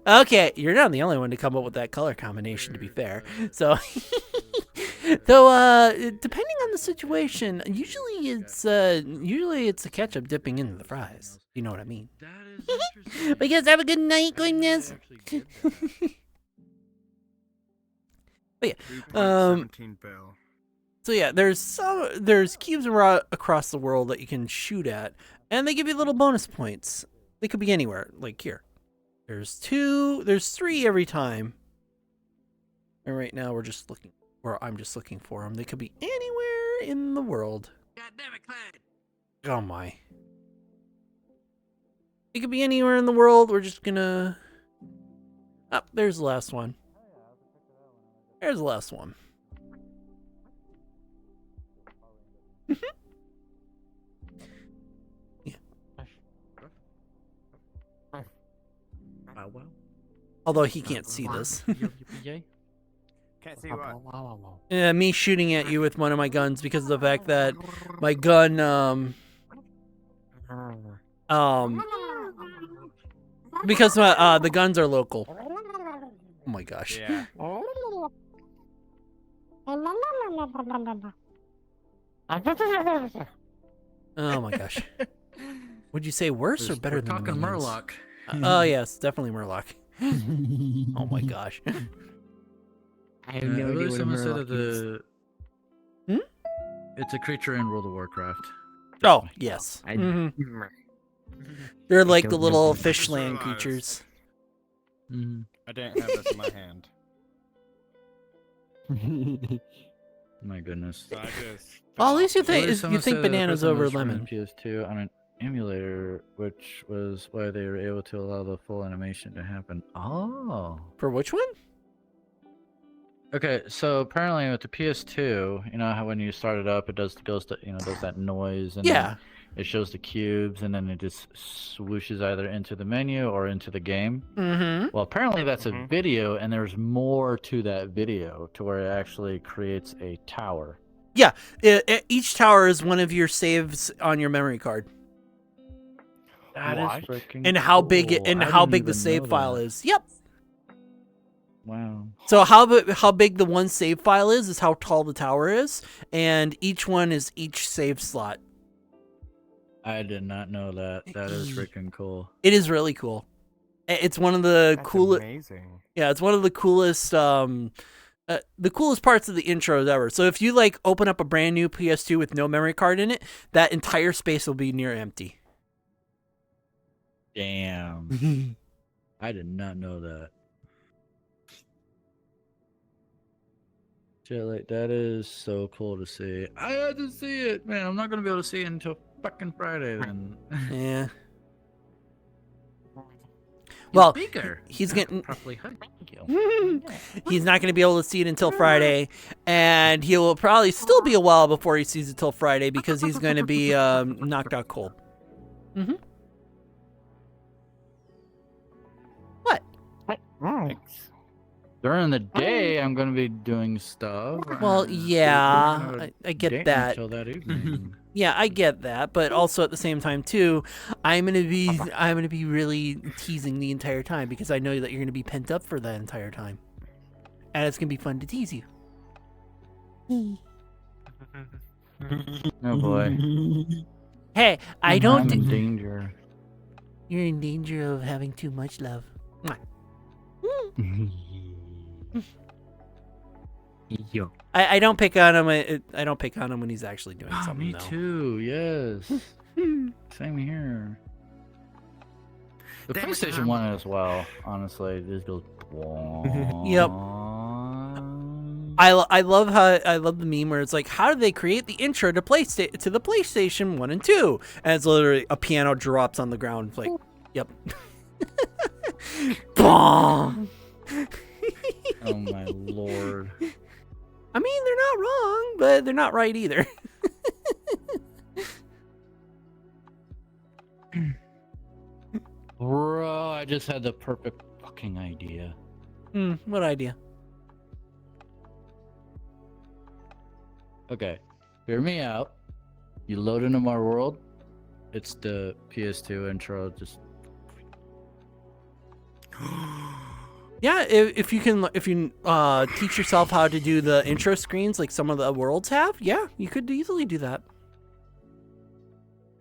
Okay, you're not the only one to come up with that color combination, to be fair. So, though, depending on the situation, usually it's the ketchup dipping into the fries. You know what I mean? That is interesting. But you guys have a good night, goodness. But yeah, 17 bill. so yeah, there's cubes across the world that you can shoot at, and they give you little bonus points. They could be anywhere, like here. There's 3 every time. And right now I'm just looking for them. They could be anywhere in the world. God damn it, Clyde. Oh my. It could be anywhere in the world. We're just gonna... Oh, there's the last one. There's the last one. Yeah. Although he can't see this. Can't see what. Me shooting at you with one of my guns because of the fact that my gun, because the guns are local. Oh my gosh. Yeah. Oh my gosh. Would you say worse or better We're than talking the minions? Murloc. Oh yes, definitely Murloc. Oh my gosh. I have no idea what a someone said Murloc that is. it's a creature in World of Warcraft. Oh yes. I- Mhm. They're like the don't know little what- fish Just land realized. creatures. I don't have this in my hand. My goodness. So I just. Well, at least you Earlier think someone think said that the bananas person over was running lemon. PS2 on an emulator, which was why they were able to allow the full animation to happen. Oh. For which one? Okay, so apparently with the PS2, you know how when you start it up, it does that noise, and Yeah. then it shows the cubes, and then it just swooshes either into the menu or into the game. Mm-hmm. Well, apparently that's a video, and there's more to that video to where it actually creates a tower. Yeah. Each tower is one of your saves on your memory card. That What? is freaking And how big cool. I how didn't big the even save know file that. is. Yep. Wow. So how big the one save file is how tall the tower is, and each one is each save slot. I did not know that. That is freaking cool. It is really cool. It's one of the That's coolest. amazing. Yeah, it's one of the coolest parts of the intros ever. So if you like open up a brand new PS2 with no memory card in it, that entire space will be near empty. Damn. I did not know that. Shit, like that is so cool to see. I had to see it, man. I'm not gonna be able to see it until fucking Friday then. Yeah. Well, speaker. he's getting. Properly hooked. Thank you. He's not going to be able to see it until Friday, and he will probably still be a while before he sees it till Friday because he's going to be knocked out cold. Mm-hmm. What? Thanks. During the day, I'm gonna be doing stuff. Well, So yeah, there's no I get date that. Until that evening. Yeah, I get that, but also at the same time too, I'm gonna be really teasing the entire time because I know that you're gonna be pent up for that entire time, and it's gonna be fun to tease you. Oh boy. Hey, I don't. I'm in danger. You're in danger of having too much love. Mwah. Yo. I don't pick on him. I don't pick on him when he's actually doing Oh, something. me though. too. Yes. Same here. The PlayStation One as well. Honestly, it just goes. Yep. I love the meme where it's like, how did they create the intro to to the PlayStation 1 and 2? And it's literally a piano drops on the ground. It's like, yep. Bong. Oh my lord. I mean, they're not wrong, but they're not right either. Bro, I just had the perfect fucking idea. What idea? Okay, hear me out. You load into my world. It's the PS2 intro. Just Yeah, if you teach yourself how to do the intro screens like some of the worlds have, yeah, you could easily do that.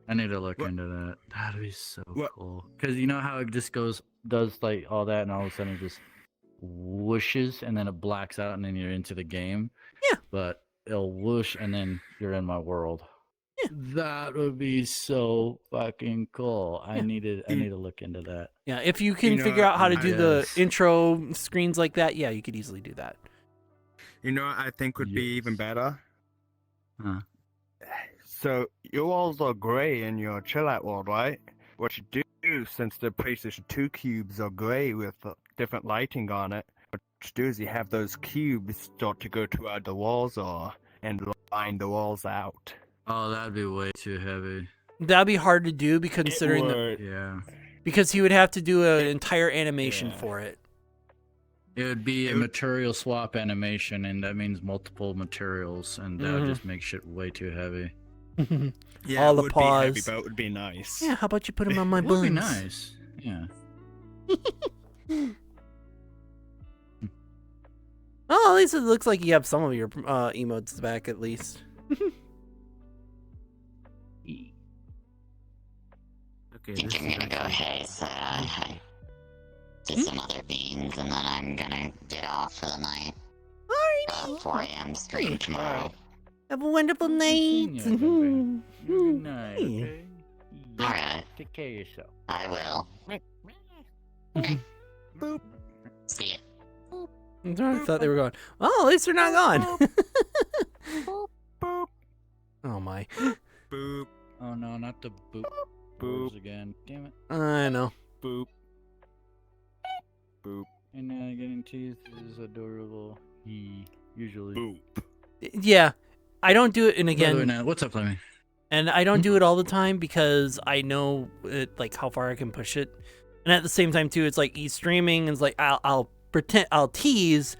I need to look into that. That'd be so cool. Because you know how it just does like all that, and all of a sudden it just whooshes, and then it blacks out, and then you're into the game. Yeah. But it'll whoosh, and then you're in my world. Yeah. That would be so fucking cool. I need to look into that. Yeah, if you can figure out how to do the Yes. intro screens like that, yeah, you could easily do that. You know what I think would be even better? Huh. So, your walls are grey in your chill out world, right? What you do, since the PlayStation 2 cubes are grey with different lighting on it, what you do is you have those cubes start to go to where the walls are and line the walls out. Oh, that'd be way too heavy. That'd be hard to do because Yeah. because he would have to do an entire animation for it. It would be a material swap animation, and that means multiple materials, and that would just make shit way too heavy. Yeah, All it the would be heavy, paws. but it would be nice. Yeah, how about you put them on my It buns? would be nice. Yeah. Oh, at least it looks like you have some of your emotes back, at least. I think I'm gonna go ahead and do some other beans, and then I'm gonna get off for the night. Alrighty. 4 a.m. stream tomorrow. Have a wonderful night. Good night, okay? Alright, Take care of yourself. I will. Boop. See ya. I thought they were gone. Oh, at least they're not gone. Boop. Oh my. Boop. Oh no, not the boop. Boop. Again. Damn it. I know. Boop. Boop. And now getting teeth is adorable. Usually. Boop. Yeah, I don't do it. And By the way, again, now, what's up, Flemmy? and I don't do it all the time because I know like how far I can push it. And at the same time too, it's like he's streaming, and it's like I'll pretend I'll tease,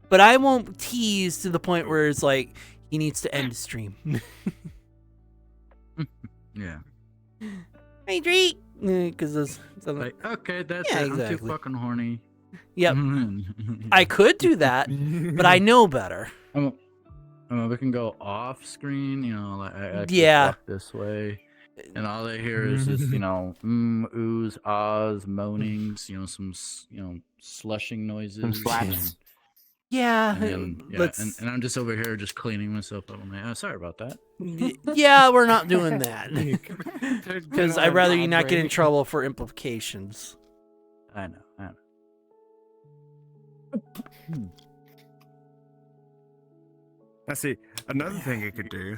but I won't tease to the point where it's like he needs to end the stream. Yeah. Hydrate, because there's Like, okay, that's Yeah, it. I'm exactly. too fucking horny. Yep, I could do that, but I know better. I mean, we can go off screen, you know, like I actually Yeah. walk this way, and all they hear is just, you know, oohs, ahs, moanings, you know, some, slushing noises. Some slaps. Yeah, And, let's. and I'm just over here just cleaning myself up. I'm like, sorry about that. Yeah, we're not doing that because I'd rather you not get in trouble for implications. I know. Let's see. Another thing you could do.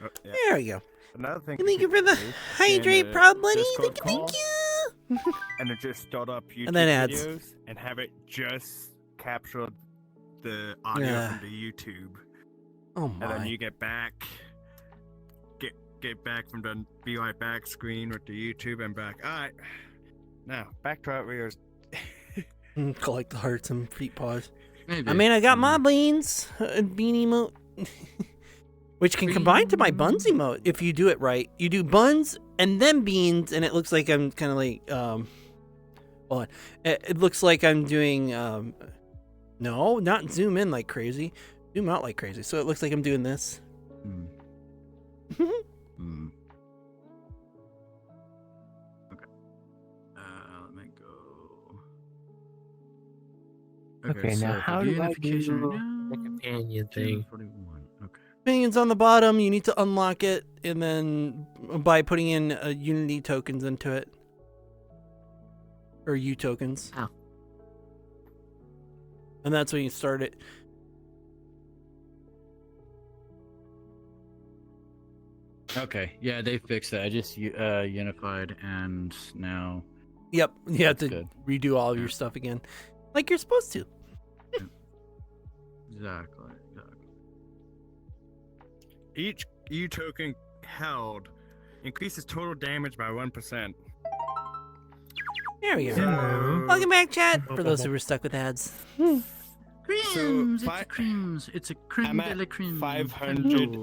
Oh, yeah. There we go. Another thing. Thank you could for the do, hydrate, in a proud buddy. Discord Thank call, you. And then just start up YouTube And then ads. videos and have it just capture the audio Yeah. from the YouTube. Oh And then my. you get back. Get back from the be right back screen with the YouTube and back. Alright. Now back to our videos. Collect the hearts and feet paws. Maybe. I mean, I got my beans, bean emote, which can combine to my buns emote if you do it right. You do buns and then beans, and it looks like I'm kind of like hold on. It looks like I'm doing no, not zoom in like crazy, zoom out like crazy. So it looks like I'm doing this. Okay. Let me go. Okay, now so how for do I unification do right now, the companion thing? 41. Okay. Minions on the bottom. You need to unlock it, and then by putting in Unity tokens into it, or U tokens. Oh. And that's when you start it. Okay. Yeah, they fixed that. I just unified, and now. Yep, you have to Good. redo all of your stuff again, like you're supposed to. Exactly. Each U token held increases total damage by 1%. There we go. So- Welcome back, chat. For those who were stuck with ads. Creams, fi- it's a creams. It's a creme I'm de at la creme. 500.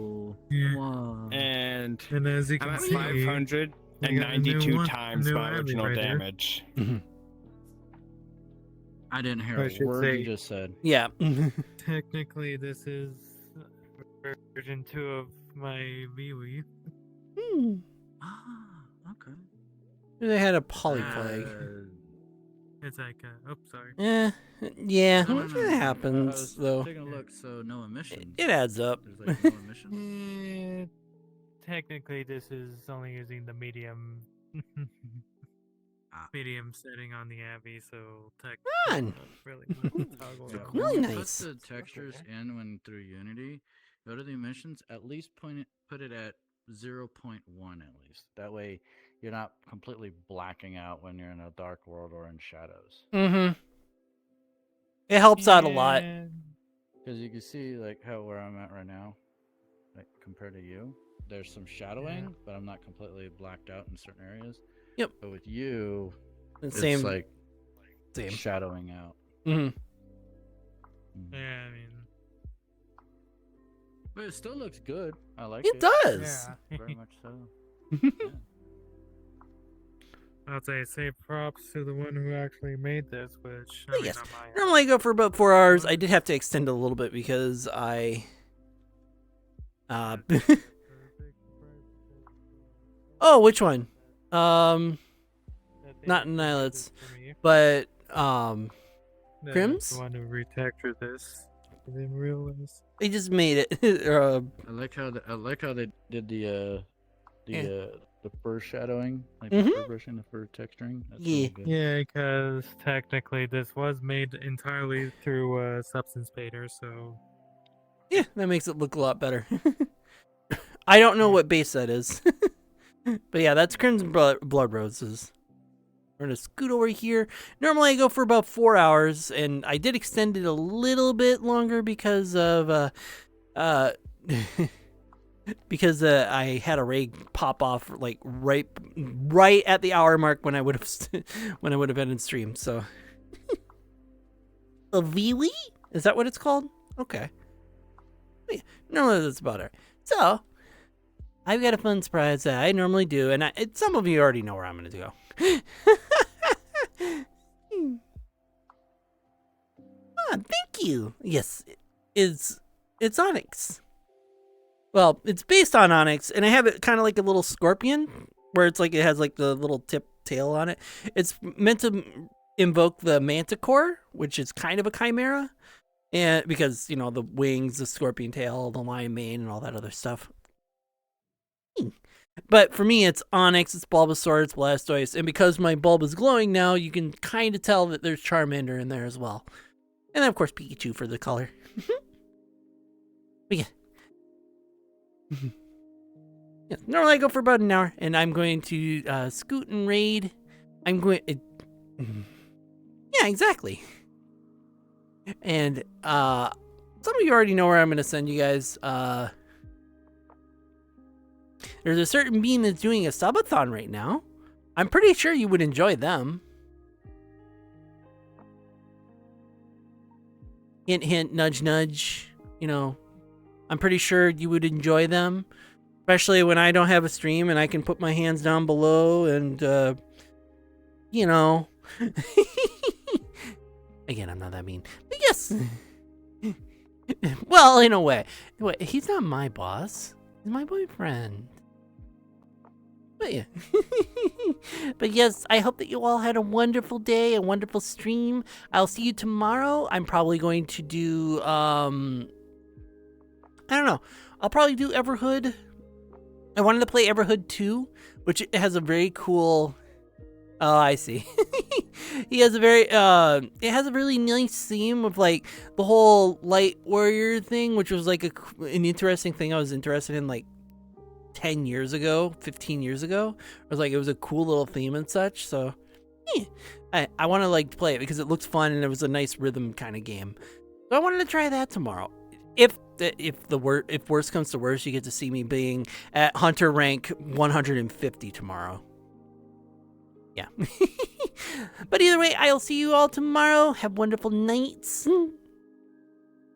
Wow. And as you I'm can at see, 592 times new my Abby original right there. damage. I didn't hear I a should word say- you just said. Yeah. Technically, this is version 2 of my VWii. Ah, okay. They had a polyplague. It's like, sorry. Yeah, yeah. No, no, It no, no. I happens was though. taking a look, so no emissions. It adds up. There's like no emissions. Technically, this is only using the medium medium setting on the Abby, so Fun. really So Really when you nice. Put the textures in when through Unity. Go to the emissions. At least put it at 0.1 at least. That way, you're not completely blacking out when you're in a dark world or in shadows. Mm-hmm. It helps out a lot. Because you can see like how where I'm at right now, like compared to you, there's some shadowing, but I'm not completely blacked out in certain areas. Yep. But with you, The it's same- like same. shadowing out. Mm-hmm. Yeah, I mean, But it still looks good. I like It it. does. yeah. Very much so. I'll say props to the one who actually made this, which I mean, Yes. on my end. Normally I go for about 4 hours. I did have to extend it a little bit because I oh, which one? Not Nilettes, but The Crims? one who retextured this. I didn't realize. They just made it. I like how they did the Yeah. the fur shadowing, like Mhm. the fur brushing, the fur texturing. That's Yeah. really good. Yeah, because technically this was made entirely through Substance Painter, so Yeah, that makes it look a lot better. I don't know what base that is. But yeah, that's Crimson Blood Roses. We're going to scoot over here. Normally I go for about 4 hours, and I did extend it a little bit longer because of because I had a raid pop off like right at the hour mark when I would have been in stream. So a VWE? Is that what it's called? Okay. No, that's about it. So I've got a fun surprise that I normally do, and some of you already know where I'm going to go. Thank you. Yes, it's Onyx. Well, it's based on Onyx, and I have it kind of like a little scorpion, where it's like it has like the little tip tail on it. It's meant to invoke the Manticore, which is kind of a chimera, and because the wings, the scorpion tail, the lion mane, and all that other stuff. But for me, it's Onyx, it's Bulbasaur, it's Blastoise, and because my bulb is glowing now, you can kind of tell that there's Charmander in there as well. And then, of course, Pikachu for the color. But yeah. Yeah. Normally I go for about an hour, and I'm going to scoot and raid. I'm going... yeah, exactly. And some of you already know where I'm going to send you guys. There's a certain being that's doing a subathon right now. I'm pretty sure you would enjoy them. Hint, hint, nudge, nudge. I'm pretty sure you would enjoy them. Especially when I don't have a stream and I can put my hands down below and, Again, I'm not that mean. But yes. Well, in a way. Wait, he's not my boss. He's my boyfriend. But yeah. But yes, I hope that you all had a wonderful day, a wonderful stream. I'll see you tomorrow. I'm probably going to do, I don't know. I'll probably do Everhood. I wanted to play Everhood 2, which has a very cool... Oh, I see. He has a very, it has a really nice theme of like the whole light warrior thing, which was like an interesting thing I was interested in like 10 years ago, 15 years ago. It was a cool little theme and such. So yeah, I want to like play it because it looks fun and it was a nice rhythm kind of game. So I wanted to try that tomorrow. If worst comes to worst, you get to see me being at Hunter rank 150 tomorrow. Yeah. But either way, I'll see you all tomorrow. Have wonderful nights.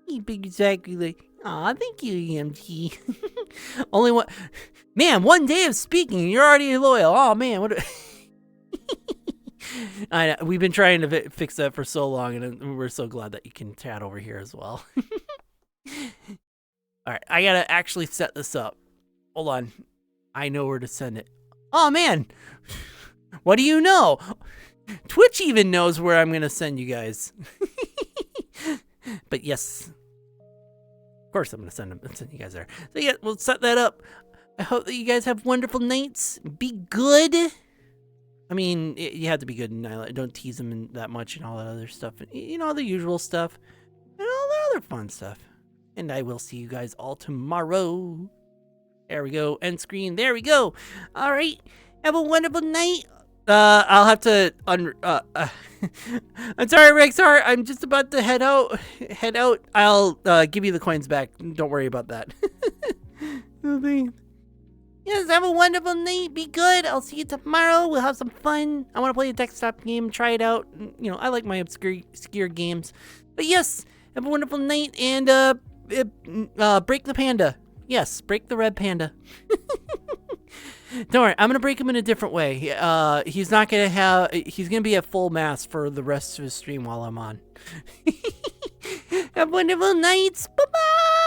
Exactly. Aw, thank you, EMT. Only one... Man, 1 day of speaking, and you're already loyal. Oh, man, what... I know, we've been trying to fix that for so long, and we're so glad that you can chat over here as well. Alright, I gotta actually set this up. Hold on. I know where to send it. Oh, man! What do you know? Twitch even knows where I'm gonna send you guys. But yes. Of course I'm gonna send you guys there. So yeah, we'll set that up. I hope that you guys have wonderful nights. Be good. I mean, you have to be good and don't tease them that much and all that other stuff. You know, the usual stuff. And all the other fun stuff. And I will see you guys all tomorrow. There we go. End screen. There we go. Alright. Have a wonderful night. I'll have to I'm sorry, Rexar. I'm just about to head out. I'll give you the coins back. Don't worry about that. Yes, have a wonderful night. Be good. I'll see you tomorrow. We'll have some fun. I want to play a desktop game, try it out. You know, I like my obscure games. But yes, have a wonderful night and break the panda. Yes, break the red panda. Don't worry, I'm gonna break him in a different way. He's gonna be at full mast for the rest of his stream while I'm on. Have wonderful nights. Bye bye.